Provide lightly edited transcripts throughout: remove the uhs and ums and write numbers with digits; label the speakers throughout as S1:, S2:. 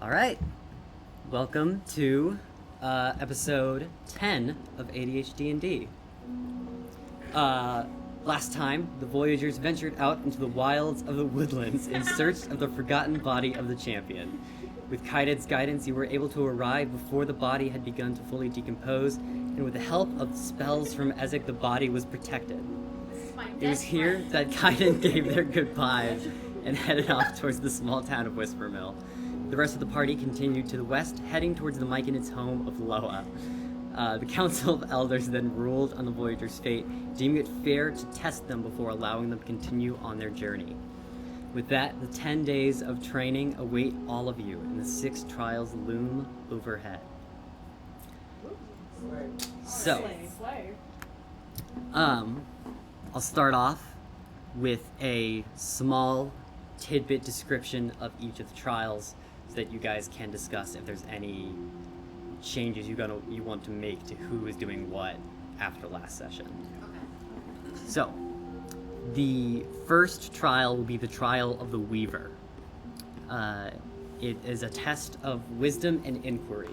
S1: Alright, welcome to episode 10 of AdhD&D. Last time, the Voyagers ventured out into the wilds of the Woodlands in search of the forgotten body of the champion. With Kaiden's guidance, you were able to arrive before the body had begun to fully decompose, and with the help of spells from Ezek, the body was protected. It was here that Kaiden gave their goodbyes and headed off towards the small town of Whispermill. The rest of the party continued to the west, heading towards the Myconid's home of Loa. The Council of Elders then ruled on the Voyager's fate, deeming it fair to test them before allowing them to continue on their journey. With that, the 10 days of training await all of you, and the 6 trials loom overhead. So, I'll start off with a small tidbit description of each of the trials so that you guys can discuss if there's any changes you want to make to who is doing what after last session. Okay. So, the first trial will be the trial of the Weaver. It is a test of wisdom and inquiry.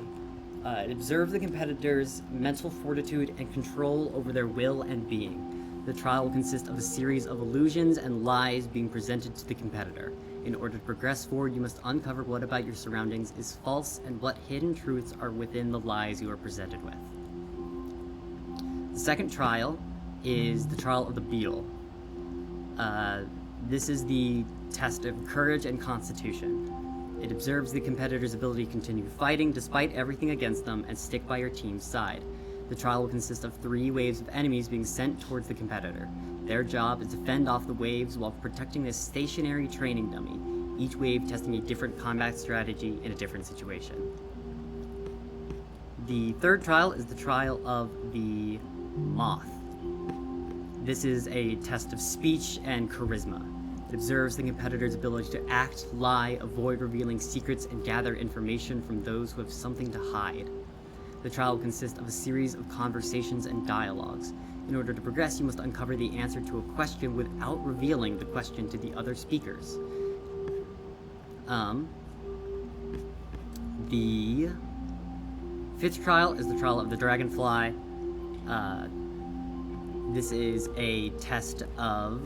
S1: It observes the competitors' mental fortitude and control over their will and being. The trial will consist of a series of illusions and lies being presented to the competitor. In order to progress forward, you must uncover what about your surroundings is false and what hidden truths are within the lies you are presented with. The second trial is the trial of the Beetle. This is the test of courage and constitution. It observes the competitor's ability to continue fighting despite everything against them and stick by your team's side. The trial will consist of 3 waves of enemies being sent towards the competitor. Their job is to fend off the waves while protecting a stationary training dummy, each wave testing a different combat strategy in a different situation. The third trial is the trial of the Moth. This is a test of speech and charisma. It observes the competitor's ability to act, lie, avoid revealing secrets, and gather information from those who have something to hide. The trial will consist of a series of conversations and dialogues. In order to progress, you must uncover the answer to a question without revealing the question to the other speakers. The 5th trial is the trial of the Dragonfly. This is a test of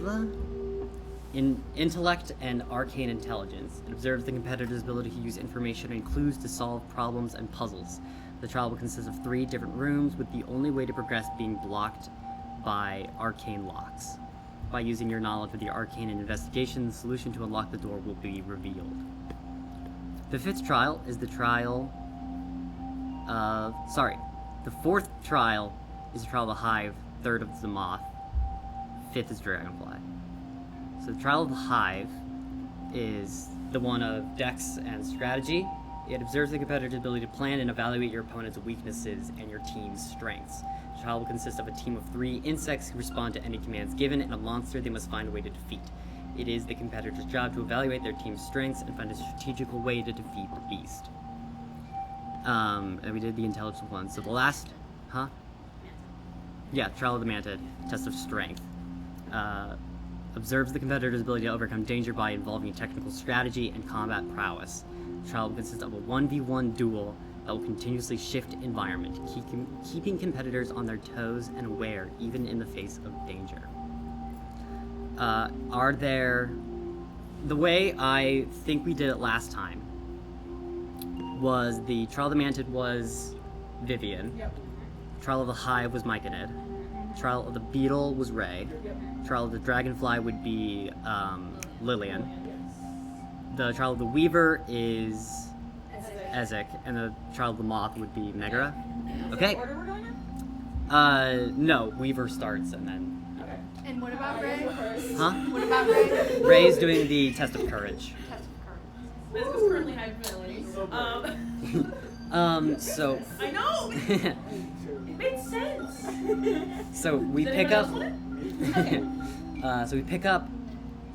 S1: intellect and arcane intelligence. It observes the competitor's ability to use information and clues to solve problems and puzzles. The trial will consist of 3 different rooms, with the only way to progress being blocked by arcane locks. By using your knowledge of the arcane and investigation, the solution to unlock the door will be revealed. The 5th trial is the trial of... the 4th trial is the trial of the Hive, 3rd of the Moth, 5th is Dragonfly. So the trial of the Hive is the one of Dex and strategy. It observes the competitor's ability to plan and evaluate your opponent's weaknesses and your team's strengths. The trial will consist of a team of 3 insects who respond to any commands given, and a monster they must find a way to defeat. It is the competitor's job to evaluate their team's strengths and find a strategical way to defeat the beast. And we did the intelligence one. So the last... Yeah, trial of the Mantid, test of strength. Observes the competitor's ability to overcome danger by involving technical strategy and combat prowess. The trial will consist of a 1v1 duel that will continuously shift environment, keeping competitors on their toes and aware even in the face of danger. The way I think we did it last time was the trial of the Mantid was Vivian. Yep. Trial of the Hive was Myconid. Trial of the Beetle was Ray. Trial of the Dragonfly would be Lillian. The trial of the Weaver is Ezek, and the trial of the Moth would be Megara. Okay.
S2: Order we're going in?
S1: No, Weaver starts and then...
S2: Okay. And what about Ray?
S1: Huh?
S2: What about Ray?
S1: Ray's doing the test of courage.
S2: Test of courage.
S3: This is currently high fidelity.
S1: So...
S3: I know! It makes sense!
S1: So we
S3: Does
S1: pick
S3: anyone
S1: up...
S3: else want it? Okay.
S1: So we pick up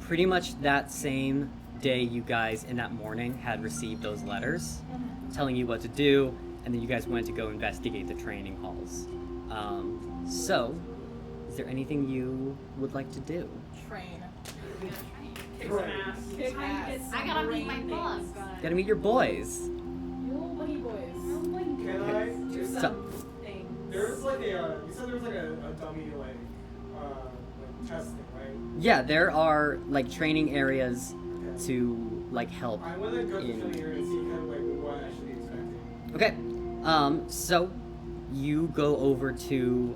S1: pretty much that same day you guys in that morning had received those letters telling you what to do, and then you guys went to go investigate the training halls. So, is there anything you would like to do?
S2: Train.
S3: Kick some ass.
S4: Kick ass.
S2: I gotta meet my boss.
S1: Gotta meet your boys.
S4: You little bunny boys.
S5: Can I?
S4: Do
S1: So-
S4: something.
S5: There's like a, you said there was like a dummy like test thing, right?
S1: Yeah, there are like training areas
S5: Okay.
S1: to like help.
S5: I want to go to the
S1: in-
S5: training area and see kind of like what I should be expecting.
S1: Okay. So you go over to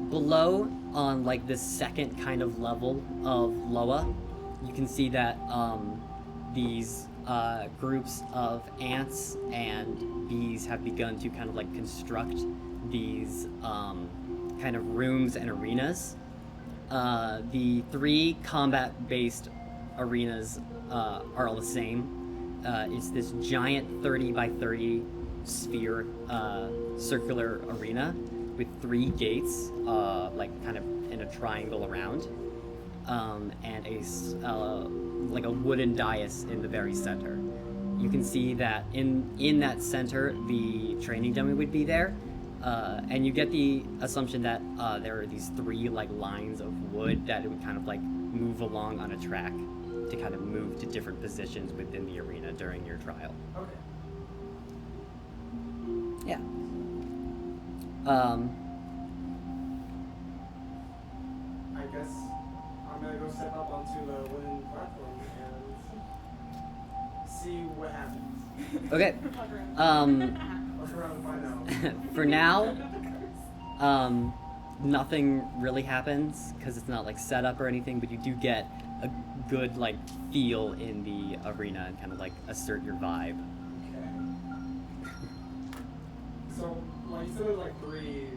S1: below on like this second kind of level of Loa. You can see that these groups of ants and bees have begun to kind of like construct these kind of rooms and arenas. The 3 combat-based arenas are all the same. It's this giant 30 by 30 sphere circular arena with 3 gates, like kind of in a triangle around, and like a wooden dais in the very center. You can see that in that center, the training dummy would be there, and you get the assumption that there are these 3 like lines of wood that it would kind of like move along on a track to kind of move to different positions within the arena during your trial.
S5: Okay.
S1: Yeah.
S5: I guess I'm gonna go step up onto the wooden platform and see what happens.
S1: Okay.
S5: Look around and find out.
S1: For now, nothing really happens because it's not like set up or anything, but you do get a good like feel in the arena and kind of like assert your vibe.
S5: Okay. So, like, you said there's like 3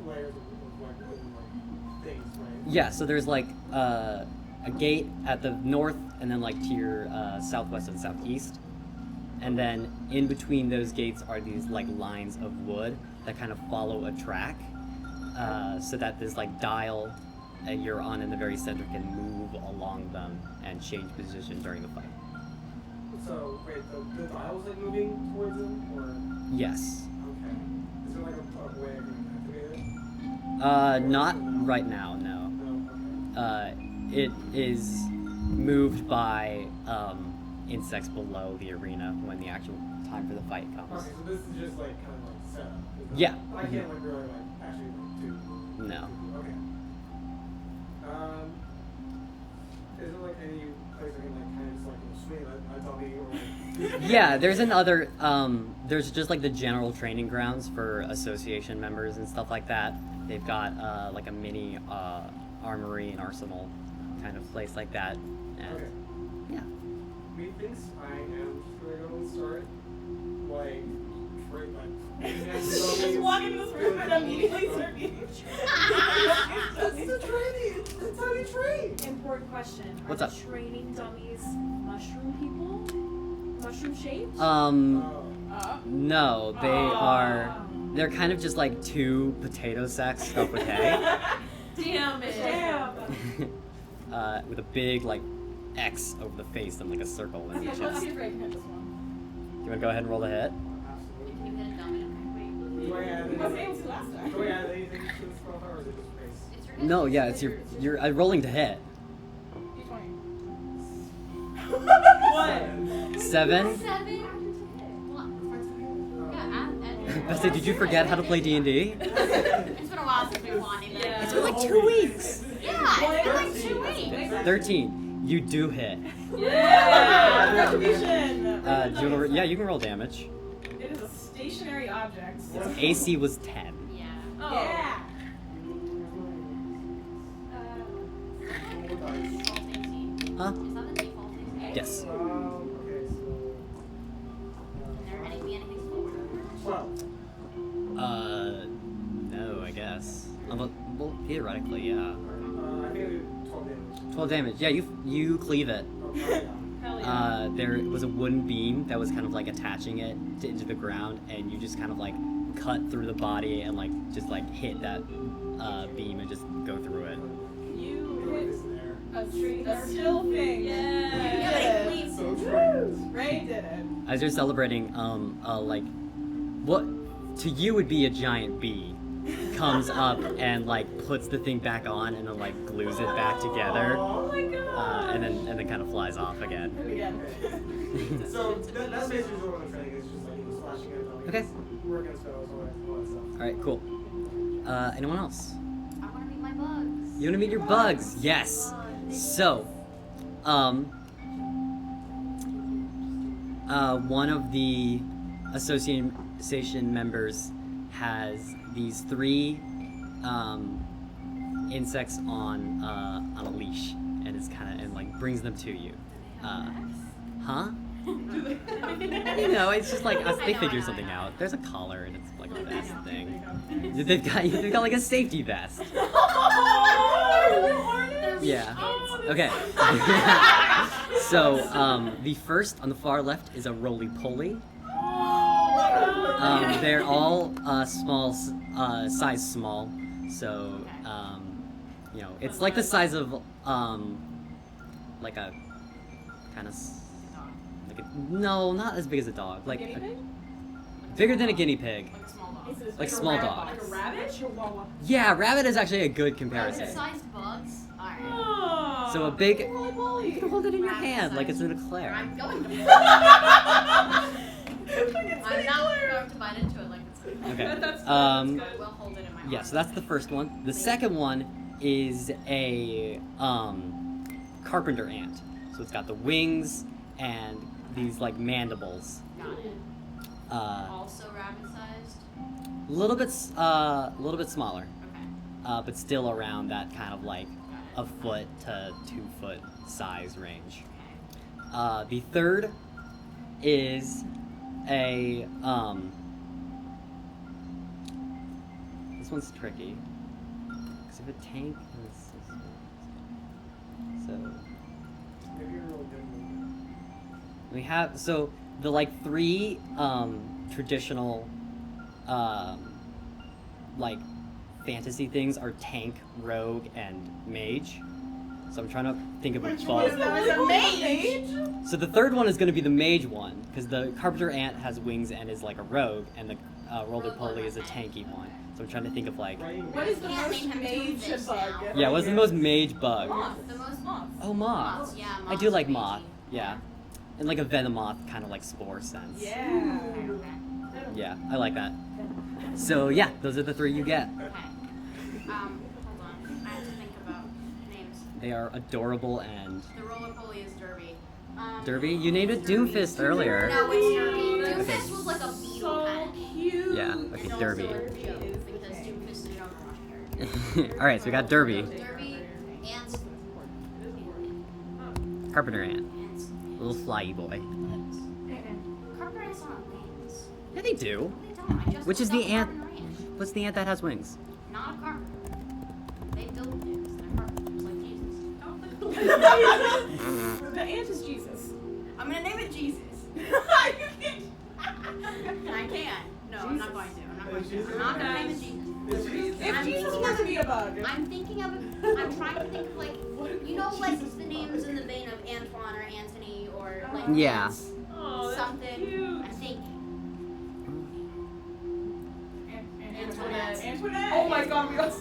S5: layers of like wooden like things, right?
S1: Yeah, so there's like a gate at the north and then like to your southwest and southeast. And then in between those gates are these like lines of wood that kind of follow a track, so that this like dial you're on in the very center can move along them and change position during the fight.
S5: So, wait, the dial's like moving towards them, or?
S1: Yes.
S5: Okay. Is there like a way I can activate it?
S1: Not right now, no.
S5: No, okay.
S1: It is moved by insects below the arena when the actual time for the fight comes.
S5: Okay, so this is just like kind of like set up. is that-
S1: Yeah.
S5: But I can't like really like actually like do.
S1: No.
S5: Okay. Is there like any place I can like kind of just like swing a dummy or like?
S1: Yeah, there's another, there's just like the general training grounds for association members and stuff like that. They've got like a mini armory and arsenal kind of place like that. And
S5: Okay.
S1: yeah.
S5: Methinks I am just gonna go and start like trade like.
S3: Just walk into this room and immediately start being
S5: That's the training. That's how you train.
S4: Important question. Are
S1: What's
S4: the
S1: up?
S4: training dummies mushroom people? Mushroom shaped?
S1: No, they are, they're kind of just like 2 potato sacks stuffed with hay.
S3: Damn it.
S4: Damn.
S1: With a big like X over the face and like a circle in the
S3: Let's
S1: chest.
S3: see
S1: You
S3: if I can hit this one.
S1: wanna go ahead and roll the hit?
S5: Absolutely.
S2: You hit a dummy.
S5: Do I add
S3: We wasn't
S5: anything?
S3: able to last time.
S5: Do I add anything to this profile, or is it just face?
S2: It's your
S1: No, yeah, it's you're rolling to hit.
S3: What?
S1: 7.
S2: 7. What? Yeah,
S1: Bessie, did you forget how to play D&D?
S2: It's been a while since we won.
S3: Yeah.
S1: It's been like 2 weeks.
S2: Yeah, it's been like 2 weeks.
S1: 13. You do hit.
S3: Yeah! Retribution!
S1: Do you wanna, yeah, you can roll damage.
S3: It is a stationary object.
S1: AC was 10.
S2: Yeah.
S3: Oh.
S4: Yeah.
S1: Huh?
S2: Is that the default thing?
S1: Yes.
S5: Okay, so.
S2: Can there be anything slower?
S5: 12.
S1: No, I guess. Well, theoretically, yeah.
S5: I think I did 12 damage.
S1: 12 damage. Yeah, you cleave it.
S5: Oh, yeah.
S3: Hell yeah.
S1: There was a wooden beam that was kind of like attaching it into the ground, and you just kind of like cut through the body and like just like hit that beam and just go through it.
S3: You
S5: Right
S3: hit
S5: is there.
S3: a still thing.
S2: Yeah,
S3: Yeah.
S2: but it
S5: So trained.
S3: Ray did it.
S1: As you're celebrating, like what to you would be a giant bee comes up and like puts the thing back on and then like glues it back together,
S3: Oh my god.
S1: and then kind of flies off again.
S5: So that's basically what I'm saying. It's just like slashing it.
S1: Okay.
S5: Working on spells, all that stuff.
S1: All right, cool. Anyone else?
S2: I want to meet my bugs.
S1: You want to meet your bugs? Yes. So, one of the association members has these 3 insects on a leash, and it's kind of and like brings them to you. Huh? You know, it's just like they figure something out. There's a collar and it's like a vest thing. They've got like a safety vest. Yeah. Okay. So the first on the far left is a roly-poly. They're all small, size small. So you know, it's like the size of like a kind of like a, no, not as big as a dog. Like
S3: Guinea pig?
S1: bigger than a guinea pig.
S2: Like a small dog.
S1: Like small dog.
S3: Like a rabbit?
S1: Yeah, rabbit is actually a good comparison.
S2: Rabbit-sized bugs? Alright.
S3: Oh,
S1: So a big.
S3: roly-poly.
S1: You can hold it in your
S2: Rabbit
S1: hand like it's an
S2: size.
S1: eclair.
S2: I'm going to. I'm not going to bite into it like it's
S1: Okay.
S3: That's good.
S2: I will hold it in my arm.
S1: Yeah, so that's the first one. The second one is a carpenter ant. So it's got the wings and these like mandibles.
S2: Got it. Also rabbit-sized?
S1: A little bit smaller,
S2: Okay.
S1: but still around that kind of like a foot to 2 foot size range. The third is a this one's tricky because if a tank is so
S5: Maybe you're really good.
S1: we have so the like 3 traditional like fantasy things are tank, rogue, and mage. So I'm trying to think of a
S3: Which
S1: both.
S3: one is a mage?
S1: So the third one is going to be the mage one, because the carpenter ant has wings and is like a rogue, and the roly-poly is a tanky one. So I'm trying to think of like,
S3: What is the
S2: Can't
S3: most
S2: name him
S3: mage
S2: Doomfish
S3: bug?
S2: now.
S1: yeah, what's the most mage bug?
S2: The most moths.
S1: Oh, moth.
S2: Moths, yeah,
S1: I do like
S2: moths are
S1: moth.
S2: magey.
S1: Yeah, and like a venomoth kind of like spore sense.
S3: Yeah.
S2: Okay.
S1: Yeah, I like that. So yeah, those are the 3 you get.
S2: Okay. Hold on. I have to think about names.
S1: They are adorable and
S2: The roller-poly is Derby.
S1: Derby. You named it Doomfist earlier.
S2: No, it's Derby.
S3: Okay.
S2: Doomfist was like a beetle
S3: So
S2: kind of.
S3: cute.
S1: Yeah, okay,
S2: And
S1: Derby.
S2: also Joe, because Doomfist is an Overwatch character.
S1: All right, so we got Derby,
S2: Derby, ants,
S1: carpenter ant,
S2: ants.
S1: little flyy boy.
S2: Carpenter ants don't have wings.
S1: Yeah, they do.
S2: They don't. I just
S1: Which is
S2: looked
S1: the
S2: up
S1: ant?
S2: carpenter ant.
S1: What's the ant that has wings?
S2: Not a carpenter. They build things. They're carpenters like Jesus.
S3: The ant is Jesus.
S2: I'm gonna name it Jesus.
S3: You can't.
S2: And I can. No, I'm not going to. I'm not going to. I'm not gonna name it Jesus.
S3: If Jesus were to be a bug.
S2: I'm thinking of. I'm trying to think of like, you know, like the names in the vein of Antoine or Anthony or like
S1: Yeah.
S2: Ants,
S3: Oh, that's
S2: something.
S3: cute.
S2: I'm thinking.
S3: Antoinette. Antoinette. Oh my God, we got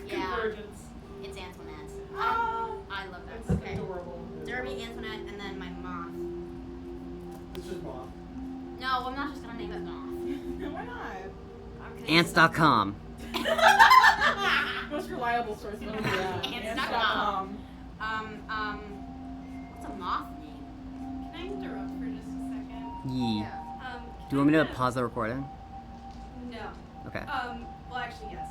S2: Yeah.
S3: convergence.
S2: It's Antoinette.
S3: Ah,
S2: I love that.
S3: that's
S2: Okay.
S3: adorable.
S2: Derby, Antoinette, and then my moth.
S5: It's just moth.
S2: No, I'm not just gonna name it moth.
S3: Why not?
S2: Okay.
S1: Ants.com.
S3: Most reliable source of
S2: Ants.com.
S3: Ants.com.
S2: What's a moth name?
S4: Can I interrupt for just a second?
S1: Yee.
S2: Yeah.
S1: Do you want me to pause the recording?
S4: No.
S1: Okay.
S4: Well, actually, yes.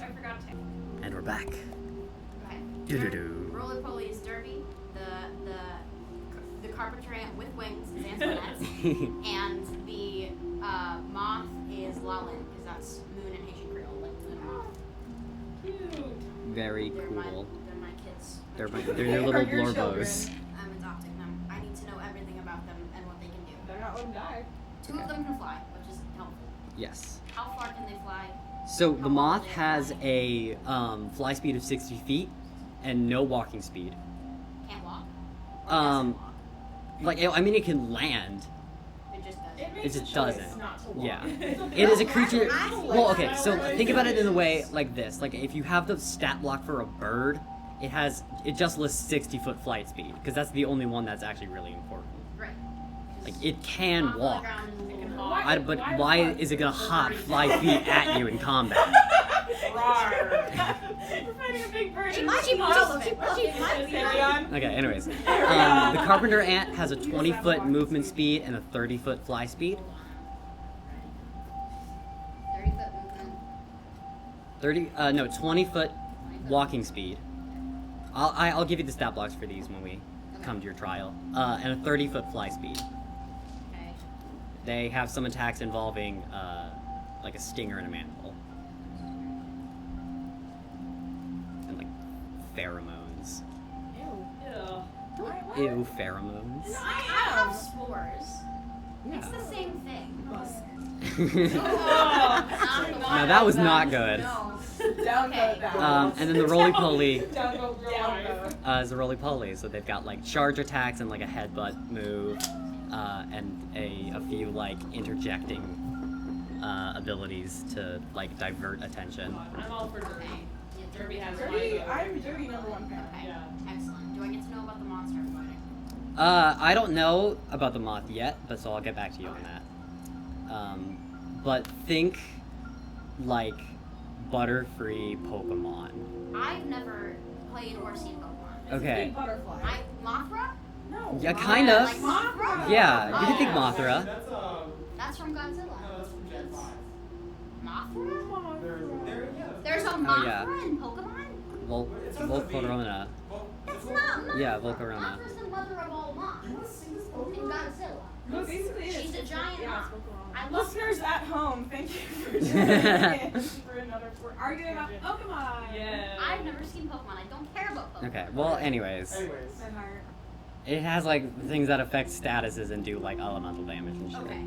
S4: I forgot to.
S1: And we're back.
S2: Okay.
S1: Do-do-do.
S2: Roller-poly is Derby. The carpenter ant with wings is Antoinette. And the moth is Lalin, because that's Moon and Haitian Creole, like Moon and Moth.
S3: Cute.
S1: Very
S2: They're
S1: cool.
S2: my kids.
S1: They're your
S3: They
S1: little
S3: are your
S1: blorbos.
S2: I'm adopting them. I need to know everything about them and what they can do.
S3: They're not letting die.
S2: 2 of them can fly, which is helpful.
S1: Yes.
S2: How far can they fly?
S1: So the moth has a fly speed of 60 feet and no walking speed.
S2: Can't walk? Or
S1: Um,
S2: doesn't walk?
S1: Like, I mean, it can land.
S2: It just does.
S3: It
S1: It just
S3: choice
S1: doesn't.
S3: not to walk.
S1: Yeah. It is a creature. Well, okay, so think about it in a way like this. Like, if you have the stat block for a bird, it just lists 60-foot flight speed, because that's the only one that's actually really important.
S2: Right.
S1: Like, it can
S2: Off the
S1: walk.
S2: ground is a little-
S1: But why is it gonna hop 5 feet at you in combat?
S3: We're fighting a big bird.
S2: She might be possible. She might be
S3: Carry on.
S1: Okay, anyways. The carpenter ant has a 20-foot movement speed and a 30-foot fly speed.
S2: 30-foot movement.
S1: 20-foot walking speed. I'll give you the stat blocks for these when we come to your trial. And a 30-foot fly speed.
S2: Okay.
S1: They have some attacks involving like a stinger and a mandible. And like pheromones. Ew, pheromones.
S2: I have spores. It's
S1: Yeah.
S2: the same thing.
S1: No, that was not good.
S2: No.
S3: Down
S2: Okay.
S3: vote that.
S1: And then the roly-poly
S3: Down vote. Down vote.
S1: is a roly-poly, so they've got like charge attacks and like a headbutt move, and a few like interjecting abilities to like divert attention.
S3: I'm all for Derby.
S2: Okay. Yeah,
S3: Derby has
S5: Derby,
S3: one.
S5: I'm Derby number 1 fan.
S2: Okay.
S3: Yeah.
S2: Excellent. Do I get to know about the monster I'm fighting?
S1: I don't know about the moth yet, but so I'll get back to you on that. But think like Butterfree Pokemon.
S2: I've never played or seen Pokemon.
S1: Okay.
S5: Big butterfly.
S2: Mothra?
S5: No.
S1: Yeah, kind of.
S2: Like Mothra?
S1: Yeah, you can think
S2: Oh.
S1: Mothra.
S2: That's from Godzilla.
S5: No, that's from Gen 5.
S2: Mothra?
S5: Yeah.
S2: There's a
S1: Oh,
S2: Mothra
S1: yeah.
S2: in Pokemon?
S1: Volcarona.
S2: That's not Mothra.
S1: Yeah, Volcarona.
S2: Mothra's the mother of all moths.
S5: You want to see this
S2: In
S5: Pokemon?
S2: Godzilla.
S5: No, basically it is.
S2: She's a giant
S3: Yeah,
S2: moth.
S3: it's Pokemon.
S2: I love
S5: Listeners at home, thank you for joining in for another. We're arguing about Pokemon.
S3: Yeah.
S2: I've never seen Pokemon. I don't care about Pokemon.
S1: Okay, well, anyways.
S5: Anyways.
S3: My heart.
S1: It has like things that affect statuses and do like elemental damage and shit.
S2: Okay.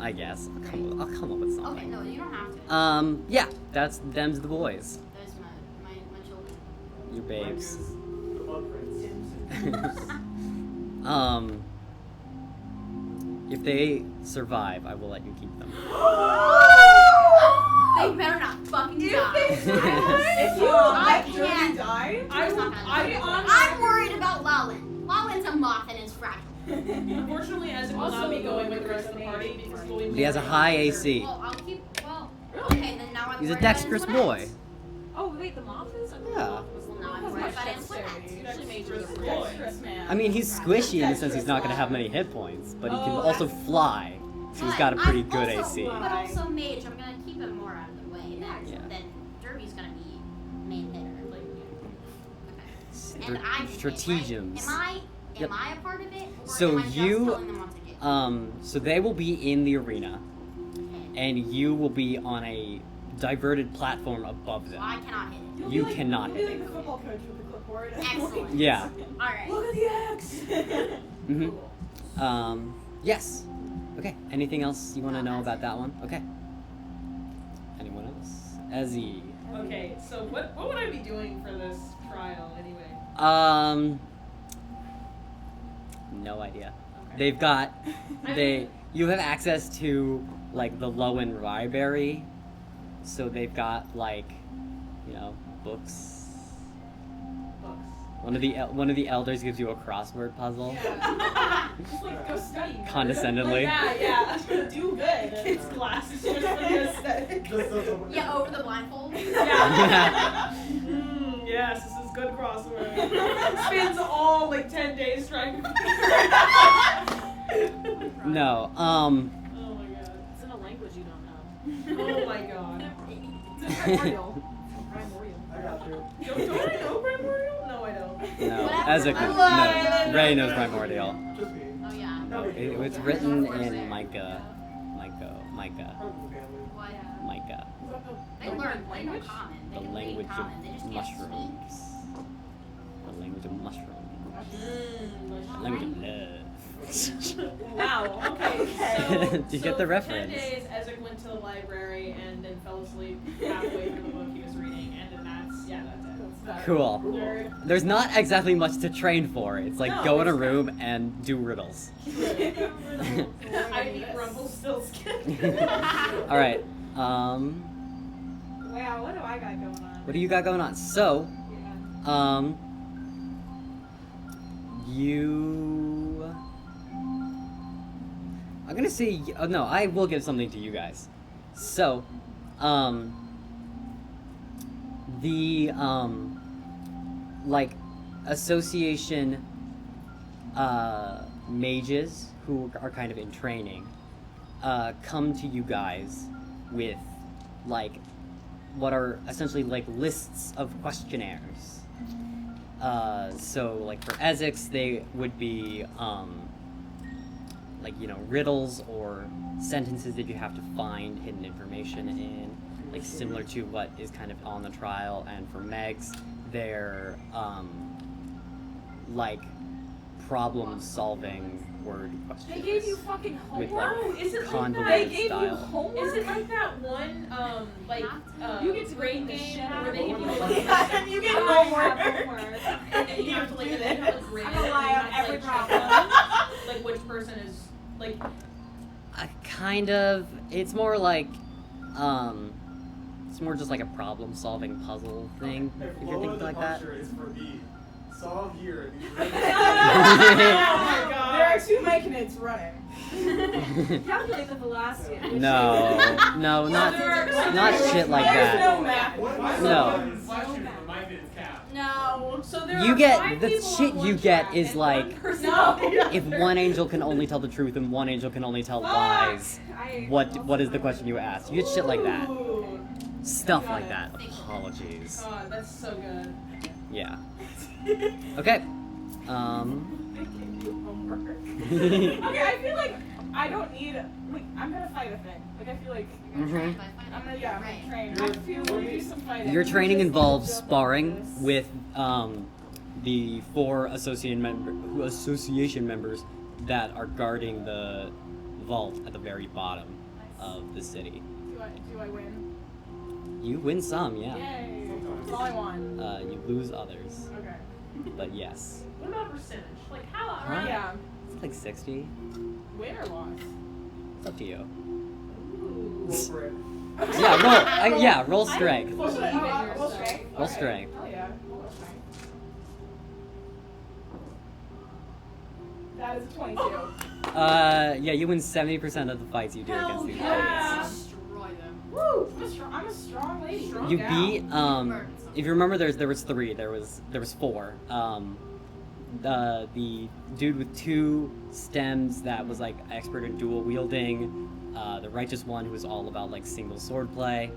S1: I guess. I'll come up with
S2: Okay,
S1: something.
S2: no, you don't have to.
S1: Yeah, them's the boys.
S2: There's my children.
S1: Your babes.
S5: The Bug Prince.
S1: If they survive, I will let you keep them.
S2: They better not fucking die.
S5: If you
S2: I
S5: let Derby
S2: can't.
S5: die,
S2: I'm worried about Lalin. Lalin's a moth and it's fragile.
S3: Unfortunately, Ezek will not be going with the rest of the party because we'll be.
S1: But he has a high AC.
S2: Well, I'll keep. Well, okay, then now I'm.
S1: He's a
S2: worried about
S1: dexterous
S2: Antoinette.
S1: boy.
S3: Oh wait, the moth is.
S1: Yeah.
S2: Well, now I'm worried about Antoinette.
S3: Usually majors are
S5: dexterous man.
S1: I mean, he's squishy in the sense he's not going to have many hit points, but he can
S3: Oh,
S1: also fly. So he's got a pretty good AC.
S2: But also mage, I'm gonna keep him more out of the way.
S1: Yeah.
S2: Then Derby's gonna be main hitter. Okay. And I'm
S1: Stratagems.
S2: Am I
S1: Yep.
S2: a part of it? Or
S1: So
S2: am I just
S1: you,
S2: telling them what to do?
S1: So they will be in the arena,
S2: Okay.
S1: and you will be on a diverted platform above
S2: Well, I
S1: them.
S2: cannot hit it.
S1: You cannot
S5: You'll
S1: hit
S5: be like
S1: it.
S5: the football coach with the clipboard.
S2: Excellent.
S1: Yeah.
S2: Alright.
S5: Look at the X.
S1: Yes. Okay. Anything else you want to know about that one? Okay. Anyone else? Ezzy.
S3: Okay, so what would I be doing for this trial anyway?
S1: No idea.
S3: Okay.
S1: They've got
S3: I
S1: they you have access to like the Lowen Library, so they've got like, you know, books.
S3: Books.
S1: One of the elders gives you a crossword puzzle.
S3: Yeah. Just like go study.
S1: Condescendingly.
S3: Yeah. Do good. Kids' classes just for the aesthetic.
S2: Yeah, over the blindfold.
S3: Yeah. Yes, this is good crossword. Spends all like 10 days trying to.
S1: No.
S3: Oh my god.
S4: It's in a language you don't know.
S3: Oh my god.
S4: Primordial.
S5: I got you.
S3: Don't I know Primordial? No, I don't.
S1: No.
S2: Whatever.
S1: Ezek
S2: I
S1: no.
S2: lied.
S1: Ray knows Primordial.
S5: Just me.
S2: Oh yeah.
S1: No, it was written in Micah.
S5: Part of the family.
S2: What?
S1: Micah.
S2: They learn. They know common. They
S1: The
S2: can
S1: language
S2: read
S1: of
S2: common. They just can't speak.
S1: mushrooms. The language of mushrooms.
S3: Mm,
S1: Language of love.
S3: Wow, okay. So,
S1: Did you get the
S3: for
S1: reference?
S3: 10 days, Ezek went to the library and then fell asleep halfway through the book he was reading, and then that's it. that.
S1: Cool.
S3: Nerd.
S1: There's not exactly much to train for. It's like
S3: No,
S1: go in a
S3: it's not.
S1: room and do riddles.
S3: I need Rumpelstiltskin.
S1: All right.
S4: Wow, what do I got going on?
S1: What do you got going on? So,
S4: Yeah.
S1: you. I'm gonna say no. I will give something to you guys. So, the like association mages who are kind of in training come to you guys with like what are essentially like lists of questionnaires. So like for Ezek's, they would be like, you know, riddles or sentences that you have to find hidden information in, like similar to what is kind of on the trial. And for Meg's, they're like problem-solving word questions.
S3: They gave you fucking
S1: with
S3: homework.
S1: like
S3: Is it like that?
S1: convoluted
S3: They gave
S1: style.
S3: you homework. Is it like that one like
S4: You get to
S3: brain
S4: make the
S3: game
S4: shit
S3: where
S4: out
S3: they
S4: of
S3: give you
S4: it.
S3: like
S5: And you get
S4: I
S5: homework.
S4: have homework.
S3: and you have to like and then you have a grade.
S4: I'm gonna lie
S3: and you
S4: on
S3: have to,
S4: every
S3: like, check
S4: problem.
S3: like which person is like
S1: Kind of. It's more like, it's more just like a problem-solving puzzle thing.
S5: If
S1: If you're
S5: lower
S1: thinking
S5: the
S1: like that.
S5: puncture is for B, solve here.
S3: Oh my god.
S6: There are two Myconids running.
S4: Calculate the velocity. at which
S1: No, no, not shit like
S6: There's
S1: that.
S6: no math.
S1: No.
S2: No.
S3: So there
S1: You
S3: are
S1: get
S3: 5
S1: the
S3: people
S1: shit
S3: on one
S1: you get
S3: track
S1: is
S3: and
S1: like
S3: one person
S6: No.
S3: on the other.
S1: if one angel can only tell the truth and one angel can only tell lies. What is the question you ask? You get shit like that.
S3: Ooh.
S1: Stuff like that. Apologies.
S3: God, that's so good.
S1: Yeah. Okay.
S6: Okay, I feel like I don't need. Like, I'm gonna fight a thing. Like, I feel like
S1: Mhm.
S6: I'm gonna. Yeah, I'm
S2: Right.
S6: gonna train. I feel we'll do some fighting.
S1: Your training
S6: Just
S1: involves
S6: jump
S1: sparring
S6: this.
S1: with the 4 association members that are guarding the vault at the very bottom of the city.
S6: Do I win?
S1: You win some, yeah.
S6: Yay! That's all I want.
S1: You lose others,
S6: Okay.
S1: but yes.
S3: What about percentage? Like how
S1: Huh?
S6: Yeah.
S1: It's like 60.
S6: Win or loss?
S1: It's up to you.
S5: Roll for it.
S1: Yeah, roll strength.
S6: What should I?
S4: Even
S6: Roll
S4: yourself.
S6: strength.
S1: Roll
S6: Okay.
S1: strength.
S6: Oh yeah. Roll strength. That is a 22.
S1: Yeah, you win 70% of the fights you do
S6: Hell
S1: against these
S6: yeah.
S1: enemies.
S2: Destroy them.
S6: Woo! I'm a strong lady. Strong
S1: You
S6: gal.
S1: beat if you remember there was 3, there was 4. The dude with 2 stems that was like expert in dual wielding, the righteous one who was all about like single sword play,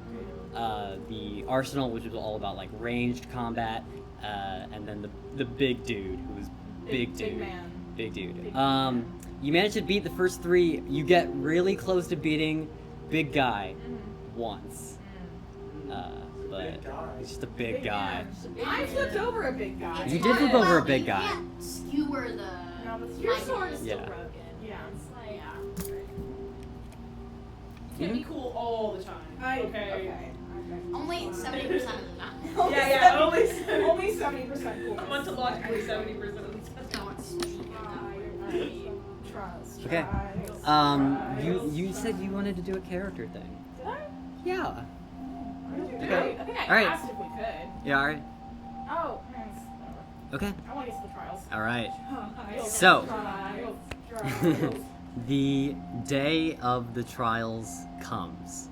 S1: the arsenal which was all about like ranged combat, and then the big dude who was big dude.
S6: Big man.
S1: Big dude.
S6: Big
S1: You managed to beat the first 3. You get really close to beating big guy once. But
S5: Big guy.
S1: it's just a big guy.
S6: man. I flipped over a big guy.
S1: You did flip over a big
S2: You
S1: guy.
S2: can't skewer the.
S6: No, that's
S4: Your
S2: Like,
S4: sword is still
S1: Yeah.
S4: broken.
S6: Yeah.
S4: It's like,
S2: Yeah.
S3: can't be cool all the time.
S6: Okay.
S2: Only 70% of the time.
S3: Yeah,
S6: only 70% cool.
S3: Ontologically 70% of the time.
S2: Don't speak of
S6: Trust.
S1: Okay.
S6: Trials.
S1: You said you wanted to do a character thing.
S6: Did I?
S1: Yeah.
S6: Okay. I think I
S1: Alright.
S6: asked if we could.
S1: Yeah, alright.
S6: Oh.
S1: Okay.
S6: I want to get to the trials.
S1: Alright.
S6: Trials,
S1: So.
S6: trials.
S1: The day of the trials comes.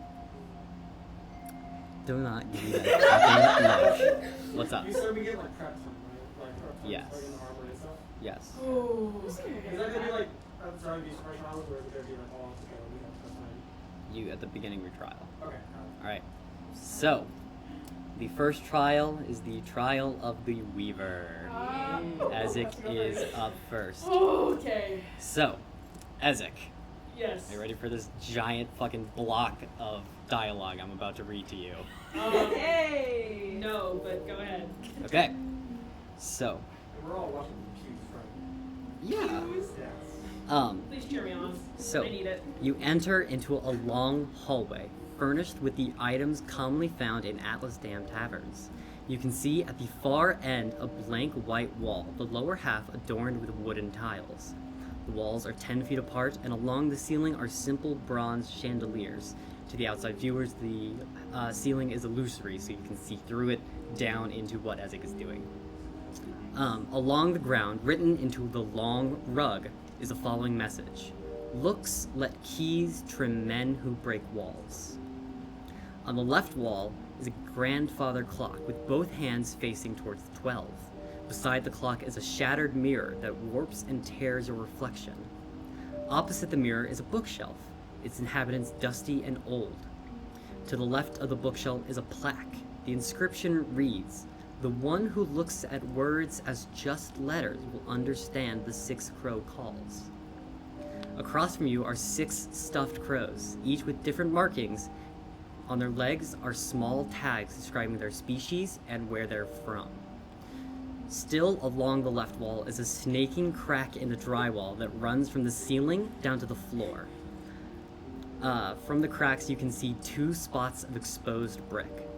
S1: Do not give me that fucking look. What's up?
S5: You said we get like prep time, right? Like prep time,
S1: Yes.
S5: like in the armor and stuff.
S1: Yes.
S6: Ooh.
S5: Is that gonna be like trying to be super trials, or is it gonna be like all together? We have prep time.
S1: You at the beginning of your trial.
S5: Okay.
S1: Alright. So, the first trial is the trial of the Weaver. Ezek is up first.
S3: Okay.
S1: So, Ezek,
S3: Yes.
S1: are you ready for this giant fucking block of dialogue I'm about to read to you?
S6: Hey.
S3: No, but go ahead.
S1: Okay. So,
S5: And we're all watching Q's, right?
S1: yeah.
S5: Yes.
S3: Please cheer me on.
S1: So,
S3: I need it.
S1: you enter into a long hallway furnished with the items commonly found in Atlas Dam taverns. You can see at the far end a blank white wall, the lower half adorned with wooden tiles. The walls are 10 feet apart, and along the ceiling are simple bronze chandeliers. To the outside viewers, the ceiling is illusory, so you can see through it down into what Ezek is doing. Along the ground, written into the long rug, is the following message. Looks let keys trim men who break walls. On the left wall is a grandfather clock with both hands facing towards the 12. Beside the clock is a shattered mirror that warps and tears a reflection. Opposite the mirror is a bookshelf, its inhabitants dusty and old. To the left of the bookshelf is a plaque. The inscription reads, "The one who looks at words as just letters will understand the 6 crow calls." Across from you are 6 stuffed crows, each with different markings. On their legs are small tags describing their species and where they're from. Still along the left wall is a snaking crack in the drywall that runs from the ceiling down to the floor. From the cracks you can see 2 spots of exposed brick.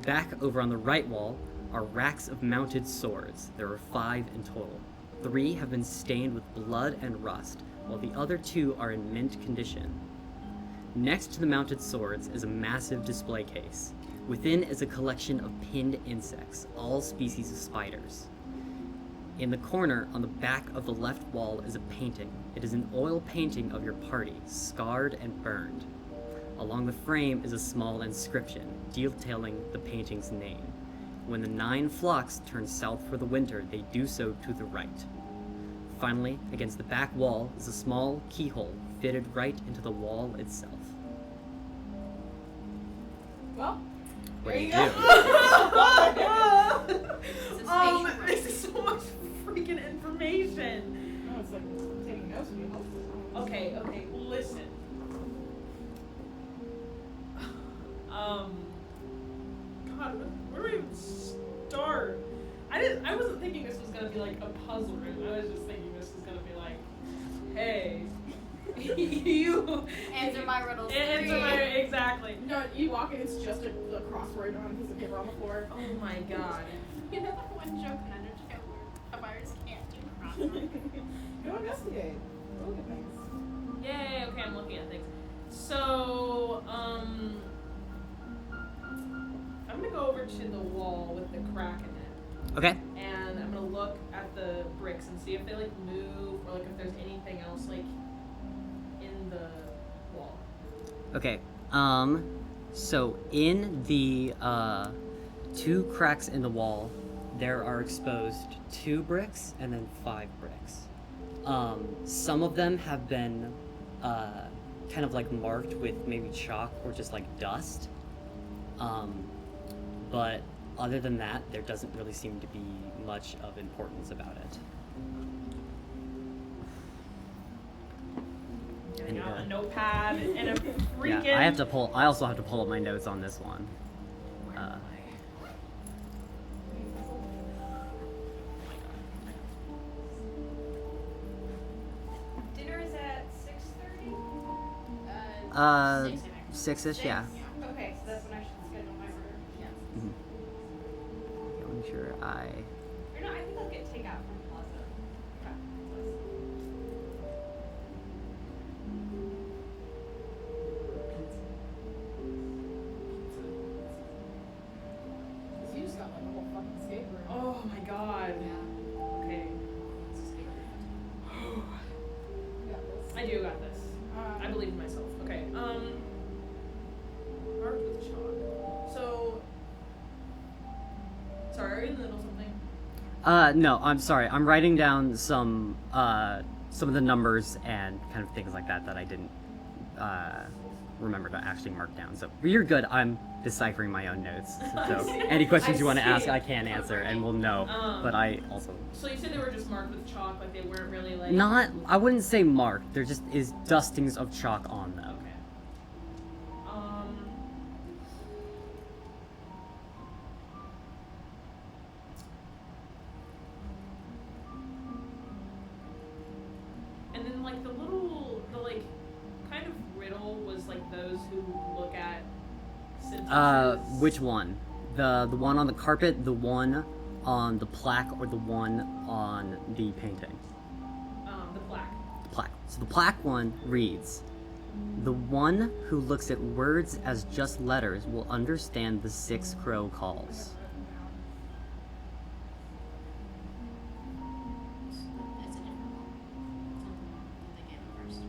S1: Back over on the right wall are racks of mounted swords. There are 5 in total. 3 have been stained with blood and rust, while the other 2 are in mint condition. Next to the mounted swords is a massive display case. Within is a collection of pinned insects, all species of spiders. In the corner, on the back of the left wall, is a painting. It is an oil painting of your party, scarred and burned. Along the frame is a small inscription, detailing the painting's name. When the 9 flocks turn south for the winter, they do so to the right. Finally, against the back wall is a small keyhole fitted right into the wall itself.
S6: Well,
S1: What
S6: there
S1: do
S6: you
S1: you
S6: go.
S3: This is so much freaking information.
S6: Oh, it's like taking notes when you host this.
S3: Okay, listen. God, where do we even start? I wasn't thinking this was gonna be like a puzzle room. I was just thinking this was gonna be like, hey, you
S2: Answer my riddles.
S3: exactly.
S6: No, you walk in, it's just a crossword on a piece of paper on the floor.
S3: Oh my god.
S2: You know that one joke in Undertale where a virus can't do crosswords?
S6: Go investigate. Go look at things.
S3: Yay, okay, I'm looking at things. So, I'm gonna go over to the wall with the crack in it.
S1: Okay.
S3: And I'm gonna look at the bricks and see if they like move or like if there's anything else like in the wall.
S1: Okay. So in the 2 cracks in the wall, there are exposed 2 bricks and then 5 bricks. Some of them have been kind of like marked with maybe chalk or just like dust. But other than that, there doesn't really seem to be much of importance about it.
S3: Getting out a notepad and a freaking.
S1: Yeah, I also have to pull up my notes on this one.
S4: Dinner is at 6:30?
S1: 6-ish, yeah.
S4: Okay, so that's when I should schedule my order.
S1: Mhm. Yeah, make sure I.
S4: Or no, I think I'll get takeout from Plaza. Okay.
S6: You just got like a whole fucking escape room.
S3: Oh my god. Okay.
S6: You got this.
S3: I do got this. I believe in myself. Okay. Marked with chalk. So. Sorry, are you in the middle of something?
S1: No, I'm sorry. I'm writing down some of the numbers and kind of things like that that I didn't remember to actually mark down. So you're good. I'm deciphering my own notes. So any questions you want to ask, I can answer, and we'll know. But I also
S3: So you said they were just marked with chalk, like they weren't really like.
S1: not. I wouldn't say marked. There just is dustings of chalk on them.
S3: Okay. And then like the like kind of riddle was like those who look at sentences.
S1: Which one? The one on the carpet, the one on the plaque, or the one on the painting?
S3: The plaque.
S1: The plaque. So the plaque one reads, "The one who looks at words as just letters will understand the 6 crow calls."
S2: It's a different one. Something they gave me first.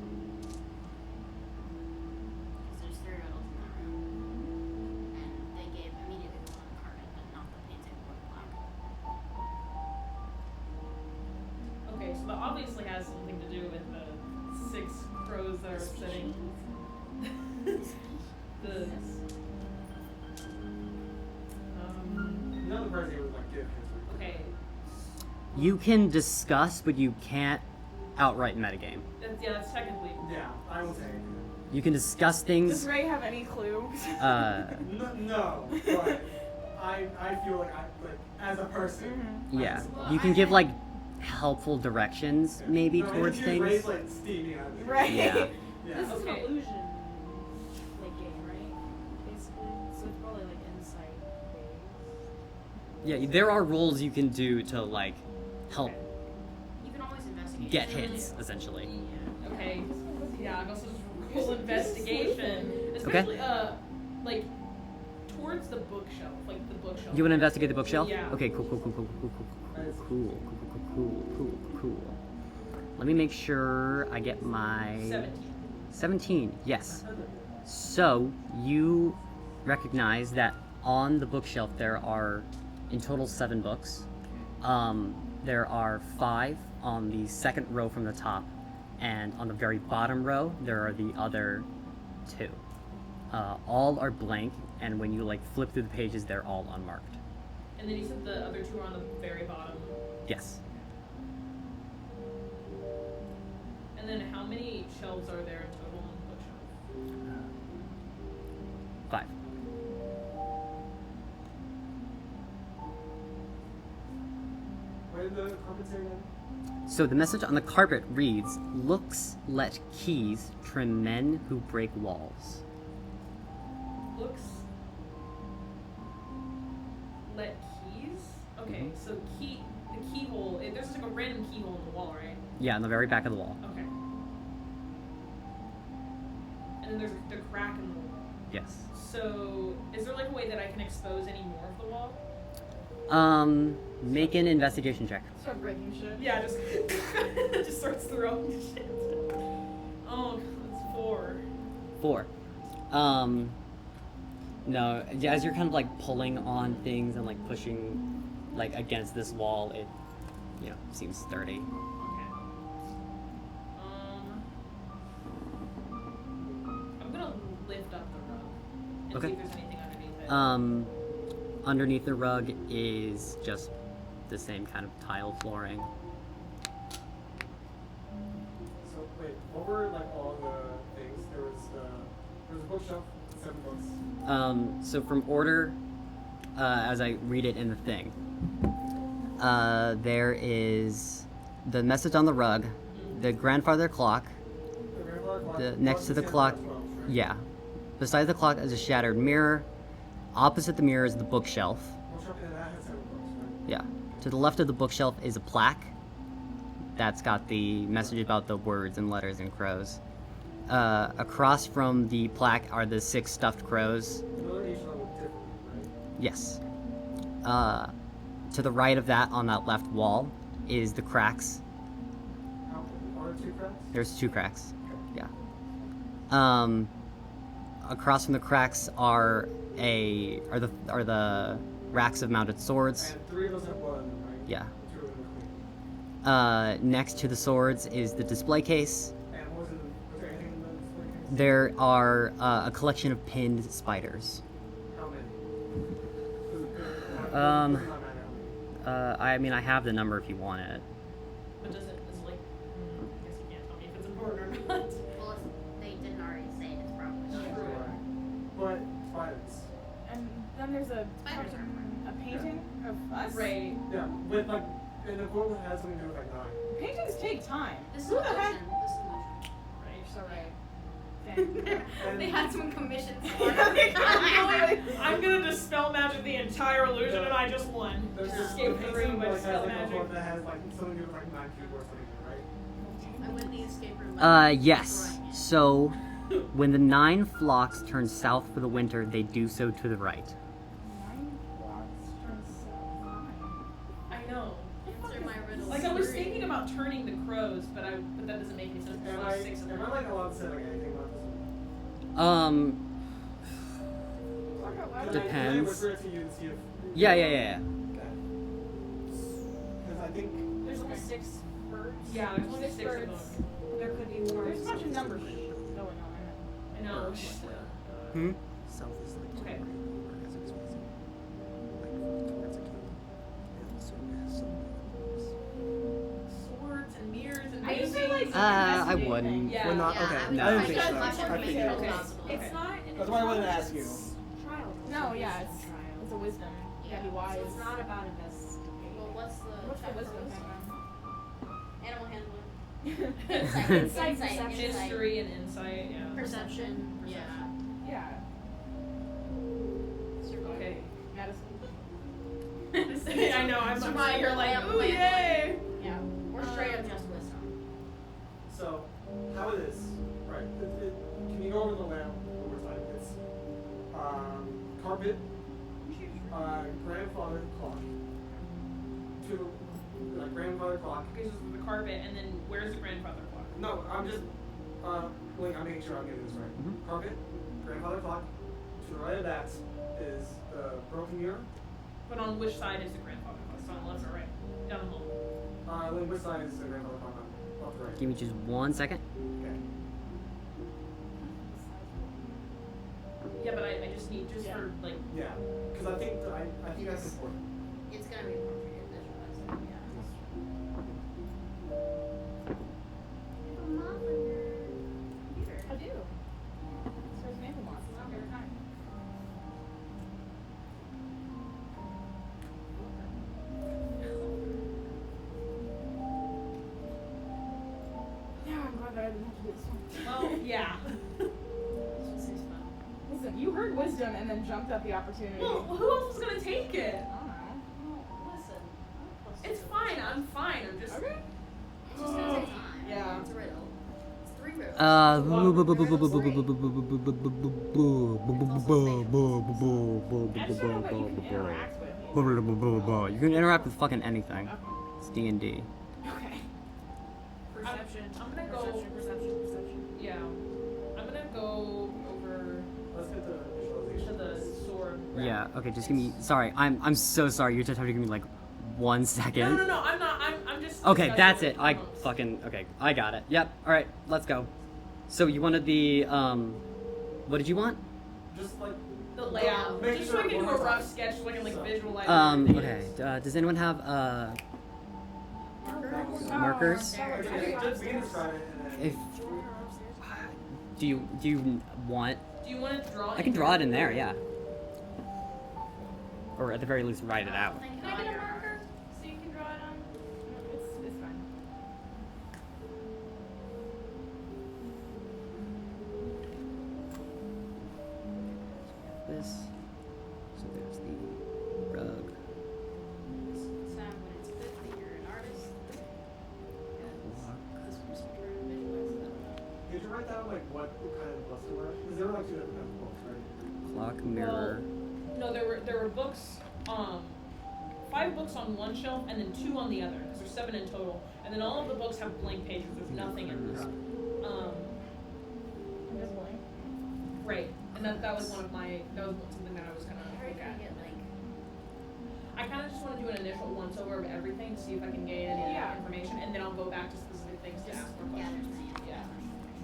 S2: Because there's 3 riddles in that room. And they gave immediately the one on the carpet, but not the painting or the plaque.
S3: Okay, so that obviously has something to do with the 6 crows that are sitting. the.
S5: Another person would like give his.
S3: Okay,
S1: You can discuss, but you can't outright metagame.
S3: that's technically.
S5: Yeah, I will say it.
S1: You can discuss
S6: Does
S1: things.
S6: Ray have any clue?
S5: No, but I feel like as a person.
S1: Yeah,
S2: Well,
S1: you can
S2: I-
S1: give like helpful directions maybe
S5: No,
S1: towards
S5: it's just Ray's,
S1: things.
S5: like steaming out of it.
S6: Right.
S1: Yeah.
S5: Yeah.
S4: This is
S3: Okay.
S4: an illusion like game, right? Basically. So it's probably like insight based.
S1: Yeah, there are roles you can do to like help
S2: You can always investigate.
S1: get hits essentially.
S3: Okay, yeah, and also just roll investigation, especially like towards the bookshelf, like the bookshelf.
S1: You want to investigate the bookshelf?
S3: Yeah.
S1: Okay, cool. Let me make sure I get my 17. Yes. So you recognize that on the bookshelf there are in total 7 books. There are 5 on the second row from the top, and on the very bottom row there are the other 2. All are blank, and when you like flip through the pages, they're all unmarked.
S3: And then you said the other 2 are on the very bottom.
S1: Yes.
S3: And then how many shelves are there in total on the bookshelf?
S1: 5.
S5: What did the carpet say again?
S1: So the message on the carpet reads, "Looks let keys trim men who break walls."
S3: Looks. Let keys. Okay, so the keyhole. There's like a random keyhole in the wall, right?
S1: Yeah, on the very back of the wall.
S3: Okay. And then there's the crack in the wall.
S1: Yes.
S3: So, is there like a way that I can expose any more of the wall?
S1: Make an investigation check.
S6: Start breaking shit.
S3: Yeah, just just starts throwing shit. Oh, that's 4.
S1: 4. No, yeah, as you're kind of like pulling on things and like pushing like against this wall, it, seems sturdy.
S3: Okay. I'm gonna lift up the rug and
S1: Okay.
S3: see if there's anything underneath it.
S1: Underneath the rug is just the same kind of tile flooring.
S5: So wait, over like all the things, there was a bookshelf, 7 books.
S1: So from order, as I read it in the thing, there is the message on the rug, the grandfather clock,
S5: The grandfather clock.
S1: next to the
S5: stands
S1: clock,
S5: at 12, right?
S1: yeah. Beside the clock is a shattered mirror. Opposite the mirror is the bookshelf.
S5: Bookshelf, and that has 7 books, right?
S1: Yeah. To the left of the bookshelf is a plaque that's got the message about the words and letters and crows. Across from the plaque are the 6 stuffed crows.
S5: Another each level different, right?
S1: Yes. To the right of that, on that left wall, is the cracks.
S5: How are there 2 cracks?
S1: There's 2 cracks. Yeah. Across from the cracks are the racks of mounted swords.
S5: And 3 of those have blood in them, right?
S1: Yeah.
S5: 2 of them are clean.
S1: Next to the swords is the display case.
S5: And was there anything in the display case?
S1: There are a collection of pinned spiders.
S5: How many?
S1: I mean, I have the number if you want it.
S3: But is it like? I guess you can't tell me if it's important or not.
S2: Well, if they didn't already say it, it's probably not.
S5: But spiders.
S6: And then there's a
S2: Spiders are
S6: a painting of us.
S3: Right.
S5: Yeah, with like, and the quote has something to do with like 9.
S6: Paintings take time.
S2: This is
S6: Who the
S2: illusion.
S6: heck?
S2: This is illusion.
S3: Right.
S6: So right.
S2: They had someone commissioned
S3: I'm gonna dispel magic the entire illusion, and I just won.
S5: There's
S3: Just
S5: this
S3: escape the room by
S5: like, has
S3: dispel
S5: like a
S3: magic.
S5: book that has like something with like 9 people or something, right?
S2: I went the escape room.
S1: Yes. So, when the 9 flocks turn south for the winter, they do so to the right.
S6: 9 blocks turn south.
S3: I know.
S2: Answer my riddle.
S3: Like I was thinking about turning the crows, but that doesn't make any sense. There's only 6 of
S5: Am I
S3: them.
S5: like allowed to say like anything about this?
S6: Talk out loud.
S5: Can I
S1: Depends.
S5: whisper it to you and see if?
S1: Yeah.
S5: Because I think.
S4: There's only 6 birds.
S3: Yeah, there's only 6 of them.
S4: There could be more.
S6: There's a bunch of numbers going on.
S3: I know.
S1: Hmm?
S3: Okay. Swords and mirrors and
S6: I just feel
S3: babies.
S6: like
S1: I wouldn't.
S3: Yeah.
S5: We're not.
S2: Yeah,
S5: Okay.
S2: I would
S1: No.
S5: I didn't
S2: try
S5: think
S2: as
S5: so.
S2: much
S5: I
S2: information
S5: figured.
S2: as
S3: Okay.
S2: possible.
S4: It's not an
S5: That's why I wanted to ask you.
S4: trial.
S6: No, yeah, it's a wisdom. You gotta be wise.
S4: So it's not about investigation.
S2: Well, what's the
S6: What's the
S2: check for
S6: wisdom thing
S2: Animal handling.
S6: then?
S2: Insight,
S3: History and insight. Yeah.
S2: perception. Yeah.
S6: Yeah.
S3: Okay.
S6: Medicine.
S3: I know. I'm
S2: Survival,
S3: sitting here like,
S2: animal
S3: ooh, yay!
S2: handling. Yeah. Or straight up just wisdom.
S5: So, how it is, right? Can you go over the layout one more time? It's carpet, grandfather clock, grandfather clock.
S3: Okay, so the carpet, and then where's the grandfather clock?
S5: No, I'm just, I'm making sure I'm getting this right.
S1: Mhm.
S5: Carpet, grandfather clock. To the right of that is the broken mirror.
S3: But on which side is the grandfather clock? It's on the left or right? Down the hall.
S5: Then which side is the grandfather clock on? Off the right.
S1: Give me just 1 second.
S5: Okay.
S3: Yeah, but I just need for like.
S5: Yeah, because I think that's important.
S2: It's gonna be more for you to visualize it. Yeah. You have a moth on your computer.
S6: I do. So it's maple moth. It's my favorite kind. Yeah, I'm glad that I didn't have to do this one.
S3: Well, yeah.
S6: Listen, you heard wisdom and then jumped at the opportunity.
S3: Well, who else was gonna take it?
S6: I don't know.
S2: Listen.
S3: It's fine. I'm fine. I'm just.
S6: Okay.
S2: It's just gonna take time.
S6: Yeah.
S2: It's a riddle. It's 3 riddles.
S6: Actually, I know what you can interact with.
S1: You can interact with fucking anything.
S6: Okay.
S1: It's D&D.
S6: Okay.
S4: Perception.
S3: I'm gonna go.
S4: Perception.
S3: Yeah. I'm gonna go over
S5: Let's get the
S3: to
S5: visualization.
S3: the sword.
S1: Yeah. Okay. Just give me. Sorry. I'm so sorry. You're just having to give me like 1 second.
S3: No. I'm not. I'm just.
S1: Okay,
S3: discussing
S1: that's
S3: with
S1: it. I
S3: the host.
S1: fucking okay. I got it. Yep. All right. Let's go. So you wanted the what did you want?
S5: Just like
S3: The layout.
S5: Make
S3: Just
S5: sure
S3: so I can do a
S5: one more
S3: rough
S5: time.
S3: sketch so I can like visualize.
S1: Okay. Does anyone have markers?
S2: There.
S5: just begin to describe it and then.
S1: If do you want?
S3: Do you want to draw?
S1: I can draw it in there. Yeah. Or at the very least, write it out.
S2: Think
S4: Can I
S2: about
S4: get a
S2: your-
S4: marker so you can draw it on?
S6: It's fine.
S1: This. So there's the rug.
S2: Sam, when it's 50, you're an artist.
S1: Block.
S2: This one's trying to visualize that.
S5: Did you write down like what kind of books there were? Because there were like 2 different kinds of books, right?
S1: Clock, mirror.
S3: No, there were books. 5 books on one shelf and then 2 on the other. Because there's 7 in total. And then all of the books have blank pages. There's nothing in them.
S6: Invisible ink.
S3: Right. And that was something that I was gonna
S2: How are you
S3: look
S2: gonna
S3: at.
S2: get like?
S3: I kind of just want to do an initial once over of everything to see if I can gain any
S6: Yeah.
S3: information, and then I'll go back to specific things to ask more
S2: Yeah,
S3: questions.
S2: there's many
S3: Yeah.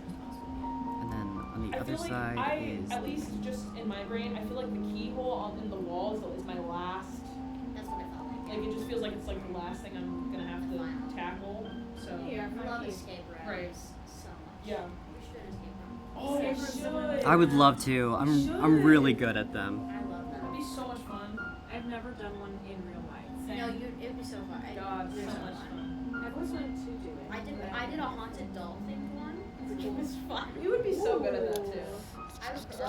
S2: as possible.
S1: And then on the
S3: I
S1: other
S3: feel like
S1: side is.
S3: at least just in my brain, I feel like the keyhole in the wall is my last.
S2: That's what I felt like.
S3: Like it just feels like it's like the last thing I'm gonna have to tackle. So.
S6: Yeah.
S2: I love escape rooms
S3: Right.
S2: so much.
S3: Yeah.
S2: We should escape room.
S3: Oh,
S6: Escape
S3: we
S6: rooms
S3: should.
S1: I would love to. I'm
S3: should.
S1: really good at them.
S2: I love that.
S3: That'd be so much fun.
S4: I've never done one in real life.
S2: No, it'd be so fun.
S3: God,
S2: It'd be
S3: so much fun.
S4: I've always wanted to do it.
S2: I did a haunted doll themed one It's fun.
S3: You would be so good at that too.
S2: I was because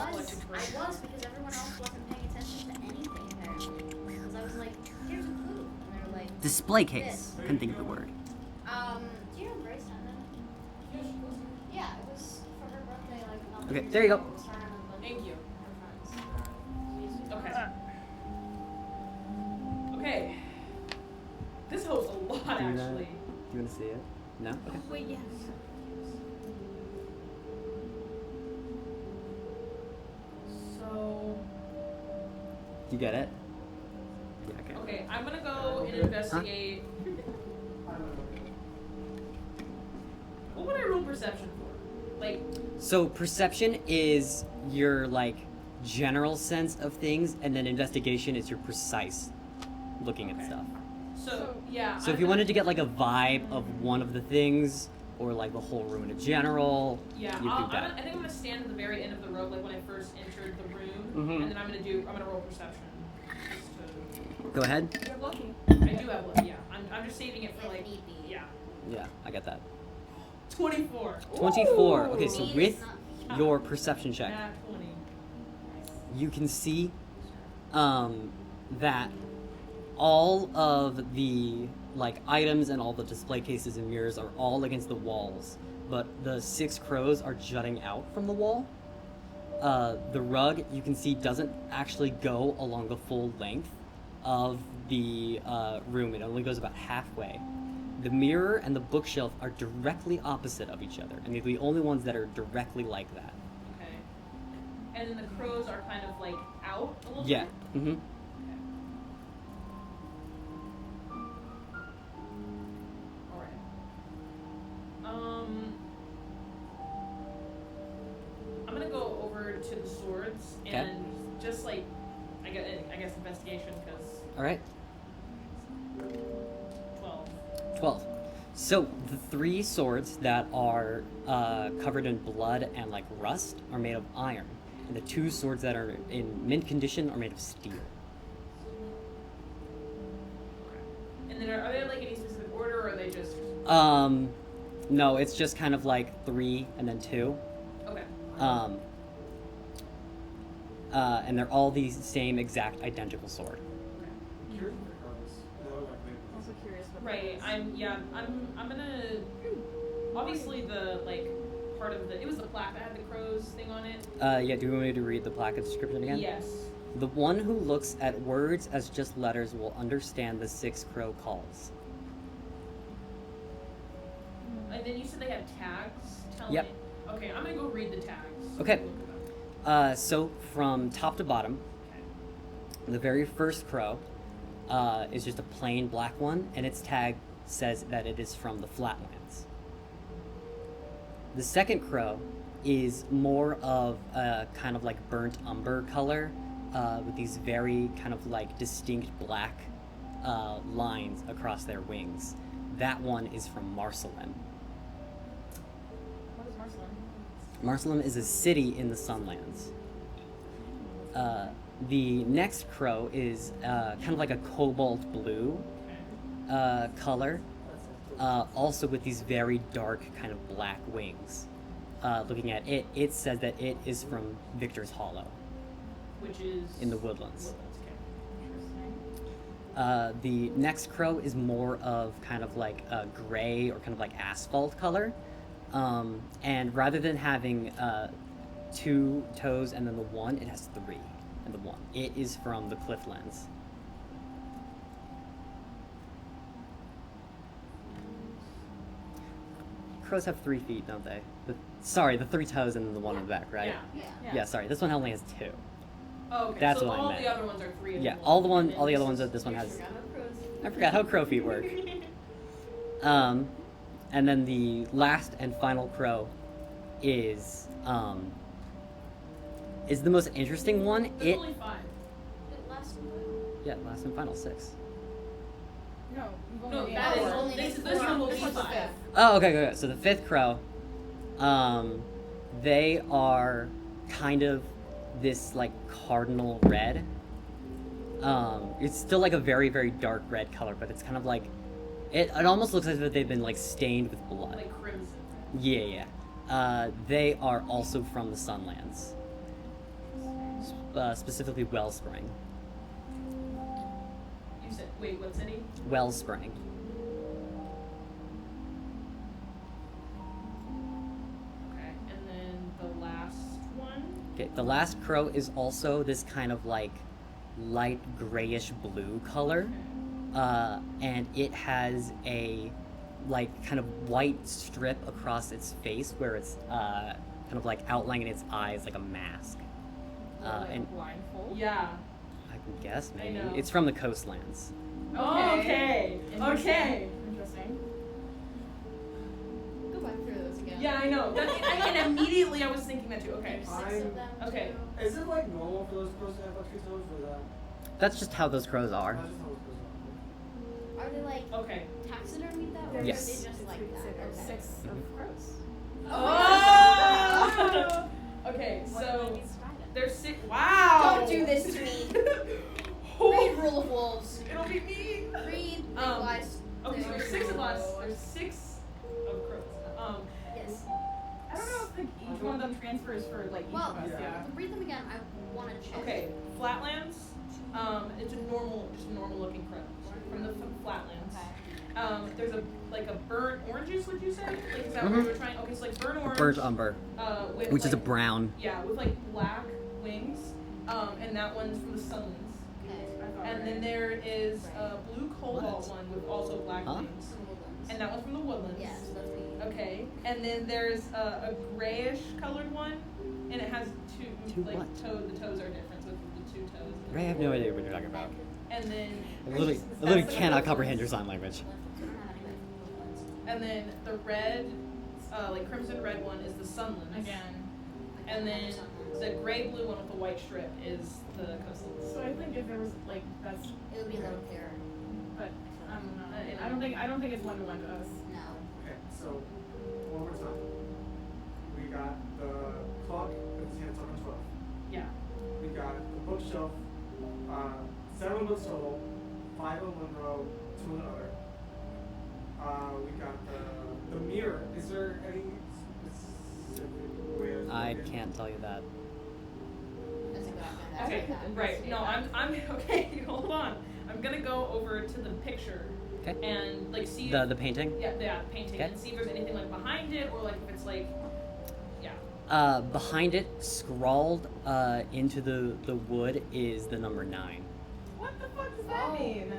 S2: everyone else wasn't paying attention to anything apparently. Because I was like, here's a clue. And they were like,
S1: Display case. Couldn't think of the word.
S2: do you know Grace Tendon? Yeah, it was for her birthday like a couple
S1: Okay,
S2: years
S1: there you
S2: ago.
S1: go.
S2: It was her and a bunch
S3: Thank you.
S2: of her friends.
S3: Okay. Okay. This helps a lot
S1: Do you wanna-
S3: actually.
S1: Do you want to see it? No? Okay.
S4: Wait, yes.
S3: So
S1: You get it? Yeah, okay.
S3: okay, I'm gonna go and investigate. What would I roll perception for? Like,
S1: So perception is your like general sense of things, and then investigation is your precise looking at stuff.
S3: so yeah.
S1: So if you wanted to get like a vibe of one of the things, or like the whole room in general,
S3: Yeah,
S1: you do
S3: I
S1: that.
S3: think I'm gonna stand at the very end of the road, like when I first entered the room,
S1: Mhm.
S3: and then I'm gonna roll perception. Just
S1: Go ahead.
S6: You're lucky.
S3: to, I do have luck, yeah. I'm just saving it for
S2: If
S3: like,
S2: need be.
S3: yeah.
S1: Yeah, I get that.
S3: 24.
S1: 24.
S3: Ooh.
S1: Okay, so
S2: Need
S1: with
S2: is not-
S1: your perception check,
S3: Nat 20.
S1: you can see that all of the like items and all the display cases and mirrors are all against the walls, but the 6 crows are jutting out from the wall. The rug, you can see, doesn't actually go along the full length of the room. It only goes about halfway. The mirror and the bookshelf are directly opposite of each other, and they're the only ones that are directly like that.
S3: Okay. And then the crows are kind of like out a little
S1: Yeah.
S3: bit?
S1: Mm-hmm.
S3: Alright. I'm gonna go over to the swords
S1: Okay.
S3: and just like, I guess investigation, because
S1: All right.
S3: 12.
S1: 12. So the 3 swords that are covered in blood and like rust are made of iron, and the 2 swords that are in mint condition are made of steel.
S3: And then are they like any specific order, or are they just.
S1: No, it's just kind of like 3 and then 2.
S3: Okay.
S1: And they're all the same exact identical sword.
S5: Curious what the colors. They look like they-
S6: Also curious what
S3: Right, I'm gonna. Obviously, the, like, part of the. It was the plaque that had the crows thing on it.
S1: Yeah, do you want me to read the plaque description again?
S3: Yes.
S1: The one who looks at words as just letters will understand the 6 crow calls.
S3: And then you said they had tags telling
S1: Yep.
S3: me. Okay, I'm gonna go read the tags.
S1: Okay.
S3: Look at them.
S1: So from top to bottom,
S3: Okay.
S1: the very first crow is just a plain black one, and its tag says that it is from the Flatlands. The second crow is more of a kind of like burnt umber color, with these very kind of like distinct black lines across their wings. That one is from Marcelin.
S6: What is Marcelin?
S1: Marcelin is a city in the Sunlands. The next crow is kind of like a cobalt blue color, also with these very dark kind of black wings. Looking at it, it says that it is from Victor's Hollow
S3: Which is.
S1: in the Woodlands.
S3: Okay.
S1: The next crow is more of kind of like a gray or kind of like asphalt color. And rather than having 2 toes and then the 1, it has 3 and the 1. It is from the Clifflands. Crows have 3 feet, don't they? Sorry, the 3 toes and then the 1 in the back, right?
S3: Yeah.
S2: Yeah.
S1: Yeah, sorry. This one only has 2.
S3: Oh, okay.
S1: That's
S3: so
S1: what I
S3: all
S1: meant.
S3: the other ones are 3 and
S1: Yeah,
S3: 1.
S1: all the
S3: and
S1: other
S3: this
S1: ones
S3: is-
S1: that this one has.
S2: Forgot how crows.
S1: I forgot how crow feet work. And then the last and final crow is the most interesting one.
S3: There's
S1: It
S3: only 5.
S2: It lasts
S1: yeah, last and final 6.
S6: No, you've
S3: No,
S6: only
S3: that
S6: eight.
S3: is
S2: Oh,
S3: only.
S2: it's
S3: This
S2: four.
S3: one will be
S2: This one's the
S3: 5.
S2: fifth.
S1: Oh, okay. So the 5th crow, they are kind of this like cardinal red. It's still like a very, very dark red color, but it's kind of like it almost looks as if they've been like stained with blood.
S3: Like crimson.
S1: Yeah. They are also from the Sunlands. Specifically Wellspring.
S3: You said, wait, what city?
S1: Wellspring.
S3: Okay, and then the last one?
S1: Okay, the last crow is also this kind of like light grayish blue color. And it has a like kind of white strip across its face where it's kind of like outlining its eyes like a mask. And
S6: blindfold.
S3: Yeah.
S1: I can guess
S3: I
S1: maybe
S3: know.
S1: it's from the coastlands.
S3: Okay. Okay.
S6: Interesting.
S2: Go back through those again.
S3: Yeah, I know. And immediately I was thinking that too. Okay.
S2: There's 6 of them.
S3: Okay.
S2: too.
S5: Is it like normal for those crows to have like 2 toes or that?
S1: That's just how those crows are.
S5: That's just how those crows
S2: Are they like
S3: Okay.
S2: taxidermied that way?
S1: Yes.
S2: Or are they just like that?
S6: There's
S2: Okay.
S6: 6 of crows.
S3: Oh! Okay, so there's 6. Wow!
S2: Don't do this to me.
S3: Oh.
S2: Read Rule of Wolves.
S3: It'll be me.
S2: Read
S3: Um,
S2: Wise.
S3: Okay, so there's 6 of us. There's 6 of crows.
S2: Yes.
S6: I don't know if like each one of them transfers for like each
S2: Well,
S6: of us.
S5: yeah.
S2: read them again. I want to check.
S3: Okay, Flatlands. It's a normal, just a normal looking crow from the Flatlands.
S2: Okay.
S3: There's a like a burnt oranges. Would you say? Like is that what
S1: Mhm.
S3: we were trying? Okay, so like burnt orange.
S1: Burnt umber,
S3: With
S1: which is a
S3: like-
S1: brown.
S3: Yeah, with like black wings. And that one's from the Sunlands.
S2: Okay.
S3: And then there is a blue cobalt
S1: What?
S3: one with also black
S1: Huh?
S3: wings.
S2: Some Woodlands.
S3: And that one's from the Woodlands.
S2: Yes, that's me.
S3: Okay. And then there's a grayish colored one, and it has two
S1: Two
S3: like
S1: what?
S3: The toes are different with the 2 toes.
S1: I have no idea what you're talking about.
S3: And then
S1: I literally
S3: That's the
S1: cannot
S3: first
S1: comprehend
S3: one.
S1: your sign language.
S3: And then the red, like crimson red one is the Sunlands.
S6: Again.
S3: And then the gray blue one with the white strip is the Coastlands.
S6: So I think if there was like that's,
S2: It would be a little clearer.
S6: but I don't think it's 1 to 1 to us.
S2: No.
S5: Okay, so one more time. We got the clock with its hands on 12.
S3: Yeah.
S5: We got the bookshelf, 7 books total, 5 in one row, 2 in another. We got the mirror. Is there any specific way of
S1: I
S5: looking?
S1: can't tell you that.
S2: That's exactly that.
S3: Okay.
S2: That.
S3: Right. No, I'm okay. Hold on. I'm gonna go over to the picture
S1: Okay.
S3: and like see.
S1: The painting.
S3: Yeah, the painting,
S1: Okay.
S3: and see if there's anything like behind it, or like if it's like, yeah.
S1: Behind it, scrawled into the wood, is the number 9.
S6: What the fuck does that
S2: Oh.
S6: mean?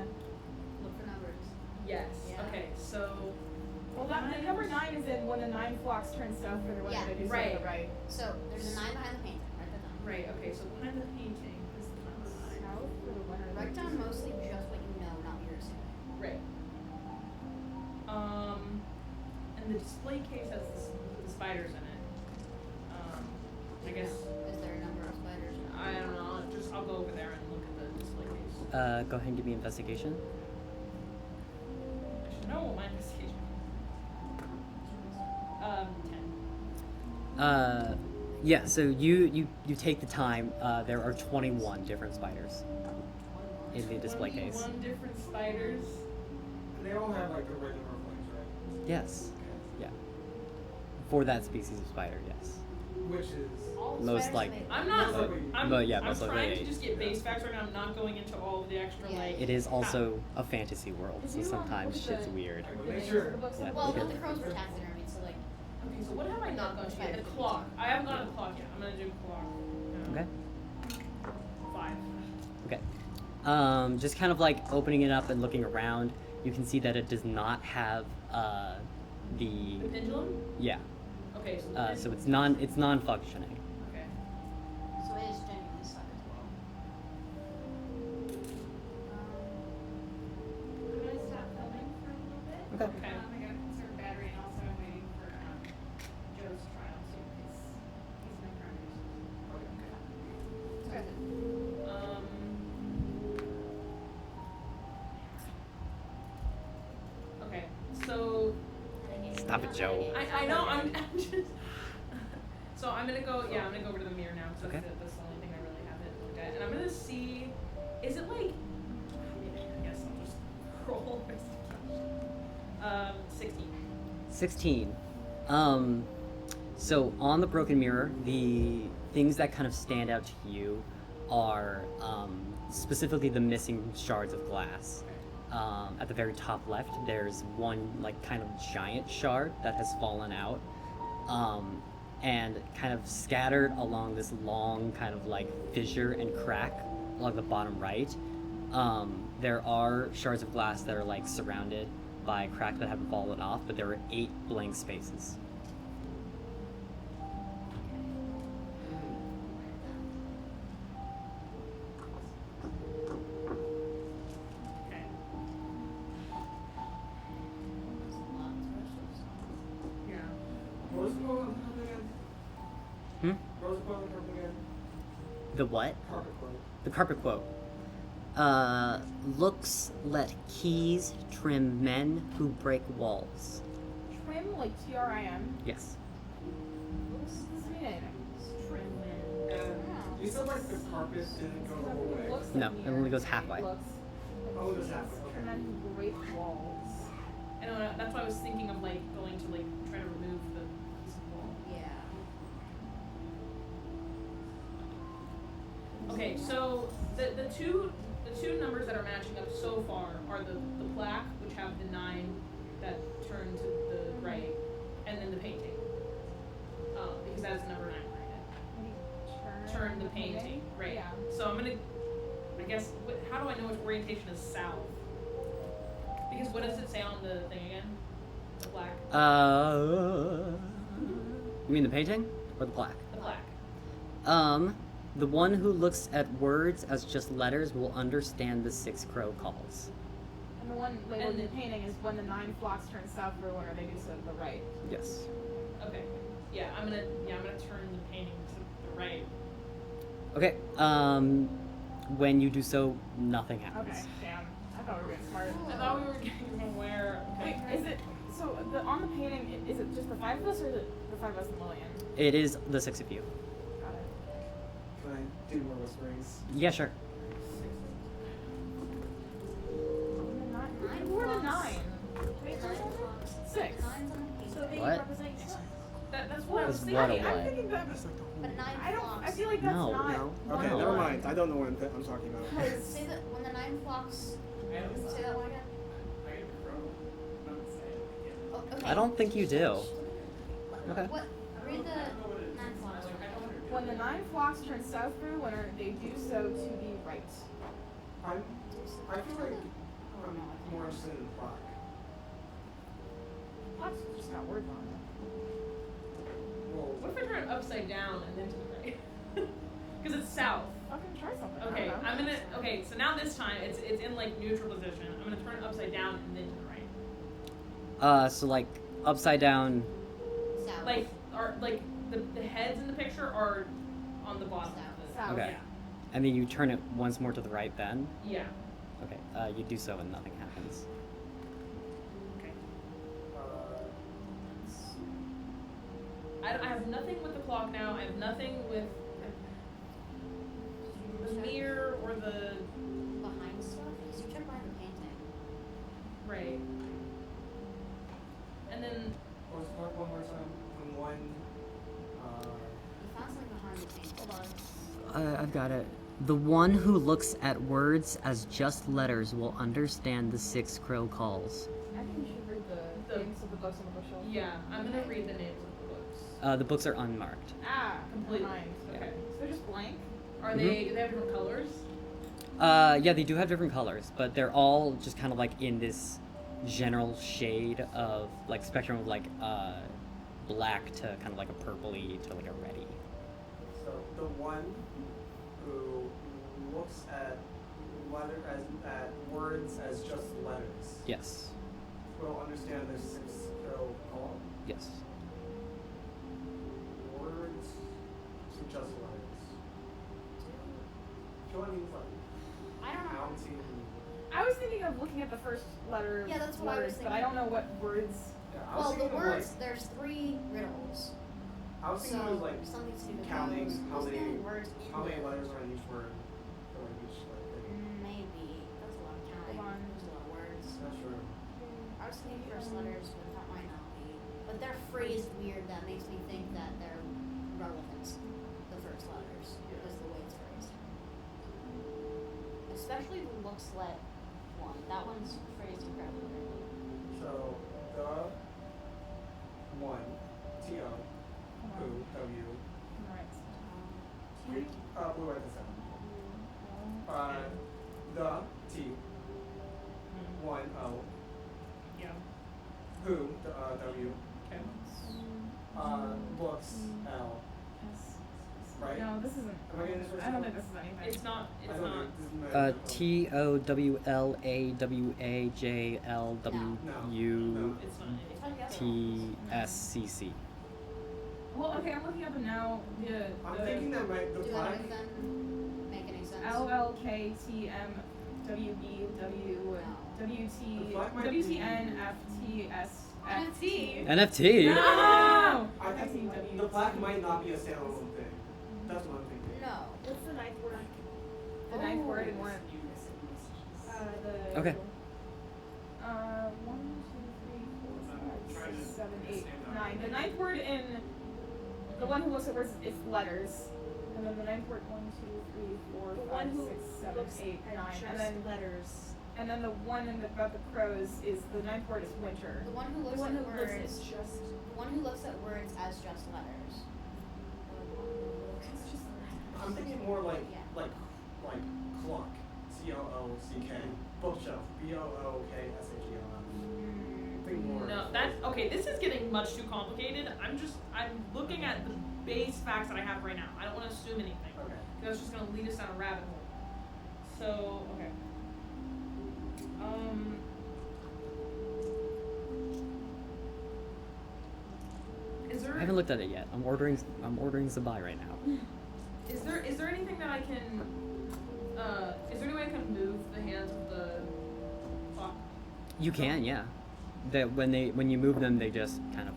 S2: Look for numbers.
S3: Yes.
S2: Yeah.
S3: Okay. So.
S6: Well, the number 9 is in when the 9 flocks turn south for the one
S2: Yeah,
S6: that do
S3: right.
S6: to the right.
S2: So there's a 9 behind the painting. Write that down.
S3: Right. Okay. So behind the painting is the number 9.
S6: South for the one or the
S2: Write down mostly just what you know, not what you're assuming.
S3: Right. And the display case has the spiders in it. I guess
S2: Is there a number of spiders?
S3: I don't know. I'll go over there and look at the display case.
S1: Go ahead and give me investigation.
S3: I should know what my investigation. 10.
S1: Yeah, so you take the time. There are 21 different spiders in the display case.
S3: 21 different spiders.
S5: And they all have like the right number of wings, right?
S1: Yes. Yeah. For that species of spider, yes.
S5: Which is
S2: All the
S1: Most
S2: spiders
S1: like-
S2: made-
S3: I'm not.
S5: Most likely-
S3: I'm,
S1: But yeah,
S3: I'm
S1: most likely
S3: trying to
S1: eight.
S3: just get base facts right now. I'm not going into all of the extra
S2: Yeah.
S3: like.
S1: It is also a fantasy world, so
S6: Did you,
S1: sometimes
S6: look at
S1: shit's
S6: the-
S1: weird.
S5: I
S6: the
S5: will make
S6: names
S5: sure.
S6: of the books?
S1: Yeah.
S2: Well,
S1: Okay.
S2: but the crows were taxidermied, so like.
S3: Okay, so what have I not gone to yet? The clock. I haven't gone to the clock yet. I'm gonna do clock. No.
S1: Okay.
S3: 5.
S1: Okay. Just kind of like opening it up and looking around, you can see that it does not have the
S3: The pendulum.
S1: yeah.
S3: Okay, so.
S1: So it's non-functioning.
S3: Okay.
S2: So it is genuinely stuck as well.
S4: I'm gonna stop filming for a little bit.
S1: Okay.
S3: Okay.
S4: I gotta conserve battery, and also I'm waiting for Joe's trial too, because he's my primary.
S2: Sorry.
S3: Okay, so
S1: Stop it, Joe.
S3: I know I'm just. So I'm gonna go. Yeah, I'm gonna go over to the mirror now because
S1: Okay.
S3: that's the only thing I really haven't looked at, and I'm gonna see. Is it like? I guess I'll just roll. 16.
S1: 16. So on the broken mirror, the things that kind of stand out to you are specifically the missing shards of glass. At the very top left, there's one like kind of giant shard that has fallen out, and kind of scattered along this long kind of like fissure and crack along the bottom right. There are shards of glass that are like surrounded by crack that haven't fallen off, but there are 8 blank spaces.
S3: Okay. Yeah.
S5: What was the quote on purple again? What was the quote on purple again?
S1: The what?
S5: Carpet quote.
S1: The carpet quote. Looks let keys trim men who break walls.
S6: Trim, like Trim.
S1: Yes.
S6: What does this mean?
S5: And you said like the carpet didn't go the whole way.
S6: Looks
S1: No,
S6: like
S1: it only goes halfway.
S6: Looks
S5: Oh, it was halfway. Okay.
S6: and then break walls.
S3: I know, that's why I was thinking of like going to like try to remove the piece of wall.
S2: Yeah.
S3: Okay, so the two numbers that are matching up so far are the plaque, which have the 9 that turn to the right, and then the painting. Because that's number 9, right? Turn the painting, right?
S6: Yeah.
S3: So I'm gonna, I guess, how do I know which orientation is south? Because what does it say on the thing again? The plaque.
S1: You mean the painting or the plaque?
S3: The plaque.
S1: The one who looks at words as just letters will understand the 6 crow calls.
S6: And the one labeled
S3: And
S6: in the
S3: the-
S6: painting is when the 9 flocks turn south for winter, they do so to the right.
S1: Yes.
S3: Okay. Yeah, I'm gonna turn the painting to the right.
S1: Okay. When you do so, nothing happens.
S6: Okay, damn. I thought we were getting smart.
S3: I thought we were getting from where.
S6: Wait, is it so on the painting? Is it just the 5 of us, or is it the 5 of us and Lillian?
S1: It is the 6 of you.
S6: Got it.
S5: Can I do more whisperings?
S1: Yeah, sure.
S2: Nine
S6: More than
S2: flocks.
S6: 9. Wait,
S2: Nine flocks.
S6: 6.
S2: Nine's on the
S4: So
S2: painting.
S4: they
S1: What?
S4: represent yourself.
S3: That's what I was
S1: That's
S3: thinking.
S1: what a
S6: I'm
S1: what?
S6: thinking that.
S5: That's like the whole.
S2: But 9
S6: I don't.
S2: flocks.
S6: I feel like that's
S1: No.
S6: not.
S5: No. Okay,
S1: No.
S5: never mind. I don't know what I'm talking about.
S2: Say that when the 9 flocks. Say that one again. Oh, okay.
S1: I don't think you do. Okay.
S2: What? Read the 9 flocks.
S6: When the 9 flocks turn south through winter, they do so to the right.
S5: I feel like I'm more interested in the plaque.
S6: Flocks just got words on it.
S5: Well,
S3: What if I turn it upside down and then to the right? Because it's south.
S6: Fucking try something. I
S3: Okay,
S6: don't know.
S3: I'm gonna. Okay, so now this time it's in like neutral position. I'm gonna turn it upside down and then to the right.
S1: So like upside down.
S2: South.
S3: Like, the heads in the picture are on the bottom.
S6: South.
S1: Okay. And then you turn it once more to the right then?
S3: Yeah.
S1: Okay. You do so and nothing happens.
S3: Okay.
S5: uh,
S3: I have nothing with the clock now. I have nothing with the mirror or the
S2: behind stuff? Because you check behind the painting.
S3: right. And then
S5: Let's talk one more time. From one.
S2: You found something behind the painting. Hold on.
S1: I've got it. The one who looks at words as just letters will understand the 6 crow calls.
S6: I think you should read the names of the books on the bookshelf.
S3: yeah, I'm gonna read the names of the books.
S1: The books are unmarked.
S6: Ah,
S3: Completely.
S6: never mind.
S3: Okay.
S6: So they're just blank.
S3: Are they? Do they have different colors?
S1: Yeah, they do have different colors, but they're all just kind of like in this general shade of like spectrum of like black to kind of like a purpley to like a reddy.
S5: So the one who looks at words as just letters
S1: Yes.
S5: will understand there's 6 crow call.
S1: Yes.
S5: Words to just letters. Do you know what I mean? Like
S2: I don't know.
S5: counting.
S6: I was thinking of looking at the first letter.
S2: Yeah, that's what I was
S6: words, but I don't know what words.
S5: Yeah, I was
S2: Well, the
S5: thinking of,
S2: words,
S5: like,
S2: there's 3 riddles.
S5: I was thinking of like
S2: something to do with
S5: counting
S2: those.
S5: how many
S2: Understanding words in them.
S5: letters are in each word or in each like thing.
S2: Maybe. That's a lot of counting.
S6: Hold on.
S2: There's a lot of words.
S5: Not sure.
S2: I was thinking first letters, but that might not be. But they're phrased weird that makes me think that they're relevant. The first letters is the way it's phrased. Especially the looks let one. That one's phrased incredibly weirdly.
S5: So the one, T-O, who, W,
S6: Alright.
S5: we'll write this down. The, T, one, O,
S3: Yeah.
S5: who, the, W,
S3: Okay.
S5: looks, L, right?
S6: No, this isn't.
S5: Am I getting this right?
S6: I don't think this is anything.
S3: It's not.
S5: I
S3: It's
S5: don't
S3: not.
S5: think this is my-
S1: TOWLAWAJLWU
S3: It's not.
S2: It's probably the other one.
S1: TSCC.
S6: Well, okay, I'm looking up and now
S5: I'm thinking that the
S2: Do
S5: flag.
S2: that then make any sense?
S6: LLKTMWBWTWTNFTSF.
S1: NFT.
S6: No!
S5: I think the flag might not be a standalone thing. That's what I'm thinking.
S2: No.
S4: What's the ninth word?
S6: The ninth word in one.
S4: The.
S1: Okay.
S6: 1, 2, 3, 4, 5, 6, 7, 8, 9. The ninth word in the one who looks at words is letters. And then the ninth word 1, 2, 3, 4,
S4: The
S6: 5,
S4: one who
S6: 6, 7,
S4: looks
S6: 8,
S4: at
S6: 9.
S4: just
S6: And then
S4: letters.
S6: and then the one about the crows is the ninth word is winter.
S2: The one who
S4: The
S2: looks
S4: one
S2: at
S4: who looks at
S2: words.
S4: just.
S2: The one who looks at words as just letters.
S4: It's just.
S5: I'm thinking more like
S2: Yeah.
S5: clock, CLOCK, bookshelf, BOOKSHELF. Think more.
S3: No, that's okay. This is getting much too complicated. I'm looking at the base facts that I have right now. I don't want to assume anything.
S5: Okay.
S3: That's just gonna lead us down a rabbit hole. So okay. Is
S1: I
S3: there
S1: haven't looked at it yet. I'm ordering some buy right now.
S3: is there anything that I can is there any way I can move the hands of the clock?
S1: You can, yeah. That when you move them, they just kind of,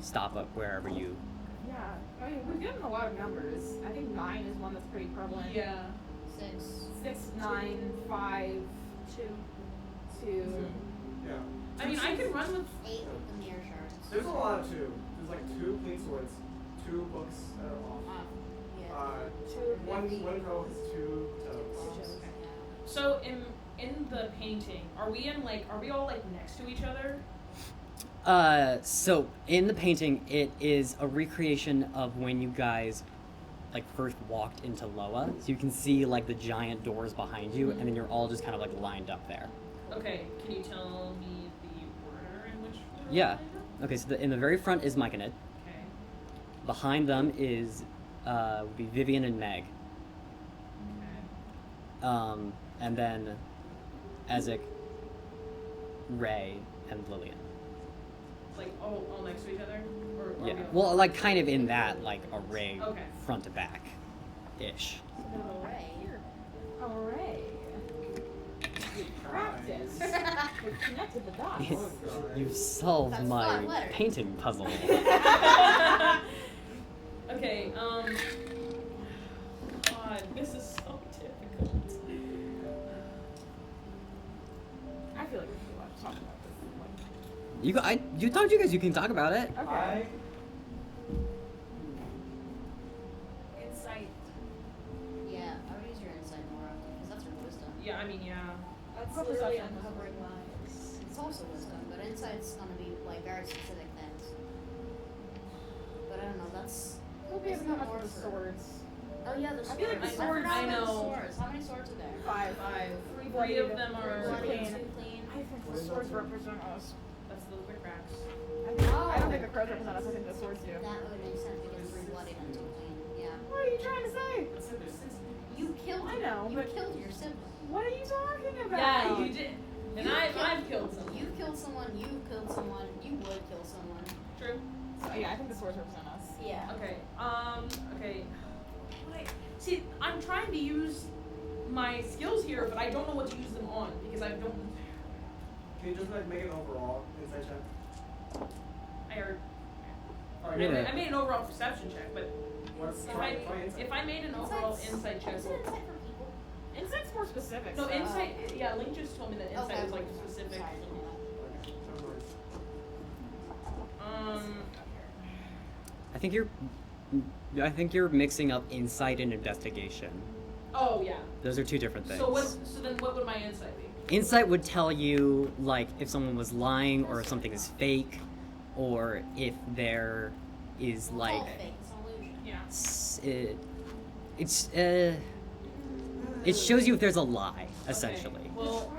S1: stop up wherever you.
S6: Yeah. I mean, we've given a lot of numbers. I think 9 is one that's pretty prevalent.
S3: Yeah.
S2: 6.
S6: 6, 9, 5, 2.
S5: Yeah.
S3: I mean, I could run with
S2: 8 with the mirror shards.
S5: There's a lot of two. There's like 2 clean swords, 2 books that are off.
S2: Yeah.
S5: One row has 2 toes.
S2: Toes, yeah.
S3: So in the painting, are we all like next to each other?
S1: So in the painting, it is a recreation of when you guys, first walked into Loa. So you can see, the giant doors behind you, and then you're all just kind of, lined up there.
S3: Okay, can you tell me the order in which we're
S1: Yeah.
S3: lined up?
S1: Okay, so in the very front is Myconid.
S3: Okay.
S1: Behind them is, would be Vivian and Meg.
S3: Okay.
S1: And then Ezek, Ray, and Lillian.
S3: Like all next to each other? Or are
S1: Yeah.
S3: we all-
S1: Well, kind of in that, array,
S3: Okay.
S1: front to back, ish.
S2: Hooray.
S6: Hooray. Practice. We connected the dots.
S5: Oh, God.
S1: You solved
S2: That's
S1: my
S2: 5 letters.
S1: painting puzzle.
S3: Okay, God, this is so difficult.
S6: I feel like we should talk about this.
S1: You told you guys you can talk about it.
S6: Okay.
S4: Insight.
S2: Yeah, I would use your insight more often because that's your wisdom.
S3: Yeah, I mean, yeah.
S4: That's
S6: What
S4: literally
S6: perception?
S4: uncovering lies.
S2: It's also wisdom, but insight's gonna be very specific things. But I don't know. That's.
S6: We'll be able
S2: Isn't
S6: to
S2: that
S6: come up
S2: more
S6: with the
S2: for-
S6: swords.
S2: Oh yeah, the
S6: I
S2: swords.
S6: feel like the
S2: forgot
S6: swords-
S3: I
S2: about the
S3: know.
S2: Swords. How many swords are there?
S6: 5.
S3: 5.
S6: 3
S3: 3 of them are
S2: Bloody
S6: clean.
S2: and 2 clean.
S6: I think the swords represent us.
S3: That's the quick cracks.
S6: I don't think the crows represent us. I think the swords do.
S2: That would make sense because 3 bloody and 2 clean. Yeah.
S6: What are you trying to say?
S2: You killed.
S6: I know,
S2: You
S6: but-
S2: killed your sibling.
S6: What are you talking about?
S3: Yeah, you did. And
S2: You
S3: I've killed someone.
S2: You killed someone. You killed someone. You would kill someone.
S3: True.
S6: So, yeah, I think the swords represent us.
S2: Yeah.
S3: Okay. Okay. See, I'm trying to use my skills here, but I don't know what to use them on because I don't.
S5: Can you just make an overall insight check?
S3: I already.
S5: Alright,
S1: Yeah.
S3: I made an overall perception check, but
S5: What's
S3: if
S5: try insight?
S3: if I made an overall insight check,
S2: Is it insight for people?
S6: Insight's more specific.
S3: no
S6: so-
S3: insight. Yeah, Link just told me that insight
S2: Okay.
S3: was like specific.
S2: Sorry, I didn't know that.
S5: Okay, no worries.
S1: think you're mixing up insight and investigation.
S3: Oh yeah.
S1: Those are two different things.
S3: So then what would my insight be?
S1: Insight would tell you like if someone was lying or if something is fake, or if there is like
S2: All fake. It's an illusion.
S3: Yeah.
S1: it shows you if there's a lie essentially.
S3: Okay. Well,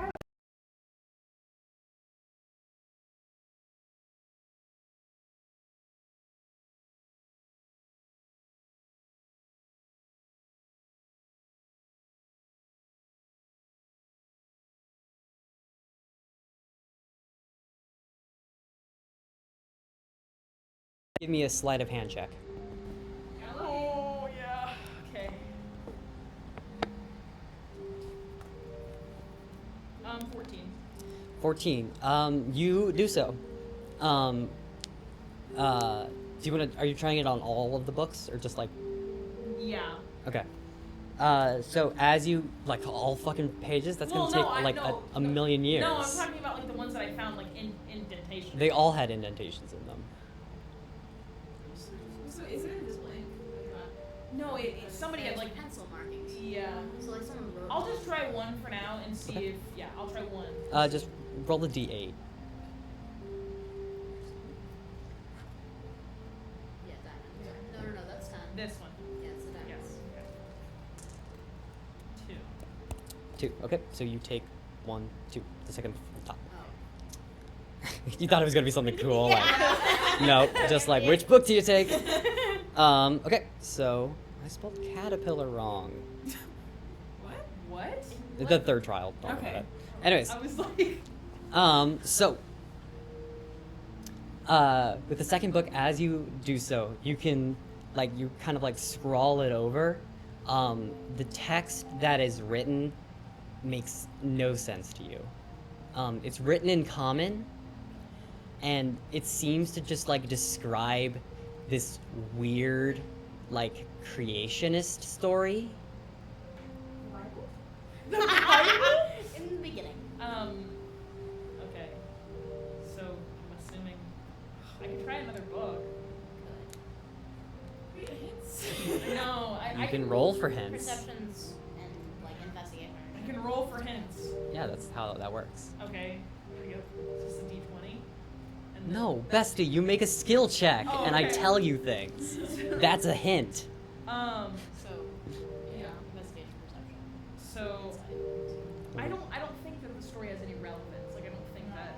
S1: Give me a sleight of hand check.
S3: oh yeah. Okay. 14.
S1: 14. You do so. Do you wanna? Are you trying it on all of the books or just like?
S3: Yeah.
S1: Okay. So as you like all fucking pages, that's
S3: Well,
S1: gonna take
S3: no,
S1: like a million years.
S3: No, I'm talking about like the ones that I found like in indentation.
S1: They all had indentations in them.
S6: So is it invisible ink?
S3: No, somebody had like
S2: pencil markings.
S3: yeah.
S2: So like someone wrote.
S3: I'll just try one for now and see
S1: Okay.
S3: if I'll try one.
S1: Just roll the d8.
S2: Yeah, diamond. No, that's 10.
S3: This one.
S2: Yeah, it's a diamond.
S3: Yes.
S1: 2. Okay, so you take 1, 2, the second from the top.
S2: Oh.
S1: You thought it was gonna be something cool, like no, just like which book do you take? Okay, so I spelled caterpillar wrong.
S3: What?
S1: The third trial. Don't worry
S6: Okay.
S1: about it. Anyways,
S3: I was like.
S1: so with the second book, as you do so, you can you kind of like scrawl it over. The text that is written makes no sense to you. It's written in common, and it seems to just like describe this weird like creationist story.
S3: The Bible?
S2: In the beginning.
S3: Okay. So I'm assuming I can try another book.
S2: Good.
S3: No,
S1: You can roll for hints.
S2: Perceptions and like investigate.
S3: I can roll for hints.
S1: Yeah, that's how that works.
S3: Okay. Here we go. Just a d20. And
S1: No, bestie, you make a skill check,
S3: Oh,
S1: and I
S3: okay.
S1: tell you things. That's a hint.
S2: So yeah, investigation, perception.
S3: So
S2: Insight.
S3: I don't think that the story has any relevance. Like I don't think that.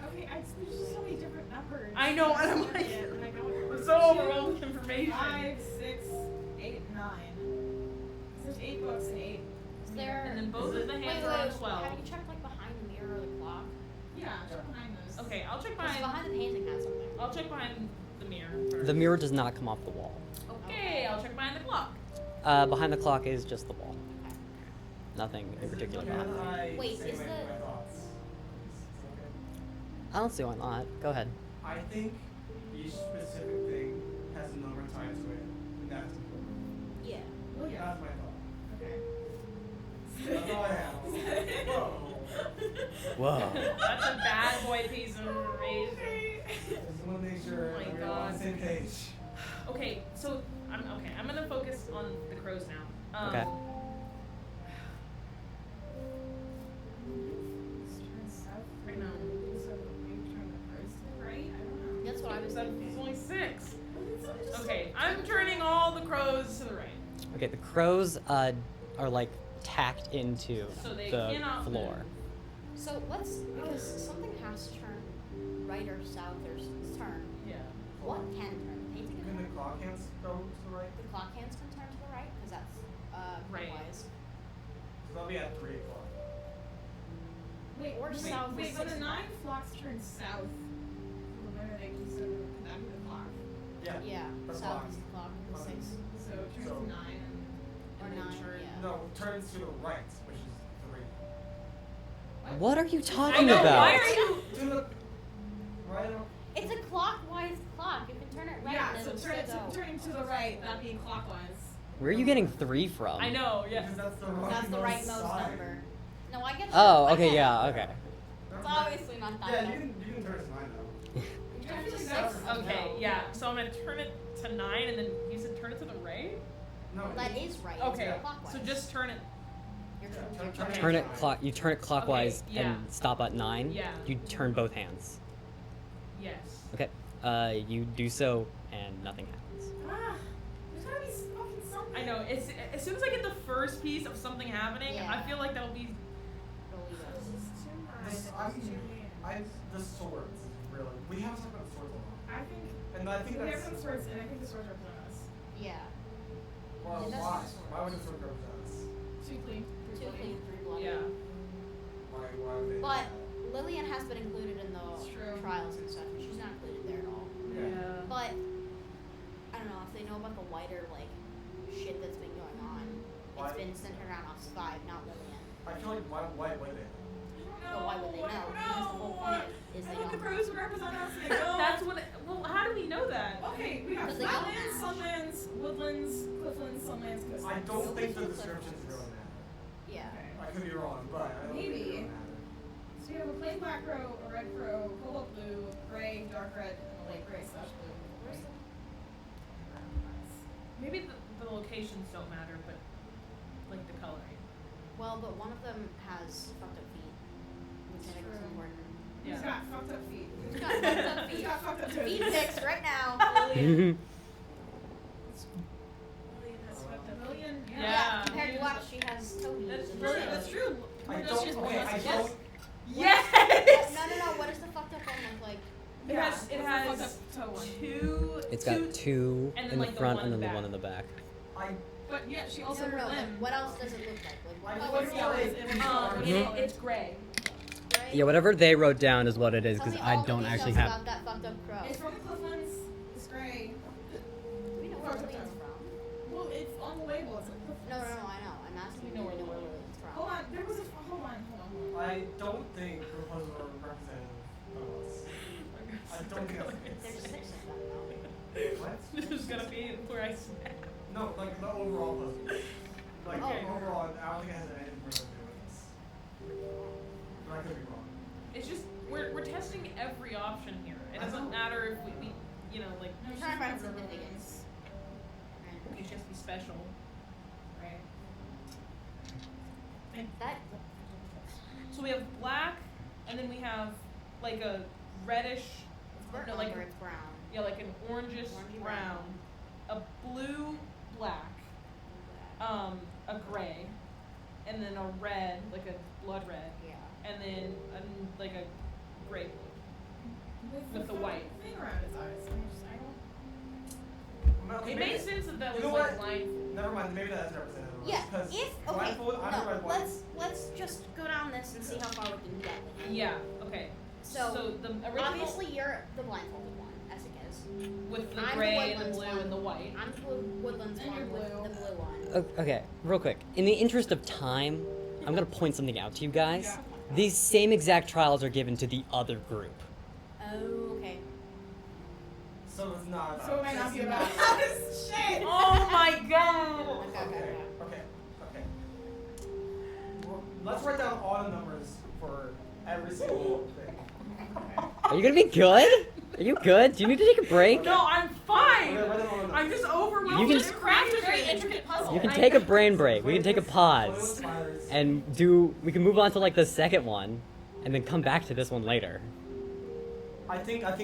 S6: Okay, there's just so many different numbers.
S3: I know, and I'm like,
S6: And I go,
S3: I'm so overwhelmed with information.
S6: 5, 6, 8, 9. There's 8 books and 8.
S2: Is there?
S3: And then both of the
S2: Wait,
S3: hands
S2: wait,
S3: are on
S2: wait,
S3: 12.
S2: Have you checked like behind the mirror or the clock?
S6: Yeah, check behind those.
S3: Okay, I'll check
S2: Because
S3: behind.
S2: behind the painting has something.
S3: I'll check behind the mirror first.
S1: The mirror does not come off the wall.
S3: Okay, I'll check behind the clock.
S1: Behind the clock is just the wall.
S2: Okay.
S1: Nothing in particular
S5: Can
S1: about it.
S5: I
S2: Wait,
S5: say
S2: is
S5: my
S2: the-
S5: thoughts? Is it okay?
S1: I don't see why not. Go ahead.
S5: I think each specific thing has a number tied to it, and that's important.
S2: Yeah.
S6: Well, yeah.
S5: That's my thought.
S6: Okay.
S5: That's all I have. Whoa.
S1: Whoa.
S3: That's a bad boy piece of information.
S5: Just want to make sure
S3: Oh my
S5: we're all on
S3: God.
S5: the same page.
S3: Okay, so I'm gonna focus on the crows now.
S1: Okay.
S6: Turn south.
S3: I know.
S6: So we turn the first to the right? I don't know.
S2: That's what I was
S3: There's
S2: thinking.
S3: only 6. Okay, I'm turning all the crows to the right.
S1: Okay, the crows are like tacked into
S3: So they
S1: the
S3: cannot
S1: floor.
S3: move.
S2: So let's because something has to turn right or south or turn.
S3: Yeah.
S2: What can turn? The painting
S5: Can
S2: can
S5: the
S2: turn.
S5: clock hands go to the right?
S2: The clock hands can turn to the right because that's
S3: Right.
S2: wise.
S5: So that'll be at 3 o'clock.
S6: Wait,
S2: Or south
S6: Wait,
S2: is
S6: when the
S2: 6
S6: 9 flocks turn south, remember they consider that be the clock.
S5: Yeah.
S2: Yeah.
S5: The
S2: South
S5: clock.
S2: is the clock. The
S5: Okay.
S2: 6
S6: So it turns
S5: So-
S6: to 9
S2: or
S5: And then
S2: 9.
S5: turn-
S2: Yeah.
S5: No, turns to the right, which is 3.
S1: What are you
S3: I
S1: talking
S3: know.
S1: about?
S3: Why are you?
S5: To the right of
S2: It's a clockwise clock. You can turn it right
S6: Yeah,
S2: and
S6: so
S2: then still go.
S6: turning to the right, that being clockwise.
S1: Where are you getting 3 from?
S3: I know. Yeah.
S5: Because that's the
S2: That's the
S5: rightmost
S2: rightmost
S5: side.
S2: number. No, I get you.
S1: Oh,
S2: I
S1: okay,
S2: get it.
S1: yeah, okay.
S2: It's obviously not that.
S5: Yeah,
S2: bad.
S5: you can turn it to 9 though.
S2: Just
S6: so.
S2: six?
S3: Okay,
S2: No.
S3: yeah. So I'm gonna turn it to 9, and then you said turn it to the right.
S5: No.
S2: That is right.
S3: Okay,
S2: It's clockwise.
S3: so just turn it.
S2: You're
S5: turn
S1: Turn it you turn it clockwise
S3: Okay, yeah.
S1: and stop at 9.
S3: Yeah.
S1: You turn both hands.
S3: Yes.
S1: Okay. You do so, and nothing happens.
S6: Ah, there's gotta be fucking something.
S3: I know. It's as soon as I get the first piece of something happening,
S2: Yeah.
S3: I feel like that'll be.
S2: Believe us.
S6: This is too much.
S5: The swords, really. We haven't talked about the swords a lot.
S6: I think
S5: And I think
S6: we have
S5: that's.
S6: some swords, and I think the swords represent us.
S2: Yeah.
S5: Well,
S2: It does
S5: why?
S2: have swords.
S5: Why would the sword represent us?
S6: Too clean.
S2: Two clean, three bloody.
S3: Yeah.
S5: Why would they? do
S2: But
S5: that?
S2: Lillian has been included in the
S6: It's true.
S2: trials and stuff, and she's not included there at all.
S5: Yeah.
S2: But I don't know if they know about the wider like shit that's been going on.
S5: Why-
S2: It's been centered around us five, not Lillian.
S5: I feel like why would they?
S2: But why would they know? Because the whole point is
S6: I
S2: they
S6: thought the
S2: don't.
S6: crows would represent us. They don't.
S3: That's what. Well, how do we know that?
S6: Okay, we have
S2: Because they don't
S6: flatlands,
S2: match.
S6: sunlands, woodlands, clifflands, sunlands, coastlands.
S5: I don't
S2: Nobody
S5: think the
S2: thinks
S5: descriptions
S2: clifflands.
S5: really matter.
S2: Yeah.
S6: Okay.
S5: I could be wrong, but I don't think
S6: Maybe.
S5: they really matter.
S6: So you have a plain black crow, a red crow, cobalt blue, gray, dark red, and a light gray slash blue.
S2: Where's the-
S3: Maybe the locations don't matter, but like the coloring.
S2: Well, but one of them has fucked up feet, which I think is
S6: True.
S2: important.
S6: Who's
S3: Yeah.
S6: got fucked up feet?
S2: Who's got fucked up
S6: Who's
S2: feet?
S6: got fucked up toes?
S2: Feet pics right now.
S1: Mhm.
S6: Lillian,
S3: Yeah.
S2: Compared to us, she has toe knees.
S3: That's
S2: and
S3: true.
S2: stuff.
S6: That's true.
S5: I
S6: Just- just
S5: don't. Okay,
S6: one
S5: I
S6: less
S5: don't.
S6: guess.
S3: Yes.
S2: No. What does the fucked up one look like?
S3: It has. It
S6: Yeah,
S3: has
S6: fucked up toe one.
S3: two.
S1: It's got two
S3: and then,
S1: in the
S3: like, the
S1: front
S3: one
S1: and
S3: in
S1: then
S3: the
S1: the one
S3: back.
S1: in the back.
S5: I.
S6: But yeah, she also
S2: No.
S6: her
S2: Like,
S6: limb.
S2: what else does it look like? Like
S6: Like,
S2: what
S6: what's
S2: color
S6: the
S2: is
S6: color?
S2: it?
S1: Mhm.
S3: It's gray.
S2: Gray?
S1: Yeah, whatever they wrote down is what it is,
S2: Tell
S1: because
S2: me
S1: I
S2: all the
S1: don't
S2: details
S1: actually have.
S2: about that fucked up crow.
S6: It's from the Clifflands. It's gray.
S2: Do we know where
S6: Fucked up
S2: Lillian's
S6: toe.
S2: from?
S6: Well, it's on the label. It's like Clifflands.
S2: No, I know. I'm asking
S3: We know where
S2: do
S3: Lillian
S2: Lillian's from.
S6: Hold on. There was a. Hold on.
S5: I don't think proposals are representative of us. I don't think that's the
S2: There's
S5: case.
S2: 6 of them though.
S5: What?
S3: This is gonna be where I stand.
S5: No, like the overall puzzle. Like
S2: Oh.
S5: overall, I don't think it has anything really to do with us. But I could be wrong.
S3: It's just we're testing every option here. It
S5: I
S3: doesn't
S5: know.
S3: matter if we you know like
S2: I'm trying to find significance. Right.
S3: it just be special.
S6: Right.
S2: That
S3: So we have black, and then we have like a reddish,
S2: it's burnt
S3: no, like
S2: umber, it's brown.
S3: yeah, like an orangish
S2: Orangey
S3: brown, a blue black, a gray, and then a red, like a blood red,
S2: Yeah.
S3: and then like a gray blue. With the
S6: fucking
S3: white.
S6: thing around his eyes. I
S5: Okay,
S3: It
S5: maybe-
S3: made sense that that was
S5: You know
S3: like
S5: what?
S3: blindfold.
S5: Never mind. Maybe that is representative of us.
S2: Yeah.
S5: 'cause
S2: If okay,
S5: blindfold, I'm
S2: no,
S5: red one.
S2: let's just go down this and see how far we can get.
S3: Yeah. Okay.
S2: So,
S3: the original
S2: obviously you're the blindfolded one, Ezek is.
S3: with the
S2: I'm the
S3: gray and the
S2: Woodlands
S3: blue
S2: one.
S3: and the white.
S2: I'm the Woodlands
S6: And
S2: one
S6: you're
S2: with
S6: blue.
S2: the blue one.
S1: Okay, real quick. In the interest of time, I'm gonna point something out to you guys.
S6: Yeah.
S1: These same exact trials are given to the other group.
S2: Oh, okay.
S5: So it's not about.
S6: So it might not
S5: us.
S6: be about us. Shit.
S3: Oh my god!
S2: Okay.
S5: Okay. Well, let's write down all the numbers for every single thing.
S1: Are you gonna be good? Are you good? Do you need to take a break?
S3: No, I'm fine.
S5: Okay, write down all the numbers.
S3: I'm just overwhelmed.
S1: You can-
S3: with craft
S6: Very
S3: training.
S6: intricate puzzle.
S1: You can
S3: I
S1: take a
S3: know.
S1: brain break. We can take a pause.
S5: Spiders.
S1: And we can move on to like the second one, and then come back to this one later.
S5: I think we can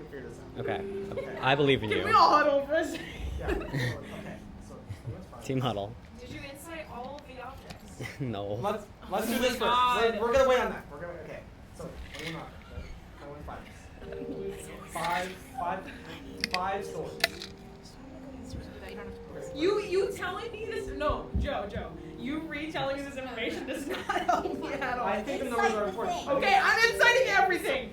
S5: figure this out.
S1: Okay.
S5: Okay.
S1: I believe in
S3: Can we
S1: you.
S3: all huddle for a second?
S5: Yeah. Okay. So let's find
S1: Team huddle.
S6: Did you insight all of the objects?
S1: No.
S5: Let's do
S3: Oh
S5: this first.
S3: my God.
S5: We're gonna wait on that. We're gonna okay. So what do you want? I want five stories.
S3: You telling me this? No, Joe. You retelling me this information does not help me at all.
S5: I think the
S2: It's
S5: numbers
S2: like
S5: are
S2: the
S5: important.
S2: thing.
S3: Okay, I'm inciting everything.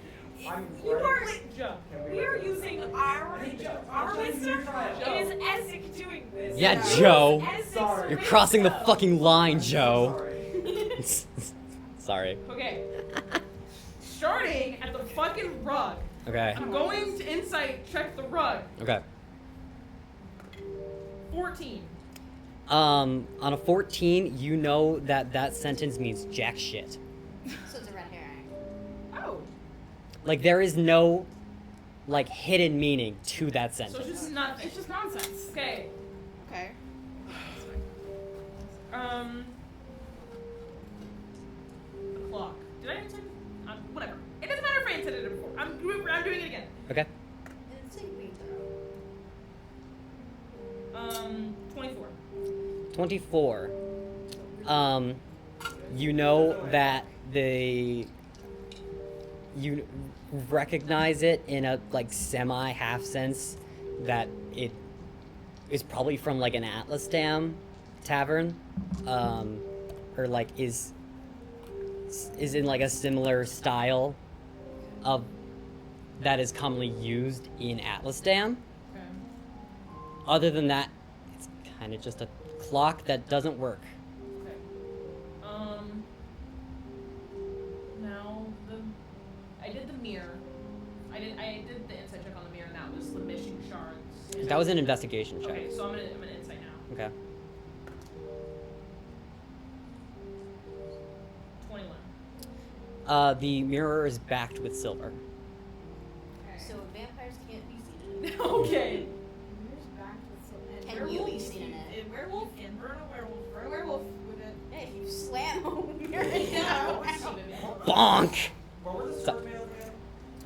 S5: I'm
S3: You are
S5: right.
S3: like Joe.
S5: Can
S6: We are using our listener.
S3: Joe.
S6: It is Ezek doing this.
S1: Yeah,
S6: It is
S1: Joe.
S6: Ezek's
S5: Sorry.
S1: You're crossing the
S6: radio.
S1: fucking line, Joe.
S5: Sorry.
S1: Sorry.
S3: Okay. Starting at the fucking rug.
S1: Okay.
S3: I'm going to insight check the rug.
S1: Okay.
S3: 14.
S1: On a 14, you know that sentence means jack shit.
S2: So it's a red herring.
S3: Oh.
S1: Like there is no like hidden meaning to that
S3: So it's
S1: sentence.
S3: just not.
S6: It's just nonsense.
S3: Okay.
S2: Okay.
S3: The clock. Did I answer? Whatever. It doesn't matter if I answered it before. I'm doing it again.
S1: Okay.
S2: It's like we throw.
S3: 24.
S1: 24. You know that you recognize it in a like semi-half sense that it is probably from like an Atlas Dam tavern, or like is in like a similar style of that is commonly used in Atlas Dam.
S3: Okay.
S1: Other than that, it's kind of just a clock that doesn't work.
S3: Okay. Now I did the mirror. I did the insight check on the mirror, and that was the mission shards.
S1: That was an investigation check.
S3: Okay, so I'm gonna insight now.
S1: Okay.
S3: 21.
S1: The mirror is backed with silver.
S2: So vampires can't be seen in it.
S3: Okay.
S6: Mirror's back with some. And
S2: Can you be seen in it?
S6: Werewolf and burn a werewolf. Burn a werewolf with it.
S2: Hey, if you slam a mirror down.
S1: Bonk!
S5: What were the
S1: So-
S5: sword mail again?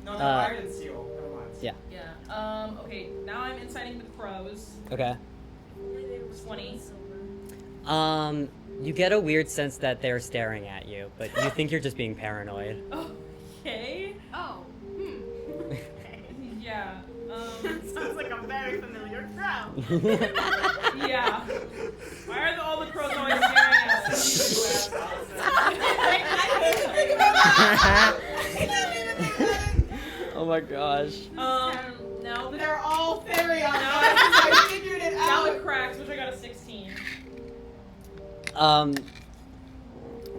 S5: No,
S1: Uh,
S5: iron and seal. Never mind.
S1: Yeah.
S3: Yeah. Okay. Now I'm inciting the crows.
S1: Okay.
S3: 20.
S1: You get a weird sense that they're staring at you, but you think you're just being paranoid.
S3: Okay.
S2: Oh.
S3: Yeah.
S2: Sounds like a very familiar crowd.
S3: Yeah. Why are all the crows always staring at us?
S1: Oh my gosh.
S3: Now
S6: They're all fairy on
S3: Now
S6: I figured it
S3: now
S6: out.
S3: it cracks, which I got a 16.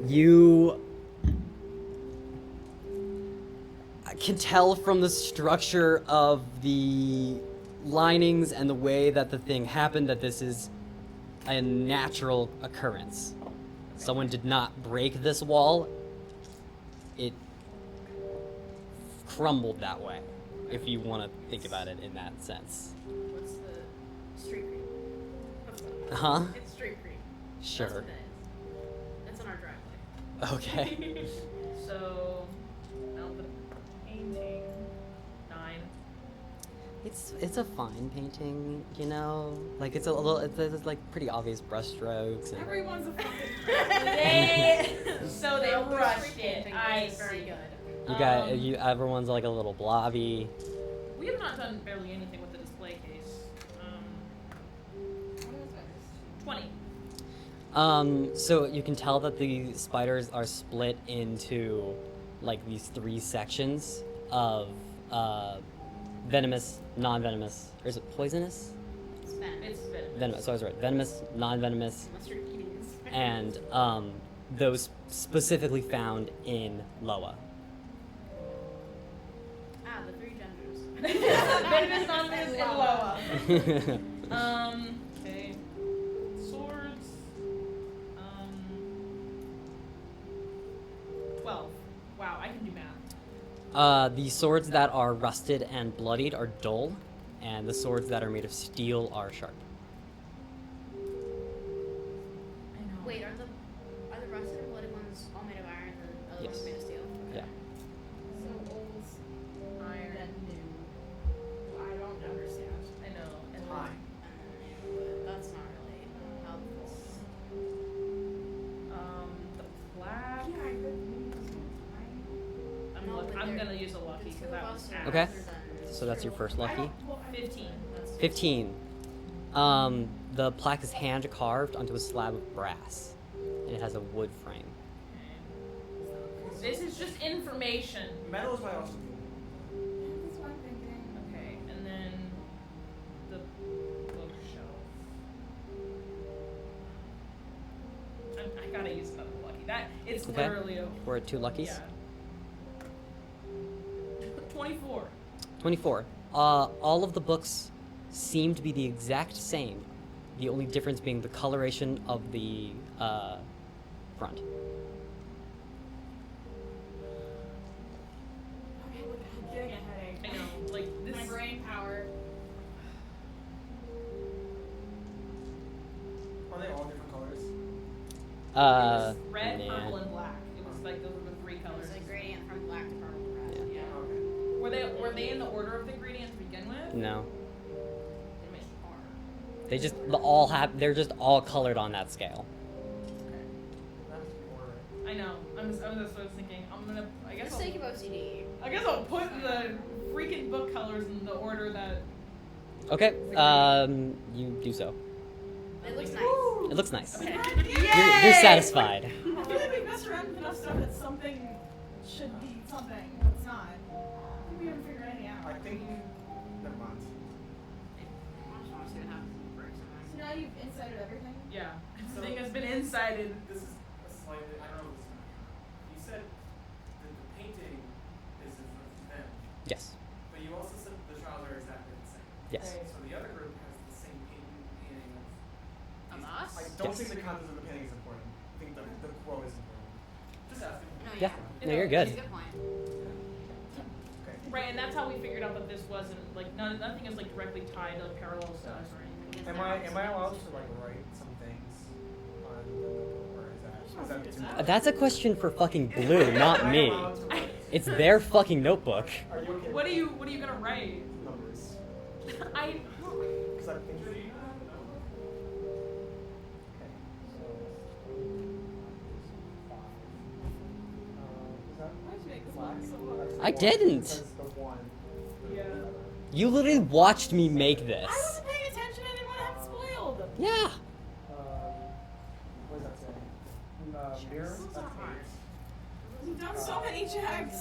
S1: You can tell from the structure of the linings and the way that the thing happened that this is a natural occurrence. Someone did not break this wall. It crumbled that way, if you want to think about it in that sense.
S3: What's the street creep?
S1: Huh?
S3: It's street creep.
S1: Sure.
S3: That's what it is. It's in our driveway.
S1: Okay.
S3: So, now the painting. 9.
S1: It's a fine painting, you know. Like it's a little, it's like pretty obvious brushstrokes. And...
S6: Everyone's a fucking.
S3: So they rushed it. I
S2: Very
S3: see.
S2: good.
S1: Everyone's like a little blobby.
S3: We have not done barely anything with the display case. 20.
S1: So you can tell that the spiders are split into like these 3 sections of venomous, non-venomous, or is it poisonous?
S2: It's bad.
S3: It's venomous.
S1: Venomous. So I was right. Venomous, non-venomous,
S2: Unless you're eating this.
S1: and those specifically found in Loa.
S2: Ah, the 3 genders.
S3: Venomous, non-venomous, and Loa. Okay. Swords. 12. Wow, I can do math.
S1: The swords that are rusted and bloodied are dull, and the swords that are made of steel are sharp.
S3: I know.
S2: Wait, are the rusted or bloody ones all made of iron and the other
S1: Yes.
S2: ones made of steel?
S1: Yeah.
S6: So old,
S3: Iron.
S6: then new. I don't understand.
S3: I know. And
S5: Hi.
S2: But that's not really helpful.
S3: the black.
S6: Yeah, I could use
S2: No, but
S3: I'm
S2: they're-
S3: gonna use a lucky
S2: the
S3: because
S2: two
S3: that
S2: of
S3: was
S2: us are
S3: half.
S1: Okay.
S2: rather than
S1: So that's your first lucky.
S3: 15.
S2: That's
S1: 15. The plaque is hand carved onto a slab of brass, and it has a wood frame.
S3: This is just information.
S5: Metal is my awesome.
S6: That's what I'm thinking.
S3: Okay, and then the bookshelf. I gotta use another lucky. It's
S1: Okay.
S3: literally a
S1: We're at 2 luckies.
S3: yeah. 24.
S1: 24. All of the books seem to be the exact same. The only difference being the coloration of the front.
S6: I'm getting a headache.
S3: I know, like this was red,
S1: nah.
S3: purple, and black. It was like those were the three colors.
S2: There's a gradient from black to purple to red.
S1: Yeah.
S5: Okay.
S3: Were they in the order of the gradient to begin with?
S1: No.
S3: They made it hard.
S1: They just all have. They're just all colored on that scale.
S3: Okay.
S5: That's boring.
S3: I know. I was thinking. I
S2: For
S3: guess
S2: the sake of OCD.
S3: I'll put the freaking book colors in the order that.
S1: Okay. You do so.
S2: It looks nice.
S1: It looks nice.
S3: Okay.
S1: You're satisfied.
S6: I feel like we messed around with enough stuff that something should be something, but it's not. I think we haven't figured anything out.
S5: I think. Never mind.
S2: I just want to see what happens in the break sometimes.
S6: So now you've insighted everything?
S3: Yeah. Everything has been insided.
S7: This is a slightly, I don't know if this is, you said that the painting is in front of them,
S1: Yes.
S7: but you also said the trials are exactly the same.
S1: Yes.
S7: So the other group has the same painting of
S2: Of us?
S5: I don't
S1: Yes.
S5: think the content of the painting is important. I think the quote is important.
S7: just asking.
S2: No,
S1: Yeah.
S2: yeah.
S1: No, you're
S2: That's
S1: good.
S2: a good point.
S5: Okay.
S3: Right, and that's how we figured out that this wasn't like nothing is like directly tied to parallel stars or anything.
S5: Am I allowed to like write some things on the notebook, or is that too much?
S1: That's a question for fucking Blue, not
S5: Am I
S1: me.
S5: allowed to write
S1: It's their fucking notebook.
S5: Are you okay?
S3: What are you gonna write?
S5: Numbers.
S3: I
S5: Because I think. Okay. So. Is that?
S6: Why did you make this
S5: black?
S6: one so hard?
S5: That's the
S1: I
S5: one.
S1: didn't.
S5: That's the one.
S3: Yeah.
S1: You literally watched me make
S6: I
S1: this.
S6: wasn't paying attention. I didn't want to have it spoiled.
S1: Yeah.
S5: What does that say? Mirror.
S2: Those
S5: That's
S2: are hard.
S5: eight.
S6: We've done so many checks.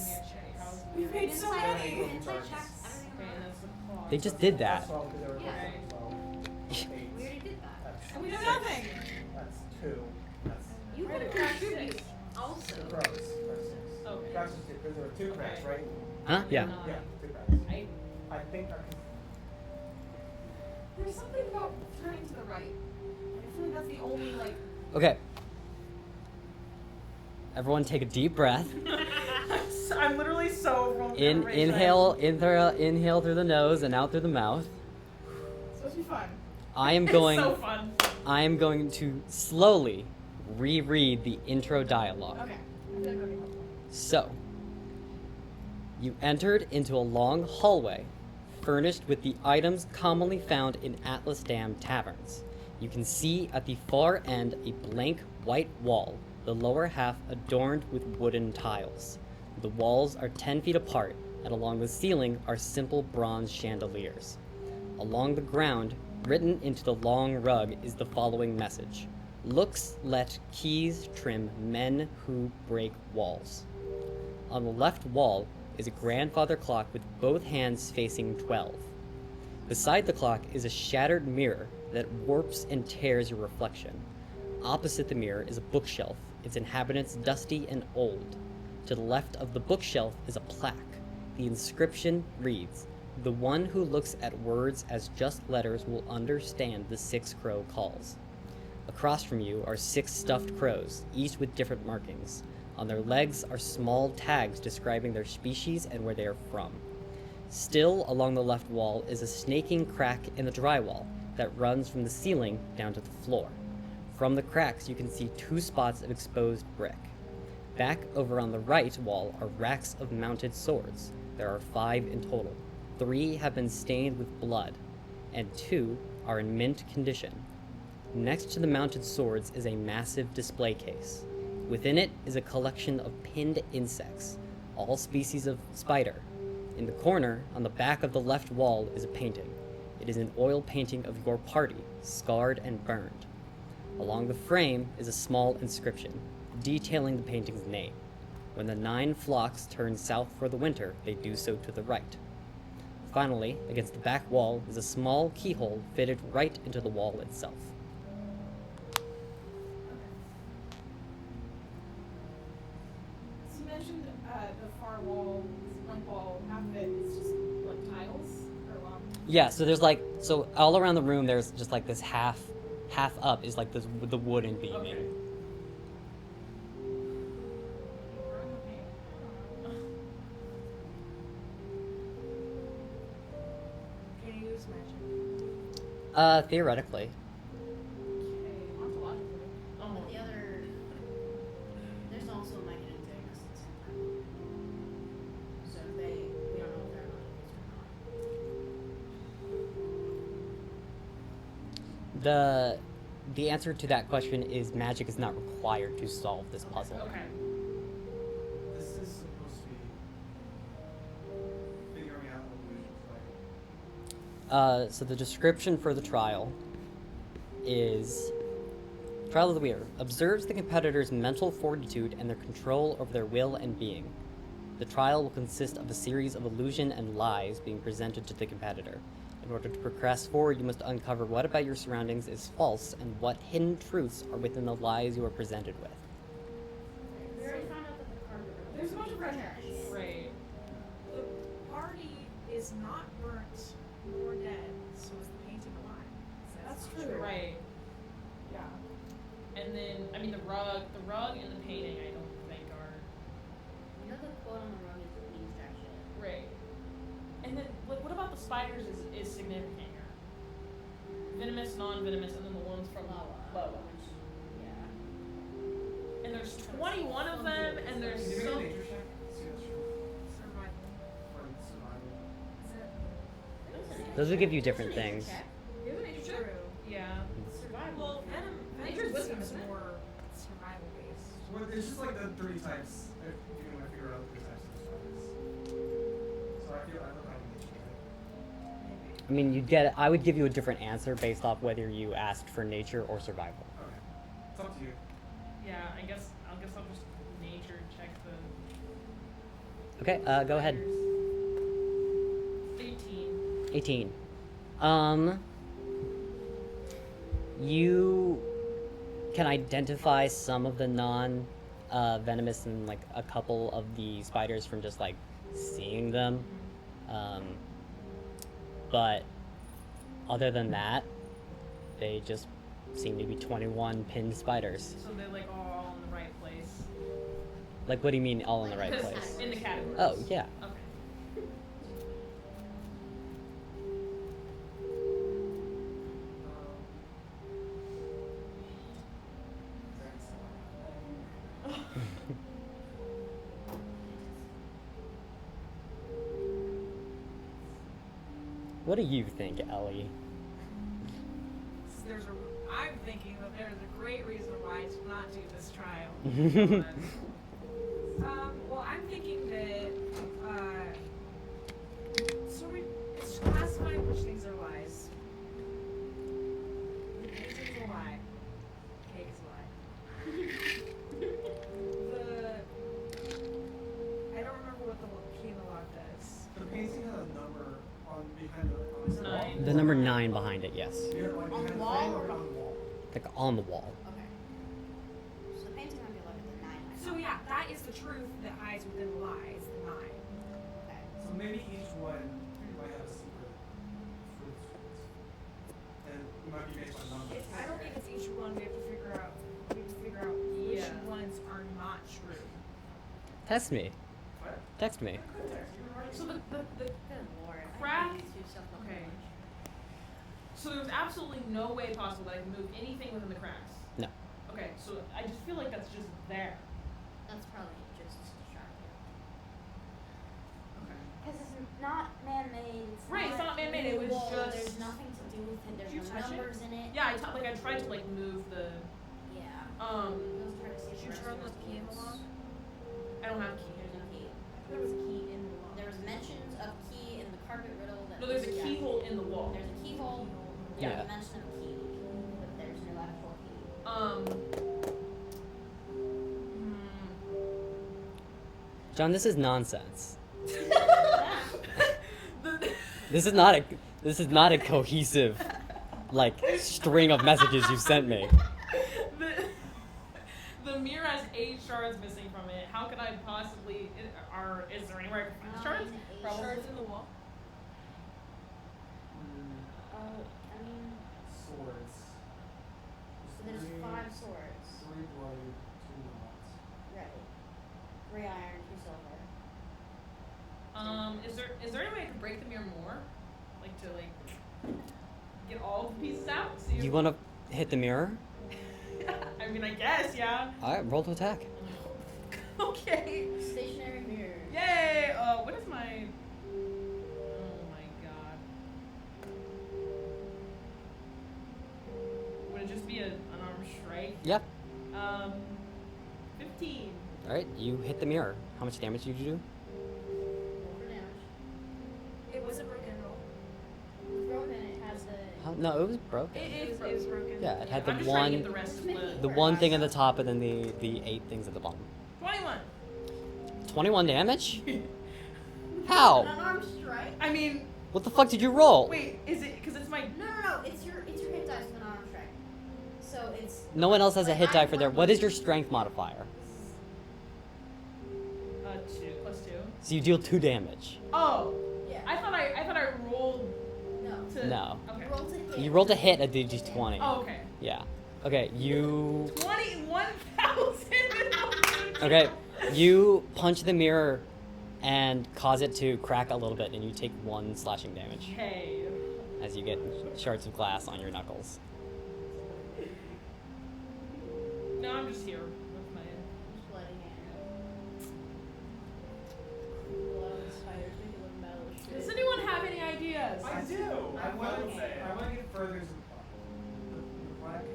S3: How's
S6: We've made so
S2: Inside,
S6: many.
S2: inside checks, everything
S3: Okay, and
S2: on
S3: that's the claw.
S1: They just did that.
S5: That's 12 because they were
S2: Yeah.
S5: both 12. Eight.
S2: We already did that.
S5: That's
S6: And we did
S5: six.
S6: nothing.
S5: That's 2. That's
S2: You
S6: Right,
S2: could
S6: crack
S2: contribute
S6: six.
S2: also.
S5: two crows. That's 6.
S3: Okay.
S5: Cracks is 2 because there were 2 cracks,
S3: Okay.
S5: right?
S1: Huh? Yeah.
S5: Yeah, 2 cracks.
S3: I
S5: I think I can.
S6: There's something about turning to the right. I feel like that's the only like.
S1: Okay. Everyone take a deep breath.
S3: I'm literally so wrong.
S1: Inhale through the nose and out through the mouth.
S6: It's supposed to be fun.
S1: I am
S3: It's
S1: going
S3: so fun.
S1: I am going to slowly reread the intro dialogue.
S6: Okay. I feel like that'd be helpful.
S1: So, you entered into a long hallway, furnished with the items commonly found in Atlas Dam taverns. You can see at the far end a blank white wall, the lower half adorned with wooden tiles. The walls are 10 feet apart, and along the ceiling are simple bronze chandeliers. Along the ground, written into the long rug, is the following message: "Looks let keys trim men who break walls." On the left wall is a grandfather clock with both hands facing 12. Beside the clock is a shattered mirror that warps and tears your reflection. Opposite the mirror is a bookshelf, its inhabitants dusty and old. To the left of the bookshelf is a plaque. The inscription reads, "The one who looks at words as just letters will understand the 6 crow calls." Across from you are 6 stuffed crows, each with different markings. On their legs are small tags describing their species and where they are from. Still along the left wall is a snaking crack in the drywall that runs from the ceiling down to the floor. From the cracks you can see 2 spots of exposed brick. Back over on the right wall are racks of mounted swords. There are 5 in total. 3 have been stained with blood, and 2 are in mint condition. Next to the mounted swords is a massive display case. Within it is a collection of pinned insects, all species of spider. In the corner, on the back of the left wall, is a painting. It is an oil painting of your party, scarred and burned. Along the frame is a small inscription, detailing the painting's name. When the 9 flocks turn south for the winter, they do so to the right. Finally, against the back wall is a small keyhole fitted right into the wall itself.
S6: So you mentioned the far wall, this blank wall, half of it is just like tiles or
S1: Yeah, so there's like, so all around the room there's just like this half up is like this, the wooden beaming.
S3: Okay.
S4: Can you use magic?
S1: Theoretically.
S6: ontologically.
S3: Oh.
S2: But the other
S1: The answer to that question is magic is not required to solve this puzzle.
S3: Okay.
S5: This is supposed to be figuring out illusions, right?
S1: So the description for the trial is Trial of the Weir observes the competitor's mental fortitude and their control over their will and being. The trial will consist of a series of illusion and lies being presented to the competitor. In order to progress forward, you must uncover what about your surroundings is false and what hidden truths are within the lies you are presented with.
S2: We already found out that the carpet riddle
S6: There's a bunch of red
S2: trash.
S6: herrings.
S3: Right.
S4: The party is not burnt or dead, so is the painting alive?
S6: That's
S4: not
S6: true.
S3: Right.
S6: Yeah.
S3: And then, I mean, the rug and the painting, I don't think are
S2: You know the quote on the rug is means jack shit.
S3: right. And then, what about the spiders is significant here? Venomous, non-venomous, and then the ones from Loa.
S2: Which, yeah.
S3: And there's 21 of them, and there's
S5: Can you make a
S3: some.
S5: nature check? See what's true.
S4: Survival.
S5: For survival.
S4: Is it?
S1: Those will give you different things.
S4: Isn't it true?
S3: Yeah.
S4: Well,
S3: Nature's
S4: Venom
S3: wisdom,
S4: seems
S3: isn't it?
S4: more survival based.
S5: Well, it's just like the 3 types. If you can like, figure out the 3 types of spiders. So I don't have a nature check.
S1: I mean, I would give you a different answer based off whether you asked for nature or survival.
S5: Okay. It's up to you.
S3: Yeah, I'll just nature check the.
S1: Okay, go ahead.
S3: spiders. 18.
S1: 18. You can identify some of the non-venomous and like a couple of the spiders from just like seeing them. But other than that, they just seem to be 21 pinned spiders.
S3: So they're like all in the right place.
S1: Like, what do you mean all in the right
S3: Because
S1: place?
S3: in the categories.
S1: Oh, yeah.
S3: Okay.
S1: What do you think, Ellie?
S4: I'm thinking that there's a great reason why to not do this trial. Well, I'm thinking that, it's just classifying which things are lies. The painting's a lie. Cake is a lie. I don't remember what the key in the lock does.
S5: The painting has a number on behind the
S3: 9.
S1: The number 9 behind it, yes.
S5: Yeah, like
S2: On the
S5: behind
S2: wall
S5: frame
S2: or
S5: on the wall?
S1: Like on the wall.
S2: Okay. So the painting might be like at the 9.
S4: So yeah, that is the truth that hides within the lies, the 9.
S2: Okay.
S5: So maybe each one might have a secret fruit. And it might be based on numbers.
S4: I don't think it's each one. We have to figure out which
S3: Yeah.
S4: ones are not true.
S1: Text me.
S5: What?
S1: Text me.
S3: So the
S2: Good lord.
S3: Crack?
S2: I hate these two stuff so
S3: Okay.
S2: much.
S3: so there's absolutely no way possible that I can move anything within the cracks.
S1: No.
S3: Okay, so I just feel like that's just there.
S2: That's probably just distracting.
S3: Okay.
S2: Because it's not man-made.
S3: Right, it's not man-made, it was
S2: wall,
S3: just-
S2: There's nothing to do with it.
S3: Did you
S2: There's no
S3: touch it?
S2: numbers in it.
S3: Yeah, I tried to like move the
S2: Yeah.
S3: um.
S2: I was trying to see if
S4: Did you
S2: the
S4: turn
S2: rest
S4: the
S2: of
S4: key in
S2: it
S4: the
S2: was-
S4: lock?
S3: I don't have a key.
S2: There's no key.
S4: There was a key in the lock.
S2: There was mentions of key in the carpet riddle. That
S3: No, there's a
S2: was-
S3: keyhole in the wall.
S2: There's a keyhole.
S1: Yeah.
S2: There's a mention of key, but there's no actual key.
S1: John, this is nonsense.
S3: The-
S1: This is not a cohesive like string of messages you sent me.
S3: the mirror has 8 shards missing from it. How could I possibly? Is there anywhere I can find the shards? Probably.
S4: Shards in the wall.
S2: I mean,
S5: Swords.
S2: there's 5 swords.
S5: 3 bloody, 2 knots.
S2: Right. 3 iron, 2 silver.
S3: Is there any way I can break the mirror more? Like to get all the pieces out? See if-
S1: You want to hit the mirror?
S3: I mean, I guess, yeah.
S1: All right, roll to attack.
S3: Okay.
S2: Stationary mirror.
S3: Yay! What is my? Oh my god.
S1: Yep.
S3: 15.
S1: Alright, you hit the mirror. How much damage did you do?
S2: For damage.
S4: It was a broken roll.
S2: It's broken. It has the.
S1: No, it was broken.
S3: It
S4: It was broken.
S1: Yeah, it had
S3: I'm
S1: the
S3: just trying to
S1: one,
S3: get the rest of the.
S1: the one thing at the top and then the 8 things at the bottom.
S3: 21.
S1: 21 damage? How?
S2: An unarmed strike.
S3: I mean,
S1: What the fuck did you roll?
S3: wait, is it because it's my.
S2: No. It's your hit dice with an unarmed strike. So it's.
S1: No one else has a
S2: like,
S1: hit
S2: I
S1: die for their.
S2: rolled-
S1: What is your strength modifier?
S3: 2 plus 2.
S1: So you deal 2 damage.
S3: Oh,
S2: Yeah.
S3: I thought I rolled
S2: No.
S3: to.
S1: No.
S3: Okay.
S2: You roll to hit.
S1: You rolled a hit at DG20.
S3: Oh, okay.
S1: Yeah. Okay, you.
S3: 21,000.
S1: Okay, you punch the mirror and cause it to crack a little bit, and you take 1 slashing damage
S3: Okay.
S1: as you get shards of glass on your knuckles.
S3: No, I'm just here with my.
S2: Bloody hand. Blood on the spiders make it look metal as shit.
S3: Does anyone have any ideas?
S7: I do. I want to
S5: get further to the plot. The plaque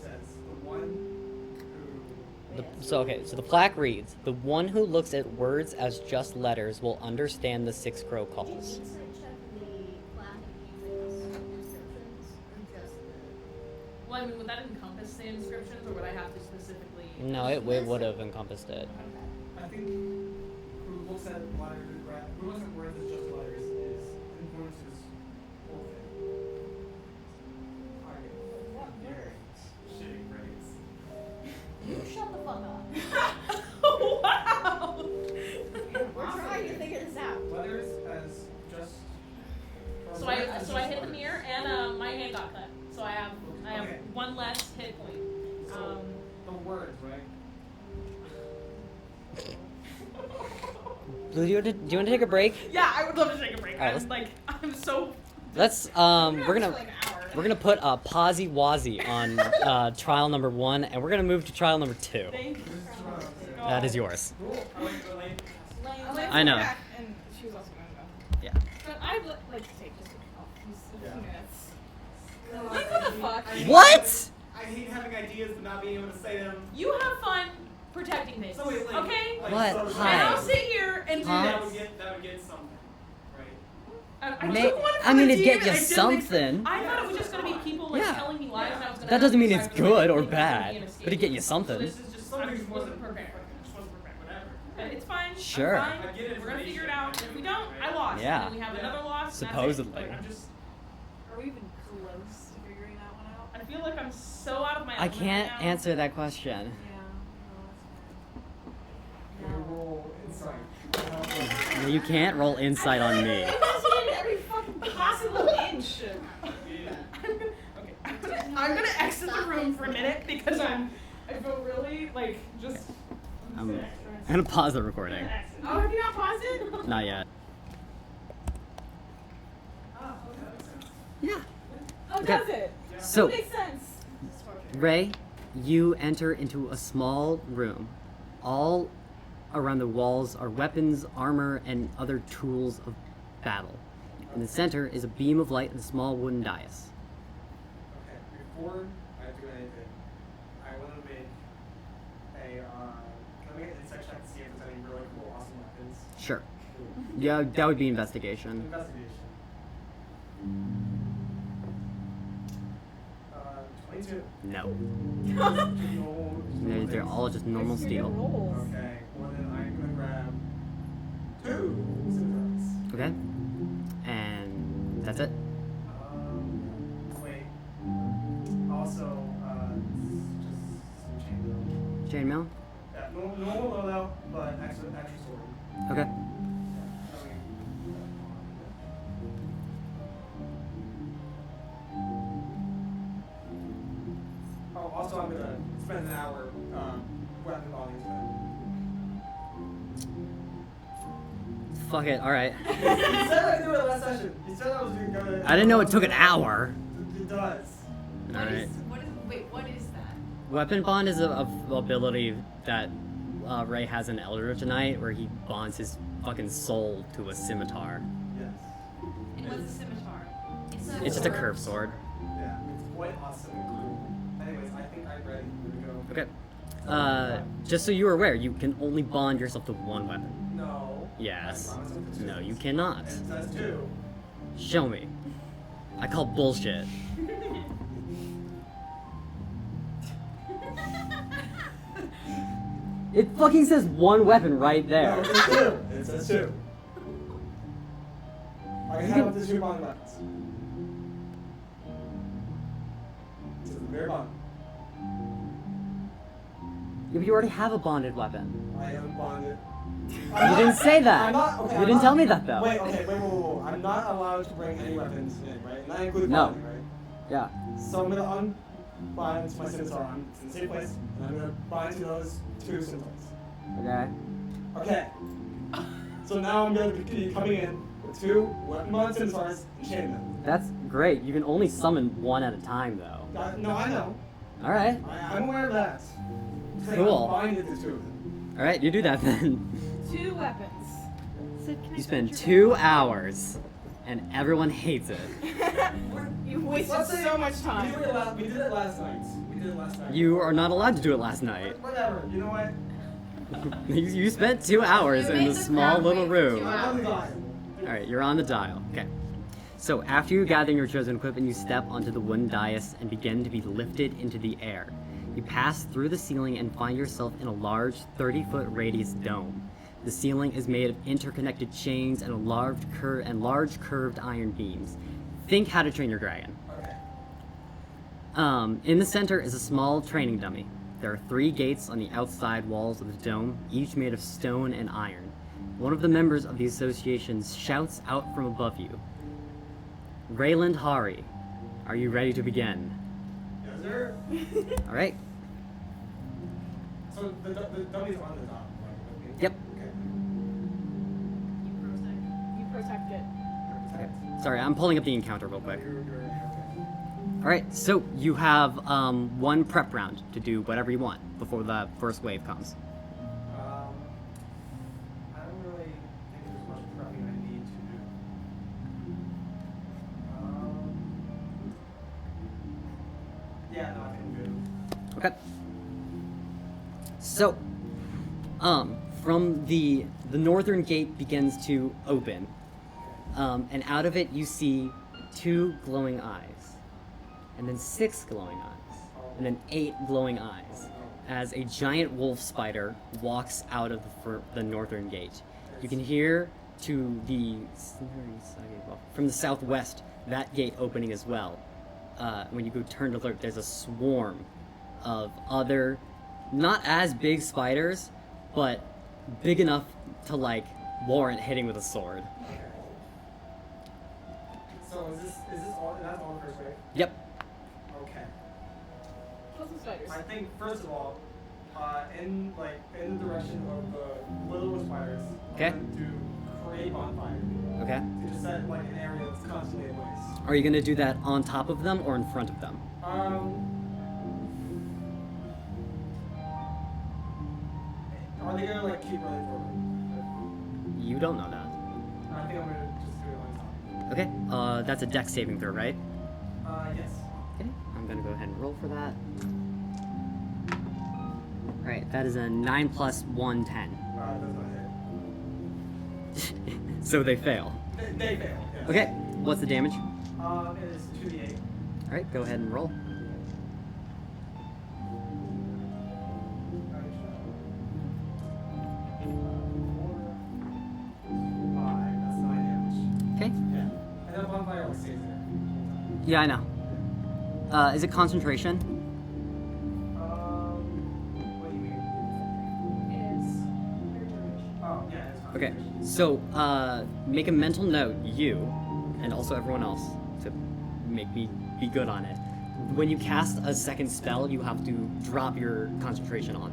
S5: says the one who.
S1: So the plaque reads, "The one who looks at words as just letters will understand the 6 crow
S2: Did you
S1: calls."
S2: insight check the plaque and using inscriptions or just the?
S3: Well, I mean, would that encompass the inscriptions, or would I have to specifically?
S1: No, it would have encompassed it.
S5: I think who looks at letters, who looks at words as just letters is influences whole thing.
S7: Shitty brains.
S2: You shut the fuck up.
S3: Wow.
S2: We're trying to figure this out.
S5: Letters as just. or
S3: So
S5: words
S3: I
S5: as
S3: so I
S5: just
S3: hit the
S5: letters.
S3: mirror and my hand got cut. So I have
S5: Okay.
S3: 1 less hit point.
S5: So the words, right?
S1: Blue, do you want to take a break?
S3: Yeah, I would love to take a break.
S1: Alright,
S3: I'm so.
S1: Let's we're gonna put a pawsy wazzy on trial number 1, and we're gonna move to trial number 2.
S3: Thank you.
S1: That is yours.
S7: Cool. I like the lane.
S1: I know.
S6: And she was also gonna go.
S1: Yeah.
S6: But I'd like to take just a few minutes. Like, what the fuck?
S1: What?
S7: I hate having ideas but not being able to say them.
S3: You have fun protecting things.
S7: So wait, like,
S3: okay?
S7: like,
S1: What?
S7: so-
S1: Hi.
S3: And I'll sit here and do
S1: Huh?
S7: That
S3: this.
S7: would get something, right?
S3: I
S1: May-
S3: took one for
S1: I mean,
S3: the
S1: it'd
S3: team
S1: get
S3: and
S1: you
S3: I didn't
S1: something.
S3: I thought it was just gonna be people like
S1: Yeah.
S3: telling me lies, and I was gonna.
S1: That doesn't mean
S3: have
S1: it's
S3: to
S1: good or
S3: think this was gonna
S1: bad,
S3: be an
S1: but
S3: escape.
S1: it'd get you
S3: So
S1: something.
S3: this is just I just wasn't prepared.
S7: Just wasn't prepared. Whatever.
S3: But it's fine.
S1: Sure.
S3: I'm fine.
S7: I get
S3: We're gonna figure it
S7: information.
S3: out. If we don't, I lost.
S1: Yeah.
S3: And then we have another loss. and that's it.
S1: Supposedly.
S3: Like, I'm just.
S4: Are we even close to figuring that one out?
S3: I feel like I'm so out of my.
S1: I
S3: element
S1: can't
S3: right now.
S1: answer that question.
S4: Yeah.
S5: You roll insight.
S1: No, you can't roll insight on me.
S6: It was in every fucking possible inch.
S3: Okay. I'm gonna exit the room for a minute because I feel really like just.
S1: I'm gonna pause the recording.
S3: Oh, have you not paused it?
S1: Not yet. Yeah.
S6: Oh,
S1: Okay.
S6: does it?
S1: So,
S6: That makes sense.
S1: Ray, you enter into a small room. All around the walls are weapons, armor, and other tools of battle. In the center is a beam of light and a small wooden dais.
S5: Okay, before I do anything, I want to make a, can I make an insight check to see if there's any really cool, awesome weapons?
S1: Sure. Yeah, that would be investigation.
S5: Investigation. 22.
S1: No.
S5: No,
S1: They're all just normal steel.
S5: Okay, well then I'm gonna grab 2 scimitars.
S1: Okay. And that's it.
S5: Wait. Also, just some chainmail.
S1: Chainmail?
S5: Yeah, normal loadout, but extra sword.
S1: Okay.
S5: Oh, also I'm gonna spend an hour weapon bonding to
S1: Fuck it, alright.
S5: them. You said I do it last session. You said I was gonna.
S1: I didn't know it took an hour.
S5: It does.
S1: Alright.
S2: What is that?
S1: Weapon bond is a ability that Ray has in Elder tonight where he bonds his fucking soul to a scimitar.
S5: Yes.
S2: And what's a scimitar?
S1: It's just a curved sword.
S5: Yeah, it's quite awesome and cool. Anyways, I think I'm ready to go.
S1: Okay. Just so you are aware, you can only bond yourself to one weapon.
S5: No.
S1: Yes.
S5: I promise it's
S1: No,
S5: two.
S1: you cannot.
S5: It says 2.
S1: Show me. I call bullshit. It fucking says one weapon right
S5: No,
S1: there.
S5: it says 2. It says 2. I can have up to 2 bond weapons. It says the very bottom.
S1: Yeah, but you already have a bonded weapon.
S5: I am bonded.
S1: You didn't say that.
S5: I'm not, okay,
S1: You
S5: I'm
S1: didn't
S5: not-
S1: tell me that though.
S5: Wait, I'm not allowed to bring any weapons in, right? Not including
S1: No.
S5: bonding, right?
S1: Yeah.
S5: So I'm gonna unbind to my scimitar. I'm in the same place, and I'm gonna bind to those 2 scimitars.
S1: Okay.
S5: Okay. So now I'm gonna be coming in with 2 weapon-bonded scimitars and chain them.
S1: That's great. You can only summon one at a time though.
S5: No, I know.
S1: Alright.
S5: I'm aware of that.
S1: Cool.
S5: I'm binded to 2 of them.
S1: Alright, you do that then.
S6: 2 weapons.
S1: You spend 2 hours and everyone hates it.
S6: You wasted
S5: Let's say
S6: so much
S5: We
S6: time.
S5: did it last night.
S1: You are not allowed to do it last night.
S5: Whatever. You know what?
S1: You spent 2 hours
S2: You
S1: in
S2: made
S1: a
S2: the
S1: small
S2: crowd
S1: little
S2: wait for
S1: room.
S2: 2
S5: I'm on the dial.
S1: Alright, you're on the dial. Okay. So after you gather your chosen equipment, you step onto the wooden dais and begin to be lifted into the air. You pass through the ceiling and find yourself in a large 30-foot radius dome. The ceiling is made of interconnected chains and large curved iron beams. Think How to Train Your Dragon.
S5: Okay.
S1: In the center is a small training dummy. There are 3 gates on the outside walls of the dome, each made of stone and iron. One of the members of the association shouts out from above you. Rayland Hari, are you ready to begin?
S5: Yes, sir.
S1: All right.
S5: So the dummy's on the top. Right?
S1: Yep.
S5: Okay.
S6: You protect it.
S1: Okay. Sorry, I'm pulling up the encounter real quick.
S5: You're okay.
S1: All right. So you have 1 prep round to do whatever you want before the first wave comes.
S5: I don't really think there's much prepping I need to do. Yeah, no, I think I'm good.
S1: Okay. So, from the northern gate begins to open, and out of it you see 2 glowing eyes, and then 6 glowing eyes, and then 8 glowing eyes, as a giant wolf spider walks out of the northern gate. You can hear to the from the southwest that gate opening as well. When you go turn to look, there's a swarm of other, not as big spiders, but big enough to like warrant hitting with a sword.
S5: Okay. So is this all? That's all the first wave.
S1: Yep.
S5: Okay.
S6: Kill some spiders.
S5: I think first of all, in the direction of the littlest spiders,
S1: Okay.
S5: I'm gonna do create bonfire.
S1: Okay.
S5: To just set like an area that's constantly ablaze.
S1: Are you gonna do that on top of them or in front of them?
S5: Are they gonna like keep running forward?
S1: You don't know that.
S5: I think I'm gonna just do it on top.
S1: Okay. That's a dex saving throw, right?
S5: Yes.
S1: Okay. I'm gonna go ahead and roll for that. All right. That is a 9 plus 1, 10.
S5: That's not hit.
S1: So they fail.
S5: They fail. Yes.
S1: Okay. What's the damage?
S5: It is 2d8.
S1: All right. Go ahead and roll.
S5: That's 9 damage.
S1: Okay.
S5: Yeah. And then bonfire will stays there.
S1: Yeah, I know. Is it concentration?
S5: What do you mean? Oh, yeah, it's fine.
S1: Okay. So, make a mental note, you, and also everyone else, to make me be good on it. When you cast a second spell, you have to drop your concentration on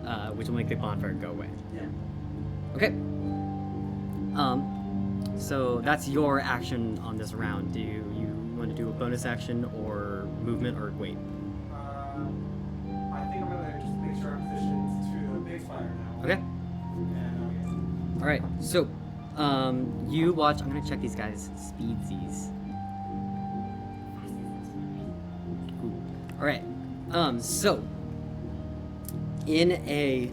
S1: that, which will make the bonfire go away.
S5: Yeah.
S1: Okay. So that's your action on this round. Do you want to do a bonus action or movement or wait?
S5: I think I'm gonna just make sure I'm positioned to the big spider now.
S1: Okay.
S5: And
S1: All right. So, you watch. I'm gonna check these guys' speedsies. All right. So in a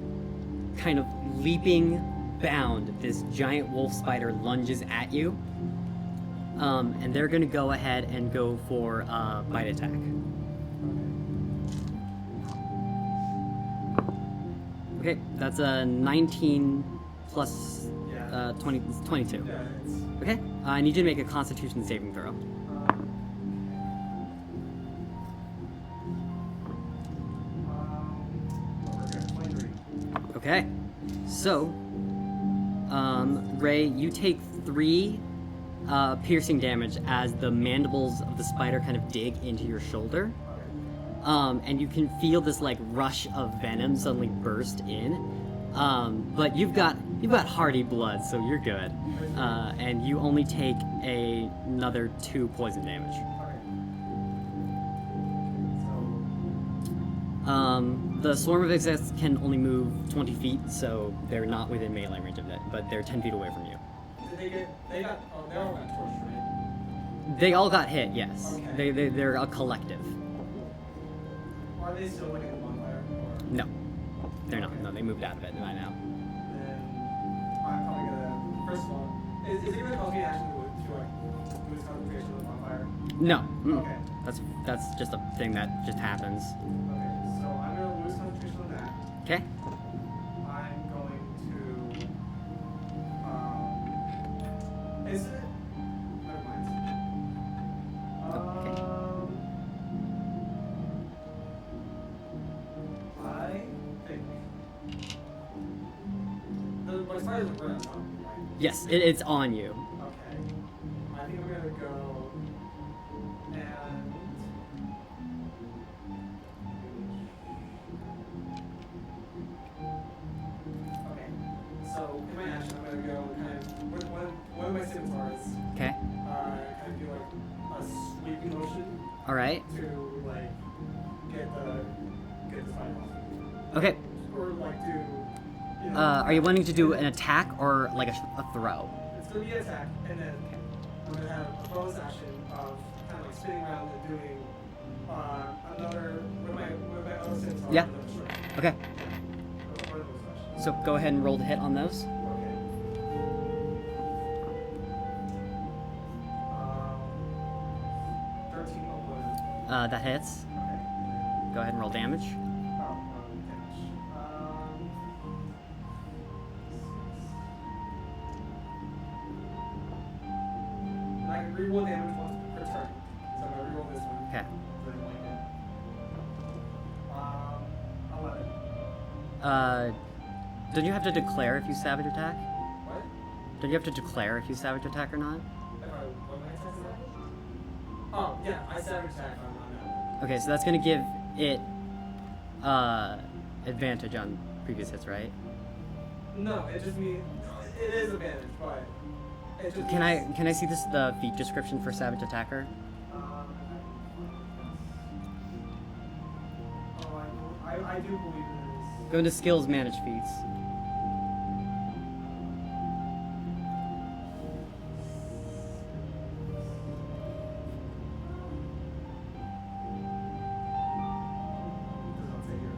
S1: kind of leaping bound, this giant wolf spider lunges at you. And they're gonna go ahead and go for bite attack. Okay, that's a 19 plus 22.
S5: Yeah, it's.
S1: Okay, I need you to make a Constitution saving throw.
S5: Over here, 23.
S1: Okay, so, Ray, you take 3 piercing damage as the mandibles of the spider kind of dig into your shoulder.
S5: Okay.
S1: And you can feel this like rush of venom suddenly burst in. But you've got hardy blood, so you're good. And you only take another 2 poison damage.
S5: Okay.
S1: The swarm of Ezeks can only move 20 feet, so they're not within melee range of it, but they're 10 feet away from you.
S5: Did they all got torched, right?
S1: They all got hit, yes.
S5: Okay.
S1: They're a collective.
S5: Are they still looking at the bonfire? Or?
S1: No, they're not. No, they moved out of it by now.
S5: Then I'm probably gonna. First of all, is it gonna cause me action to lose concentration on the bonfire?
S1: No.
S5: Okay.
S1: That's just a thing that just happens.
S5: Okay, so I'm gonna lose concentration on that.
S1: Okay.
S5: I'm going to. Is it? Never mind. I think. My spider's are right on top of me, right?
S1: Yes, it's on you.
S5: Okay. I think I'm gonna go and. Okay. So in my action, I'm gonna go kind of with one of my scimitars.
S1: Okay.
S5: Kind of do like a sweeping motion
S1: All right.
S5: to like get the spider off.
S1: Okay.
S5: Or like do. You know,
S1: Are you wanting to do an attack or like a throw?
S5: It's gonna be an attack, and then I'm gonna have a bonus action of kind of like spinning around and doing another with my other scimitars.
S1: Yeah.
S5: another strike.
S1: Okay.
S5: Or those actions.
S1: So go ahead and roll to hit on those.
S5: Okay. 13 on one.
S1: That hits.
S5: Okay.
S1: Go ahead and roll damage.
S5: Damage. And I can reroll damage once per turn. So I'm gonna reroll this one.
S1: Okay.
S5: Then like it. 11.
S1: Don't you have to declare if you savage attack?
S5: What?
S1: Don't you have to declare if you savage attack or not?
S5: What my attack is that? Oh, yeah, I savage attack on that.
S1: Okay, so that's gonna give it advantage on previous hits, right?
S5: No, it just means it is advantage, but it just
S1: Can
S5: means,
S1: I see the feat description for savage attacker?
S5: I do believe it is.
S1: Go into skills, manage feats.
S5: Does not say here.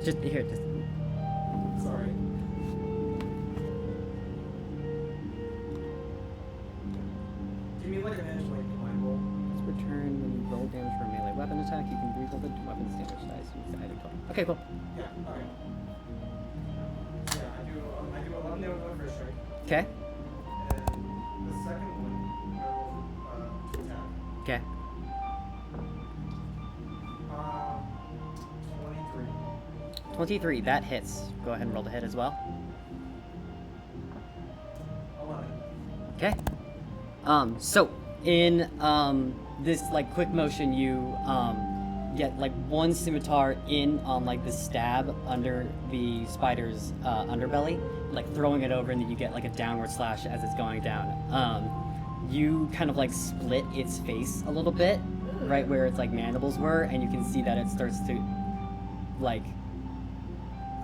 S1: Just here, just
S5: Sorry. Do you mean like a managed like blind roll?
S1: return when you roll damage for a melee weapon attack. You can reroll the weapon's damage dice. Use the item total. Okay, cool.
S5: Yeah. Okay. Yeah, I do 11 damage on the first strike,
S1: Okay.
S5: and the second one I roll to attack.
S1: Okay.
S5: 23.
S1: 23. That hits. Go ahead and roll the hit as well.
S5: 11.
S1: Okay. So in this like quick motion, you get like one scimitar in on like the stab under the spider's underbelly, like throwing it over, and then you get like a downward slash as it's going down. You kind of like split its face a little bit, right where its like mandibles were, and you can see that it starts to like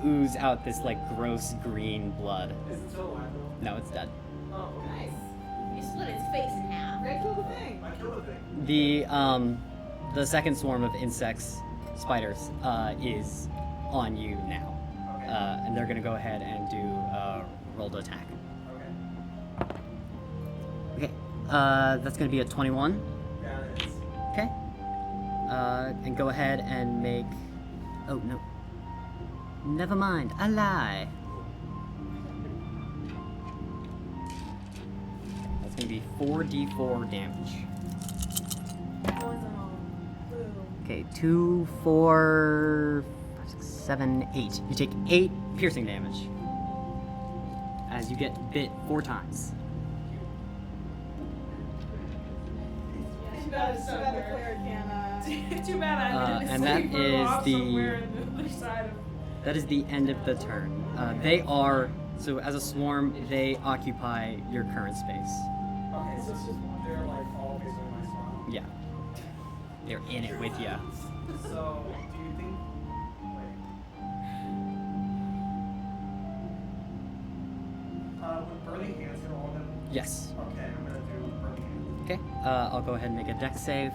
S1: ooze out this like gross green blood.
S5: Is it still alive though?
S1: No, it's dead.
S5: Oh, okay.
S2: Nice. You split its face in half.
S6: Red kill the thing.
S5: I killed the thing.
S1: The second swarm of insects spiders is on you now.
S5: Okay.
S1: And they're gonna go ahead and do roll to attack.
S5: Okay.
S1: Okay, that's gonna be a 21.
S5: Yeah, it is.
S1: Okay. And go ahead and make. Oh no. Never mind. I lie. That's gonna be 4d4 damage. Okay, 2, 4, 5, 6, 7, 8. You take 8 piercing damage as you get bit 4 times.
S6: Too bad the player can.
S3: Too bad I didn't
S1: and that
S3: sleep
S1: is
S3: off
S1: the-
S3: somewhere in the other side of.
S1: That is the end of the turn. They are, so as a swarm, they occupy your current space.
S5: Okay, so they're like all basically my spawn.
S1: Yeah. They're in it with you.
S5: So, do you think? Wait. Would burning hands hit all of them?
S1: Yes.
S5: Okay, I'm gonna do burning hands.
S1: Okay, I'll go ahead and make a dex save.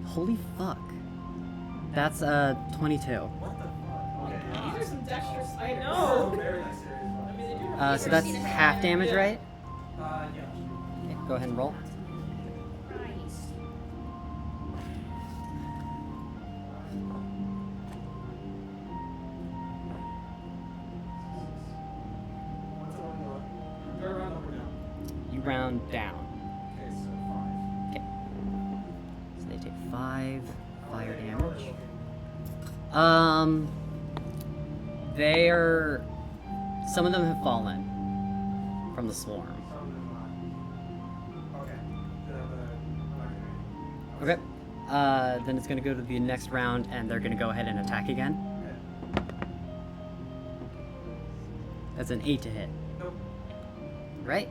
S1: Holy fuck. That's 22.
S5: What the fuck? Okay.
S6: These are some dexterous
S3: I
S6: spiders.
S3: know.
S5: Very nice series.
S3: I mean, they do have
S1: So that's half damage, right?
S5: Yeah.
S1: Okay, go ahead and roll.
S2: Christ.
S5: What's the one? Do I round up or down?
S1: You round down.
S5: Okay, so 5.
S1: Okay. So they take 5 fire
S5: Okay,
S1: damage.
S5: okay.
S1: They're. Some of them have fallen from the swarm.
S5: Some of them not. Okay.
S1: Okay. Then it's gonna go to the next round, and they're gonna go ahead and attack again.
S5: Okay.
S1: That's an 8 to hit,
S5: Nope.
S1: right?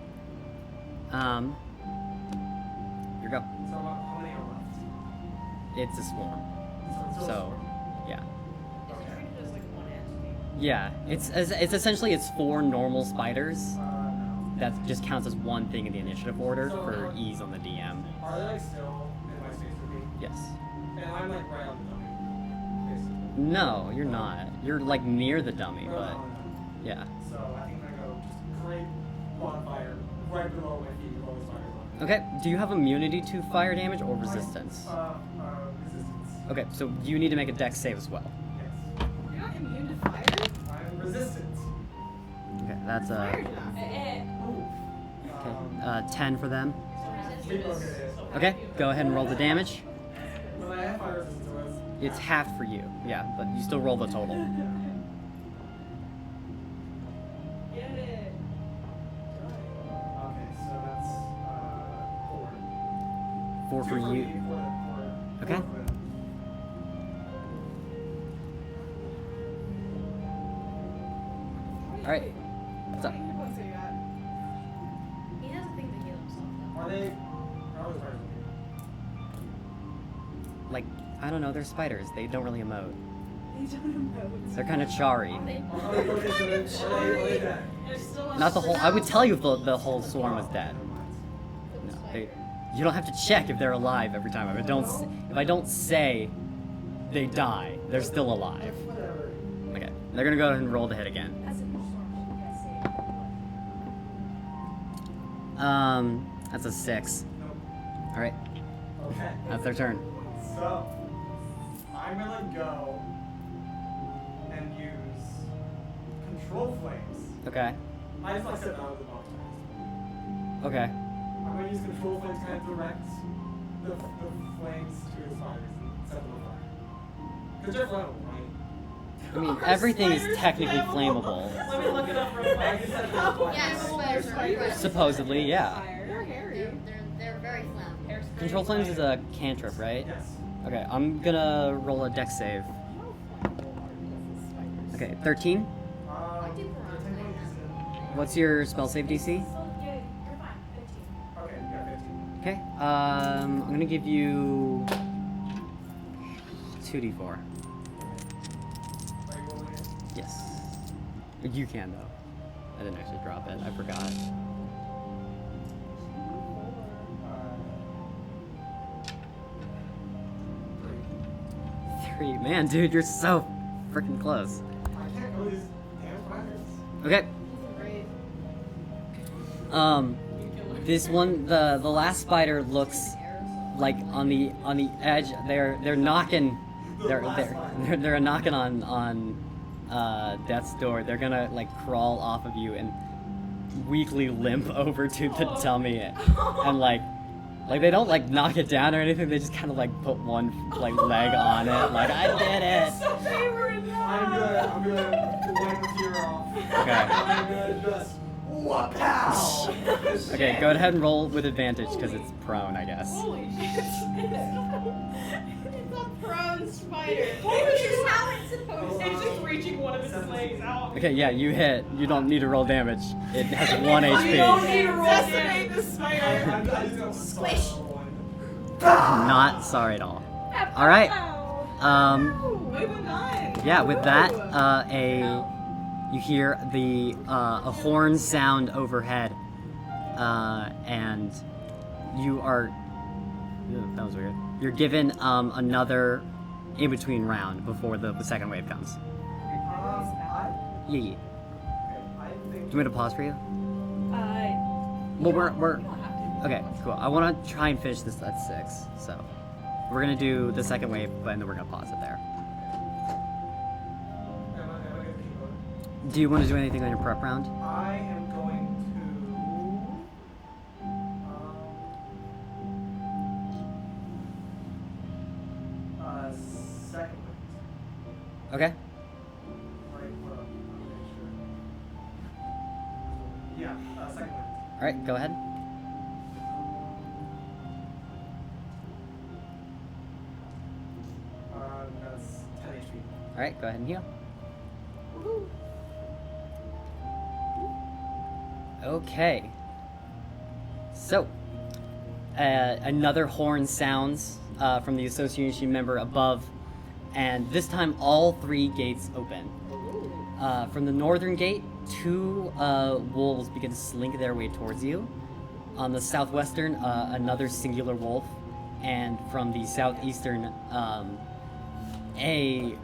S1: Here go.
S5: So how many are left?
S1: It's a swarm. So, yeah.
S5: Okay.
S1: Yeah, it's essentially it's 4 normal spiders.
S5: No.
S1: That just counts as one thing in the initiative order
S5: So,
S1: for ease on the DM.
S5: Are they like still in my space with me?
S1: Yes.
S5: And I'm like right on the dummy, basically.
S1: No, you're not. You're like near the dummy,
S5: No,
S1: but
S5: no, no.
S1: yeah.
S5: So I think I'm gonna go just great bonfire right below my feet with all the spiders on it.
S1: Okay. Do you have immunity to fire damage or resistance?
S5: Resistance.
S1: Okay, so you need to make a dex save as well.
S5: Yes.
S6: You're not immune to fire?
S5: I'm resistant.
S1: Okay, that's
S6: Fire's
S1: a
S6: not.
S1: 10 for them.
S5: Okay, it is.
S1: Okay, go ahead and roll the damage.
S5: But I have fire resistance, so
S1: It's half for you, yeah, but you still roll the total.
S3: Get it.
S5: Okay, so that's 4.
S1: 4 for you. Okay. Alright, what's up?
S6: How many hit points are you at?
S2: He has a thing to heal himself though.
S5: Are they? Are those fires
S1: Like, I don't know, they're spiders. They don't really emote.
S6: They don't emote.
S1: They're kind of charry.
S5: okay, so are they dead?
S3: There's still a
S1: Not the whole. I would tell you if the whole swarm was dead. No, they, you don't have to check if they're alive every time. If I don't say they die, they're still alive.
S5: Whatever.
S1: Okay, they're gonna go ahead and roll to hit again. That's a 6.
S5: Nope.
S1: All right,
S5: Okay.
S1: that's their turn.
S5: So, I'm gonna go and use control flames.
S1: Okay.
S5: I just like said that with the bonfires.
S1: Okay.
S5: I'm gonna use control flames to kind of direct the flames to the spiders and set them on fire. Because they're flammable, right?
S1: I mean, everything is technically flammable.
S3: Let me look it up real
S5: I
S3: quick.
S5: just said control flames.
S2: Yeah, spiders are incredible.
S1: Supposedly, yeah.
S6: They're hairy.
S2: They're very flammable.
S1: Control flames is a cantrip, right?
S5: Yes.
S1: Okay, I'm gonna roll a dex save. Okay, 13.
S2: I do
S5: they're
S2: put on
S5: 10
S2: flame
S5: points.
S1: What's your spell save DC?
S6: You're fine. 15.
S5: Okay, you got 15.
S1: Okay, I'm gonna give you 2d4.
S5: Are you rolling it?
S1: Yes. You can though. I didn't actually drop it. I forgot. 23. Man, dude, you're so freaking close.
S5: I can't go these damn spiders.
S1: Okay.
S6: Great.
S1: This one, the last spider looks like on the edge. They're knocking. They're knocking on Death's door. They're gonna like crawl off of you and weakly limp over to the dummy and like they don't like knock it down or anything. They just kind of like put one like leg on it. Like I did it.
S5: I'm gonna wipe the tear off.
S1: Okay.
S5: I'm gonna just wapow.
S1: Okay, go ahead and roll with advantage because it's prone, I guess.
S3: Holy shit.
S6: It's a prone spider.
S2: Which is how it's supposed to
S3: It's just reaching one of its legs out.
S1: Okay, yeah, you hit. You don't need to roll damage. It has 1
S3: You don't need
S1: HP.
S3: to roll
S6: Decimate
S3: damage.
S6: the spider.
S5: I'm just gonna
S2: Squish.
S1: Not sorry at all. All right.
S6: We were done.
S1: Yeah, with that, you hear the a horn sound overhead, and you are. Ew, that was weird. You're given another in between round before the second wave comes. Yeah.
S5: I think.
S1: Do you want me to pause for you?
S6: We
S1: Well, we're
S6: don't have to.
S1: okay. Cool. I want to try and finish this at 6, so we're gonna do the second wave, and then we're gonna pause it there.
S5: Am I gonna keep going?
S1: Do you want to do anything on your prep round?
S5: I am going to second wind.
S1: Okay.
S5: Right, hold on. I'll make sure. Yeah, second wind.
S1: All right. Go ahead.
S5: That's 10 HP.
S1: All right. Go ahead and heal. Okay. So, another horn sounds from the association member above, and this time all 3 gates open. From the northern gate, 2 wolves begin to slink their way towards you. On the southwestern, another singular wolf, and from the southeastern, a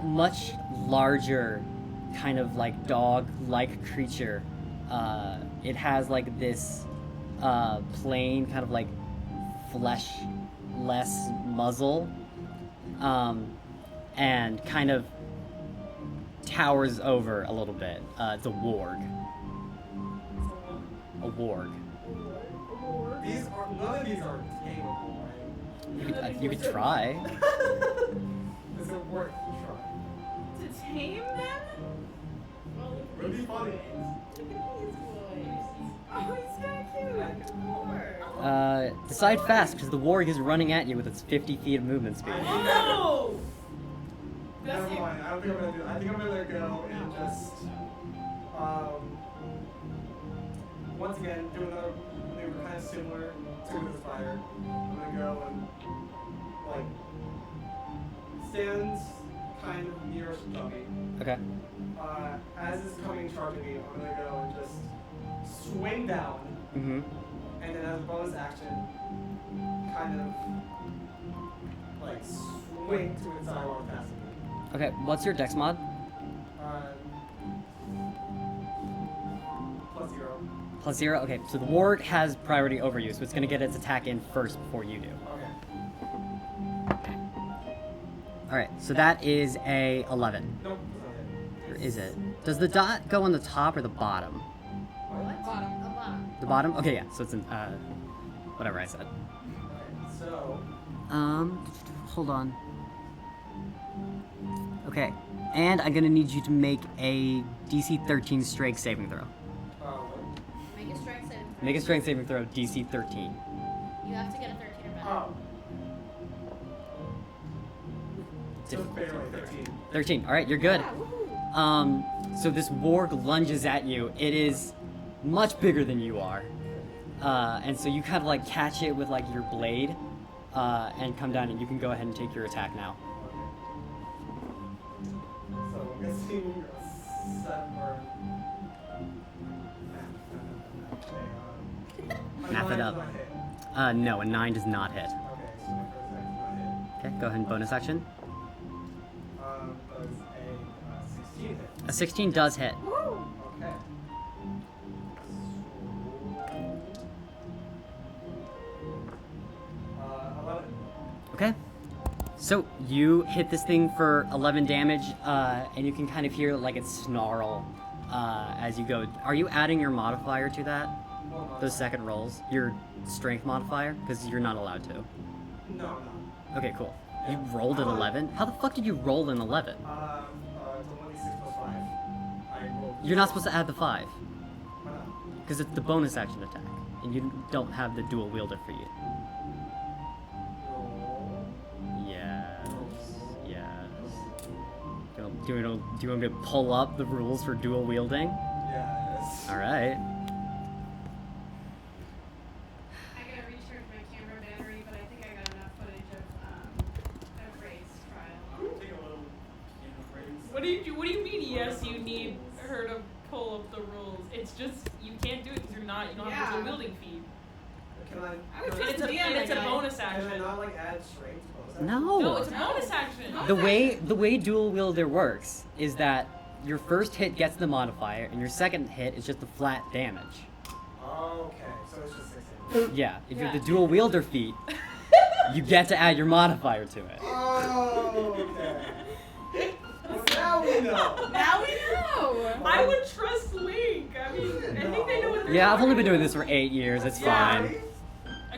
S1: much larger kind of like dog-like creature. It has like this plain kind of like flesh-less muzzle, and kind of towers over a little bit. It's a warg. A warg.
S5: These are none of these are tameable, right?
S1: You could try.
S5: Is it worth a try?
S6: To tame them?
S5: Would be funny.
S6: Oh, he's kind of cute.
S1: Decide fast, because the warg is running at you with its 50 feet of movement speed.
S5: I think
S3: No!
S5: Never mind. I don't think I'm gonna do that. I think I'm gonna go and just once again do another maneuver kind of similar to the spider. I'm gonna go and like stand kind of nearest dummy.
S1: Okay.
S5: As it's coming charging me, I'm gonna go and just swing down,
S1: Mm-hmm.
S5: and then as a bonus action, kind of like swing to its side while passing me.
S1: Okay, what's your dex mod?
S5: +0.
S1: +0? Okay, so the warg has priority over you, so it's gonna get its attack in first before you do.
S5: Okay.
S1: Alright, so that is a 11.
S5: Nope.
S1: Or is it? Does the dot go on the top or the bottom?
S2: What? Bottom. The bottom.
S1: The bottom? Okay, yeah, so it's in, whatever I said.
S5: Okay, so
S1: Hold on. Okay, and I'm gonna need you to make a DC 13 strength saving throw.
S2: Make a strength saving throw.
S1: Make a strength saving throw, DC 13.
S2: You have to get a 13 or better.
S5: oh. So
S1: Difficult.
S5: barely 13.
S1: 13, alright, you're good. So this warg lunges at you. It is much bigger than you are. And so you kind of like catch it with like your blade, and come down, and you can go ahead and take your attack now.
S5: So I'm guessing a 7 or
S1: Math it up. No, a 9 does not hit.
S5: Okay, so my first action's not hit.
S1: Okay, go ahead and bonus action. A 16 does hit.
S5: Okay. Uh, 11.
S1: Okay. So you hit this thing for 11 damage, and you can kind of hear like it snarl as you go. Are you adding your modifier to that? Those second rolls? Your strength modifier? Because you're not allowed to.
S5: No.
S1: Okay, cool. You rolled an 11? How the fuck did you roll an 11?
S5: It's only 6 plus 5. I rolled.
S1: You're not supposed to add the 5.
S5: Why not?
S1: Because it's the bonus action attack. And you don't have the dual wielder for you.
S5: Roll.
S1: Yes. Do you want me to pull up the rules for dual wielding?
S5: Yes.
S1: Alright.
S4: I gotta recharge my camera battery, but I think I got enough footage of Ray's trial.
S7: Take a little camera breaks.
S3: What do you mean? Yes, you need her to pull up the rules. It's just you can't do it because you don't have
S6: Yeah.
S3: the wielding feed.
S5: Can I?
S6: I would
S5: can I-
S6: trust the DM,
S3: And it's a
S6: I guess.
S3: bonus
S5: Can I
S3: action.
S5: not like add strength to bonus action?
S1: No.
S3: No, it's a bonus action.
S6: No.
S1: The way dual wielder works is that your first hit gets the modifier, and your second hit is just the flat damage.
S5: Okay, so it's just 6 damage.
S1: Yeah, if you have
S6: Yeah.
S1: the dual wielder feat, you get to add your modifier to it.
S5: Oh, okay. Well, now we know.
S6: Now we know.
S3: I would trust Link. I mean, I think they know what they're
S1: Yeah, I've only been
S3: talking
S1: doing this for 8 years. It's
S3: Yeah.
S1: fine.
S3: about.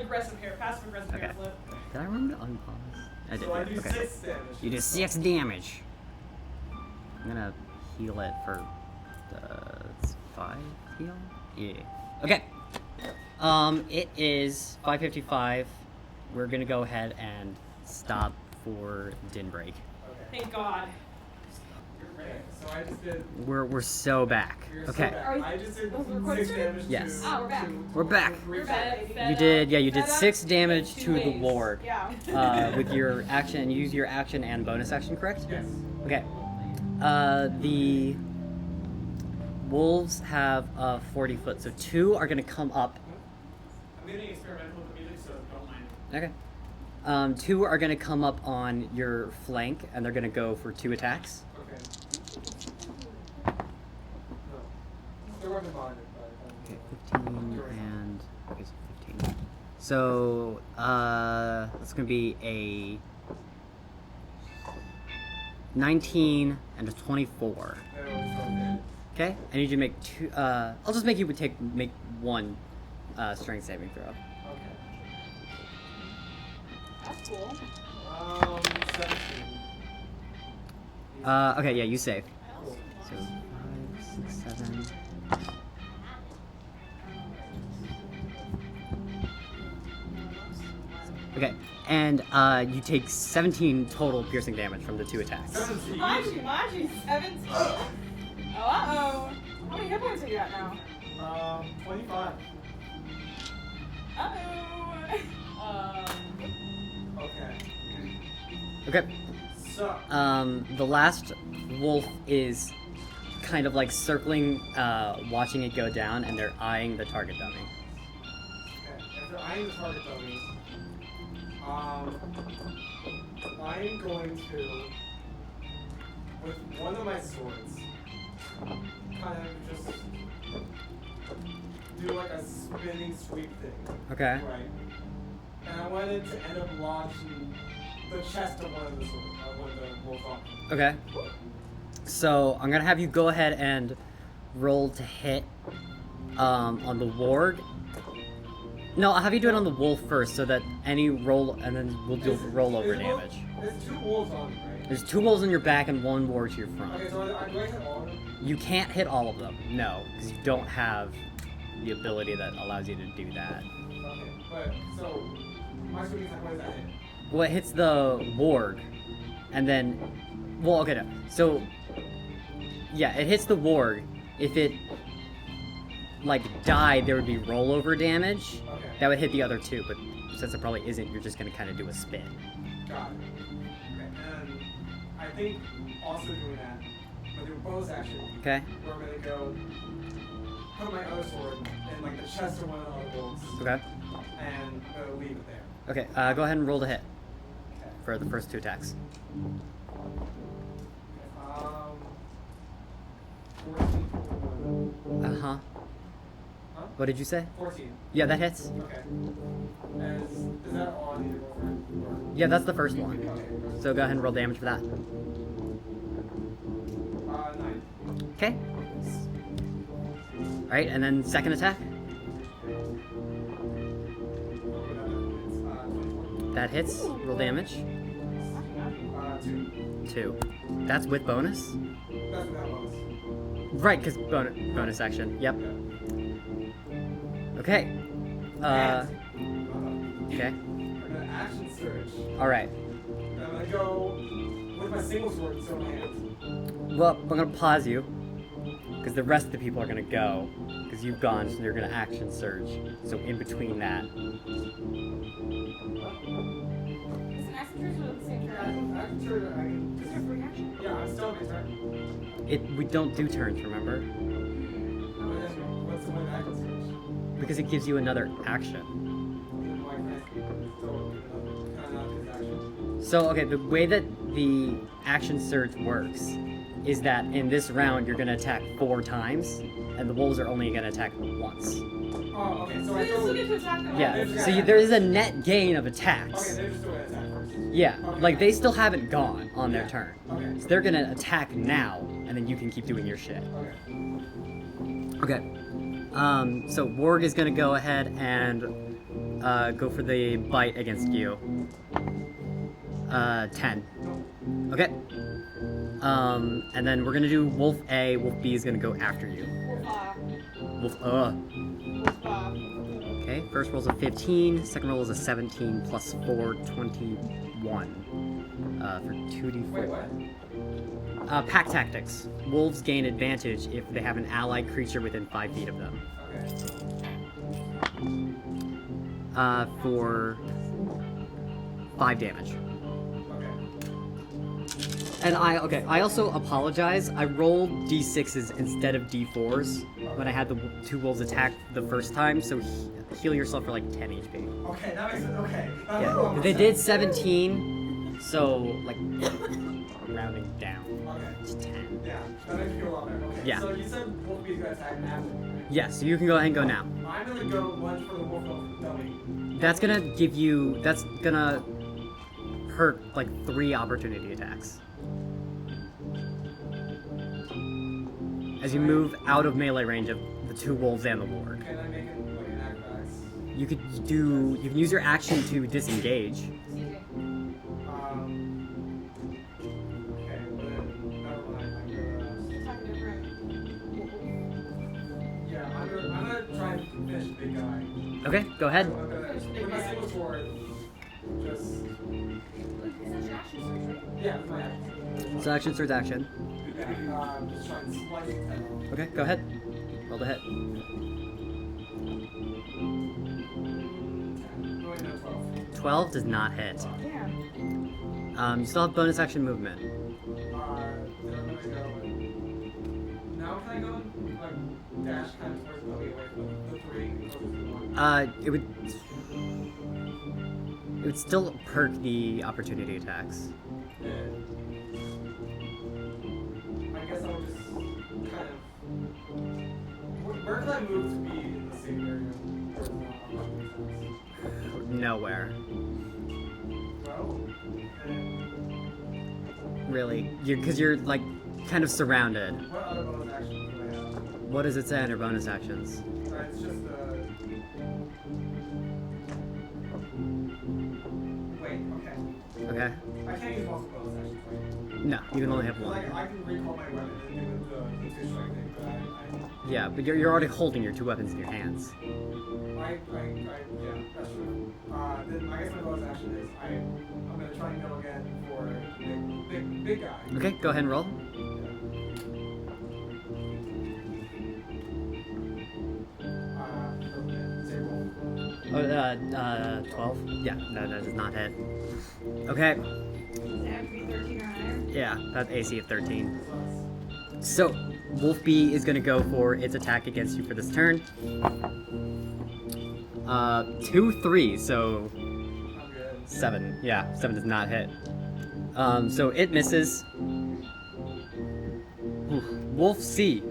S3: Aggressive hair, passive aggressive
S1: Okay.
S3: hair flip.
S1: Did I remember to unpause? I did.
S5: So I
S1: yeah,
S5: do
S1: okay.
S5: 6 damage.
S1: You do 6 damage. I'm gonna heal it for the 5 heal? Yeah. Okay. It is 5:55. We're gonna go ahead and stop for din break.
S5: Okay.
S3: Thank God.
S5: Okay, so I just did.
S1: We're so back.
S5: You're so
S1: Okay.
S5: back.
S6: Are we-
S5: I just did
S6: was it recorded
S5: 6 damage
S1: Yes.
S5: to.
S6: Ah, we're back.
S1: We're back.
S6: We're back.
S1: You did, yeah, you did
S6: Set up
S1: 6 damage
S3: in
S1: to
S3: 2
S1: the
S3: ways.
S1: ward.
S6: Yeah.
S1: With your action, and you use your action and bonus action, correct?
S5: Yes.
S1: Okay. The wolves have 40 foot, so 2 are gonna come up.
S7: I'm getting experimental with the music, so don't mind.
S1: Okay. 2 are gonna come up on your flank, and they're gonna go for 2 attacks.
S5: Okay. No. They're working behind it, but.
S1: Okay, 15 and okay, so 15. So that's gonna be a 19 and a 24.
S5: They're okay.
S1: Okay, I need you to make 2. I'll just make you make 1 strength saving throw.
S5: Okay.
S6: That's cool.
S5: 17.
S1: Okay, yeah, you save.
S5: Cool.
S1: So 5, 6, 7. Okay, and you take 17 total piercing damage from the 2 attacks.
S5: 17.
S6: Maji, 17. Oh, uh-oh. How many hit points are you at now?
S5: 25.
S6: Uh-oh.
S5: Okay.
S1: Okay.
S5: So.
S1: The last wolf is kind of like circling, watching it go down, and they're eyeing the target dummy.
S5: Okay. After eyeing the target dummy, I'm going to, with one of my swords, kind of just do like a spinning sweep thing.
S1: Okay.
S5: Right. And I wanted to end up launching the chest of one of the swords, one of the wolves off.
S1: Okay. So I'm gonna have you go ahead and roll to hit on the ward. No, I'll have you do it on the wolf first, so that any roll, and then we'll do rollover damage.
S5: There's 2 wolves on me, right?
S1: There's 2 wolves on your back and 1 ward to your front.
S5: Okay, so do I hit all of them?
S1: You can't hit all of them, no, because you don't have the ability that allows you to do that.
S5: Okay, but so my sweeping attack, what does that hit?
S1: Well, it hits the ward, and then, well, okay, no. So, yeah, it hits the ward. If it, like, died, there would be rollover damage.
S5: Okay.
S1: That would hit the other 2, but since it probably isn't, you're just gonna kind of do a spin.
S5: Got it. Okay, and I think also doing that, but do a bonus action,
S1: Okay?
S5: where I'm gonna go put my other sword in like the chest of one of the other wolves,
S1: Okay.
S5: and I'm gonna leave it there.
S1: Okay, go ahead and roll to hit
S5: Okay.
S1: for the first 2 attacks.
S5: Um, 14.
S1: Uh-huh.
S5: Huh?
S1: What did you say?
S5: 14.
S1: Yeah, that hits.
S5: Okay. And is that on either roll for?
S1: Yeah, that's the first one.
S5: Okay.
S1: So go ahead and roll damage for that.
S5: 9.
S1: Okay. Alright, and then second attack.
S5: 24.
S1: That hits. Roll damage.
S5: 2.
S1: 2. That's with bonus?
S5: That's without bonus.
S1: Right, because bonus action. Yep.
S5: Yeah.
S1: Okay. Okay.
S5: I'm gonna action surge.
S1: Alright.
S5: And I'm gonna go with my single sword still in my hand.
S1: Well, I'm gonna pause you. Because the rest of the people are gonna go. Because you've gone, so you're gonna action surge. So in between that.
S6: Is an action surge or the same turn?
S5: Action surge, I can.
S6: Is there free action?
S5: Yeah, I'm still in my turn.
S1: We don't do turns, remember?
S5: But then what's the point of action surge?
S1: Because it gives you another action.
S5: Then why can I still can I not do this action?
S1: So, okay, the way that the action surge works is that in this round you're gonna attack 4 times, and the wolves are only gonna attack once.
S5: Oh, okay, so
S6: So
S5: I
S6: you still
S5: throw.
S6: get to attack them.
S1: Yeah, so there is a net gain of attacks.
S5: Okay, they're just doing an attack first.
S1: Yeah,
S5: Okay.
S1: like they still haven't gone on their turn.
S5: Okay.
S1: So they're gonna attack now, and then you can keep doing your shit.
S5: Okay.
S1: Okay. So Warg is gonna go ahead and go for the bite against you. 10. Okay. And then we're gonna do Wolf A. Wolf B is gonna go after you. Wolf Okay, first roll's a 15, second roll is a 17 plus 4, 21. For 2d4.
S5: Wait, what?
S1: Pack tactics. Wolves gain advantage if they have an allied creature within 5 feet of them.
S5: Okay.
S1: For 5 damage.
S5: Okay.
S1: And I also apologize. I rolled d6s instead of d4s when I had the 2 wolves attack the first time, so heal yourself for like 10 HP.
S5: Okay, that makes it okay.
S1: Yeah, they did 17, so like rounding down
S5: Okay.
S1: to 10.
S5: Yeah, that makes me feel a lot better. Okay.
S1: Yeah.
S5: So you said Wolf B's gonna attack after me, right?
S1: Yeah, so you can go ahead and go now.
S5: I'm gonna go lunge for the Wolf dummy.
S1: That's gonna hurt like 3 opportunity attacks. As you move out of melee range of the 2 wolves and the warg.
S5: Can I make it like an acrobatics?
S1: You can use your action to disengage.
S5: Okay, but then never mind. I'm gonna try and finish the big guy.
S1: Okay, go ahead.
S5: I'm gonna with my single sword. Just
S6: Is that your action surge, right?
S5: yeah, with my action.
S1: So action surge action.
S5: Yeah, just try and slice its head off.
S1: Okay, go ahead. Roll the hit.
S5: No, wait, no, 12.
S1: 12 does not hit.
S6: Yeah.
S1: You still have bonus action movement.
S5: Then I'm gonna go. Now can I go and like dash kind of towards the away from the 3 closer to the 1?
S1: It would still perk the opportunity attacks.
S5: Yeah. I guess I'll just kind of. Where can I move to be in the same area?
S1: Nowhere.
S5: Well,
S1: Really. Because you're like kind of surrounded.
S5: what other bonus actions do I have?
S1: What does it say under bonus actions?
S5: It's just wait, okay.
S1: Okay.
S5: I can't use multiple bonus actions, right?
S1: No, you can only have
S5: Like,
S1: one.
S5: I can recall my weapon and do the 2 strike thing, but
S1: Yeah, but you're already holding your 2 weapons in your hands.
S5: yeah, that's true. Then I guess my bonus action is I'm gonna try and go again for big guy.
S1: Okay, go ahead and roll.
S5: Say roll.
S1: Oh, 12? Yeah, no, that does not hit. Okay,
S4: Does it have to be 13 or higher?
S1: yeah, that's AC of 13. So, Wolf B is gonna go for its attack against you for this turn. 2 3, so
S5: I'm good.
S1: 7. Yeah, 7 does not hit. So it misses. Oof. Wolf C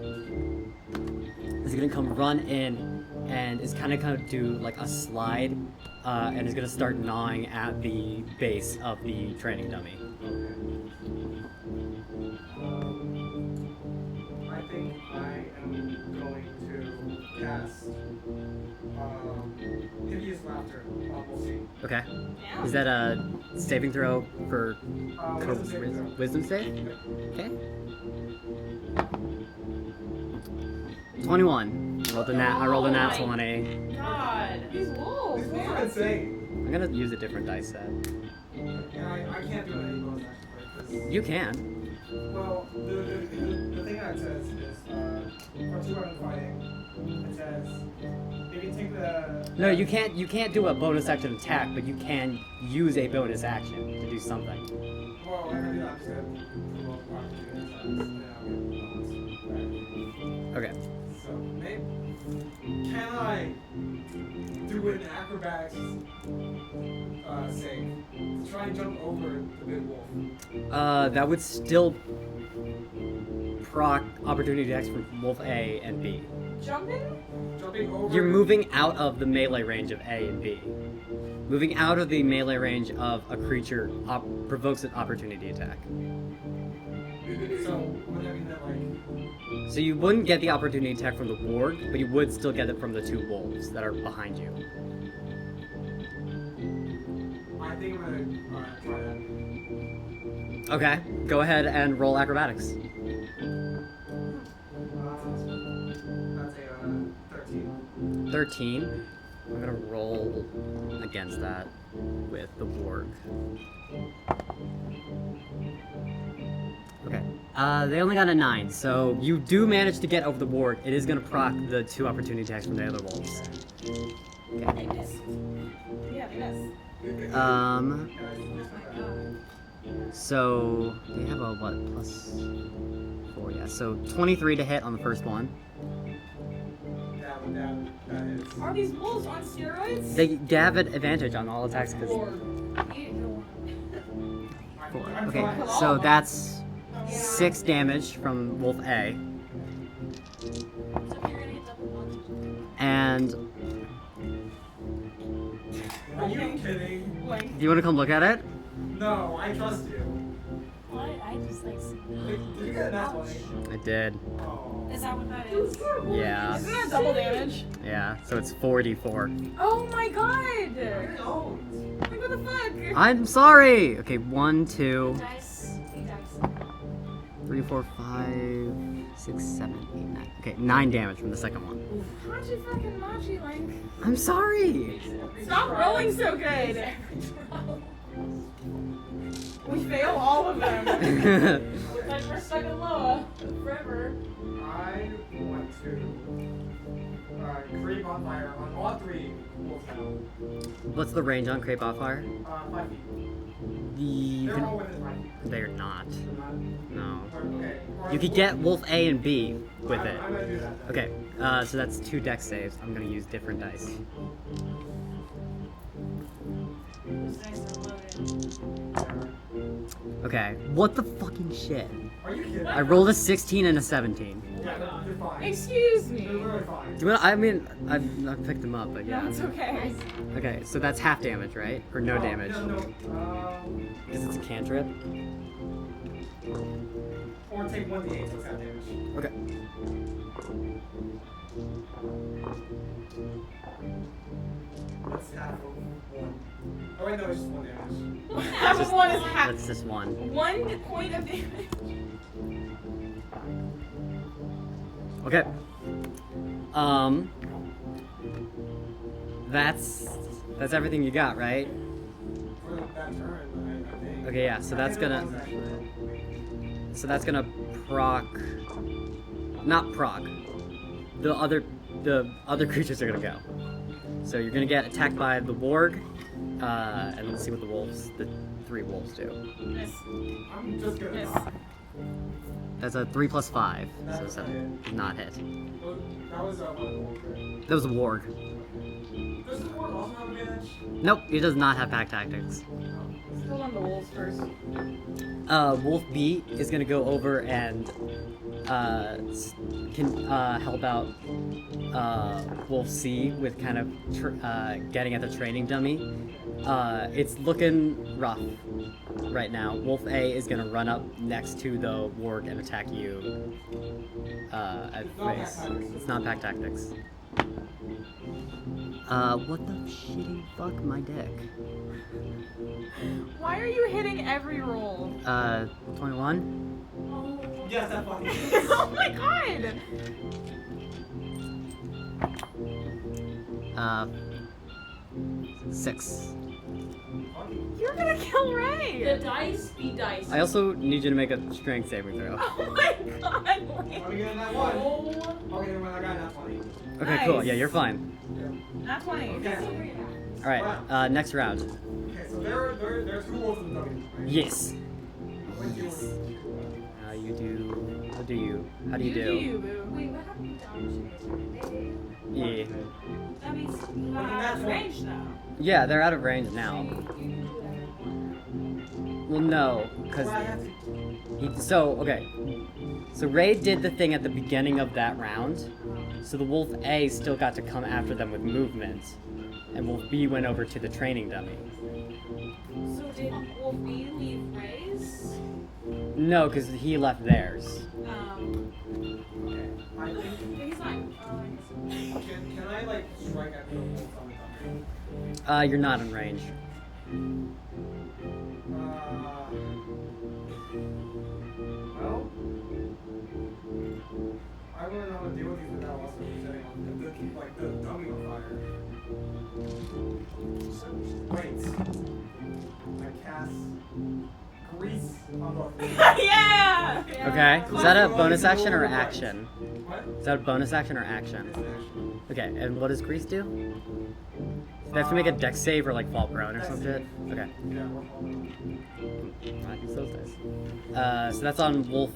S1: is gonna come run in and is kind of do like a slide, and is gonna start gnawing at the base of the training dummy.
S5: I think I am going to cast hideous laughter. We'll see.
S1: Okay. Is that a saving throw for
S5: Wisdom saving throw.
S1: wisdom save? Okay. 21. I rolled a nat 20.
S3: God.
S6: These wolves,
S5: These wolves are
S6: man.
S5: insane.
S1: I'm gonna use a different dice set.
S5: And I can't do any bonus action for it. 'Cause-
S1: You can.
S5: Well, the thing that it says is, for 2 round fighting, it says, if you take the...
S1: No, you can't. You can't do a bonus action attack, but you can use a bonus action to do something.
S5: Well, I'm gonna do that. I'm just gonna promote opportunity attacks, and then I'll get bonus.
S1: Okay.
S5: So, maybe... Can I do an acrobatics save? To try and jump over the big wolf.
S1: That would still proc opportunity attacks from Wolf A and B.
S6: Jumping?
S5: Jumping over...
S1: You're moving out of the melee range of A and B. Moving out of the melee range of a creature provokes an opportunity attack.
S5: So, would that mean that, like...
S1: So you wouldn't get the opportunity attack from the ward, but you would still get it from the 2 wolves that are behind you.
S5: I think I'm gonna try that.
S1: Okay, go ahead and roll acrobatics.
S5: That's a 13.
S1: 13. I'm gonna roll against that with the warg. Okay. They only got a 9, so you do manage to get over the warg. It is gonna proc the 2 opportunity attacks from the other wolves.
S6: They missed. Yeah, they missed.
S1: So they have a what, plus 4, yeah. So 23 to hit on the first one.
S5: That is.
S6: Are these wolves on steroids?
S1: They have an advantage on all attacks because
S6: Or you didn't know.
S1: 4.
S5: I'm
S1: Okay,
S5: fine.
S1: so that's 6 damage from Wolf A.
S4: So if you're gonna get double punch.
S1: And
S5: Are you kidding?
S6: Like,
S1: do you want to come look at it?
S5: No, I trust you.
S4: I just like.
S5: Did you get that 20?
S1: I did.
S5: Oh.
S4: Is that what that is?
S1: Yeah.
S6: isn't that double damage?
S1: Yeah, so it's 4d4.
S6: Oh my god!
S5: You're owned.
S6: Like, what the fuck?
S1: I'm sorry! Okay, 1, 2,
S4: Dice. 8 dice.
S1: 3, 4, 5, 6, 7, 8, 9. Okay, 9 damage from the second one.
S6: Machi fucking Machi, Link.
S1: I'm sorry!
S6: Stop rolling so good! We fail all of them. Looks like we're stuck in Loa forever.
S5: I want to create bonfire on all 3 wolves now.
S1: What's the range on Crepe Bonfire?
S5: 5 feet.
S1: You
S5: They're all
S1: can,
S5: within 5 feet.
S1: they're not.
S5: They're
S1: No.
S5: not? Okay.
S1: You could get Wolf A and B with it.
S5: I'm gonna do that.
S1: Okay, so that's 2 dex saves. I'm gonna use different dice.
S4: Those dice are loaded.
S1: Okay, what the fucking shit?
S5: Are you kidding?
S1: I rolled a 16 and a 17.
S5: Yeah, they're fine.
S6: Excuse me.
S5: They're literally fine.
S1: Do you wanna, I mean, I've picked them up, but yeah.
S6: No, it's okay.
S1: Okay, so that's half damage, right? Or no damage?
S5: No.
S1: Because it's a cantrip.
S5: Or take 1d8, so it's half damage.
S1: Okay.
S5: That's half of 1. Oh wait, no, it's just 1 damage.
S6: Half of one is half.
S1: That's just 1.
S6: 1 point of damage.
S1: Okay. That's everything you got, right?
S5: For that turn, I think.
S1: Okay, yeah, so that's gonna proc, not proc. The other creatures are gonna go. So you're gonna get attacked by the warg, and let's see what the 3 wolves do.
S6: Miss.
S5: I'm just gonna
S6: Miss.
S5: knock.
S1: That's a 3 plus 5, so
S5: That's
S1: 7.
S5: it.
S1: Not hit.
S5: Well, that was one wolf, right?
S1: That was a warg.
S5: Does the wolf also have advantage?
S1: Nope, he does not have pack tactics.
S6: Still on the wolves first.
S1: Wolf B is gonna go over and can help out Wolf C with kind of getting at the training dummy. It's looking rough right now. Wolf A is gonna run up next to the warg and attack you at face. It's not pack tactics. What the shitty fuck, my dick?
S6: Why are you hitting every roll?
S1: 21?
S5: Yes, that fucking
S6: Oh my god!
S1: 6.
S6: You're gonna kill Ray!
S3: The dice be dice.
S1: I also need you to make a strength saving throw.
S6: Oh my god!
S5: I'm gonna get that one.
S3: Oh.
S5: Okay, never mind, I got that 20.
S1: Okay, cool.
S6: Nice.
S1: Yeah, you're fine.
S6: Not 20.
S5: Okay.
S1: Alright, next round.
S5: Okay, so there are 2 wolves in the dummy, right?
S1: Yes.
S5: What do you want?
S1: You do. What do you? How do you
S6: You
S1: do?
S6: boo.
S4: Wait, what happened to Dom?
S1: Yeah.
S4: That means you
S5: Well,
S4: got out
S5: that's
S4: of
S5: one.
S4: range now.
S1: Yeah, they're out of range now. Well, no, because
S5: Well, I have to.
S1: okay. So Ray did the thing at the beginning of that round. So the Wolf A still got to come after them with movement, and Wolf B went over to the training dummy.
S4: So did Wolf B leave Ray's?
S1: No, because he left theirs.
S5: Okay, I think.
S4: He's fine.
S5: Can I, like, strike at the wolves on the dummy?
S1: You're not in range.
S5: Well, I want to know how to deal with these without also setting the dummy on fire. Wait. I cast grease on the.
S6: Yeah!
S1: Okay. Is that a bonus action or action?
S5: What?
S1: Is that a bonus action or action?
S5: It's an action.
S1: Okay. And what does Grease do? They have to make a dex save or like fall prone or
S5: Dex
S1: something.
S5: save.
S1: Okay.
S5: Yeah, we're holding.
S1: Alright, use those dice. So that's on Wolf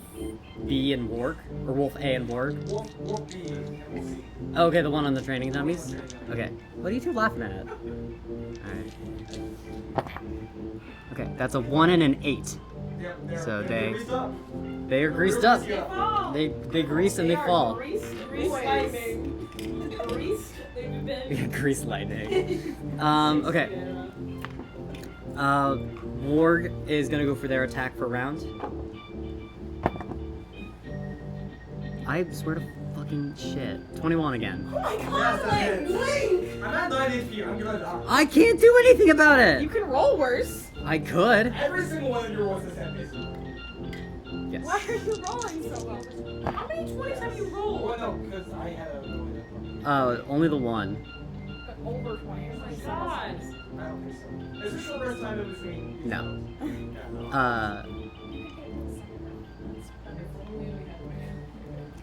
S1: B and Warg, or Wolf A and Warg.
S5: Wolf B and we'll see.
S1: Oh, okay, the one on the training dummies. Okay. What are you two laughing at? Alright. Okay, that's a 1 and an 8.
S5: Yeah,
S1: So
S5: they're
S1: they-
S5: greased up.
S1: They are greased up.
S3: Oh.
S1: They grease and they fall.
S3: Grease lightning. Grease. They've been.
S1: Grease lightning. Okay. Warg is gonna go for their attack for round. I swear to fucking shit. 21 again.
S6: Oh my
S5: Yes,
S6: god,
S5: that
S6: Link!
S5: hits. I'm at 9 HP. I'm gonna die.
S1: I can't do anything about
S6: You
S1: it!
S6: can roll worse.
S1: I could.
S5: Every single one of your rolls is hit, basically.
S1: Yes.
S6: Why are you rolling so well?
S3: How many 20s have you rolled?
S5: Well, no, because I had a roll.
S1: Only the one.
S6: But over 20.
S3: Oh my god.
S5: I don't think so. Is this the first time in between?
S1: No.
S5: Yeah, no.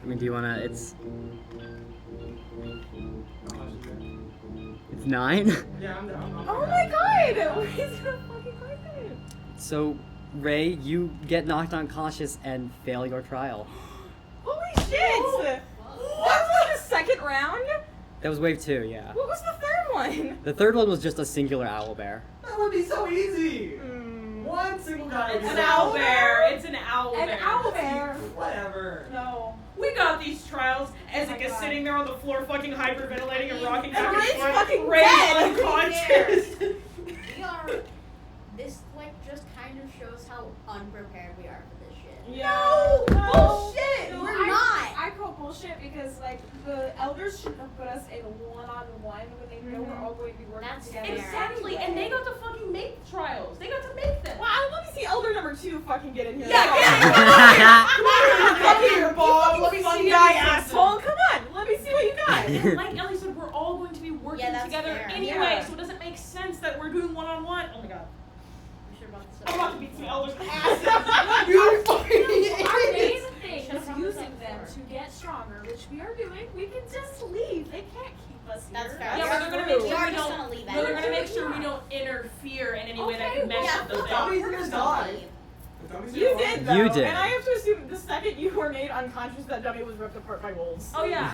S1: I mean, do you wanna? It's
S5: How much is it?
S1: it's 9.
S5: Yeah, I'm down.
S6: Oh my god! He's gonna fucking fight it.
S1: So Ray, you get knocked unconscious and fail your trial.
S6: Holy shit! That was like the second round?
S1: That was wave 2, yeah.
S6: What was the third one?
S1: The third one was just a singular owlbear.
S5: That would be so easy!
S6: Mm.
S5: One single guy would
S3: It's
S5: be
S3: an
S5: so-
S3: owl bear. It's an owl
S6: An
S3: bear.
S6: owl bear.
S5: Whatever.
S6: No.
S3: We got these trials. Ezek
S6: my
S3: is
S6: God.
S3: sitting there on the floor, fucking hyperventilating and rocking
S6: And
S3: back and
S6: Ray's
S3: forth.
S6: fucking
S3: Ray's
S6: dead.
S3: unconscious.
S2: We are. This like just kind of shows how unprepared we are for this shit.
S6: No! Bullshit!
S4: No,
S2: We're
S4: I-
S2: not.
S4: I call bullshit because like the elders shouldn't have put us in a one-on-one when they know we're all going to be working
S2: That's
S4: together.
S2: fair.
S3: Exactly, and they got to fucking make the trials. They got to make them.
S6: Wow, let me see Elder number 2 fucking get in here.
S3: Yeah,
S6: Come here, Bob. Let me
S3: fun
S6: see
S3: guy
S6: you, asshole. Come on. Let me see what you got.
S3: Like Ellie said, we're all going to be working
S2: Yeah, that's
S3: together
S2: fair.
S3: anyway,
S6: Yeah.
S3: so it doesn't make sense that we're doing one-on-one. Oh my god.
S2: We should have brought this
S3: I'm
S2: up.
S3: about to beat some elders' asses.
S6: You fucking
S4: Our main
S6: idiot.
S4: thing
S2: Should've
S4: is
S2: brought this
S4: using
S2: up
S4: them
S2: before.
S4: to get stronger, which we are doing. We can just leave. They can't keep us here.
S2: That's fair.
S3: Yeah, but they're gonna
S6: true.
S3: make
S2: We
S3: sure
S2: are
S3: we
S2: just
S3: don't.
S2: gonna leave
S3: No, they're
S2: it.
S3: gonna make sure we don't interfere in any way that
S4: Okay,
S3: can mess
S2: Yeah,
S3: with the
S2: the
S3: thing.
S5: Dummies are gonna die.
S2: leave.
S5: The dummies are
S6: You
S5: gonna
S6: did,
S5: die.
S6: though.
S1: You did.
S6: And I have to assume the second you were made unconscious, that dummy was ripped apart by wolves.
S3: Oh yeah.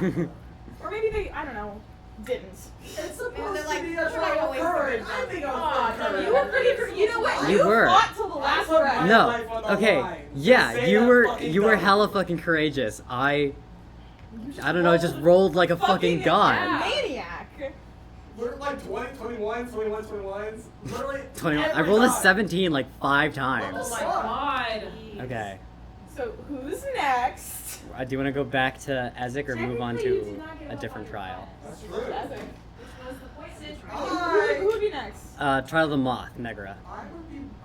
S6: Or maybe they, I don't know, didn't.
S5: It's supposed
S2: they're like,
S5: to be
S2: we're
S5: a
S2: not
S5: trial
S2: gonna
S5: of
S2: waste
S5: courage.
S2: our
S5: I
S2: time.
S5: think
S3: Aw,
S5: I'm
S3: dummy.
S6: You were pretty, you know what?
S1: You were.
S6: fought till the last
S5: put
S6: breath.
S5: my
S1: No.
S5: life on the
S1: Okay.
S5: line.
S1: Yeah,
S5: Say
S1: you
S5: that
S1: were
S5: fucking
S1: you were
S5: dummy.
S1: hella fucking courageous. I don't know, just rolled like a fucking god.
S6: Maniac.
S5: We're like 20, 21, 21, 21s. Literally
S1: 21. I
S5: every
S1: rolled a
S5: time.
S1: 17 like 5 times.
S3: Oh my god.
S1: Okay.
S6: So who's next?
S1: Do you want to go back to Ezek or move on
S4: Technically, you
S1: to
S4: did not get
S1: a
S4: all
S1: different
S4: five
S1: trial?
S5: That's true.
S6: Ezek.
S4: Which was the point of the trial.
S6: Who would be next?
S1: Trial of the Moth, Megra.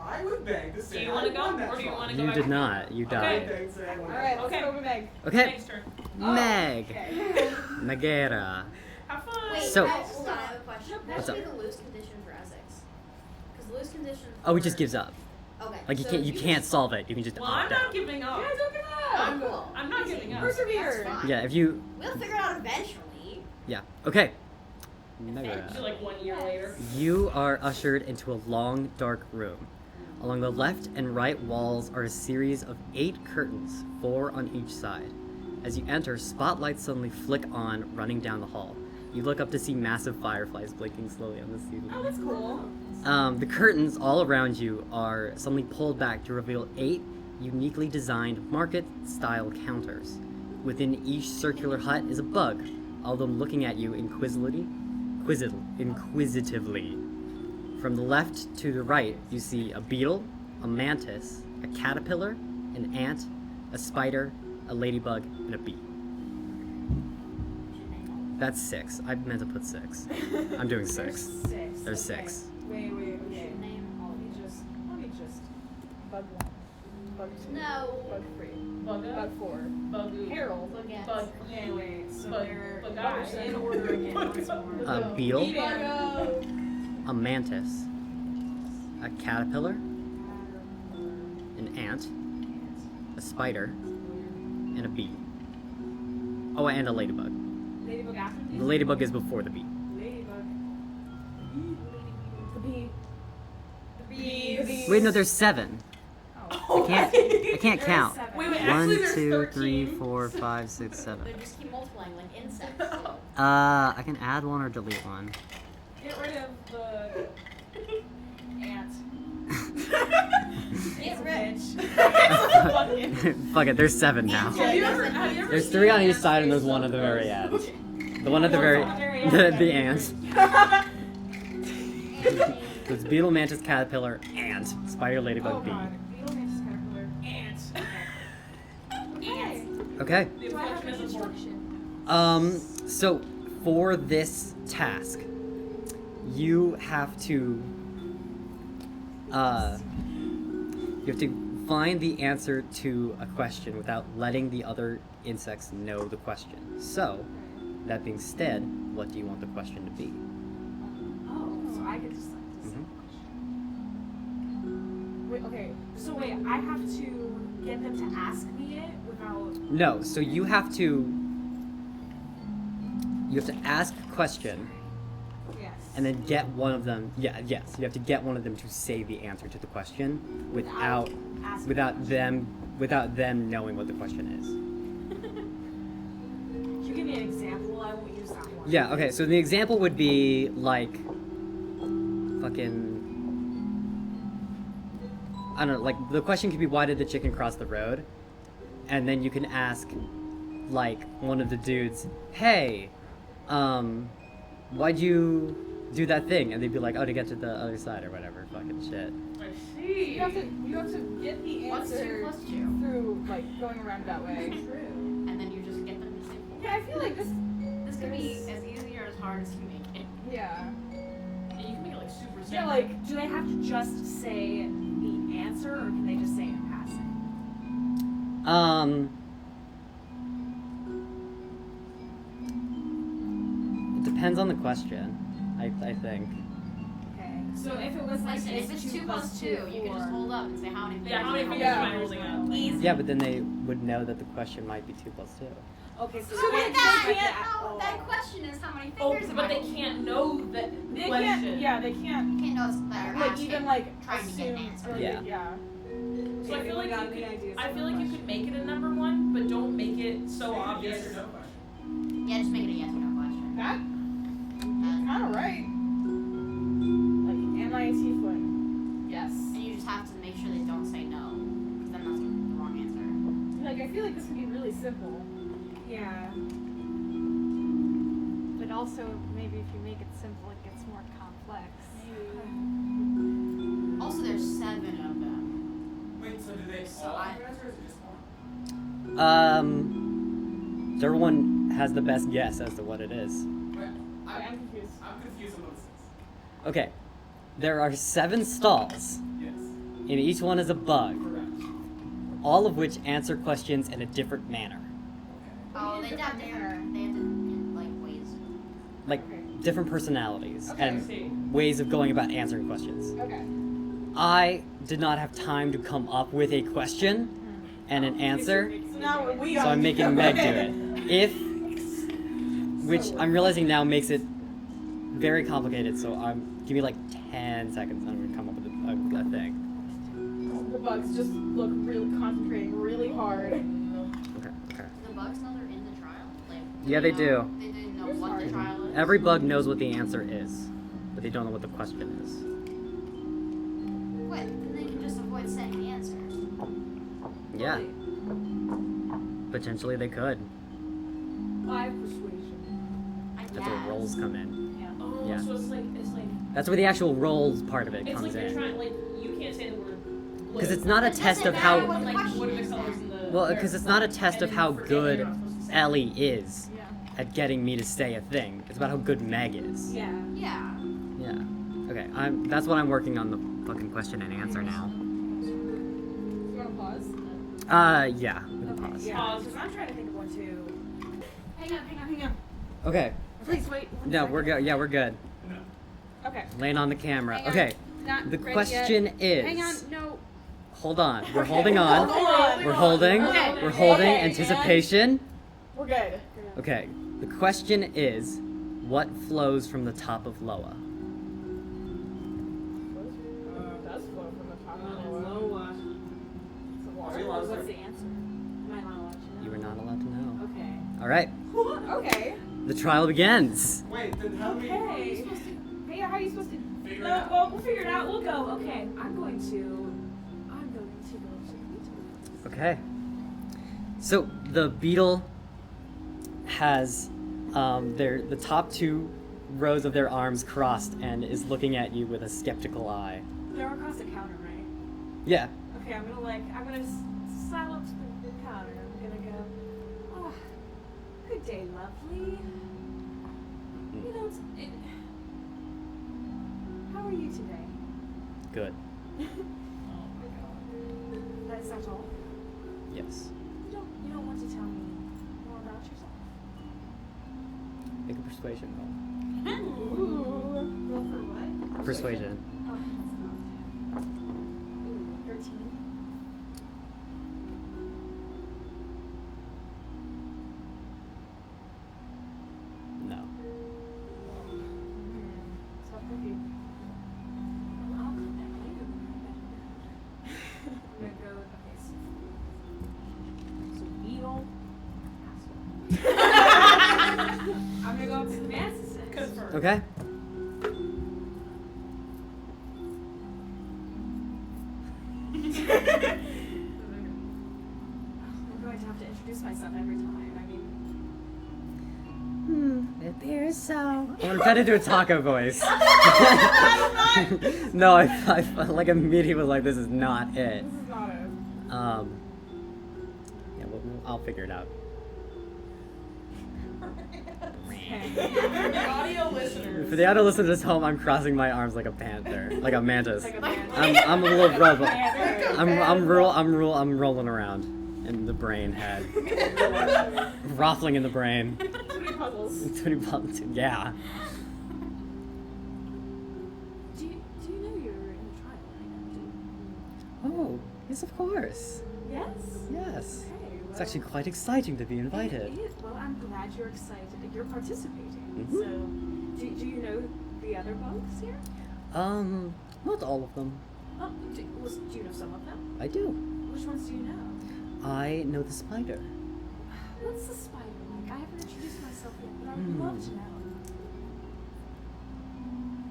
S5: I would beg to say
S3: Do you want to
S5: I
S3: go,
S5: won that
S3: or do you
S5: trial.
S3: want to go
S1: You
S3: back?
S1: did not. You
S5: I
S1: died.
S5: would beg to say I won that
S6: Alright,
S5: trial.
S6: let's
S3: Okay.
S6: go with Meg.
S1: Okay.
S3: Meg's turn.
S1: Meg.
S6: Okay.
S1: Megera.
S3: Have fun.
S2: Wait,
S1: So-
S2: hold on, I have a question. What
S1: What's
S2: should be
S1: up?
S2: the loose condition for Ezek's? Because loose condition.
S1: Oh, he
S2: for-
S1: just gives up.
S2: Okay.
S1: Like you
S2: so
S1: can't. You
S2: just-
S1: can't solve it. You can just
S3: Well, I'm
S1: opt
S3: not
S1: out.
S3: giving up.
S6: Yeah, don't give
S2: Oh,
S6: up.
S2: cool.
S3: I'm not
S2: Easy.
S3: giving up.
S6: Persevere.
S2: That's fine.
S1: Yeah. If you.
S2: We'll figure it out eventually.
S1: Yeah. Okay.
S3: So
S1: Megera.
S3: like 1 year later.
S1: You are ushered into a long, dark room. Along the left and right walls are a series of 8 curtains, 4 on each side. As you enter, spotlights suddenly flick on, running down the hall. You look up to see massive fireflies blinking slowly on the ceiling.
S6: Oh, that's cool.
S1: The curtains all around you are suddenly pulled back to reveal 8 uniquely designed market-style counters. Within each circular hut is a bug, all of them looking at you inquisitively. From the left to the right, you see a beetle, a mantis, a caterpillar, an ant, a spider, a ladybug, and a bee. That's 6. I meant to put 6. I'm doing 6.
S6: Six.
S1: There's
S6: Okay.
S1: 6.
S6: Wait, okay.
S2: Name all
S6: Let
S2: of
S6: me
S2: these.
S6: just bug 1. Bug 2.
S2: No.
S6: Bug 3.
S3: Bugga.
S6: Bug 4.
S3: Bugoo.
S6: Harold.
S2: Baguettes.
S3: Bug.
S4: Okay, wait. So
S3: Bug-
S4: they're
S3: Bugatti.
S4: in order again once more.
S1: A beetle,
S6: Buggo.
S1: a mantis, a caterpillar, an ant, a spider, and a bee. Oh, and a ladybug.
S6: Ladybug after
S1: The ladybug is before the bee.
S6: Ladybug. The bee.
S4: The bees.
S1: Wait, no, there's 7.
S6: Oh.
S1: I can't count.
S3: Wait, wait,
S1: 1,
S3: actually there's
S1: 2, 3,
S3: 13.
S1: 4, 5, 6, 7.
S2: They just keep multiplying like insects.
S1: I can add 1 or delete 1.
S6: Get rid of the ant.
S2: Get rid.
S1: Fuck it, there's 7 now.
S3: Have you ever
S1: There's 3 on each side and there's 1 at the very end. The one at the very, the ant. So it's beetle, mantis, caterpillar, ant, spider,
S6: Oh
S1: ladybug, bee.
S6: god. Beetle, mantis, caterpillar.
S4: Ant.
S6: Okay.
S1: Okay.
S3: The
S6: Do I have
S3: inflection
S6: any
S3: is important.
S6: instruction?
S1: So for this task, you have to find the answer to a question without letting the other insects know the question. So, that being said, what do you want the question to be?
S4: Oh, so I get to say
S1: Mhm.
S6: Wait, okay.
S4: So wait, I have to get them to ask me it without.
S1: No, so you have to ask a question
S4: Yes.
S1: and then get one of them. Yes, you have to get one of them to say the answer to the question without
S4: asking
S1: without them knowing what the question is.
S4: Can you give me an example? I won't use that one.
S1: Yeah, okay, so the example would be like fucking I don't know, like the question could be why did the chicken cross the road? And then you can ask like one of the dudes, "Hey, why'd you do that thing?" And they'd be like, "Oh, to get to the other side or whatever." Fucking shit.
S3: I see.
S6: You have to get the
S2: What's 2
S6: answer
S2: plus 2?
S6: through like going around that way.
S2: And then you just get them to say 4.
S6: Yeah, I feel like this.
S2: This could be as easy or as hard as you make it.
S6: Yeah.
S3: Yeah, you can make it like super simple.
S4: Yeah, like, do they have to just say the answer, or can they just say it in passing?
S1: It depends on the question, I think.
S4: Okay. So if it was like
S2: Listen, if it's 2 plus 2, you can just hold up and say how many fingers.
S3: Yeah, how many
S2: you
S3: fingers
S2: have.
S3: am I holding up?
S2: Easy.
S1: Yeah, but then they would know that the question might be 2 plus 2.
S4: Okay, so
S2: So
S4: they
S2: with
S4: can't
S2: that,
S4: that.
S2: that question is how many
S3: Oh,
S2: fingers am
S3: but
S2: I
S3: they
S2: holding?
S3: can't know that
S6: They
S3: question.
S6: can't. Yeah, they can't.
S2: You can't know that you're
S6: Like
S2: asking,
S6: even like
S2: trying to get an
S6: assume.
S2: answer.
S6: Or,
S1: Yeah.
S6: Yeah.
S3: So I feel like
S4: got
S3: you
S4: good
S3: could,
S4: ideas
S3: I
S4: for
S3: feel
S4: the
S3: like you could make it a number 1, but don't make it so
S7: Yes
S3: obvious.
S7: or no question.
S2: Yeah, just make it a yes or no question.
S6: That
S2: And,
S6: kind of right. Like, am I a tiefling? Yes.
S2: and you just have to make sure they don't say no, because then that's the wrong answer.
S6: Like I feel like this would be really simple.
S4: Yeah.
S8: also maybe if you make it simple, it gets more complex.
S2: Also, there's 7 of them.
S7: Wait, so do they
S2: So
S7: all
S2: I-
S7: have answers or just one?
S1: Everyone has the best guess as to what it is.
S7: Wait,
S6: I'm confused.
S7: I'm confused on what this is.
S1: Okay, there are 7 stalls,
S7: Yes.
S1: and each one is a bug,
S7: Correct.
S1: all of which answer questions in a different manner.
S2: Oh, they have different, like, ways.
S1: Like, different personalities
S6: Okay,
S1: and
S3: I see.
S1: ways of going about answering questions.
S6: Okay.
S1: I did not have time to come up with a question and an answer,
S6: So now we
S1: so
S6: are.
S1: I'm making Meg do it. Which I'm realizing now makes it very complicated, so give me like 10 seconds and I'm gonna come up with a thing.
S6: The bugs just look really concentrating really hard.
S1: Okay.
S2: The bugs know they're in the trial? Like,
S1: Yeah, they do.
S2: They didn't know what the trial is?
S1: Every bug knows what the answer is, but they don't know what the question is.
S2: Wait, then they can just avoid saying the answer.
S1: Yeah. Potentially they could.
S3: 5 persuasion.
S2: I
S1: That's where
S2: guess.
S1: rolls come in.
S3: Oh,
S1: Yeah.
S3: so it's like
S1: That's where the actual rolls part of it
S3: it's
S1: comes
S3: like you're
S1: in.
S3: trying like you can't say the word blue.
S1: Because it's not a
S2: It
S1: test
S2: doesn't
S1: of how.
S2: matter what the
S3: like
S2: question
S3: what are the
S2: is
S3: colors
S2: then.
S3: in the
S1: Well, because it's not a test
S3: and
S1: of
S3: then
S1: how
S3: you forget
S1: good
S3: you're not supposed to say
S1: Ellie is
S6: Yeah.
S1: at getting me to say a thing. It's about how good Meg is.
S3: Yeah.
S2: Yeah.
S1: Yeah. Okay. That's what I'm working on the fucking question and answer now.
S6: You want to pause?
S1: Yeah. We can pause.
S6: Yeah.
S3: Pause, because I'm trying to think of one too.
S6: Hang on.
S1: Okay.
S6: Please wait. one
S1: No,
S6: second.
S1: we're good. Yeah, we're good.
S6: Okay.
S1: Laying on the camera.
S6: Hang on.
S1: Okay.
S6: Not
S1: The
S6: ready
S1: question
S6: yet.
S1: is.
S6: Hang on. No.
S1: Hold on. We're holding on.
S6: on.
S1: We're holding.
S6: Okay.
S1: We're holding.
S6: Okay,
S1: Anticipation.
S6: We're good.
S1: Okay. The question is, what flows from the top of Loa?
S6: Does flow from the top of the
S3: Loa.
S4: What's the answer? Am I not allowed to know?
S1: You are not allowed to know.
S4: Okay.
S1: All right.
S6: Okay.
S1: The trial begins.
S5: Wait, then how do we
S4: Okay.
S6: Hey, how are you supposed to?
S7: Figure it
S4: No,
S7: out.
S4: well, we'll figure it out. We'll go. Okay. I'm going to go to the
S1: Okay. So the beetle has the top 2 rows of their arms crossed and is looking at you with a skeptical eye.
S4: They're across the counter, right?
S1: Yeah.
S4: Okay, I'm gonna silence the counter. I'm gonna go, oh, good day, lovely. You know, how are you today?
S1: Good.
S4: That's not all.
S1: Yes.
S4: You don't want to tell me more about yourself?
S1: Make a persuasion roll.
S4: Roll for what?
S1: Persuasion.
S4: Oh, that's not. Ooh, 13.
S1: No.
S4: Tough cookie. I'll come back later. I'm gonna go. Okay, so beetle. I'm gonna go up to the masses.
S3: Confirm.
S1: Okay.
S4: I'm going to have to introduce myself every time. I mean,
S1: It appears so. I'm gonna try to do a taco voice. No, I like immediately was like, this is not it.
S6: This is not it.
S1: Yeah, I'll figure it out.
S3: The audio listeners.
S1: For the audio listeners at home, I'm crossing my arms like a panther, like a mantis.
S6: Like a man.
S1: I'm a little rub.
S6: Panther.
S1: I'm rolling around in the brain head, ruffling in the brain.
S6: Too many puzzles.
S1: Yeah.
S4: do you know you're in the trial right now?
S1: Oh, yes, of course.
S4: Yes.
S1: Yes.
S4: Okay. Well,
S1: It's actually quite exciting to be invited.
S4: It is. Well, I'm glad you're excited that you're participating.
S1: Mhm.
S4: So, do you know the other bugs here?
S1: Not all of them.
S4: Oh, do you know some of them?
S1: I do.
S4: Which ones do you know?
S1: I know the spider.
S4: What's the spider like? I haven't introduced myself yet, but I would love to know.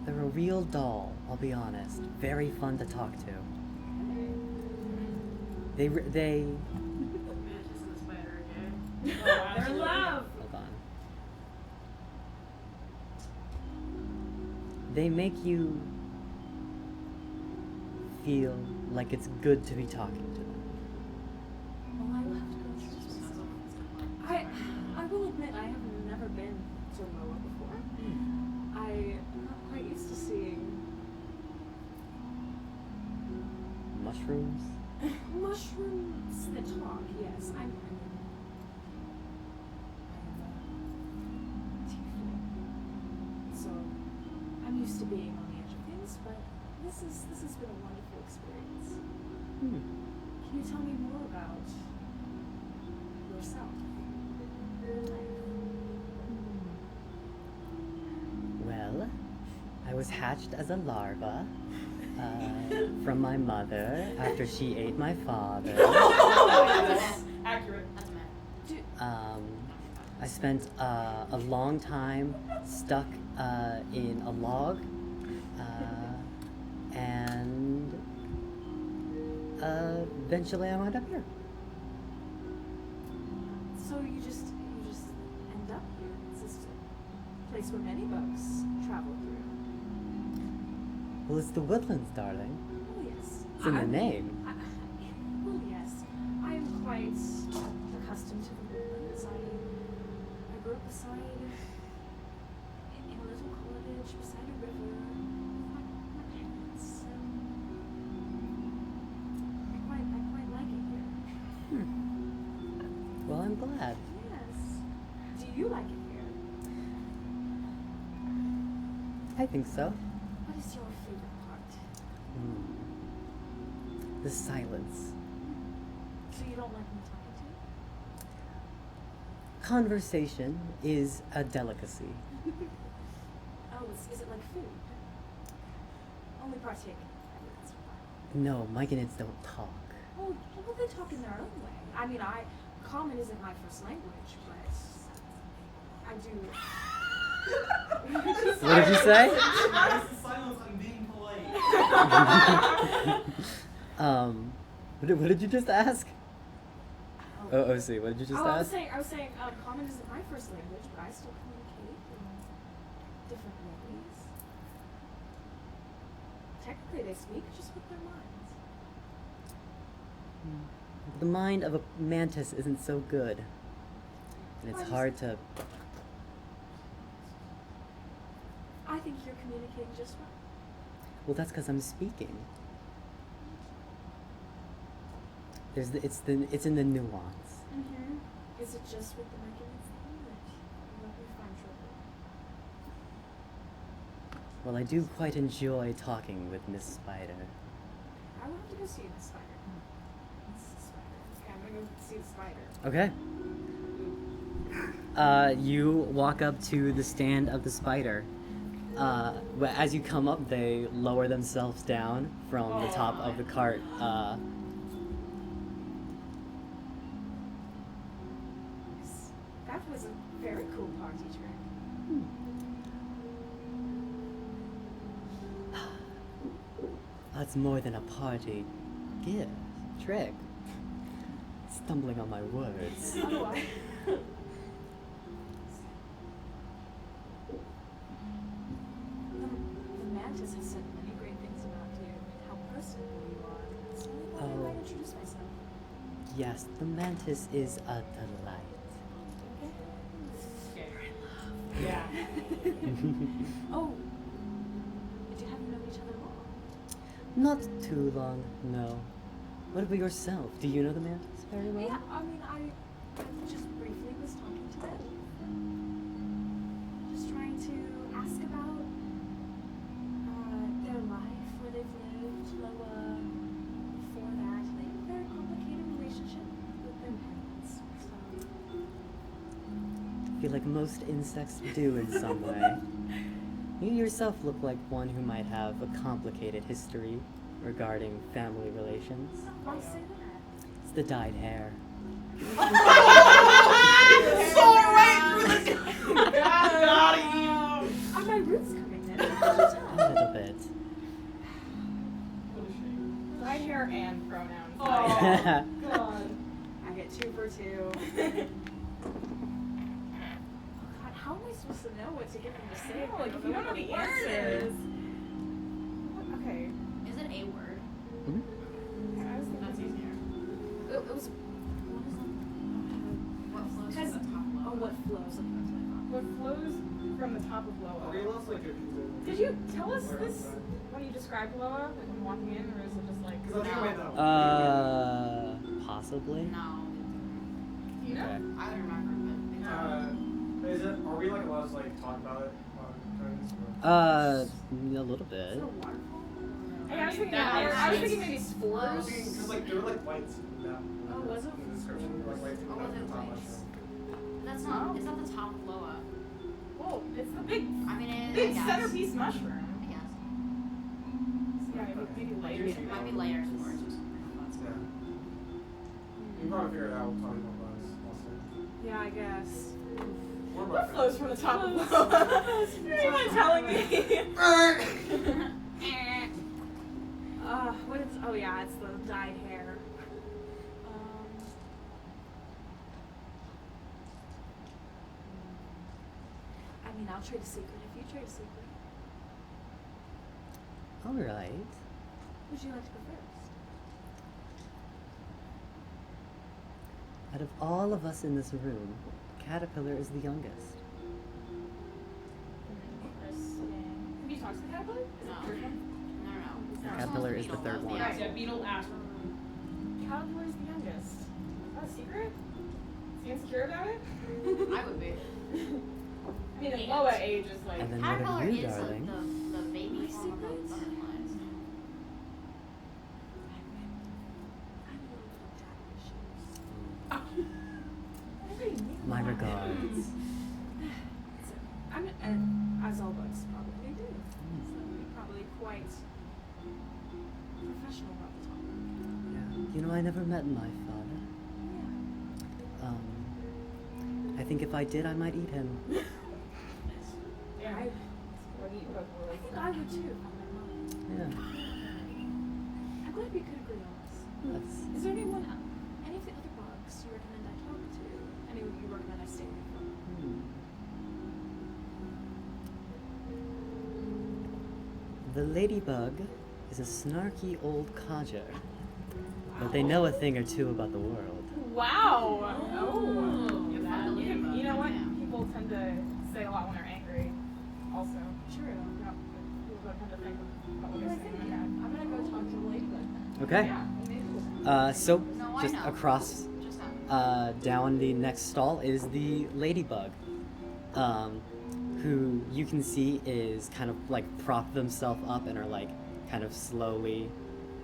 S1: They're a real doll, I'll be honest. Very fun to talk to. They
S3: Mantis and the spider, okay?
S4: They're love.
S1: hold on. They make you feel like it's good to be talking to them.
S4: Well, I will have to go through this myself. I will admit I have never been to Moa before. I'm not quite used to seeing
S1: Mushrooms?
S4: mushrooms that talk. Yes, I'm a tiefling, so I'm used to being on the edge of things. But this has been a wonderful experience.
S1: Hmm.
S4: Can you tell me more about yourself? Your life?
S1: Well, I was hatched as a larva from my mother after she ate my father.
S3: That's accurate.
S2: That's a myth.
S1: I spent a long time stuck in a log, and eventually I wound up here.
S4: So you just end up here. It's just a place where many bugs travel through.
S1: Well, it's the Woodlands, darling.
S4: Oh yes.
S1: It's in the name.
S4: Well yes. I am quite accustomed to the Woodlands. I grew up beside in a little cottage beside a river with my parents. I quite like it here.
S1: Well, I'm glad.
S4: Yes. Do you like it here?
S1: I think so.
S4: What is your favorite part?
S1: The silence.
S4: So you don't like me talking to you?
S1: Conversation is a delicacy.
S4: Oh, is it like food? Only partake. That's fine.
S1: No, Myconids don't talk.
S4: Well, they talk in their own way. I mean, Common isn't my first language, but I do.
S1: What did you say?
S7: Why is the silence? I'm being polite.
S1: What did you just ask? Oh, see, what did you just
S4: I was
S1: ask?
S4: saying, Common isn't my first language, but I still communicate in different ways. Technically, they speak just with their minds.
S1: The mind of a mantis isn't so good. And it's hard to...
S4: I think you're communicating just right.
S1: Well, that's because I'm speaking. It's in the nuance.
S4: Mm-hmm. Is it just with the Myconids thing that we find trouble?
S1: Well, I do quite enjoy talking with Miss Spider.
S4: I will have to go see the spider. It's the spider. Okay, I'm gonna go see the spider.
S1: Okay. You walk up to the stand of the spider. As you come up, they lower themselves down from the top of the cart.
S4: That was a very cool party trick.
S1: That's more than a party gift. Trick. Stumbling on my words.
S4: Oh, I... The mantis has said many great things about you and how personable you are. So I thought I might introduce myself.
S1: Yes, the mantis is a delight.
S3: Yeah.
S4: Oh, do you have known each other long?
S1: Not too long, no. What about yourself? Do you know the mantis very well?
S4: Yeah, I mean, I just briefly was talking to them. Just trying to ask about their life, where they've lived, Loa. Before that, they have a very complicated relationship with their parents. So,
S1: I feel like most insects do in some way. You yourself look like one who might have a complicated history regarding family relations.
S4: why say that?
S1: It's the dyed hair.
S3: So right through the got you.
S4: Are my roots coming in?
S1: A little bit.
S3: What a shame.
S6: Dyed hair and pronouns.
S3: Oh God.
S4: I get 2 for 2. Oh God, how am I am I supposed to know what to get them to say?
S6: No, like, if you don't know the
S4: word
S6: answers. Okay.
S2: Is it a word?
S1: Mhm.
S6: Yeah, I was thinking
S2: That's easier.
S4: It was.
S2: What flows
S4: Has-
S2: from the top low?
S4: Oh, what flows?
S6: what flows from the top of
S5: Are we
S6: Loa.
S5: allowed to like get into?
S6: Did you tell us this when you described Loa, like when walking in, or is it just like?
S5: Because I think I might know.
S1: Possibly.
S2: No.
S6: Do you know?
S1: Okay.
S2: I would remember, but it's
S5: Is it? Are we like allowed to like talk about it during this? Or?
S1: A little bit.
S4: Is it a waterfall?
S6: Hey, I was thinking,
S2: That
S6: I was
S2: is-
S6: thinking maybe spores.
S5: Because like there were like lights in that.
S4: Oh, was it?
S5: In the description, there were, like lights in
S2: Oh, was
S5: the
S2: it
S5: top
S2: lights?
S5: mushroom.
S2: that's not. It's not the top of Loa.
S6: Whoa, it's the big,
S2: I mean, it
S6: big
S2: I guess.
S6: centerpiece mushroom.
S2: I guess.
S6: Yeah, maybe layers.
S2: It might be layers or something.
S5: Yeah. You can probably figure it out talking about us also.
S4: Yeah, I guess.
S5: Or my
S6: What flows
S5: friends.
S6: from the top of Loa? Anyone telling me?
S4: What is? Oh yeah, it's the dyed hair. I mean, I'll trade a secret if you trade a secret.
S1: All right.
S4: Would you like to go first?
S1: Out of all of us in this room, Caterpillar is the youngest.
S6: Have you talked to the caterpillar? Is it
S2: No.
S6: the third one?
S2: No.
S1: Caterpillar is the
S2: Beetle,
S1: third
S2: that was
S1: one.
S2: the
S6: Yeah,
S2: other
S6: beetle ash. Caterpillar's the youngest. Is that a secret? Is he insecure about it?
S2: I would be.
S6: I mean, at Loa age is like.
S1: And then what
S2: Caterpillar
S1: of you,
S2: is
S1: darling?
S2: the baby
S4: My
S2: form of the
S4: secrets?
S2: butterflies.
S4: I'm a little bit of daddy issues.
S1: My regards.
S4: As all bugs probably do. So we're probably quite professional about the topic.
S1: Yeah. You know, I never met my father. I think if I did, I might eat him.
S6: Yeah.
S4: I
S6: What do you
S4: I think I would too. If I met mom.
S1: Yeah.
S4: I'm glad we could agree on this.
S1: That's,
S4: Is there anyone, any of the other bugs you recommend I talk to? Anyone you recommend I stay away from?
S1: The ladybug is a snarky old codger, but they know a thing or two about the world.
S6: Wow. Oh.
S2: You're fun to live
S6: You know what?
S2: yeah.
S6: People tend to say a lot when they're angry. Also.
S4: True.
S6: Yeah, people tend to think about what
S4: Well, I
S6: they're
S4: think
S6: saying.
S4: I'm gonna go talk to the ladybug then.
S1: Okay.
S6: Yeah, maybe.
S1: So
S2: No, I
S1: just
S2: know.
S1: across,
S2: Just that.
S1: down the next stall is the ladybug, who you can see is kind of like propped themselves up and are like kind of slowly,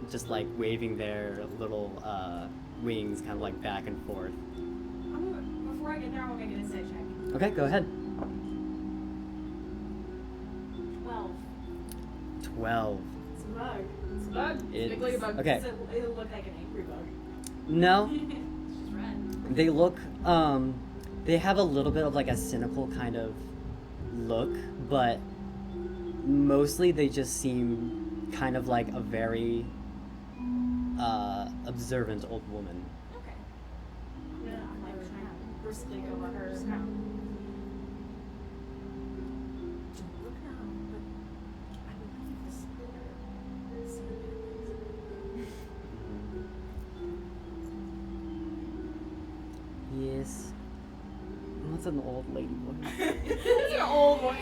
S1: just like waving their little wings kind of like back and forth.
S4: Before I get there, I'm gonna get an insight check.
S1: Okay, go ahead.
S4: 12.
S1: 12.
S4: It's a bug.
S6: It's a bug. It's a
S1: It-
S6: big ladybug.
S1: okay.
S4: So it'll look like an angry bug.
S1: No,
S2: She's red.
S1: they look, they have a little bit of like a cynical kind of look, but mostly they just seem kind of like a very observant old woman.
S4: Okay. Yeah, I'm like trying to briskly go over her. Don't look now, but I believe the spitter said bad
S1: Yes. What's an old lady voice?
S6: It's an old one.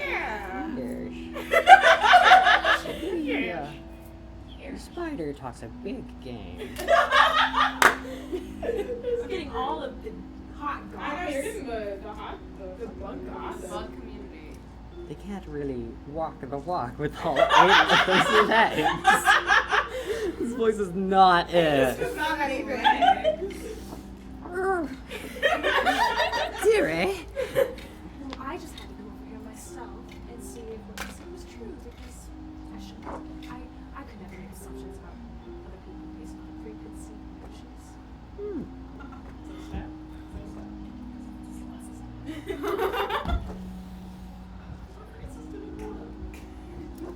S6: Yeah.
S1: Yeah. The spider talks a big game.
S4: I'm getting all of the hot
S6: I know you're
S4: goss.
S6: getting the bug gossip.
S2: Bug community.
S1: They can't really walk the walk with all 8 of those legs. This voice is not
S6: This
S1: it.
S6: is not anything.
S1: Dearie.
S4: Well, I just had to go over here myself and see if what they said was true because I shouldn't. I could never make assumptions about other people based on preconceived notions.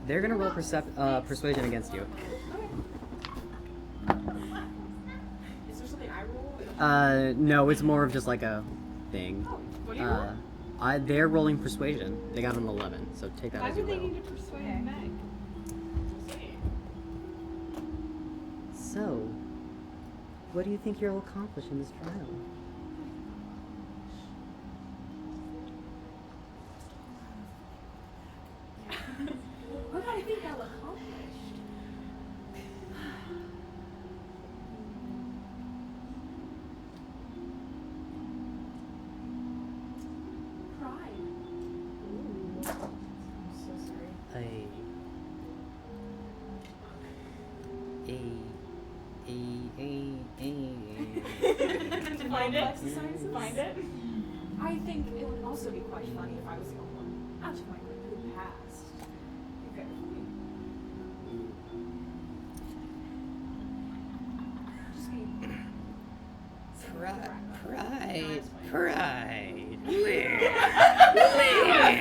S1: They're gonna roll persuasion against you.
S6: Is there something I roll?
S1: No, it's more of just like a thing.
S6: What do you roll?
S1: They're rolling persuasion. They got an 11, so take that
S8: Why
S1: as your
S8: would they
S1: roll.
S8: need to persuade Meg?
S1: So, what do you think you'll accomplish in this trial?
S4: What do I think I'll accomplish? Pride.
S6: I'm so sorry.
S3: Find it.
S6: Exercise? Find it? I think it would also be quite funny if I was the only one out of my group who passed. Okay. Just be.
S1: Pride.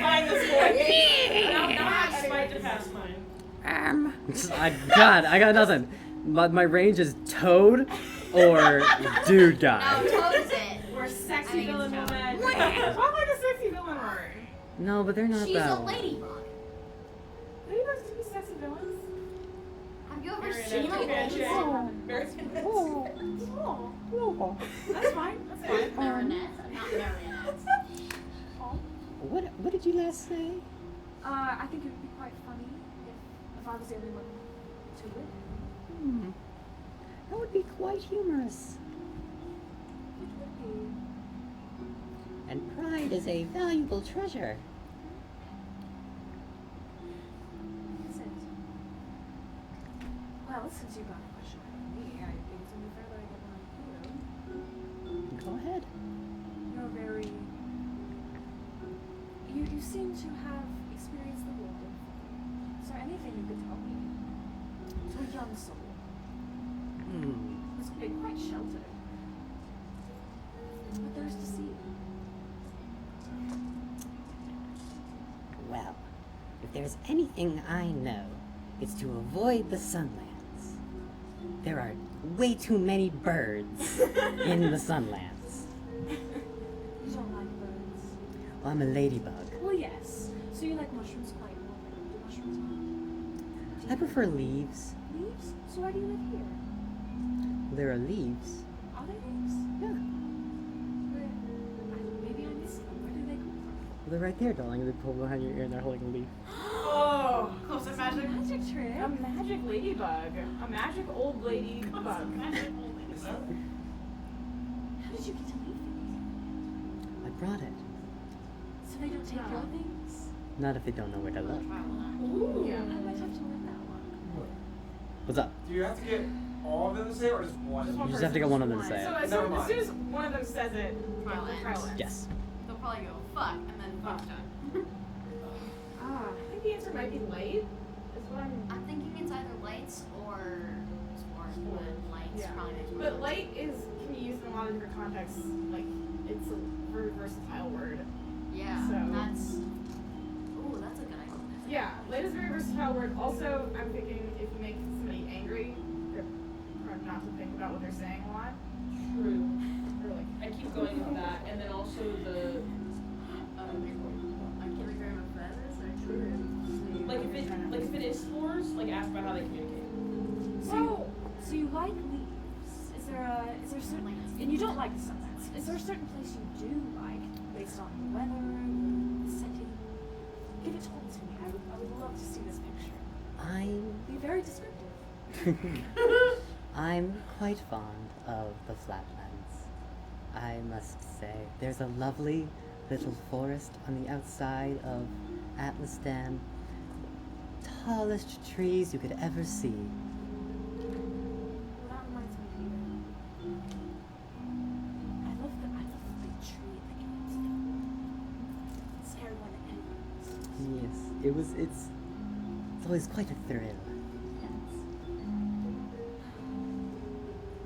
S3: Find this boy. Now I have spite to pass mine.
S1: God, I got nothing. My range is Toad or Dude
S2: No,
S1: Guy.
S2: Toad is it.
S6: Or sexy
S2: think
S6: villain
S2: it's
S6: woman.
S2: Toad.
S6: What like a sexy villain word?
S1: No, but they're not
S2: She's
S1: that.
S2: a ladybug.
S6: Ladybugs can be sexy villains.
S2: Have you ever
S3: Very
S2: seen a
S3: nice.
S2: ladybug?
S3: Very
S6: Oh, that's fine. That's fine.
S2: Marionettes? Not marionettes.
S1: What did you last say?
S6: I think it would be quite funny if I was the only one to win.
S1: That would be quite humorous.
S6: It would be.
S1: And pride is a valuable treasure.
S6: Is it? Well, since you got a question out of me, I think it's only fair that I get one.
S1: Go ahead.
S6: You're very. You seem to have experienced the world of. Is there anything you could tell me? To a young soul who's been quite sheltered, but there's to see.
S1: Well, if there's anything I know, it's to avoid the sunlands. There are way too many birds in the sunlands.
S6: You don't like birds.
S1: Well, I'm a ladybug.
S6: Well, yes. So you like mushrooms quite more than mushrooms are.
S1: I prefer leaves.
S6: Leaves? So why do you live here?
S1: There are leaves.
S6: Are there leaves?
S1: Yeah.
S6: Where? Maybe I missed them. Where do they come from?
S1: Well, they're right there, darling. They pull behind your ear and they're holding a leaf.
S3: Oh, close to magic.
S6: Magic trick. A magic ladybug. A magic old lady bug.
S4: How did you get to leave things?
S1: I brought it.
S4: So they don't take your things?
S1: Not if they don't know where to look.
S3: Ooh.
S6: Yeah.
S4: I might have to learn that one.
S1: What's up?
S5: Do you have to get all of them to say it or just one?
S6: Just
S1: You
S6: one
S1: just have to get one of them to say
S6: So
S1: it.
S6: as
S5: Never
S6: soon, as
S5: mind.
S6: soon as one of them says it,
S2: Trial
S6: the
S2: ends.
S6: trial ends.
S1: Yes.
S2: They'll probably go, fuck, and then fuck's done.
S6: I think the answer might be light. Is what
S2: I'm thinking it's either lights or sport, but lights
S6: Yeah.
S2: probably makes more
S6: But
S2: sense.
S6: light can be used in a lot of different contexts. Like it's a very versatile word.
S2: Yeah,
S6: So-
S2: that's. Ooh, that's a good idea.
S6: Yeah, light is a very versatile word. Also, I'm thinking if you make somebody angry, they're prone not to think about what they're saying a lot.
S3: True.
S6: Or like,
S3: I keep going with that, and then also the.
S2: I can't remember if that is or true.
S3: Like if it is spores, like ask about how they communicate.
S4: So you like leaves? Is there certain, and you don't like the sunlands. Is there a certain place you do like, based on the weather, the setting? Give it all to me. I would love to see this picture. Be very descriptive.
S1: I'm quite fond of the flatlands. I must say, there's a lovely little forest on the outside of Atlas Dam. Tallest trees you could ever see.
S4: Well, that reminds me of you. I love the big tree at the end. It's everyone that ends.
S1: Yes, it's always quite a thrill.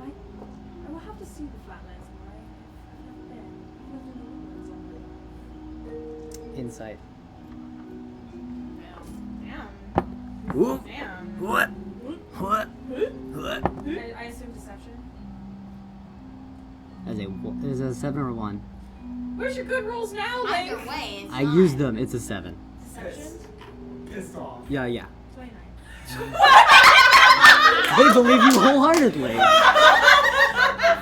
S4: I will have to see the flatlands more. I've never been. I've lived in the woodlands only.
S1: Insight.
S6: damn.
S1: Whoop.
S6: Damn.
S1: What?
S6: I assume deception.
S1: Is it a 7 or a 1?
S6: Where's your good rolls now, Link?
S2: Either way, it's
S1: I
S2: fine.
S1: used them. It's a 7.
S6: Deception?
S5: Pissed off.
S1: Yeah, yeah.
S6: 29.
S1: They believe you wholeheartedly.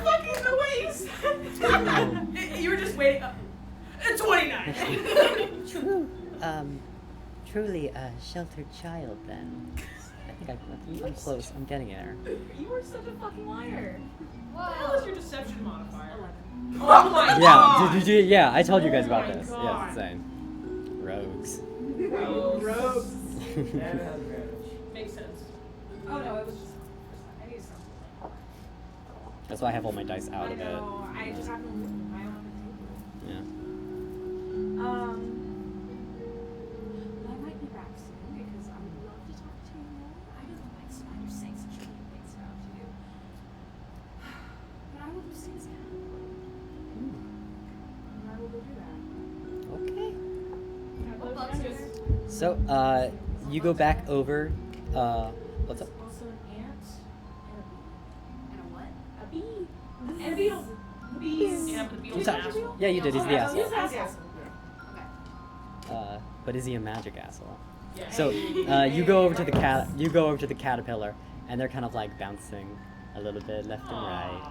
S3: Fucking the waste. You were just waiting. 29.
S1: Truly a sheltered child then. I think I'm close. I'm getting there.
S6: You were such a fucking liar.
S3: What was your deception modifier?
S6: 11.
S3: Oh my
S1: Yeah,
S3: god.
S1: yeah, I told you guys
S3: Oh
S1: about
S3: my
S1: this.
S3: God.
S1: Yeah, it's insane. Rogues.
S3: Gross.
S5: And it has advantage.
S3: Makes sense.
S6: Oh no, it was just. I need something.
S1: That's why I have all my dice out
S6: I
S1: of it.
S6: know. I just have to move my own
S1: Yeah.
S6: table. I might be back soon because I would love to talk to you more. I don't like Spider saying such mean things about you. But I will do see this cat. And I will go do that.
S1: Okay.
S2: What bugs are there?
S1: So, you go back over. What's up?
S6: Also an ant
S2: And a what?
S6: and a bee. And a beetle. Bees.
S3: Yeah, but the beetle's
S1: Sorry.
S3: an asshole.
S1: Yeah, you did. He's the asshole.
S6: He's the asshole.
S2: Okay.
S1: But is he a magic asshole?
S3: Yeah.
S1: So, you go over to the caterpillar, and they're kind of like bouncing a little bit left and right.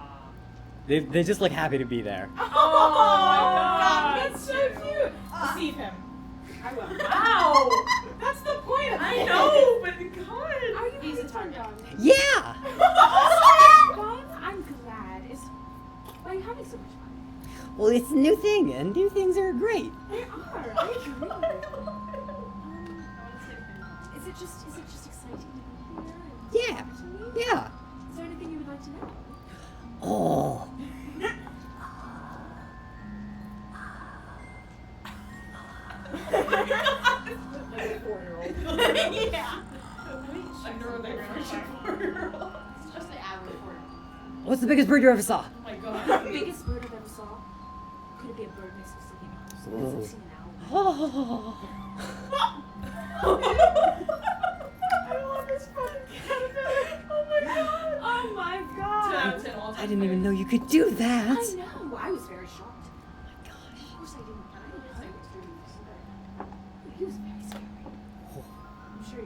S1: They just look happy to be there.
S6: Oh my god, that's so cute. Deceive him. I will.
S3: Wow.
S6: That's the point of
S3: I
S6: it.
S3: know, but God.
S6: Are you
S2: He's a
S6: having fun,
S2: target.
S6: dog?
S1: Yeah.
S6: Fun? I'm glad. Why are you having so much fun?
S1: Well, it's a new thing, and new things are great.
S6: They are. I agree. Is it just exciting to be here? And
S1: Yeah.
S6: talk to me?
S1: Yeah.
S6: Is there anything you would like to know?
S1: Oh.
S3: Like a 4-year-old. Yeah. A neurodivergent 4-year-old.
S2: It's just the average word.
S1: What's the biggest bird you ever saw?
S3: Oh my god.
S6: The biggest bird I've ever saw. Could it be a bird mixed with something else?
S1: Ooh.
S6: I've seen an owl.
S1: Oh.
S6: I love this fucking caterpillar. Oh my god. Oh my
S3: 10
S6: god.
S3: out of 10 all
S1: I
S3: time.
S1: didn't even know you could do that.
S6: I know. I was very shocked.
S1: Gosh.
S6: Of course I didn't. I didn't expect it to be so. He was very scary. I'm sure.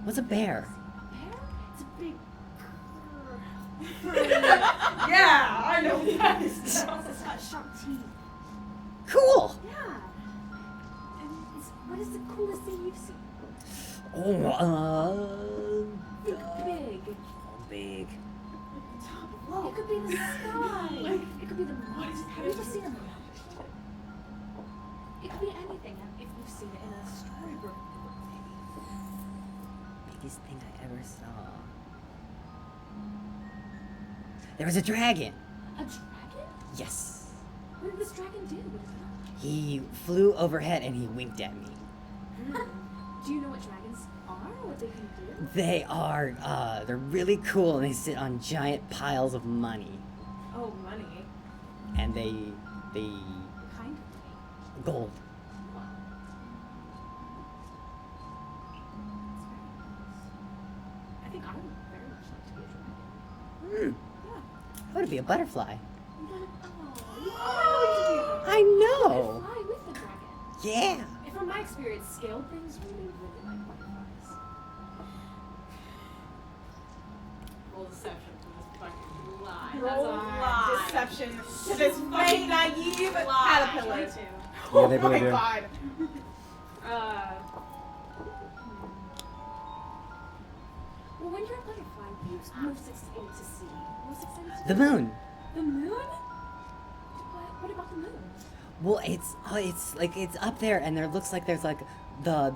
S1: What's a bear?
S6: A bear? It's a big.
S3: Yeah, I know that is.
S6: It's got sharp teeth.
S1: Cool.
S6: Yeah. And what is the coolest thing you've seen?
S1: Oh,
S6: Big.
S1: big.
S6: Whoa. It could be the sky. It could be the moon. Have you ever seen a moon? It could be anything if you've seen it in a storybook.
S1: Biggest thing I ever saw. There was a dragon.
S6: A dragon?
S1: Yes.
S6: What did this dragon do?
S1: He flew overhead and he winked at me.
S6: Do you know what dragons are? What they can do?
S1: They are, they're really cool and they sit on giant piles of money.
S6: Oh, money.
S1: And they
S6: Kind of money.
S1: gold.
S6: Wow. I think I would very much like to be a dragon. Yeah.
S1: I want to be a butterfly.
S6: Oh,
S1: I know.
S6: fly with the dragon.
S1: Yeah.
S6: And from my experience, scaled things really like butterflies.
S2: Roll deception for this fucking lie.
S6: Roll
S2: That's a lie.
S6: deception to this fake naive caterpillar.
S1: Yeah, they
S6: Oh
S1: really
S6: my
S1: do.
S6: god. Well, when you're a butterfly, what are you most excited to see? Most excited to
S1: The moon.
S6: The moon? What about the moon?
S1: Well, it's like it's up there, and there looks like there's like the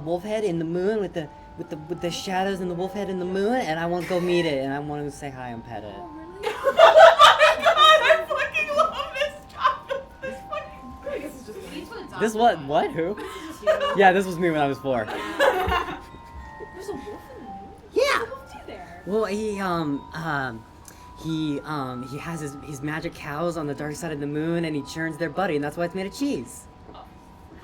S1: wolf head in the moon with the shadows and the wolf head in the moon, and I want to go meet it, and I want to say hi and pet it.
S6: Oh, really?
S3: I fucking love this topic. This fucking.
S6: I guess it's just
S2: These were the
S1: This
S2: dogs.
S1: what? Who?
S6: This is just you.
S1: Yeah, this was me when I was 4.
S6: There's a wolf in the moon?
S1: Yeah.
S6: What does the wolf do there?
S1: Well, he has his magic cows on the dark side of the moon, and he churns their butter, and that's why it's made of cheese.
S6: I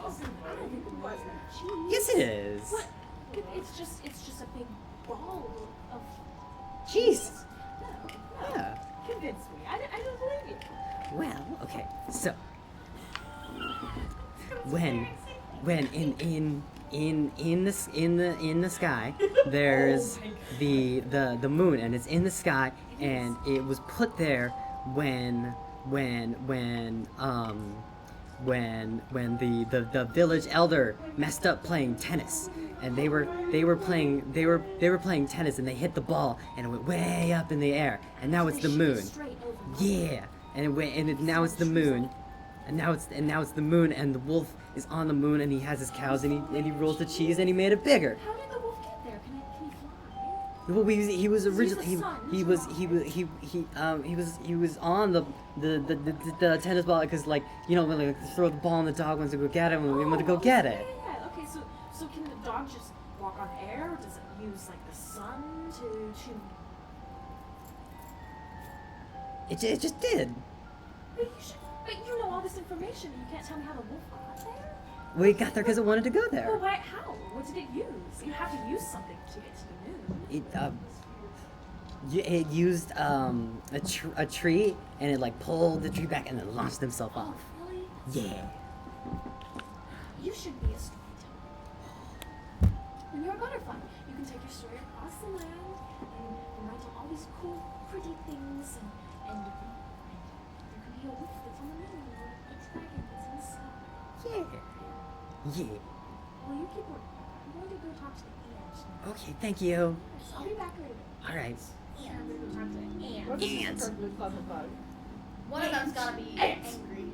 S6: don't think the moon is cheese.
S1: Yes, it is.
S6: What? It's just a big ball of
S1: Cheese.
S6: No.
S1: Yeah.
S6: Convince me. I don't believe you.
S1: Well, okay. So when in the sky there's the moon, and it's in the sky, and it was put there when the village elder messed up playing tennis, and they were playing tennis, and they hit the ball and it went way up in the air, and now it's the moon. Yeah, and now it's the moon. And now it's the moon, and the wolf is on the moon, and he has his cows, and he rolls the cheese, and he made it bigger.
S4: How did the wolf get there? Can he fly?
S1: Well, he was originally
S4: He's the sun,
S1: he was on the tennis ball, because, like, you know, when they throw the ball and the dog wants to go get it, and we want to go get it.
S4: Yeah. Okay, so can the dog just walk on air, or does it use like the sun to?
S1: It just did.
S4: But you know all this information. You can't tell me how the wolf got there.
S1: Well, it got there because it wanted to go there.
S4: Well, why? How? What did it use? You have to use something to get to the moon.
S1: It used a tree, and it, like, pulled the tree back and then launched himself
S4: Oh,
S1: off.
S4: really?
S1: Yeah.
S4: You should be a storyteller. When you're a butterfly, you can take your story across the land and write down all these cool, pretty things, and there can be a wolf that's on the moon, or a dragon that's in the sky.
S1: Yeah.
S4: Well, you keep working. I'm going to go talk to the ants.
S1: Okay, thank you.
S4: Yes, I'll be back later.
S1: All right.
S4: Yeah, I'm going to go talk to the ants.
S6: What is this
S1: Ants.
S6: perfectly pleasant bug?
S2: One of them's gotta be angry.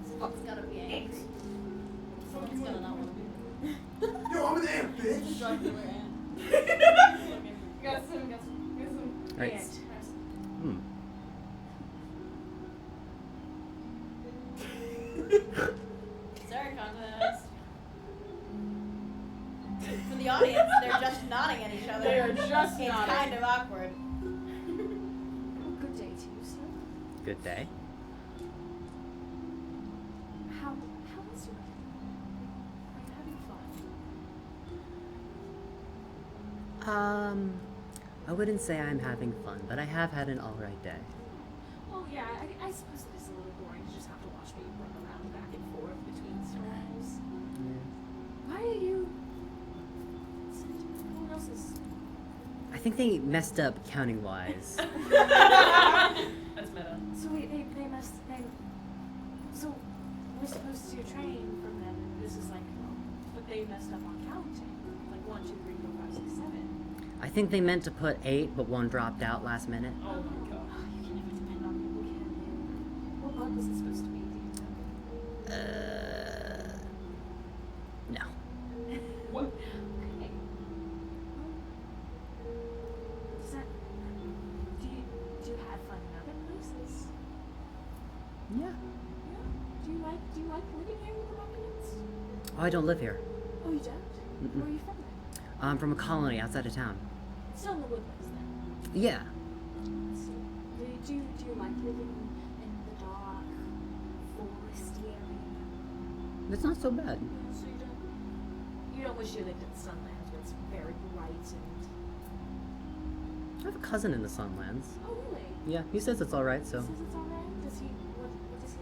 S2: Someone's gotta be angry. Someone's gotta not want to be.
S5: Yo, I'm an ant, bitch.
S2: Jocular ant.
S6: Got some.
S1: All right.
S4: Ant.
S2: Sorry, contest. For the audience, they're just nodding at each other.
S6: They are just
S2: It's
S6: nodding.
S2: kind of awkward.
S4: Good day to you, sir.
S1: Good day.
S4: How is your day? Are you having fun?
S1: I wouldn't say I'm having fun, but I have had an alright day.
S4: Well, yeah, I suppose it is a little boring to just have to watch me run around back and forth between storms. Why are you? No one else is.
S1: I think they messed up counting wise.
S3: That's meta.
S4: So wait, they must. So we're supposed to train from them, and this is like, but they messed up on counting. Like 1, 2, 3, 4, 5, 6, 7.
S1: I think they meant to put 8, but one dropped out last minute.
S3: Oh my god.
S4: Oh, you can never depend on people, can you? What bug was it supposed to be? Do you know?
S1: No.
S3: What?
S4: Okay. Does that? Do you have fun in other places?
S1: Yeah.
S4: Yeah. Do you like living here with the Myconids?
S1: Oh, I don't live here.
S4: Oh, you don't?
S1: Mm-mm.
S4: Where are you from then?
S1: I'm from a colony outside of town.
S4: Still in the Woodlands then.
S1: Yeah.
S4: Let's see. Do you like living in the dark, foresty area?
S1: It's not so bad.
S4: Yeah, so you don't wish you lived in the Sunlands where it's very bright and.
S1: I have a cousin in the Sunlands.
S4: Oh really?
S1: Yeah, he says it's alright, so.
S4: Says it's alright. What does he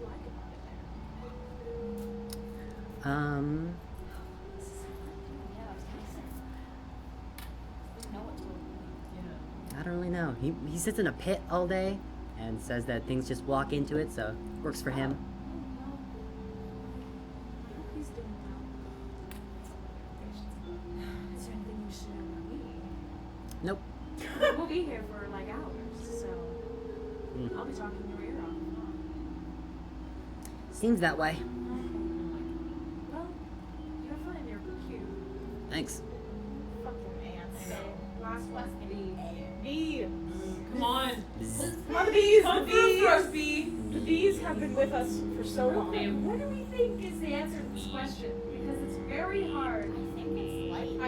S4: like about it there? This is
S2: Yeah, I was gonna say. No one told me.
S3: Yeah.
S1: I don't really know. He sits in a pit all day and says that things just walk into it, so works for him.
S4: Oh, well. I hope he's doing well. Is there anything you should know about me?
S1: Nope.
S4: We'll be here for like hours, so I'll be talking your ear off.
S1: Seems that way.
S4: Okay. Well, you have fun. You're cute.
S1: Thanks.
S6: Fucking ants. So, last one.
S2: Bee.
S6: Bee.
S3: Come on.
S1: Bzz.
S6: Come on, the bees.
S3: Come
S6: The
S3: through
S6: bees.
S3: for us, bee.
S6: The bees have been with us for so long.
S8: What do we think is the answer to this question? Because it's very hard.
S2: I think it's light.
S6: I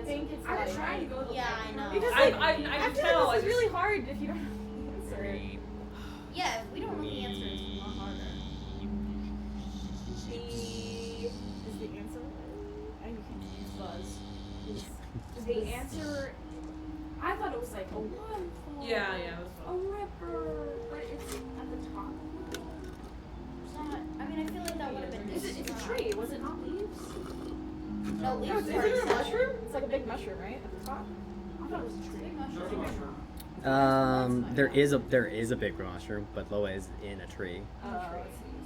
S6: think it's
S8: I'm
S6: like.
S8: trying to go the
S2: Yeah,
S8: light
S2: I know.
S6: Because
S3: I
S6: like,
S3: can
S6: I feel
S3: tell.
S6: like this
S3: I
S6: is
S3: just-
S6: really hard if you don't know the answer.
S2: Yeah, if we don't know the answer, it's a lot harder.
S6: Bee is the answer. And you can use buzz.
S4: Is the answer? I thought it was like a waterfall.
S3: Yeah, it was
S4: A
S3: fun.
S4: river, but it's at the top of the
S2: not. I mean, I feel like that would have been.
S4: It's a tree. Was it not leaves?
S2: No,
S6: No,
S2: leaves.
S6: is it a mushroom? It's like a big mushroom, right? At the top?
S4: I thought it was a tree.
S5: There's a mushroom.
S1: There is a big mushroom, but Loa is in a tree.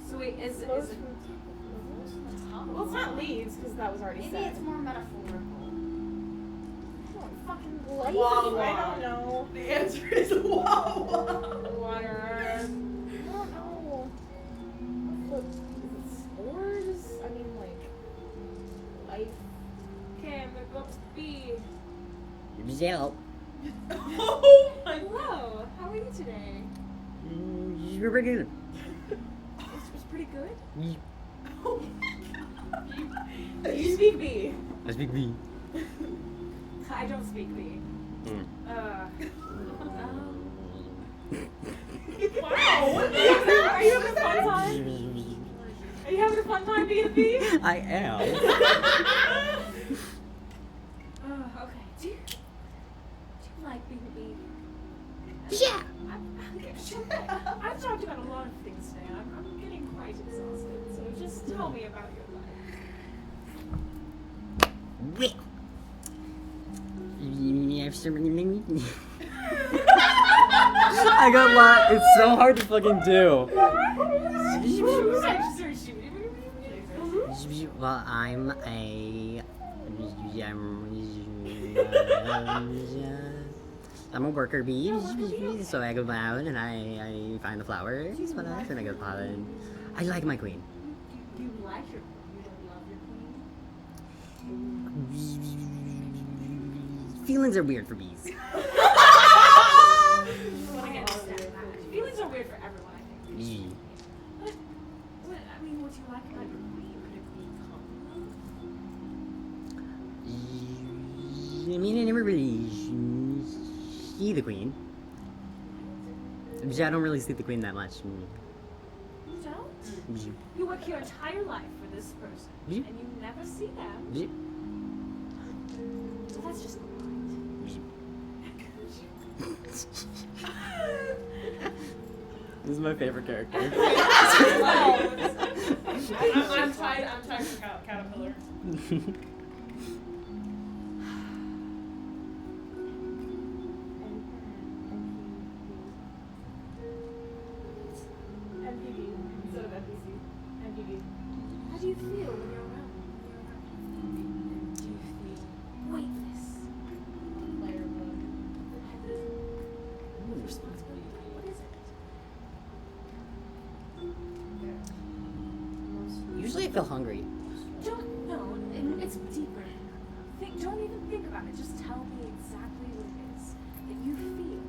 S4: So wait, is it?
S6: Well, it's not leaves, because that was already
S2: Maybe
S6: said.
S2: it's more metaphorical.
S6: Fucking life.
S3: Wawa.
S6: I don't know.
S3: The answer is Wawa.
S6: Water. I don't know. What, is it spores? I mean, like, life.
S4: Okay, I'm gonna go up to B.
S1: Yeah.
S3: Oh my god.
S4: Hello, how are you today?
S1: You're pretty good.
S4: It was pretty good.
S6: You speak B.
S1: I speak B.
S4: I don't speak B.
S6: Wow.
S3: Wow.
S6: Are you having a fun time? Are you having a fun time being a B?
S1: I am.
S4: Okay. Do you like being a bee?
S1: Yeah.
S4: I've talked about a lot of things today. I'm getting quite exhausted. So just tell me about your life.
S1: I got a lot. It's so hard to fucking do. Well, I'm a worker bee, so I go out and I find the flowers, and I go pollen. I like my queen.
S4: You like your queen? You don't love your queen?
S1: Feelings are weird for bees.
S4: I understand that. Feelings are weird for everyone, I think. But, what, I mean, what do you like about your queen? Could it be calm?
S1: I mean, I never really see the queen. I don't really see the queen that much.
S4: You don't? You work your entire life for this person, and you never see them. So that's just not
S1: This is my favorite character.
S3: I'm tied for Caterpillar.
S6: MPB instead of NPC. MPB.
S4: How do you feel when you're around? Do you feel weightless?
S6: Layer book.
S4: Heavy? Responsibility? What is it?
S1: Usually I feel hungry.
S4: It's deeper. Don't even think about it. Just tell me exactly what it is that you feel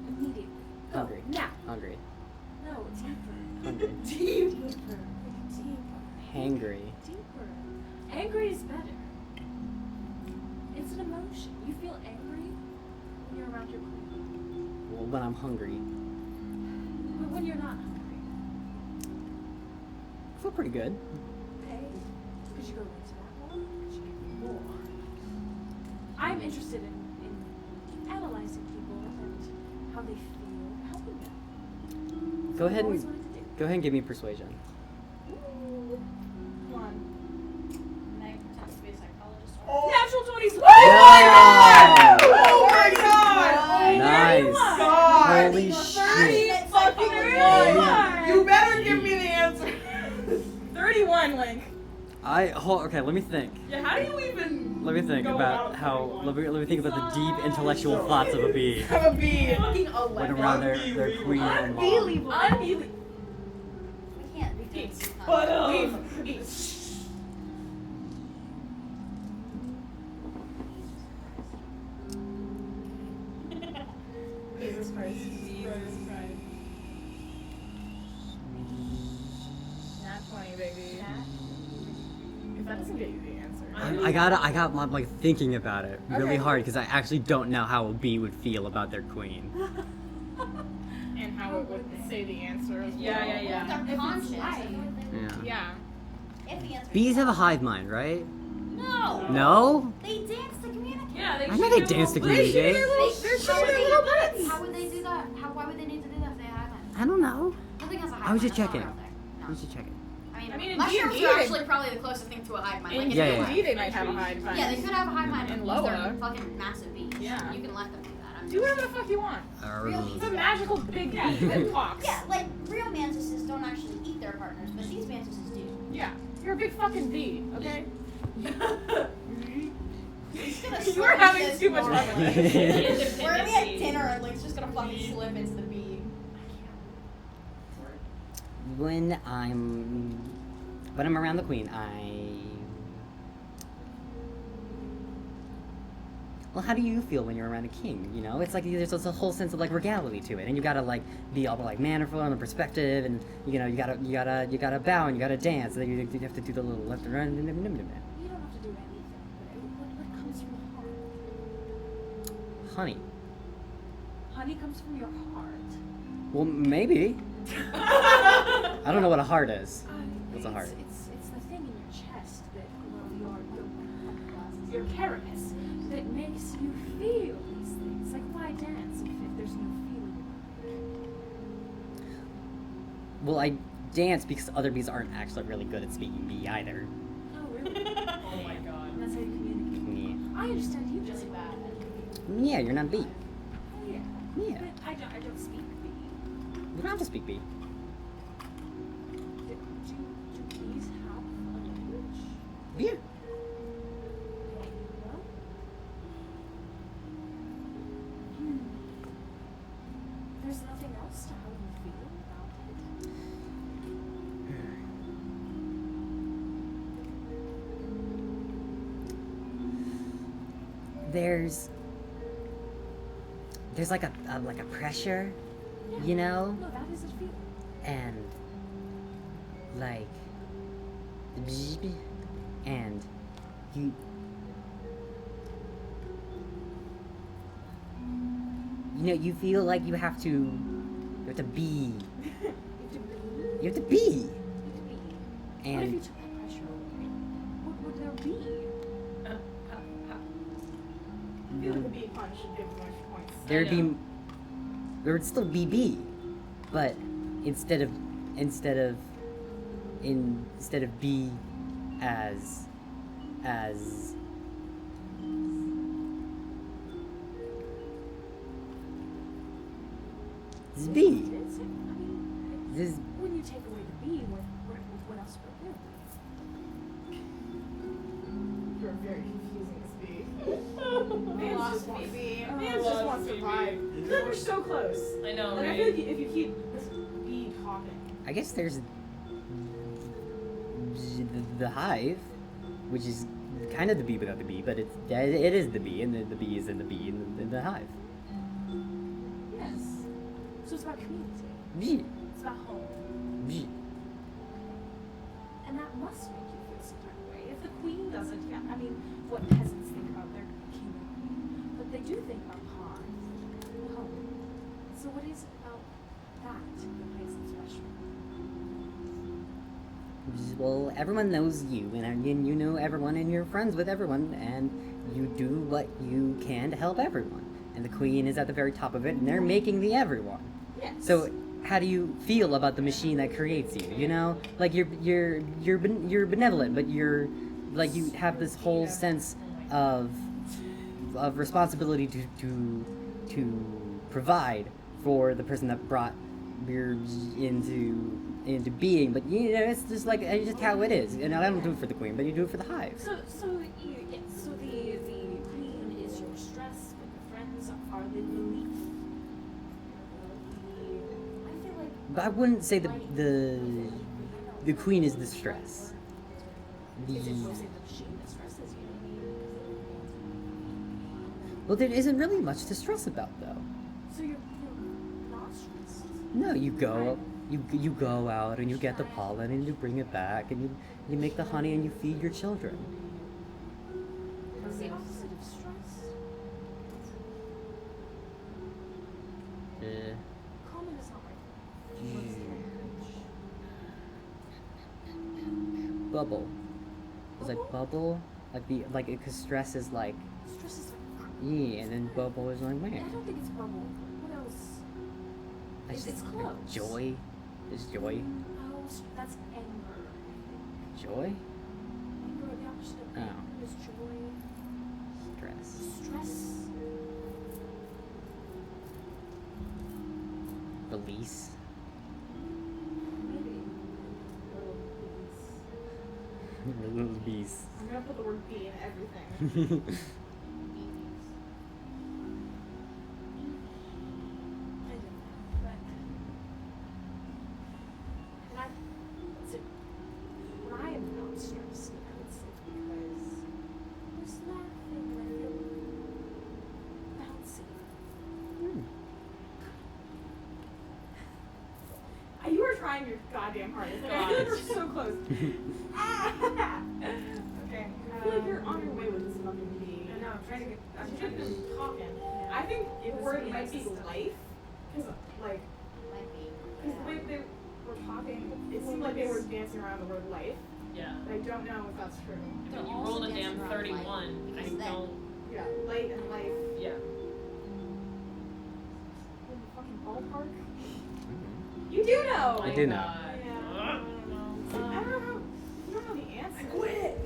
S4: immediately. Go,
S1: Hungry.
S4: now.
S1: Hungry.
S4: No, deeper.
S1: Hungry.
S4: Deeper.
S1: Hangry.
S4: Deeper. Angry is better. It's an emotion. You feel angry when you're around your queen.
S1: Well, when I'm hungry.
S4: But when you're not hungry.
S1: I feel pretty good.
S4: Okay. Could you go into that more? Could you give me more? I'm interested in analyzing people and how they feel, helping them.
S1: Go ahead
S4: Always
S1: and
S4: wanted to do.
S1: go ahead and give me persuasion.
S6: Come on.
S2: Meg pretends to be a psychologist.
S6: Natural 20s.
S3: Oh my god!
S1: Nice.
S3: God.
S1: Holy shit.
S3: Fucking
S6: God.
S3: You better give me the answer.
S6: 31, Link.
S1: Okay, let me think.
S3: Yeah, how do you even
S1: Let me think
S3: go
S1: about how. Let me think about the deep intellectual thoughts of a bee
S3: have a bee?
S6: Fucking
S1: when
S6: 11.
S1: around their queen and mom.
S6: Unbelievable.
S2: We can't do this.
S3: But
S6: Jesus Christ. Nat 20, baby. If that doesn't get you the answer.
S1: I'm like thinking about it really hard because I actually don't know how a bee would feel about their queen.
S6: And how it would say the answer as well.
S3: Yeah.
S2: Well, if they're conscious.
S1: Yeah.
S6: Yeah.
S2: If the answer
S1: Bees
S2: is
S1: have a
S2: no.
S1: hive mind, right?
S2: No.
S1: No?
S2: They dance to communicate.
S3: Yeah, they
S1: I know they dance to communicate.
S2: How would they do that? Why would they need to do that if they have it?
S1: I don't know.
S2: Nothing has a high
S1: I was just
S2: mind, that's
S1: checking.
S2: not out there. No.
S1: We should check it.
S6: I mean, in
S2: mushrooms
S6: D&D
S2: are
S6: they-
S2: actually probably the closest thing to a hive mind.
S6: In
S2: Like,
S1: Yeah,
S2: in
S1: yeah.
S6: D&D they might have a hive mind.
S2: Yeah, they could have a hive mind
S6: In
S2: because they're
S6: Loa.
S2: fucking massive beasts.
S6: Yeah.
S2: You can let them do that. I'm
S6: Do whatever the fuck you want. It's a magical big cat that talks.
S2: Yeah, like real mantises don't actually eat their partners, but these mantises do.
S6: Yeah. You're a big fucking bee, okay?
S2: You
S6: We're having too much fun with this.
S2: We're gonna be at dinner and Link's just gonna fucking slip into the bee.
S1: When I'm around the queen, well, how do you feel when you're around a king? You know, it's like there's a whole sense of like regality to it, and you gotta like be all like mannerful and the perspective, and you know you gotta bow and you gotta dance, and then you have to do the little left and right.
S4: You don't have to do anything, but what comes from the heart?
S1: Honey.
S4: Honey comes from your heart.
S1: Well, maybe. I don't know what a heart is. What's a heart?
S4: It's the thing in your chest that, well, your carapace that makes you feel these things. Like, why dance if there's no feeling?
S1: Well, I dance because other bees aren't actually really good at speaking bee either.
S4: Oh, really?
S3: Oh my god.
S4: And that's how you communicate.
S1: Yeah.
S4: I understand you just bad.
S1: Yeah, you're not bee.
S4: Yeah.
S1: Yeah.
S4: But I don't speak bee.
S1: You don't have to speak bee.
S4: Do bees have a language?
S1: Yeah.
S4: Well, there's nothing else to how you feel about it.
S1: There's like a pressure, you know,
S4: No, that is a feeling.
S1: and like and you know you feel like you have to be. You have to be.
S4: What if you
S1: And
S4: took that pressure away? What would there be?
S6: I feel like a bee punch should give a bunch of points.
S1: there would still be B, but instead of B as this is B.
S4: I mean,
S1: This is
S4: when you take away the bee, what else would there be?
S6: You're very confusing this bee. Man's just wants Man's just wants to vibe. We're so close.
S3: I know,
S6: Like, I
S3: right?
S6: feel like if you keep this bee talking.
S1: I guess there's the hive, which is kind of the bee without the bee, but it is the bee, and the bee is in the bee in the hive.
S4: Yes. So it's about community.
S1: Bee.
S4: It's about home.
S1: Bee.
S4: And that must make you feel some type of way. If the queen doesn't, yeah, I mean, what peasants think about their king and queen, but they do think about pond and home. So what is it about that that makes it special?
S1: Well, everyone knows you, and you know everyone, and you're friends with everyone, and you do what you can to help everyone. And the queen is at the very top of it, and they're making the everyone.
S4: Yes.
S1: So, how do you feel about the machine that creates you? You know, like you're benevolent, but you're like you have this whole sense of responsibility to provide for the person that brought your into being. But you know, it's just like it's just how it is. And I don't do it for the queen, but you do it for the hive.
S4: So the queen is your stress, but the friends are the relief. I feel like
S1: But I wouldn't say the queen is the stress.
S4: is it mostly the machine that stresses you?
S1: Well, there isn't really much to stress about, though.
S4: So you're not stressed.
S1: No, you go out and you get the pollen and you bring it back and you make the honey and you feed your children.
S4: What's the opposite of stress? Common is not right. What's the language?
S1: Bubble. It's like bubble, like because stress is like
S4: Stress is like.
S1: yeah, and then bubble is like
S4: I
S1: man.
S4: don't think it's bubble. What else?
S1: I
S4: It's
S1: just
S4: close.
S1: like joy. Is joy.
S4: Oh, That's anger.
S1: Joy?
S4: Anger, the opposite of
S1: Oh.
S4: anger is joy.
S1: Stress.
S4: Stress.
S1: Release.
S6: Maybe. Little bees.
S1: Release.
S6: I'm gonna put the word bee in everything.
S4: I don't know, but and so when I am not stressed, I would say because there's nothing that I feel bouncy.
S6: You were trying your goddamn hardest. Like, I feel like we're so close. Okay. I feel like you're on your way with this fucking bee.
S3: I know, I'm trying to get.
S6: I'm just talking. I think the word might be life. Because, like,
S2: Might be.
S6: because the way they were talking, it seemed like they were dancing around the word life.
S3: Yeah.
S6: But I don't know if that's true.
S3: When you
S2: also
S3: rolled a
S2: dancing
S3: damn
S2: around
S3: 31,
S2: life,
S3: I
S2: because then-
S3: don't.
S6: Yeah, light and life.
S3: Yeah.
S6: In the fucking ballpark. You do know!
S1: I do know.
S6: Yeah. I don't know. I don't know. You don't know the answer. I quit!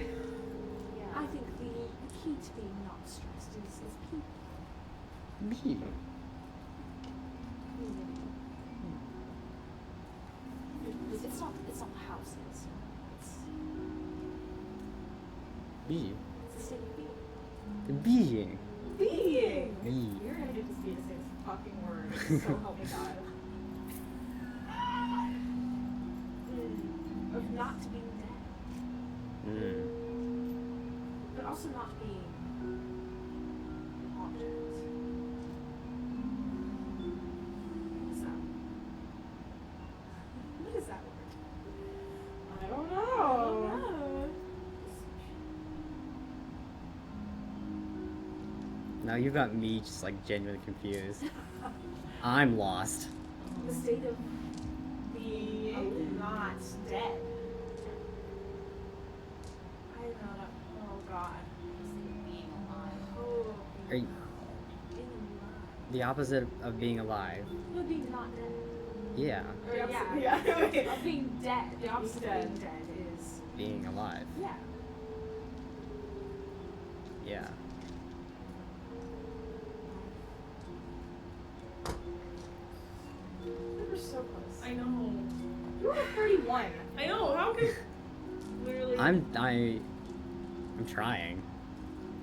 S4: I think the key to being not stressed is people.
S1: Me.
S4: It's not houses.
S1: Be.
S4: It's a state of being.
S1: Being.
S6: Being!
S1: Be.
S6: You're gonna get this bee to say this fucking word. So help me God.
S4: Of not being dead, but also not being object. What is that word?
S6: I don't know.
S1: Now you've got me just like genuinely confused. I'm lost.
S4: The state of
S6: Being not dead.
S4: I don't know. Oh God.
S2: Being alive.
S4: Oh.
S1: Are you,
S4: Being alive.
S1: the opposite of being alive.
S4: No, being not dead.
S1: Yeah.
S6: Or
S4: Yeah.
S6: yeah.
S4: Of being dead. The opposite
S6: Dead.
S4: of being dead is
S1: Being alive.
S4: yeah.
S1: Yeah.
S6: We were so close.
S3: I know.
S6: You were 31.
S3: I know. How could?
S6: Literally.
S1: I'm trying.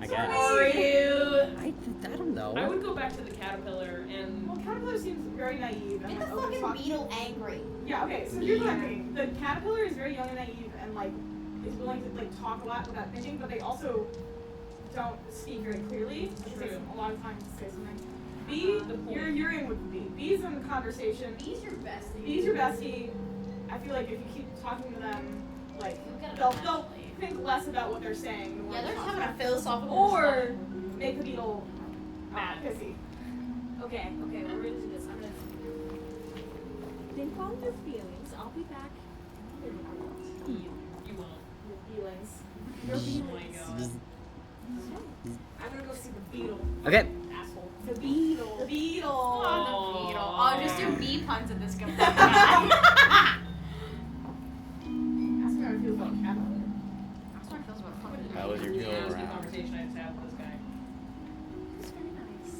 S1: I guess.
S6: Are you?
S1: I don't know.
S3: I would go back to the caterpillar and.
S6: Well, caterpillar seems very naive and
S2: Make
S6: like
S2: the
S6: over
S2: fucking beetle angry.
S6: Yeah. Okay. So here's what I'm thinking. The caterpillar is very young and naive and like is willing to like talk a lot without thinking, but they also don't speak very clearly. It takes them a lot of time to say something. Bee, you're in with the bee. Bee's in the conversation.
S2: Bee's your bestie.
S6: Bee's your bestie. I feel like if you keep talking to them, like
S2: You'll get it
S6: they'll
S2: eventually.
S6: think less about what they're saying. The more
S2: Yeah, they're
S6: they
S2: just
S6: talk
S2: having a
S6: about.
S2: philosophical
S6: Or
S2: discussion.
S6: make the beetle
S3: Mad.
S6: pissy.
S4: Okay, we're gonna do this. I'm gonna think on your feelings. I'll be back.
S3: You won't.
S6: Your feelings.
S4: Your
S3: Oh my
S4: feelings.
S3: god.
S6: I'm gonna go see the beetle.
S1: Okay.
S6: Asshole.
S4: The beetle.
S6: The beetle.
S2: Oh, the beetle. Oh, just do bee puns at this point.
S6: Ask me how I feel about caterpillar.
S2: That's what it feels about fucking
S1: That was your
S3: Yeah,
S1: go
S3: that was the
S1: around.
S3: conversation I just had with this guy.
S4: It's very nice.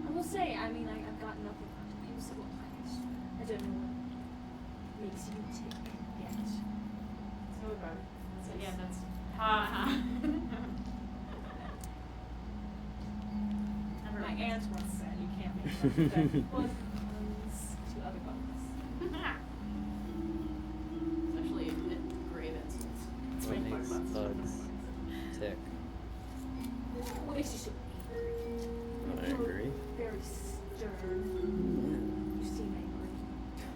S4: I will say, I mean, I've got nothing usable. I don't know what makes you tick yet.
S6: So bad.
S2: So yeah, that's.
S3: Ha ha.
S4: My aunt once said you can't make one puns to other puns.
S2: Especially in grave instance.
S1: What makes bugs tick?
S4: What makes you so
S1: I agree.
S4: very stern? You seem angry.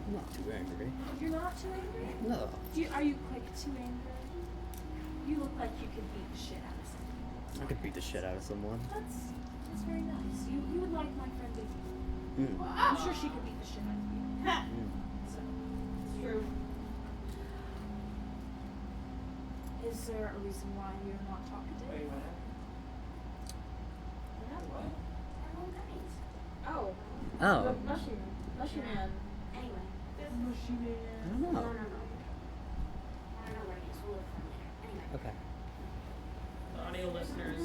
S1: I'm not too angry.
S4: You're not too angry?
S1: No.
S4: Are you quick to anger? You look like you could beat the shit out of someone.
S1: I could beat the shit out of someone.
S4: That's very nice. You would like my friend Vicky.
S1: Mm.
S4: I'm sure she could beat the shit out of you.
S1: Mm.
S4: So,
S6: It's true.
S4: is there a reason why you're not talkative?
S7: Wait, what? What?
S6: Oh.
S1: Oh.
S6: The mushroom man.
S2: Anyway.
S6: mushy man.
S1: I don't
S2: No,
S1: know.
S2: no, no. I don't know where he is. We'll look for him later. Anyway.
S1: Okay.
S3: The audio listeners,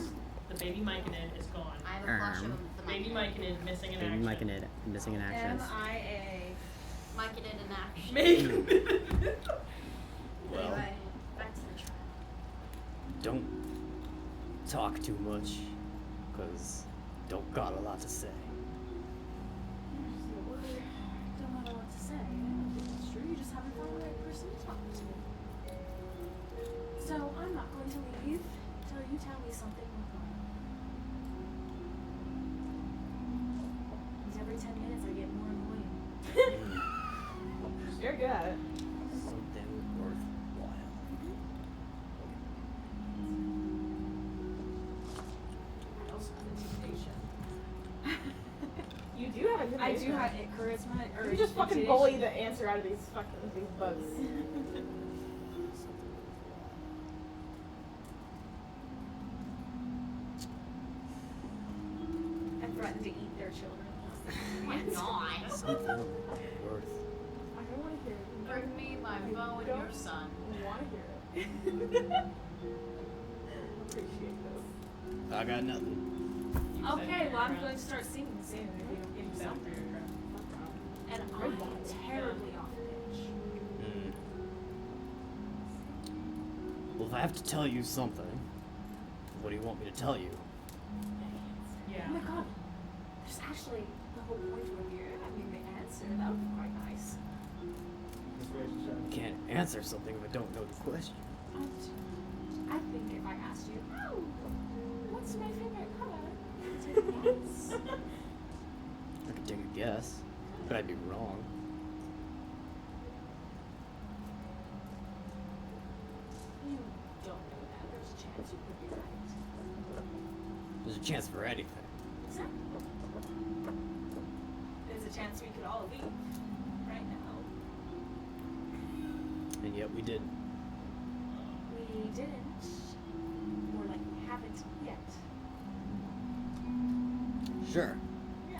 S3: the baby Myconid is gone.
S2: I have a flush of the
S3: Baby
S2: Myconid.
S3: Myconid missing in
S1: Baby
S3: action.
S1: Myconid missing in action.
S6: MIA.
S2: Myconid in action.
S3: Myconid.
S1: Well,
S2: Anyway, back to the trial.
S1: don't talk too much, cause don't got a lot to say.
S4: Don't have a lot to say. It's true, you just haven't found the right person to talk to. So I'm not going to leave till you tell me something worthwhile. Because every 10 minutes I get more annoying.
S6: You're good at it.
S1: Something worthwhile.
S4: I also have intimidation.
S6: You do have a good
S4: I do have it, charisma, or
S6: You just fucking
S4: intimidation.
S6: bully the answer out of these bugs.
S4: I threatened to eat their children.
S2: Oh my god.
S1: Something worth.
S6: I don't want to hear it.
S2: Bring me my bow and your son.
S6: I want to hear it. Appreciate this.
S1: I got nothing.
S4: Okay, well I'm going to start singing soon if you don't give me something. And I'm terribly off pitch.
S1: Well, if I have to tell you something, what do you want me to tell you?
S3: Yeah.
S4: Oh my god, there's actually the whole point of you having the answer. That would be quite nice.
S1: Can't answer something if I don't know the question.
S4: I think if I asked you, oh, what's my favorite color? Take a guess.
S1: I could take a guess, but I'd be wrong.
S4: You don't know that. There's a chance you could be right.
S1: There's a chance for anything.
S4: Exactly. There's a chance we could all leave right now.
S1: And yet we didn't.
S4: We didn't, or like haven't yet.
S1: Sure.
S4: Yeah.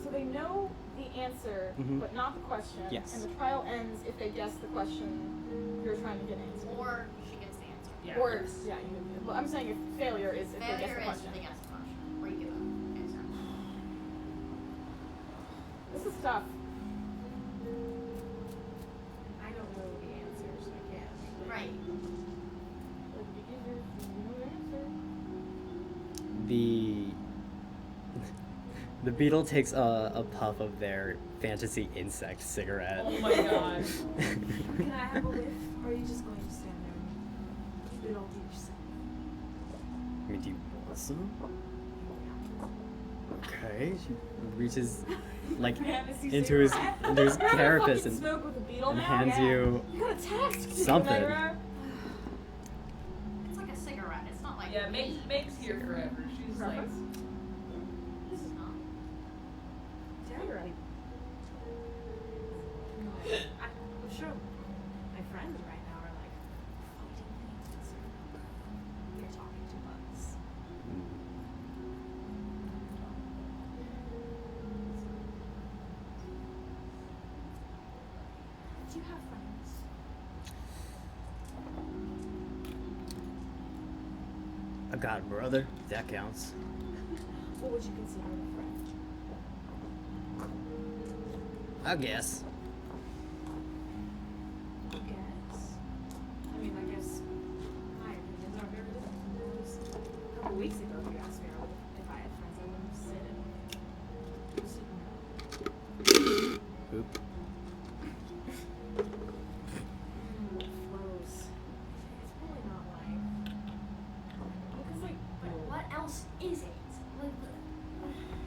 S6: So they know the answer,
S1: Mhm.
S6: but not the question.
S1: Yes.
S6: And the trial ends if they guess the question you're trying to get answered.
S2: Or she gets the answer.
S3: Yeah.
S6: Or, yeah, but I'm saying if failure is if they guess
S2: Failure
S6: the
S2: is
S6: question.
S2: if they guess the question. Or you give an answer.
S6: This is tough.
S4: I don't know the answers. I can't.
S2: Right.
S6: Like, you give your, you know the answer.
S1: The beetle takes a puff of their fantasy insect cigarette.
S3: Oh my god.
S4: Can I have a whiff? Or are you just going to stand there and keep it all to yourself?
S1: I mean, do you want some? Okay. She reaches like
S4: Fantasy
S1: into his
S4: cigarette.
S1: into his
S6: You're having a
S1: carapace
S6: fucking
S1: and
S6: smoke with a beetle
S1: and
S6: now?
S1: hands
S6: Yeah.
S1: you
S6: You got a text.
S1: something.
S6: Murderer.
S2: It's like a cigarette. It's not like
S3: Yeah, Meg's here forever. She's like,
S6: Preference?
S2: This is not.
S6: Cigarette.
S4: I'm sure my friends right now are like fighting things. You're talking to bugs. Do you have friends?
S1: I got a brother. That counts.
S4: What would you consider a friend?
S1: I guess.
S4: I guess. I mean, I guess my opinions are very different. Just a couple weeks ago, you asked me if I had friends, I wouldn't have said it. You said no.
S1: Oop.
S4: Flows. It's probably not like.
S2: Because like, what else is it? Like,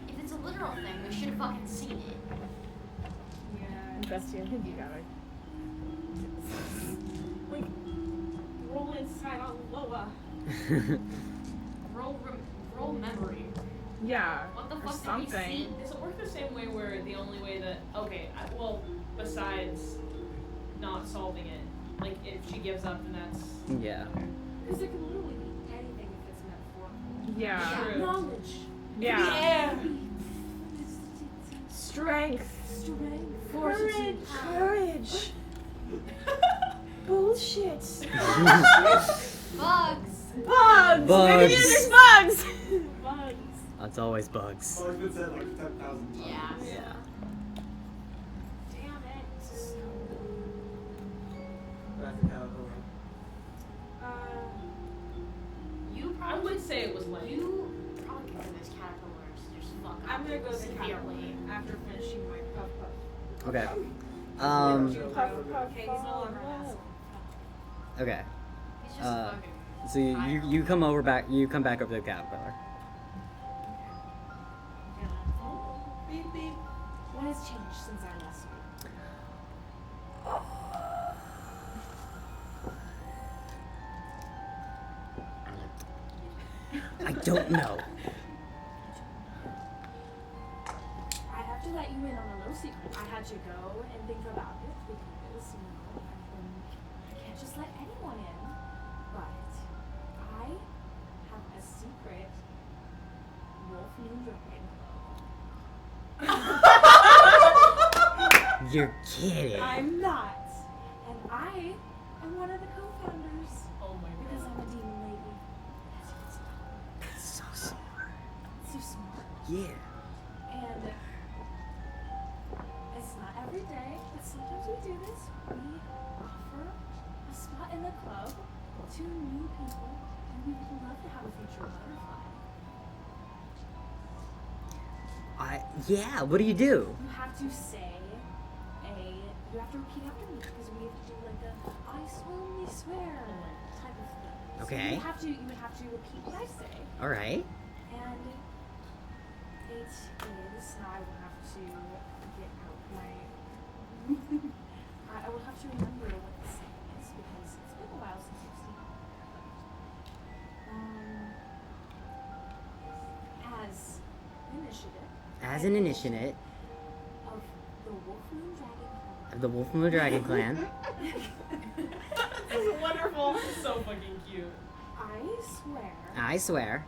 S2: if it's a literal thing, we should have fucking seen it.
S4: Yeah.
S6: Bestie, I think you got it.
S4: Like, roll inside on lower.
S2: Roll memory.
S6: Yeah.
S2: What the
S6: or
S2: fuck did we
S6: something.
S2: see?
S3: does it work the same way where the only way that, okay, well, besides not solving it, like if she gives up, then that's,
S1: Yeah.
S4: Because it can literally be anything if it's metaphorical.
S6: Yeah.
S3: True.
S4: Knowledge.
S6: Yeah.
S4: It's
S6: Strength.
S4: strength. Fortitude. Courage. Bullshit.
S2: Bugs.
S6: Bugs!
S1: Bugs.
S6: Maybe there's bugs!
S4: Bugs.
S1: It's always bugs.
S5: Well, it's been said like 10,000 times.
S2: Yeah.
S1: Yeah.
S4: Damn it.
S5: That's a caterpillar.
S2: You
S3: I
S2: probably
S3: would say it was lame.
S2: You probably consider this caterpillars just fuck up
S6: I'm gonna go to
S2: severely.
S6: severely after finishing my puff puff.
S1: Okay.
S6: Puff puff.
S4: Okay, he's no longer an asshole.
S1: Okay.
S2: He's just
S1: Uh,
S2: fucking.
S1: So you come over back. You come back over to the caterpillar.
S4: Beep beep. What has changed since I last spoke?
S1: I don't know.
S4: I have to let you in on a little secret. I had to go and think about it because, I can't just let anyone in. But I have a secret wolf moon dragon.
S1: You're kidding.
S4: I'm not. And I am one of the co-founders
S3: Oh my
S4: because
S3: god.
S4: I'm a demon lady.
S1: So smart.
S4: So smart.
S1: Yeah.
S4: And it's not every day, but sometimes we do this. We offer a spot in the club to new people, and we would love to have a featured butterfly.
S1: Yeah. What do you do?
S4: You have to say you have to repeat after me because we have to do like a I solemnly swear type of thing. So
S1: Okay.
S4: you would have to repeat what I say.
S1: All right.
S4: And it is now I will have to get out my I will have to remember what the saying is because it's been a while since I've seen it.
S1: As an initiate
S4: of the Wolf Moon Dragon Clan.
S1: of the Wolf Moon Dragon Clan,
S3: This is wonderful. So fucking cute.
S4: I swear
S1: I swear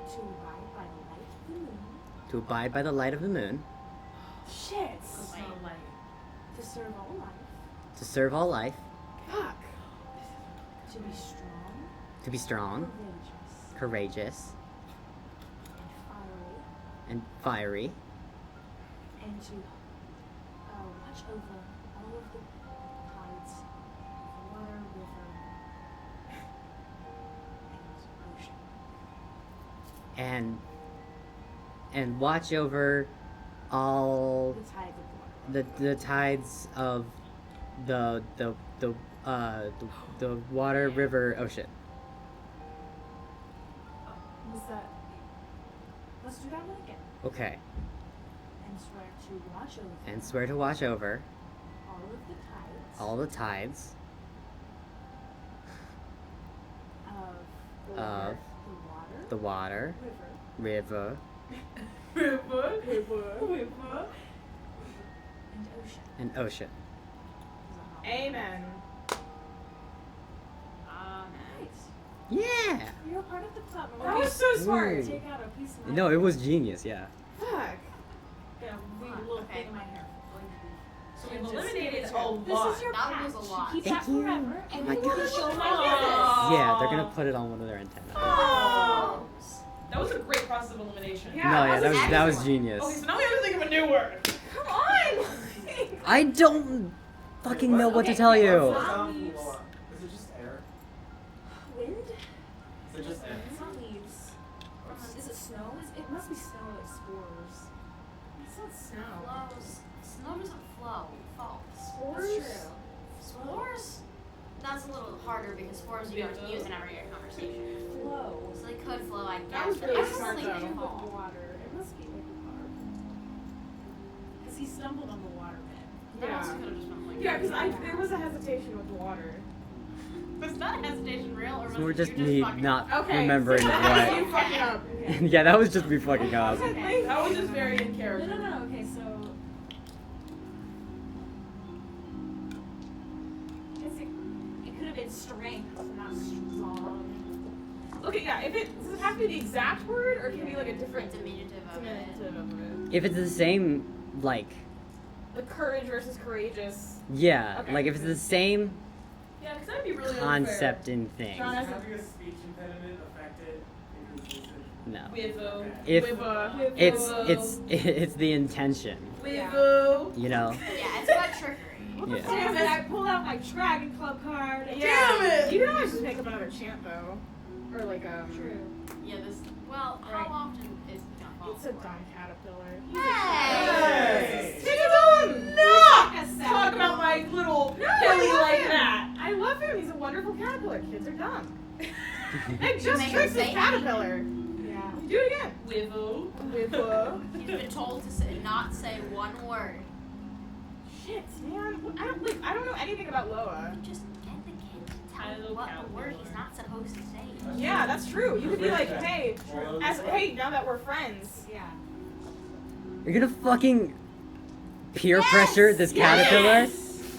S4: to abide by the light of the moon.
S1: to abide by the light of the moon,
S4: Shit.
S3: So like.
S4: To serve all life.
S1: to serve all life,
S4: Fuck. To be strong.
S1: to be strong,
S4: Courageous.
S1: courageous,
S4: And fiery.
S1: and fiery,
S4: And to watch over all of the tides, the water, river, and ocean.
S1: and watch over all
S4: The tides of water.
S1: the tides of the water, river, ocean.
S4: Was that? Let's do that one again.
S1: Okay.
S4: And swear to watch over.
S1: And swear to watch over
S4: all of the tides.
S1: all the tides
S4: of
S1: of
S4: the
S1: the water,
S4: river,
S3: River.
S4: and ocean.
S1: and ocean.
S6: Amen.
S4: Right.
S1: Yeah.
S4: You're a part of the club.
S6: That was so smart.
S1: Ooh.
S4: Take out a piece of my
S1: No, it was genius. Yeah.
S6: Fuck.
S4: Yeah, we little
S2: Okay.
S4: thing in my hair.
S3: So we've
S6: Just
S3: eliminated
S6: give it
S3: a
S6: to
S3: lot.
S4: This is your
S2: That
S4: patch.
S2: was a lot.
S4: Keep
S1: Thank
S4: that
S1: you.
S4: forever,
S1: Oh
S4: and
S1: my
S4: you can
S1: gosh.
S4: show my
S3: Aw.
S1: Yeah, they're gonna put it on one of their antennas.
S3: Oh. That was a great process of elimination.
S6: Yeah,
S1: No, yeah, that was
S2: excellent.
S1: genius.
S3: Okay, so now we have to think of a new word.
S6: Come on.
S1: I don't fucking know what to
S4: Okay,
S1: tell
S4: okay,
S1: you.
S4: let's
S5: Sound
S4: leaves.
S5: from Laura. Is it just air?
S4: Wind?
S5: Is it just air?
S4: It's not leaves. Is it snow? It must be snow like spores. It's not snow.
S2: Flows. Snow doesn't flow. It falls.
S4: That's true.
S2: Spores? That's a little harder because spores you don't use in everyday conversation.
S4: Flow.
S2: So they could flow, I guess.
S3: That was
S2: but
S3: really
S2: I don't
S3: smart,
S2: think
S3: though.
S2: they
S4: With
S2: fall.
S4: water. It must be like water. Because he stumbled on the water bed.
S2: That
S6: Yeah.
S2: also could have just been like.
S6: Yeah, because there was a hesitation with water.
S2: Was that hesitation real or was
S1: So we're
S2: it
S1: just
S2: you
S1: me
S2: fucking
S1: not
S6: Okay.
S1: remembering
S6: so
S1: what.
S6: you fuck it up.
S1: Yeah, that was just me fucking up.
S3: That was just very in
S4: No,
S3: character.
S4: no, no. Okay, so. It could have been strength, not strong.
S6: Okay, yeah. Does it have to be the exact word, or can it be like a different
S2: It's diminutive of it.
S6: diminutive of it?
S1: If it's the same, like,
S6: the courage versus courageous.
S1: Yeah,
S6: Okay.
S1: like if it's the same
S3: Yeah, because that'd be really
S1: concept and thing.
S6: John,
S7: Does having a speech impediment affect it? Because it's
S1: No.
S3: Wivo.
S1: If
S3: Wivo.
S1: it's the intention,
S3: Wivo.
S1: you know?
S2: Yeah, it's about trickery.
S1: Yeah.
S4: Damn it, I pulled out my Dragon Club card.
S3: Damn it!
S6: You can always just make up another chant though. Or like
S4: True.
S2: Yeah, this. Well, how
S6: Right.
S2: often is John
S6: It's a dumb caterpillar.
S2: Hey!
S3: He will not talk about my little Billy like that.
S6: I love him. He's a wonderful caterpillar. Kids are dumb.
S2: You
S6: It just
S2: make
S6: tricks
S2: him
S6: his
S2: say
S6: caterpillar.
S4: Yeah.
S6: Do it again.
S3: Wivo.
S6: With
S2: He's been told to say, not say one word.
S6: shit, man. I don't know anything about Loa.
S2: You just get the kid to tell
S3: Hello,
S2: him what
S3: Captain.
S2: word he's not supposed to say.
S6: Yeah, that's true. You could be like, hey, hey, now that we're friends.
S4: Yeah.
S1: You're gonna fucking peer
S2: Yes!
S1: pressure this caterpillar?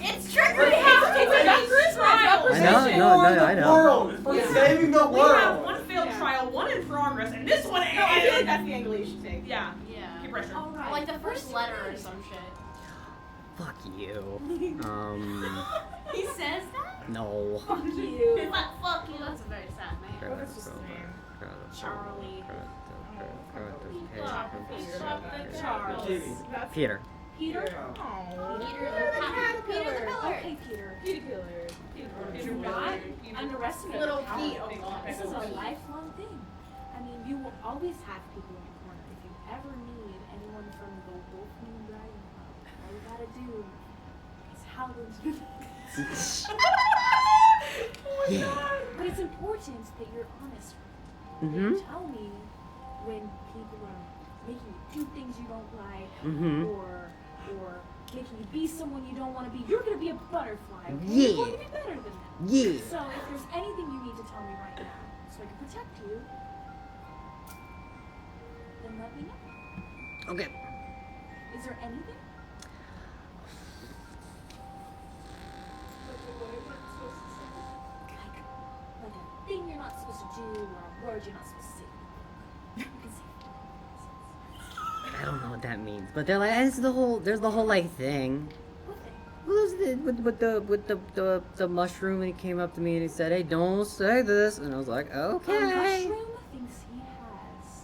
S2: It's trickery!
S6: It's about charisma.
S1: I know, no, I know.
S5: World, for
S4: Yeah.
S5: saving the
S3: We have
S5: world.
S3: one failed
S6: Yeah.
S3: trial, one in progress, and this one
S6: No, I feel like
S3: ain't.
S6: that's the angle you should take.
S3: Yeah.
S2: Yeah.
S3: Peer pressure.
S4: All right.
S2: Or like the first letter or some shit.
S1: Fuck you.
S2: He says that?
S1: No.
S4: Fuck you.
S2: Fuck you. That's a very sad man.
S6: What's his name?
S4: Charlie.
S5: Katie.
S6: That's
S1: Peter.
S4: Peter?
S6: Oh.
S2: Peter
S6: the
S2: the
S6: caterpillar.
S2: pillar.
S4: Okay, Peter.
S6: Caterpillar.
S4: Do not underestimate
S2: Little
S4: the power.
S2: Pete. Oh, God.
S4: This is a lifelong thing. I mean, you will always have people in your corner. If you ever need anyone from the Wolf Moon Dragon Club, all you gotta do is howl into the
S1: Yeah.
S4: But it's important that you're honest.
S1: Mm-hmm.
S4: Tell me when people are making you do things you don't like,
S1: Mhm.
S4: or making you be someone you don't want to be. You're gonna be a butterfly. Okay?
S1: Yeah.
S4: You're going to be better than them.
S1: Yeah.
S4: So if there's anything you need to tell me right now, so I can protect you, then let me know.
S1: Okay.
S4: Is there anything? Like a thing you're not supposed to do, or a word you're not supposed to say. You can say.
S1: I don't know what that means, but they're like, there's the whole like thing.
S4: What thing?
S1: Well, with the mushroom, and he came up to me and he said, "Hey, don't say this," and I was like, "Okay."
S4: Mushroom thinks he has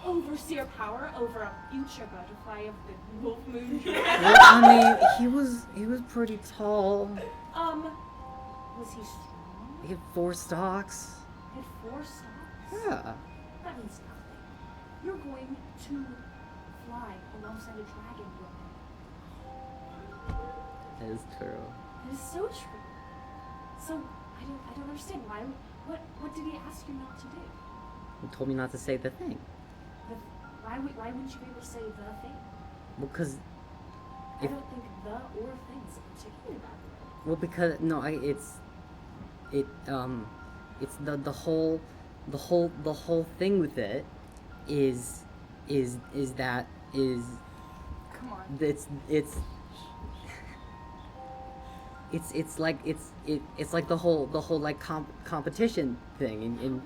S4: overseer power over a future butterfly of the Wolf Moon.
S1: Well, I mean, he was pretty tall.
S4: Was he strong?
S1: He had 4 stalks.
S4: He had 4 stocks?
S1: Yeah.
S4: That means nothing. You're going to fly alongside a dragon woman.
S1: That is true.
S4: That is so true. So I don't understand why. What did he ask you not to do?
S1: He told me not to say the thing.
S4: Why wouldn't you be able to say the thing?
S1: Well, cause
S4: I
S1: if
S4: don't think the or thing's a particularly bad word.
S1: well, because no, it's the whole thing with it is that
S6: Come on.
S1: it's like the whole like competition thing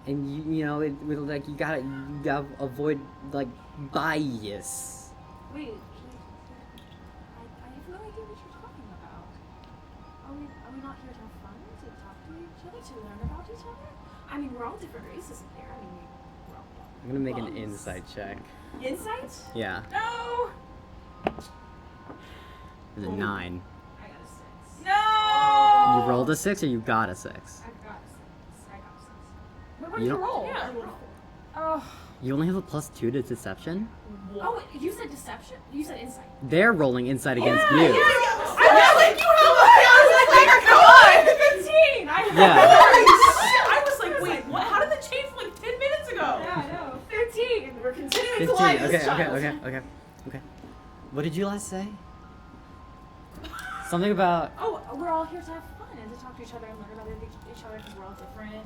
S1: and you know it with like you gotta avoid like bias.
S4: Wait, I have no idea what you're talking about. Are we not here to have fun, to talk to each other, to learn about each other? I mean, we're all different races in here. I mean, we're all
S1: I'm gonna make an
S4: bugs.
S1: insight check.
S4: Insight?
S1: Yeah,
S6: No.
S1: it's a 9.
S4: I got a 6.
S6: No.
S1: You rolled a 6 or you got a 6?
S4: I got a 6. I got a 6.
S6: What
S1: You
S6: did you
S1: don't-
S6: roll?
S3: Yeah.
S6: Oh.
S1: You only have a +2 to deception?
S4: Oh, wait, you said deception? You said insight.
S1: They're rolling insight against you.
S6: I was like, you have a come on.
S4: 15! I
S1: Yeah.
S3: I was like, wait, what? How did it change from like 10 minutes ago?
S4: Yeah, I know. 15! We're continuing
S1: 15.
S4: to lie this
S1: Okay,
S4: child.
S1: okay. What did you last say? Something about
S4: Oh, we're all here to have fun and to talk to each other and learn about each other because we're all different.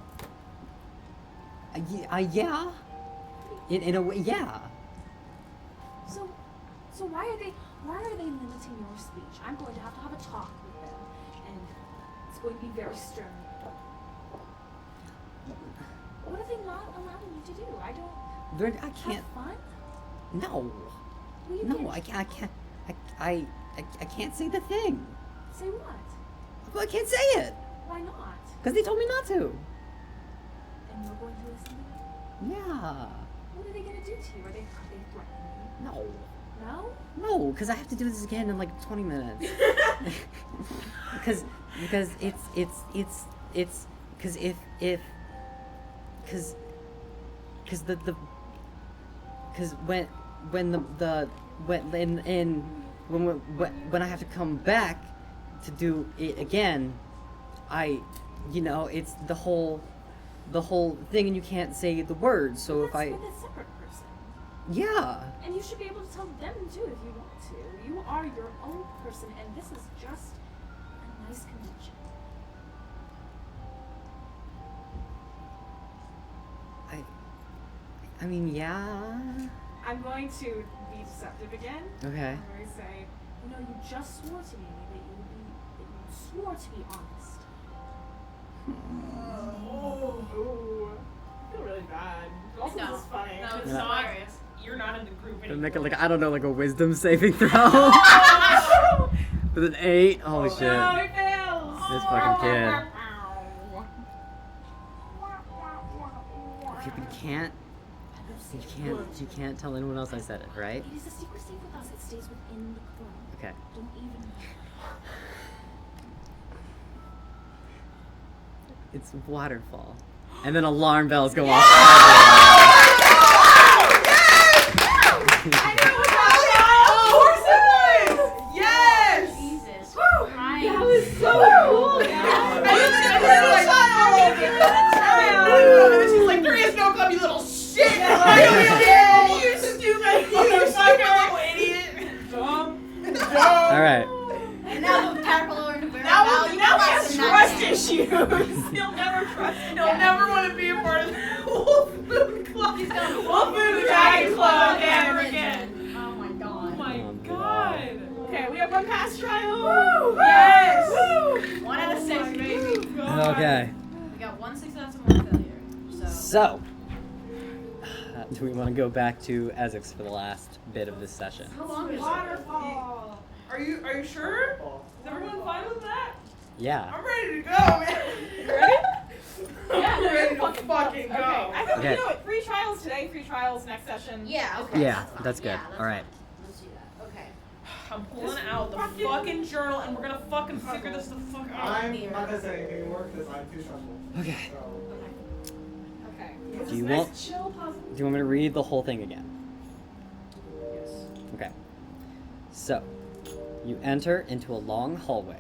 S1: yeah. In a way, yeah.
S4: So why are they limiting your speech? I'm going to have a talk with them, and it's going to be very stern. What are they not allowing you to do? I
S1: I
S4: have
S1: can't.
S4: fun.
S1: No.
S4: Well, you
S1: No,
S4: can.
S1: I can't. I can't say the thing.
S4: Say what?
S1: Well, I can't say it.
S4: Why not?
S1: Because they told me not to.
S4: And you're going to listen to them?
S1: Yeah.
S4: What are they going to do to you? Are they threatening
S1: No.
S4: you? No?
S1: No, because I have to do this again in like 20 minutes. because it's because if because when I have to come back to do it again, it's the whole thing, and you can't say the words. So if I
S4: That's with a separate person.
S1: yeah.
S4: And you should be able to tell them too if you want to. You are your own person, and this is just a nice convention.
S1: I mean, yeah.
S6: I'm going to be deceptive again.
S1: Okay.
S6: I'm going to say,
S4: You know, you just swore to me that you swore to be honest.
S6: oh, I feel really bad. Also,
S2: No.
S6: this is funny.
S2: No, it's
S1: Yeah.
S2: hilarious.
S3: You're not in the group anymore.
S1: Make it like, I don't know, like a wisdom saving throw. With an 8. Holy shit.
S6: No, it fails.
S1: This fucking kid. Okay, but you can't tell anyone else I said it, right?
S4: It is a secret safe with us. It stays within the club.
S1: Okay.
S4: Don't even.
S1: It's waterfall. And then alarm bells go off.
S6: I knew it was Of course it was. Yes.
S2: Jesus
S6: Woo!
S2: Christ.
S6: That was so cool.
S2: Yeah.
S6: I was gonna put a shot all over you. And then she's like, "There is no club, you little shit." You stupid. You fucking little idiot. Dumb.
S1: Alright.
S2: And now the powerful Lord of
S6: Now he has trust
S2: issues.
S6: issues. He'll never trust. He'll never want to be a part of the Wolf Moon Club.
S2: He's gonna
S6: Wolf Moon Dragon Club ever again.
S2: Oh my
S3: Oh
S2: god.
S3: my
S1: Oh,
S3: god.
S6: Okay, we have one pass trial.
S3: Woo!
S6: Yes.
S3: Woo!
S2: 1 out of 6, baby.
S1: Okay.
S2: We got 1 success and 1 failure.
S1: So, do we want to go back to Ezek's for the last bit of this session?
S2: How long is it?
S6: Waterfall.
S3: Are you sure? Is everyone fine with that?
S1: Yeah.
S3: I'm ready to go, man.
S6: You ready?
S3: Yeah, I'm ready to
S6: fucking
S3: fucking
S6: Okay,
S3: go.
S6: I think
S1: Okay.
S6: you know what? 3 trials today, 3 trials next session.
S2: Yeah, okay.
S1: Yeah,
S2: fine.
S1: that's good.
S2: Yeah, that's
S1: Alright.
S2: fine. Let's do that. Okay.
S3: I'm pulling out the fucking journal and we're gonna fucking figure this the fuck out.
S5: I'm not gonna say anything more because I'm too stressful.
S1: Okay.
S5: So,
S6: Okay.
S1: Do you want
S6: Chill puzzle.
S1: Do you want me to read the whole thing again?
S3: Yes.
S1: Okay. So, you enter into a long hallway,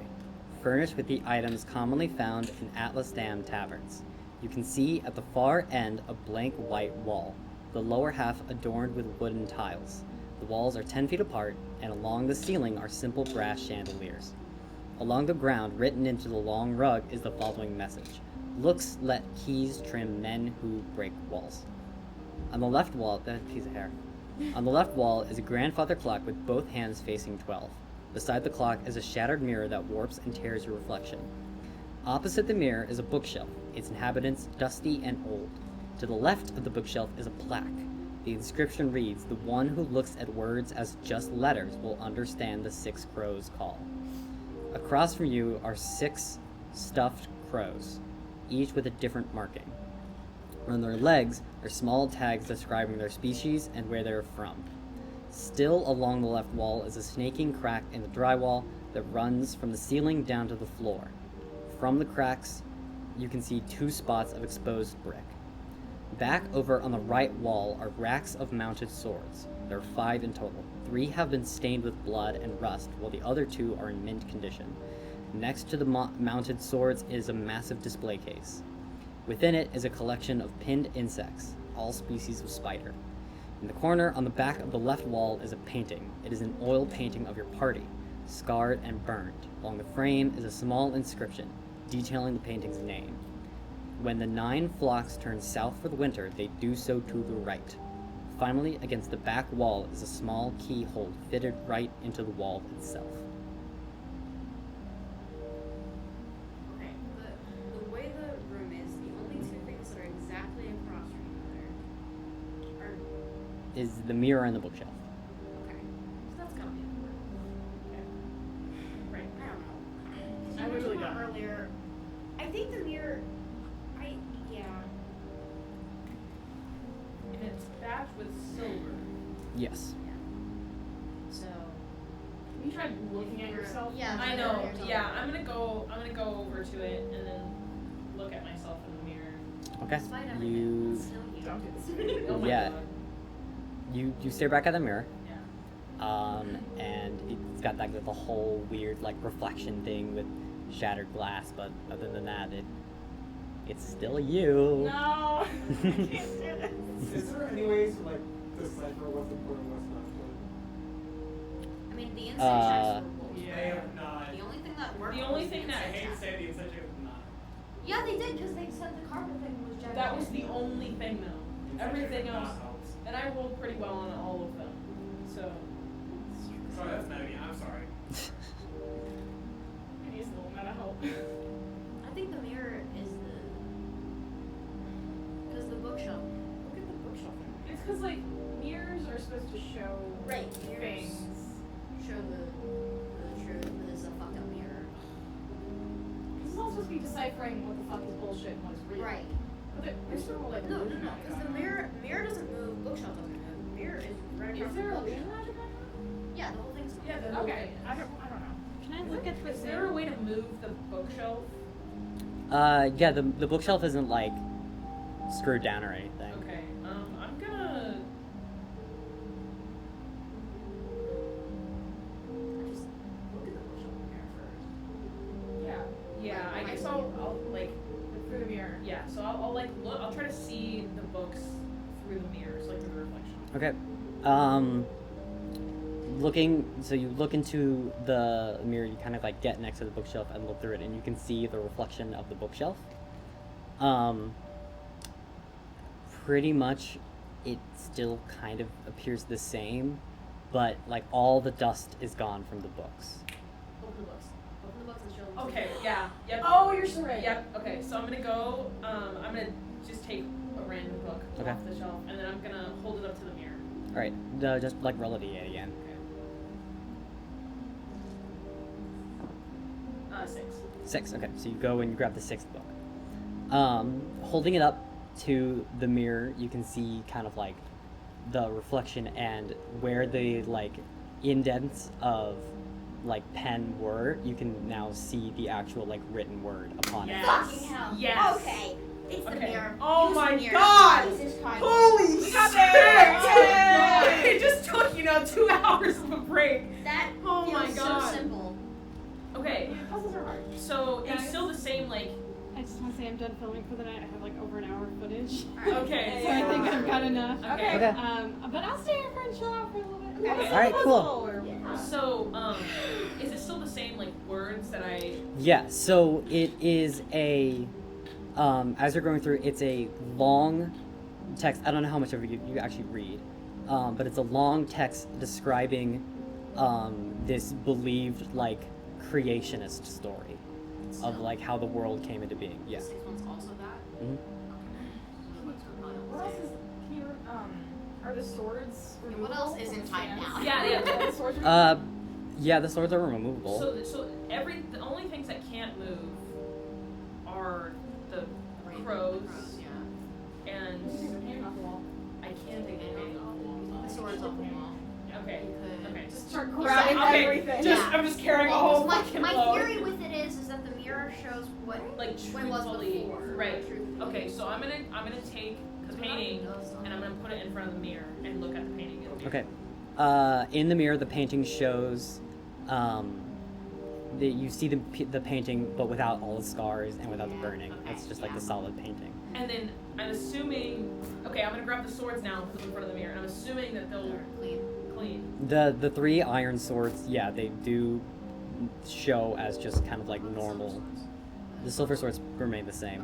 S1: furnished with the items commonly found in Atlas Dam taverns. You can see at the far end a blank white wall, the lower half adorned with wooden tiles. The walls are 10 feet apart, and along the ceiling are simple brass chandeliers. Along the ground, written into the long rug, is the following message: "Looks let keys trim men who break walls." On the left wall, that piece of hair. On the left wall is a grandfather clock with both hands facing 12. Beside the clock is a shattered mirror that warps and tears your reflection. Opposite the mirror is a bookshelf, its inhabitants dusty and old. To the left of the bookshelf is a plaque. The inscription reads, "The one who looks at words as just letters will understand the 6 crows' call." Across from you are 6 stuffed crows, each with a different marking. On their legs are small tags describing their species and where they're from. Still along the left wall is a snaking crack in the drywall that runs from the ceiling down to the floor. From the cracks, you can see 2 spots of exposed brick. Back over on the right wall are racks of mounted swords. There are 5 in total. 3 have been stained with blood and rust, while the other 2 are in mint condition. Next to the mounted swords is a massive display case. Within it is a collection of pinned insects, all species of spider. In the corner on the back of the left wall is a painting. It is an oil painting of your party, scarred and burned. Along the frame is a small inscription detailing the painting's name. When the 9 flocks turn south for the winter, they do so to the right. Finally, against the back wall is a small keyhole fitted right into the wall itself.
S2: Okay. The way the room is, the only 2 things that are exactly across from each other are
S1: Is the mirror and the bookshelf.
S2: okay. So that's gotta be important.
S6: mirror. Yeah.
S3: And it's badged with silver.
S1: Yes.
S2: So.
S6: Have you tried looking at yourself?
S2: Yeah.
S3: I know. Yeah, I'm gonna go over to it and then look at myself in the mirror.
S1: Okay.
S2: Despite everything,
S1: You
S2: it's still you.
S6: Don't do this.
S3: Oh my
S1: Yeah.
S3: god.
S1: you stare back at the mirror.
S3: Yeah.
S1: And it's got like the whole weird like reflection thing with shattered glass, but other than that, it's still you.
S6: No. I can't do this.
S5: Is there any ways to like decipher what's important, what's not important?
S2: I mean, the insect
S1: Uh,
S2: checks were bullshit.
S7: They have not.
S2: The only thing that worked
S3: The only
S2: was
S3: thing
S2: the
S3: that
S7: I
S2: insect
S7: hate to
S2: check.
S7: say the incentive is not.
S2: Yeah, they did, because they said the carbon thing was gigantic.
S3: That was the only thing though. Everything
S7: Incentive
S3: else.
S7: not helps.
S3: And I rolled pretty well on all of them. So.
S7: Sorry, that's not me. I'm sorry.
S6: I need a little meta help.
S2: I think the mirror is the. Because the bookshelf. Look at the bookshelf.
S6: It's because like mirrors are supposed to show
S2: Right, mirrors
S6: things.
S2: show the truth. This is a fucked up mirror.
S6: This is all supposed to be deciphering what the fuck is bullshit and what is real.
S2: Right.
S6: But there's still like
S2: No, because the mirror doesn't move, bookshelf doesn't move. Mirror is right across
S6: Is there a
S2: the
S6: loom
S2: bookshelf.
S6: magic on that?
S2: Yeah, the whole thing's.
S3: Yeah, the whole
S6: Okay.
S3: thing.
S6: I don't know.
S8: Can I look at the
S3: Is there a way to move the bookshelf?
S1: Yeah, the bookshelf isn't like screwed down or anything.
S3: Okay. I'm gonna.
S2: Just look at the bookshelf mirror first.
S6: Yeah.
S3: Yeah, I guess I'll like.
S6: Through the mirror.
S3: Yeah, so I'll like look. I'll try to see the books through the mirrors, like through the reflection.
S1: Okay. So you look into the mirror, you kind of like get next to the bookshelf and look through it, and you can see the reflection of the bookshelf. Pretty much it still kind of appears the same, but like all the dust is gone from the books.
S2: Open the books. Open the books and show them.
S3: Okay. Yeah. Yep.
S6: Oh, you're so right.
S3: Yep. Okay. So I'm gonna go. I'm gonna just take a random book
S1: Okay.
S3: off the shelf, and then I'm gonna hold it up to the mirror.
S1: Alright, just like roll a d8 again.
S3: Okay. 6.
S1: 6, okay, so you go and you grab the 6th book. Holding it up to the mirror, you can see kind of like the reflection and where the like indents of like pen were, you can now see the actual like written word upon
S3: Yes.
S1: it.
S2: Fucking hell.
S3: Yes.
S2: Okay. It's the
S3: Okay.
S2: mirror.
S3: Oh
S2: Use the
S3: my
S2: mirror.
S3: God.
S2: Jesus Christ.
S3: Holy
S6: We got
S3: shit!
S6: there!
S3: It just took 2 hours of a break.
S2: That
S3: Oh
S2: feels
S3: my God.
S2: so simple.
S3: Okay.
S6: Yeah, puzzles are hard.
S3: So it's
S6: Guys.
S3: still the same like.
S8: I just want to say I'm done filming for the night. I have like over an hour of footage.
S3: Okay.
S8: So I think I've got enough.
S3: Okay.
S1: Okay.
S8: But I'll stay here for and chill out for a little bit.
S3: Okay.
S1: Alright, cool.
S3: So is it still the same like words that I?
S1: Yeah, so it is a, as you're going through, it's a long text. I don't know how much of it you actually read, but it's a long text describing this believed like creationist story of like how the world came into being. Yeah.
S2: This one's also that.
S1: Mhm.
S6: What else is? Can you? Are the swords
S2: Yeah,
S6: removable?
S2: what else isn't tied down?
S3: Yeah.
S6: Are the swords removable?
S1: Yeah, the swords are removable.
S3: So the only things that can't move are the crows
S2: Yeah.
S3: and
S6: You can hang off the wall.
S3: I can't think of anything.
S2: The sword's off the wall.
S3: Okay.
S2: You could.
S3: Okay.
S6: Just start
S2: You
S6: grabbing
S2: said- okay,
S6: everything.
S3: Just
S2: Yeah.
S3: I'm just carrying a
S2: Well,
S3: whole
S2: my
S3: fucking
S2: my
S3: load.
S2: theory with it is that the mirror shows what
S3: Like
S2: what it was
S3: truthfully,
S2: before.
S3: right?
S2: Truthfully.
S3: Okay, so I'm gonna take the painting and I'm gonna put it in front of the mirror and look at the painting. in the mirror.
S1: Okay. In the mirror, the painting shows, you see the painting, but without all the scars and without the
S2: Yeah,
S1: burning.
S2: okay,
S1: It's just like
S2: yeah.
S1: the solid painting.
S3: And then I'm assuming, okay, I'm gonna grab the swords now and put them in front of the mirror. And I'm assuming that they'll
S2: They're clean.
S3: clean.
S1: The 3 iron swords, yeah, they do show as just kind of like normal. The silver swords remain the same.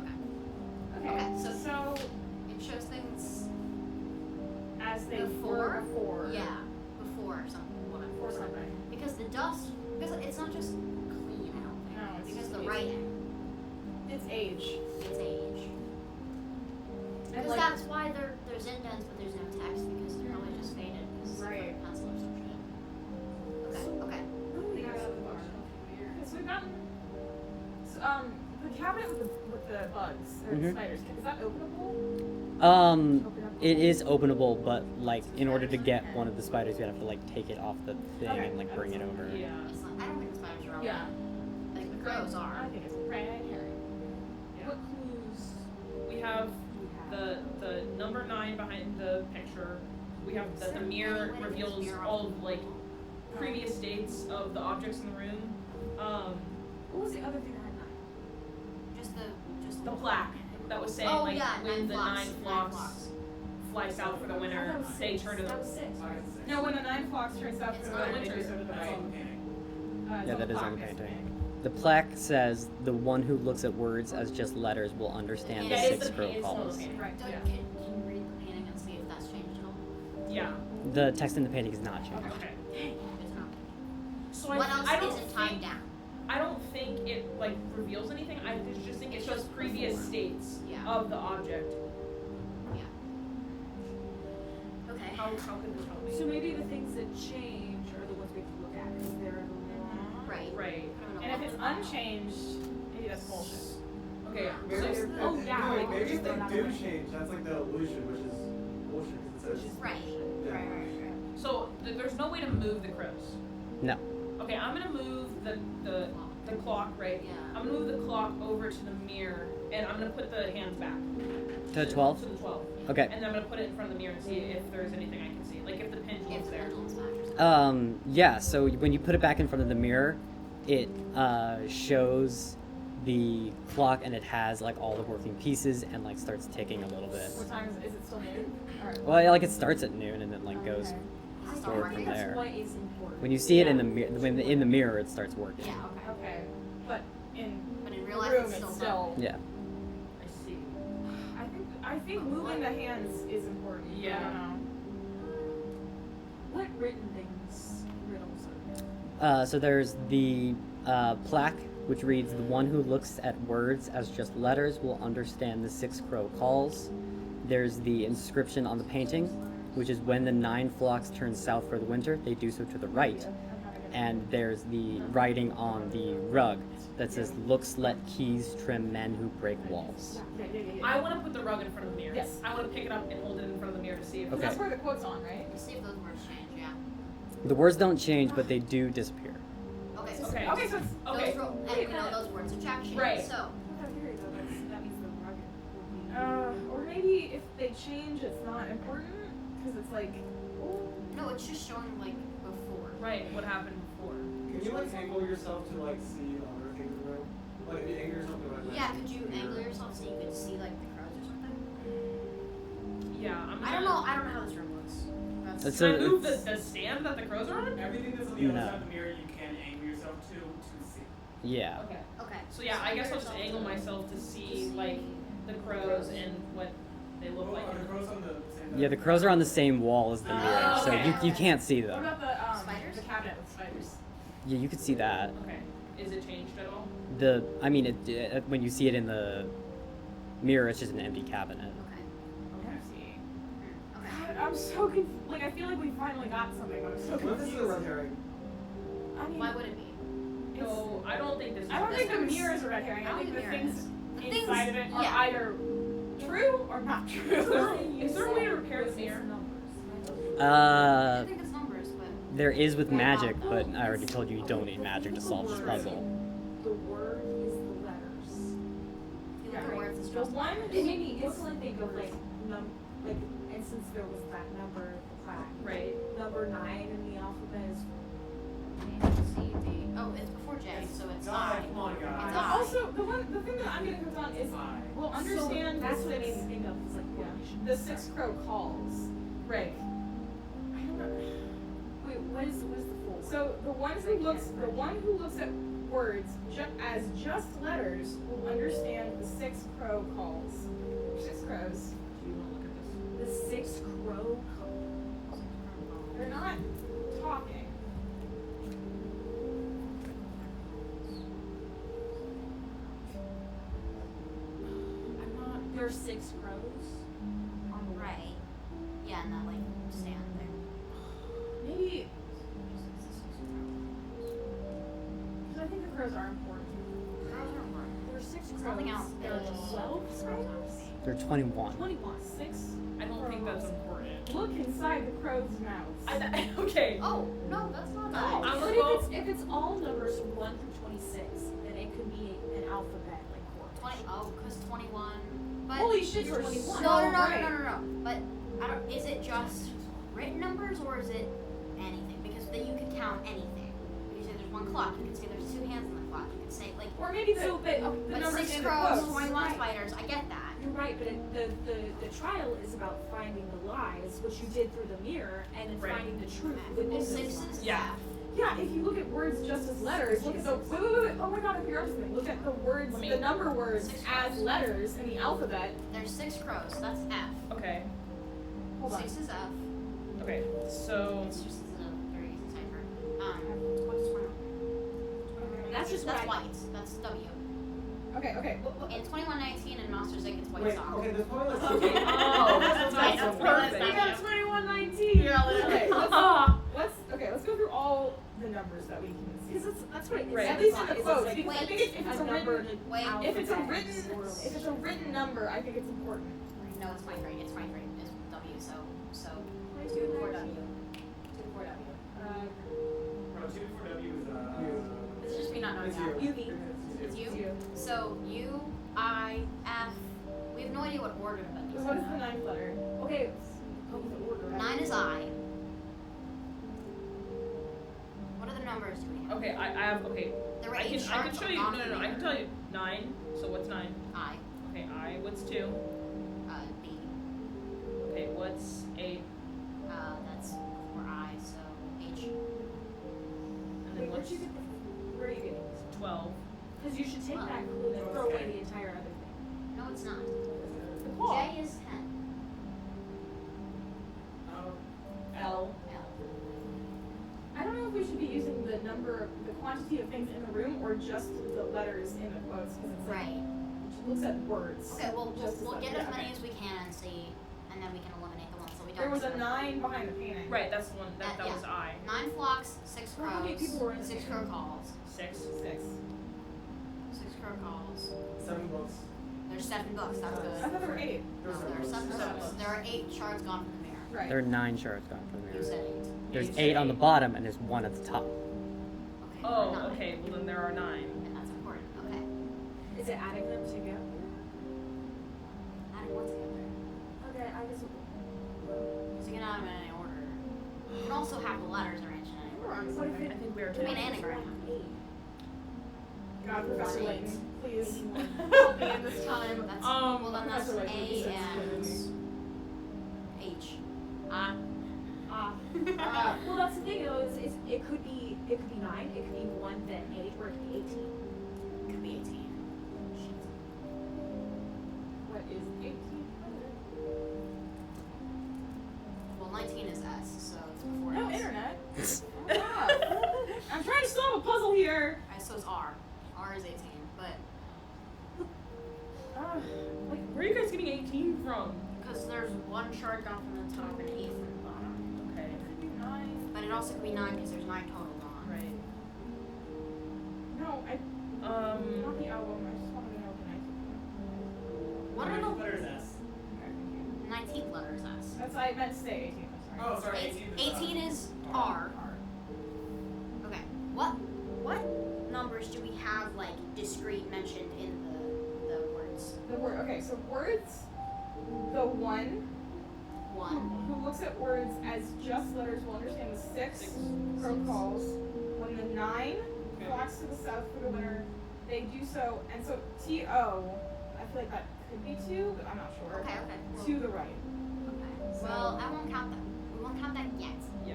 S6: Okay.
S2: So it shows things
S6: as they
S2: before.
S6: were before.
S2: Yeah, before something. Whatever.
S6: Before something.
S2: Because the dust. Because it's not just clean. I don't think.
S6: No, it's
S2: because
S6: just
S2: the
S6: age.
S2: writing.
S6: It's age.
S2: It's age.
S6: And
S2: Because
S6: like,
S2: that's why there's indents, but there's no text because it's probably just faded. Because it's
S6: Right.
S2: like pencil or some shit. Okay. Okay.
S6: so we've gotten. So, The cabinet with the bugs or the spiders, is that openable?
S1: It is openable, but like in order to get one of the spiders, you have to like take it off the thing
S6: Okay.
S1: and like bring it over.
S3: Yeah.
S2: It's not, I don't think the spiders are
S6: Yeah.
S2: Like the crows
S6: I
S2: are.
S6: think it's red herring.
S3: Yeah.
S6: What clues
S3: We have
S6: do we have?
S3: the number 9 behind the picture. We have that the mirror reveals all of like previous states of the objects in the room.
S6: What was the other thing that had 9?
S2: Just
S3: The plaque that was saying
S2: Oh,
S3: like
S2: yeah,
S3: when
S2: 9
S3: the
S2: flocks,
S3: 9
S2: 9
S3: flocks
S2: flocks.
S3: fly south for the winter,
S6: That was
S3: they
S6: 6.
S3: turn to
S6: That was
S3: the
S6: 6.
S7: I can say.
S6: No, when the 9 flocks turn south
S2: It's
S6: for the
S2: on
S6: winter,
S3: winter.
S6: they go to the
S7: That's
S6: plague.
S7: on painting.
S6: It's
S1: Yeah,
S6: on
S1: that is
S6: plaque,
S1: on
S6: it's
S1: painting. The plaque says the one who looks at words as just letters will understand the
S2: Yeah,
S3: it's
S1: 6
S3: the
S1: crow
S3: it's on the
S1: calls.
S3: painting.
S6: Right.
S2: Don't,
S3: Yeah.
S2: can you read the painting and see if that's changed at all?
S3: Yeah.
S1: The text in the painting is not changed.
S3: Okay.
S2: Good to know.
S3: So
S2: What
S3: I
S2: else
S3: don't
S2: isn't timed
S3: think
S2: down?
S3: I don't think it like reveals anything. I just think it shows previous
S2: before.
S3: states
S2: Yeah.
S3: of the object.
S2: Okay.
S3: How could it tell me?
S4: So maybe the things that change are the ones we have to look at because they're in the law.
S2: Right.
S3: Right.
S6: And if it's unchanged, maybe that's bullshit.
S3: Okay.
S5: Maybe
S3: So
S5: if,
S4: oh,
S5: if,
S4: yeah,
S5: wait,
S4: like,
S5: maybe
S4: just
S5: if they
S4: throw that
S5: do
S4: away.
S5: change, that's like the illusion, which is bullshit because it says.
S2: Right.
S5: Yeah.
S2: Right.
S3: so there's no way to move the crows.
S1: No.
S3: Okay, I'm gonna move the clock, right?
S2: Yeah.
S3: I'm gonna move the clock over to the mirror, and I'm gonna put the hands back.
S1: To 12?
S3: To the 12.
S1: Okay.
S3: And then I'm gonna put it in front of the mirror and see if there's anything I can see, like if the
S2: If
S3: pendulum's
S2: the
S3: there.
S2: pendulum's back or something.
S1: Yeah, so when you put it back in front of the mirror, it shows the clock and it has like all the working pieces and like starts ticking a little bit.
S6: What time is it still noon? Alright.
S1: Well, yeah, like it starts at noon and then like goes
S6: Okay.
S2: It's
S1: forward
S2: not
S1: from
S2: working.
S1: there.
S4: What is important?
S1: When you see it in the mirror, when in the mirror, it starts working.
S2: Yeah. Okay.
S6: Okay. But in
S2: But in
S6: the
S2: real life,
S6: room,
S2: it's
S6: it's
S2: still.
S6: still.
S1: Yeah.
S3: I see.
S6: I think moving the hands is important.
S3: Yeah.
S6: I don't know.
S4: What written things, riddles are there?
S1: So there's the plaque, which reads, "The one who looks at words as just letters will understand the 6 crow calls." There's the inscription on the painting, which is, "When the 9 flocks turn south for the winter, they do so to the right." And there's the writing on the rug that says, "Looks let keys trim men who break walls."
S3: I want to put the rug in front of the mirror.
S6: Yes.
S3: I want to pick it up and hold it in front of the mirror to see if.
S1: Okay.
S6: That's where the quote's on, right?
S2: See if those words change. Yeah.
S1: The words don't change, but they do disappear.
S2: Okay. So
S3: Okay.
S6: Okay, so it's
S3: Okay.
S2: Those and we know those words have changed.
S3: Right.
S2: So.
S4: That theory though, that means the rugged will be.
S6: or maybe if they change, it's not important because it's like.
S2: No, it's just showing like before.
S3: Right. What happened before?
S5: Can you like angle yourself to like see the other things in the room? Like if you angle yourself to like.
S2: Yeah. Could you angle yourself so you could see like the crows or something?
S3: Yeah. I'm
S2: I don't know. I don't know how this room looks.
S1: It's
S3: Can I
S1: a-
S3: move
S1: it's-
S3: the stand that the crows are on?
S7: Everything that's on the other
S1: No.
S7: side of the mirror, you can angle yourself to see.
S1: Yeah.
S3: Okay.
S2: Okay.
S3: So yeah, I guess I'll just angle myself to see like the crows and what they look like.
S7: Are the crows on the same
S1: Yeah, the crows are on the same wall as the mirror, so
S3: okay.
S1: you can't see
S6: What
S1: them.
S6: about the
S2: Spiders?
S6: the cabinet with spiders?
S1: Yeah, you could see that.
S3: Okay. Is it changed at all?
S1: I mean, when you see it in the mirror, it's just an empty cabinet.
S2: Okay.
S6: I see.
S2: Okay.
S6: God, I'm so confused. Like I feel like we finally got something, but I'm so
S5: What if this
S6: confused.
S5: is a red herring?
S6: I mean,
S2: Why would it be?
S3: No, I don't think this is.
S6: I don't
S2: This
S6: think the
S2: one's-
S6: mirror is a red herring.
S2: I
S6: I
S2: don't
S6: think the
S2: think the mirror
S6: things
S2: is. The things-
S6: inside of it are
S2: yeah.
S6: either true or not true.
S3: Is there a way to repair the mirror?
S2: I think it's numbers, but.
S1: There is with magic, but I already told you you don't need magic to solve this puzzle.
S4: The word is the letters.
S2: You
S6: Yeah,
S2: look at
S6: right.
S2: words, it's
S6: The
S2: just
S6: one
S2: letters.
S4: It made me instantly think of like and since there was that number, the plaque.
S3: Right.
S4: Number 9 in the alphabet is
S2: C, D. Oh, it's before J, so it's
S7: God,
S2: I.
S7: come on, guys.
S2: It's I.
S6: Also, the thing that I'm getting confused on is
S7: I.
S6: we'll understand
S4: So that's
S6: the
S4: what it made
S6: six,
S4: me think of. It's like
S6: yeah, the 6 crow calls. Right. I don't know.
S4: wait, what is the full word?
S6: So the one who looks at words as just letters will understand the 6 crow calls. 6 crows.
S3: Do you want to look at this?
S4: The 6 crow.
S6: They're not talking. I'm not.
S4: There are 6 crows on the wall.
S2: Right. Yeah, and that like stand there.
S6: Maybe. Because I think the crows are important.
S2: Crows are important.
S4: There are 6 crows.
S2: Something else.
S4: There are 12 spiders?
S1: There are 21.
S4: 21. 6.
S3: I don't think that's important.
S6: Look inside the crow's mouth.
S3: Okay.
S2: Oh, no, that's not
S4: No,
S3: I'm
S2: bad.
S4: but
S3: gonna
S4: if it's all numbers from 1 through 26, then it could be an alphabet like chord.
S2: 20, oh, because 21. But
S6: Holy shit,
S4: You're
S6: you're
S4: 21.
S2: no,
S6: right.
S2: no. But I don't, is it just written numbers or is it anything? Because then you could count anything. You say there's one clock. You could say there's 2 hands in the clock. You could say like.
S6: Or maybe the,
S4: So, but-
S6: the
S2: But
S6: numbers
S2: 6
S6: in the
S2: crows,
S6: quotes.
S2: 21 spiders. I get that.
S4: You're right, but the trial is about finding the lies, which you did through the mirror, and then
S3: Right.
S4: finding the truth
S2: Well,
S4: within those
S2: 6
S4: lies.
S2: is
S3: Yeah.
S2: F.
S6: Yeah, if you look at words just as letters, look at the wait. Oh my god, if you're up to something, look at the words,
S3: Let me-
S6: the number words
S2: 6
S6: as
S2: crows.
S6: letters in the alphabet.
S2: There's 6 crows. That's F.
S3: Okay.
S6: Hold on.
S2: 6 is F.
S3: Okay. So
S2: It's just a very easy cipher. What's 21?
S4: That's just
S2: That's
S4: what I-
S2: white. That's W.
S6: Okay.
S2: In 2119 in Monsters Inc. it's white
S5: Wait,
S2: sock.
S5: okay, there's probably like
S3: Okay. Oh, that's
S2: right,
S3: that's
S2: that's
S3: perfect.
S6: We got 2119. Okay, let's go through all the numbers that we can see.
S4: Because that's what it is.
S3: Right.
S6: At least in the
S4: It's
S6: quotes,
S4: like
S6: because I
S2: wait,
S6: think if it's a
S4: numbered
S6: written,
S2: Wait.
S6: if it's a
S4: alphabet
S6: written,
S4: sort of
S6: if it's a written number, I think it's important.
S2: No, it's fine grade. It's fine grade. It's W. So
S4: 22,
S2: 2 before
S4: 19.
S2: W. 2 before W.
S7: No, 2 before W is
S2: It's just me not knowing
S5: It's
S2: that.
S5: you.
S4: UV.
S2: It's you.
S6: It's you.
S2: So U, I, F. We have no idea what order of
S6: So
S2: these
S6: what is
S2: are.
S6: the 9th letter?
S4: Okay, go with the order.
S2: 9 is I. What other numbers do we have?
S3: Okay, I have okay.
S2: There were
S3: I
S2: 8
S3: can
S2: sharks
S3: show you.
S2: on
S3: No.
S2: the
S3: I can
S2: mirror.
S3: tell you 9. So what's 9?
S2: I.
S3: Okay, I. What's 2?
S2: B.
S3: Okay, what's 8?
S2: That's for I. So H.
S3: And then
S4: Wait,
S3: what's
S4: where are you getting?
S3: 12?
S4: Because you should take that clue and throw away the entire other thing.
S2: No, it's not.
S6: The claw.
S2: J is 10.
S6: L.
S2: L.
S6: I don't know if we should be using the quantity of things in the room, or just the letters in the quotes, because it's like,
S2: Right.
S6: it looks at words.
S2: Okay, well,
S6: Just
S2: we'll
S6: as
S2: get
S6: much.
S2: as
S6: Yeah,
S2: many
S6: okay.
S2: as we can and see, and then we can eliminate the ones that we don't.
S6: There was a
S2: see.
S6: 9 behind the painting.
S3: Right, that's the one. That
S2: Yeah.
S3: was I.
S2: 9 flocks, 6
S6: Well, how many
S2: crows,
S6: people were in the
S2: 6
S6: painting?
S2: crow calls.
S3: 6.
S6: 6.
S2: 6 crow calls.
S5: 7 books.
S2: There's 7 books. That's
S6: I
S2: good.
S6: thought there were 8.
S2: No, there are 7
S3: Seven
S2: books.
S3: books.
S2: There are 8 shards gone from the mirror.
S6: Right.
S1: There are 9 shards gone from the
S2: You
S1: mirror.
S2: said 8.
S1: There's
S3: You
S1: 8
S3: said
S1: on the
S3: 8.
S1: bottom, and there's 1 at the top.
S2: Okay.
S3: Oh,
S2: 9.
S3: okay. Well, then there are 9.
S2: And that's important. Okay.
S4: Is it adding them together?
S2: Adding what together?
S4: Okay, I just.
S2: So you can add them in any order. You can also have the letters arranged in any order.
S4: What if
S3: I
S4: it?
S3: think we are
S2: Give me an
S3: together.
S2: anagram.
S6: God, Professor
S2: 1,
S6: Layton, please
S4: 81.
S6: help me in this time.
S2: That's
S3: Um,
S2: well then that's
S6: Professor
S2: A
S6: Layton,
S2: and H. Ah.
S4: Well, that's the thing though. Is it could be 9, it could be 1, then 8, or it could be 18.
S2: Could be 18.
S6: What is 18?
S2: Well, 19 is S, so it's before
S6: No
S2: S.
S6: internet. Yeah. I'm trying to solve a puzzle here.
S2: Alright, so it's R. R is 18, but
S6: Like,
S3: Where are you guys getting 18 from?
S2: because there's 1 shard gone from the top and 8 from the bottom.
S3: Okay.
S6: could be 9.
S2: But it also could be 9 because there's 9 total gone.
S3: Right.
S6: No, not the album. I just wanted to know the 19th.
S2: What are the
S7: letters S?
S6: Okay, thank you.
S2: 19th letter is S?
S6: That's I meant to say 18. I'm sorry.
S7: Oh, sorry, 18
S2: 18 is R. Okay. What numbers do we have like discrete mentioned in the words?
S6: The word. Okay, so words. The 1
S2: 1.
S6: who looks at words as just letters will understand the 6 crow calls. When the 9 flocks to the south for the winter, they do so. And so TO, I feel like that could be 2, but I'm not sure.
S2: Okay.
S6: To the right.
S2: Okay. Well, I won't count that. We won't count that yet.
S3: Yeah.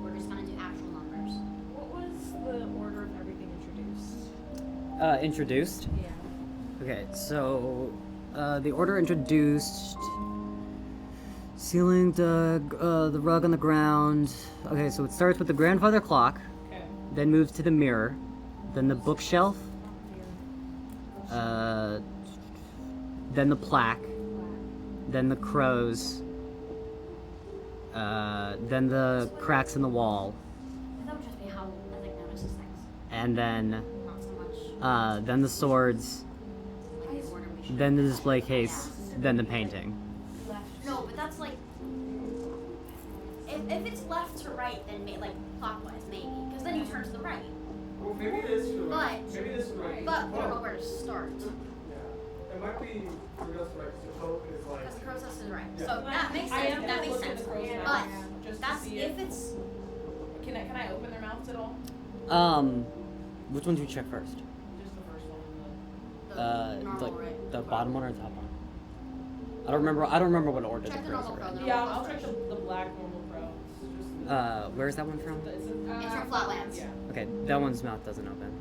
S2: We're just gonna do actual numbers.
S4: What was the order of everything introduced?
S1: Introduced.
S4: Yeah.
S1: Okay, so the order introduced ceiling, the rug on the ground. Okay, so it starts with the grandfather clock,
S3: Okay.
S1: then moves to the mirror, then the bookshelf, then the plaque, then the crows, then the cracks in the wall,
S2: That would just be how Ezek notices things.
S1: and then
S2: Not so much.
S1: then the swords, then the display case, then the painting.
S2: No, but that's like. If it's left to right, then like clockwise, maybe. Because then you turn to the right.
S5: Well, maybe it is to the right.
S2: But-
S5: Maybe it is to the right.
S2: But we don't know where to start.
S5: Yeah. It might be real right because the code is like.
S2: Because the process is right.
S5: Yeah.
S2: So that makes
S6: I
S2: sense.
S6: am
S2: That
S6: gonna
S2: makes
S6: look at
S2: sense.
S6: the crow's
S2: But
S6: mouth just to
S2: that's
S6: see
S2: if it's.
S6: Can I open their mouths at all?
S1: Which one do you check first?
S6: Just the first one.
S2: The normal,
S1: like
S2: right?
S1: the bottom one or the top one? I don't remember what order
S2: Check
S1: the
S2: the
S1: crows
S2: normal
S1: are
S2: crow.
S1: in.
S2: The
S6: Yeah,
S2: normal
S6: I'll
S2: crow
S6: check
S2: first.
S6: the black normal crow. Just
S1: Where's that one from?
S6: it's
S2: from Flatlands.
S6: Yeah.
S1: Okay, that one's mouth doesn't open.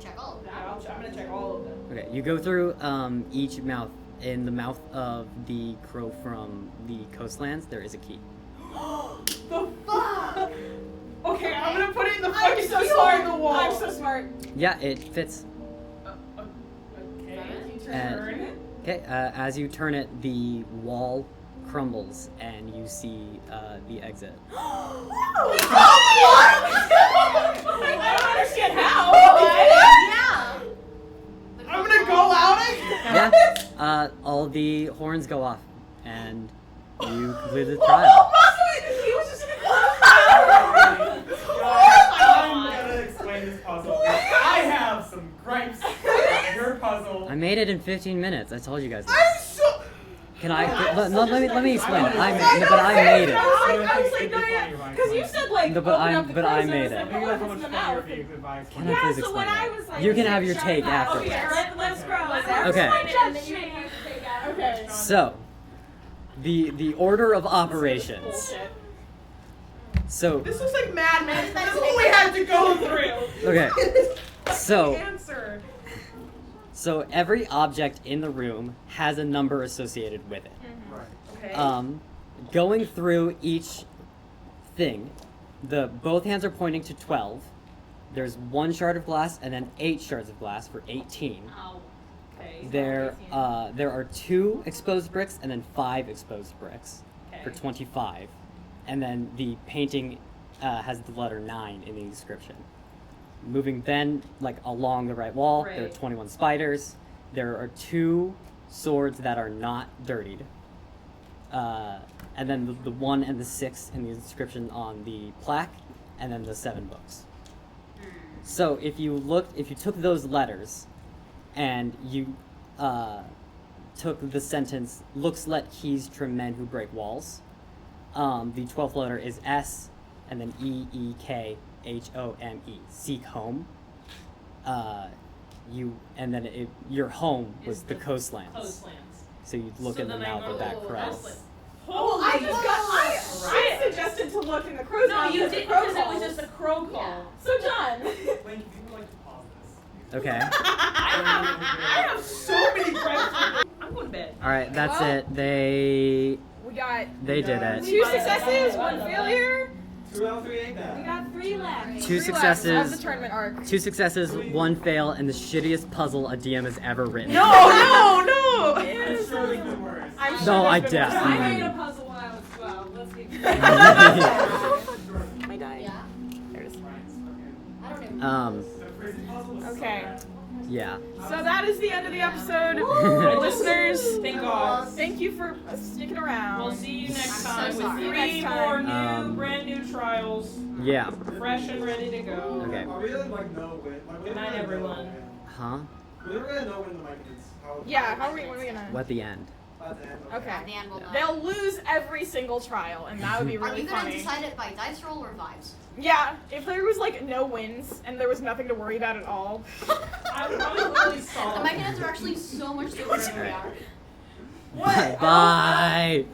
S2: Check all of them.
S6: I'm gonna check all of them.
S1: Okay, you go through each mouth. In the mouth of the crow from the coastlands, there is a key.
S6: The fuck? Okay, I'm gonna put it in the
S2: I'm
S6: fucking
S2: so
S6: key
S2: smart.
S6: on the wall. I'm so smart.
S1: Yeah, it fits.
S6: Okay, you
S1: And-
S6: turn it.
S1: Okay, as you turn it, the wall crumbles and you see the exit.
S6: I don't understand how.
S2: Yeah.
S6: I'm gonna go out again.
S1: Yeah, all the horns go off and you complete the trial.
S6: He was just
S7: I'm gonna explain this puzzle. I have some gripes with your puzzle.
S1: I made it in 15 minutes. I told you guys.
S6: I'm so.
S1: Can I? Let me explain. I made it.
S6: I was like, no, yeah, because you said like.
S1: No, but
S6: open
S1: I-
S6: up the
S1: but I
S6: crow's
S1: made
S6: nose,
S1: it.
S6: and
S7: Maybe
S6: oh,
S7: that's
S6: if
S7: how
S6: it's
S7: much
S6: in the
S7: fun
S6: mouth.
S7: your advice.
S1: Can I please
S8: so when
S1: explain
S8: I
S1: it?
S8: was like,
S1: You can have your
S8: shut
S1: take
S8: up.
S1: afterwards.
S6: Okay,
S8: Let's grow.
S1: Okay.
S6: Okay.
S1: So, the order of operations.
S6: Bullshit.
S1: So,
S6: This looks like Mad Men. This is what we had to go through.
S1: okay. So,
S6: Answer.
S1: so every object in the room has a number associated with it.
S5: Right.
S6: Okay.
S1: Going through each thing, both hands are pointing to 12. There's 1 shard of glass and then 8 shards of glass for 18.
S6: Okay.
S1: There are 2 exposed bricks and then 5 exposed bricks for
S6: Okay.
S1: 25. And then the painting has the letter 9 in the description. Moving then, like along the right wall, there are
S6: Right.
S1: 21 spiders. There are 2 swords that are not dirtied. And then the 1 and the 6 in the inscription on the plaque, and then the 7 books. So if you took those letters, and you took the sentence, "Looks let keys trim men who break walls," the 12th letter is S, and then EEKHOME. Seek home. Your home was
S3: Is
S1: the coastlands.
S3: Coastlands.
S1: So you'd look
S3: So
S1: in the
S3: then I
S1: mouth of
S3: go,
S1: that
S3: oh,
S1: crow.
S3: that's like-
S6: Holy
S2: I
S6: I suggested to look in the crow's
S3: No,
S6: mouth
S3: you
S6: as the
S3: did
S6: crow
S3: because it was
S6: calls.
S3: just a crow call.
S2: Yeah.
S6: So John.
S7: Link, if you would like to pause this.
S1: Okay.
S6: I have so many questions.
S3: I'm going to bed.
S1: All right, that's
S6: Well-
S1: it. They
S6: We
S1: did it.
S6: 2 successes, 1 failure.
S5: 2 out of 3 ain't
S8: We
S5: bad.
S8: got 3 left.
S1: 2
S6: 3 left of
S1: successes.
S6: the tournament arc.
S1: 2 successes, 1 fail, and the shittiest puzzle a DM has ever written.
S6: No.
S7: It's surely been worse.
S6: I'm
S1: No,
S6: sure
S1: I
S6: there's been worse.
S1: definitely-
S8: I made a puzzle when I was 12. Let's get
S6: My die.
S2: Yeah.
S6: There it is.
S2: I don't even.
S7: The prison puzzle was so
S6: Okay.
S7: bad.
S1: Yeah.
S6: So that is the end of the episode. Listeners,
S3: Thank God.
S6: thank you for sticking around.
S3: We'll see you next
S2: I'm so
S3: time with
S2: sorry.
S3: 3
S6: Next
S3: more
S6: time.
S3: brand new trials,
S1: Yeah.
S3: fresh and ready to go.
S1: Okay.
S5: Are we gonna like know when? Like,
S3: Good night, everyone.
S1: Huh?
S5: We're gonna know when the Myconids.
S6: Yeah, how are we? What are we gonna?
S1: What the end?
S5: At the end.
S6: Okay.
S2: At the end, we'll know.
S6: They'll lose every single trial, and that would be
S2: Are
S6: really
S2: you gonna
S6: funny.
S2: decide it by dice roll or vibes?
S6: Yeah, if there was like no wins and there was nothing to worry about at all.
S3: I'm really
S2: The
S3: solid.
S2: Myconids are actually so much different than we are.
S1: Bye.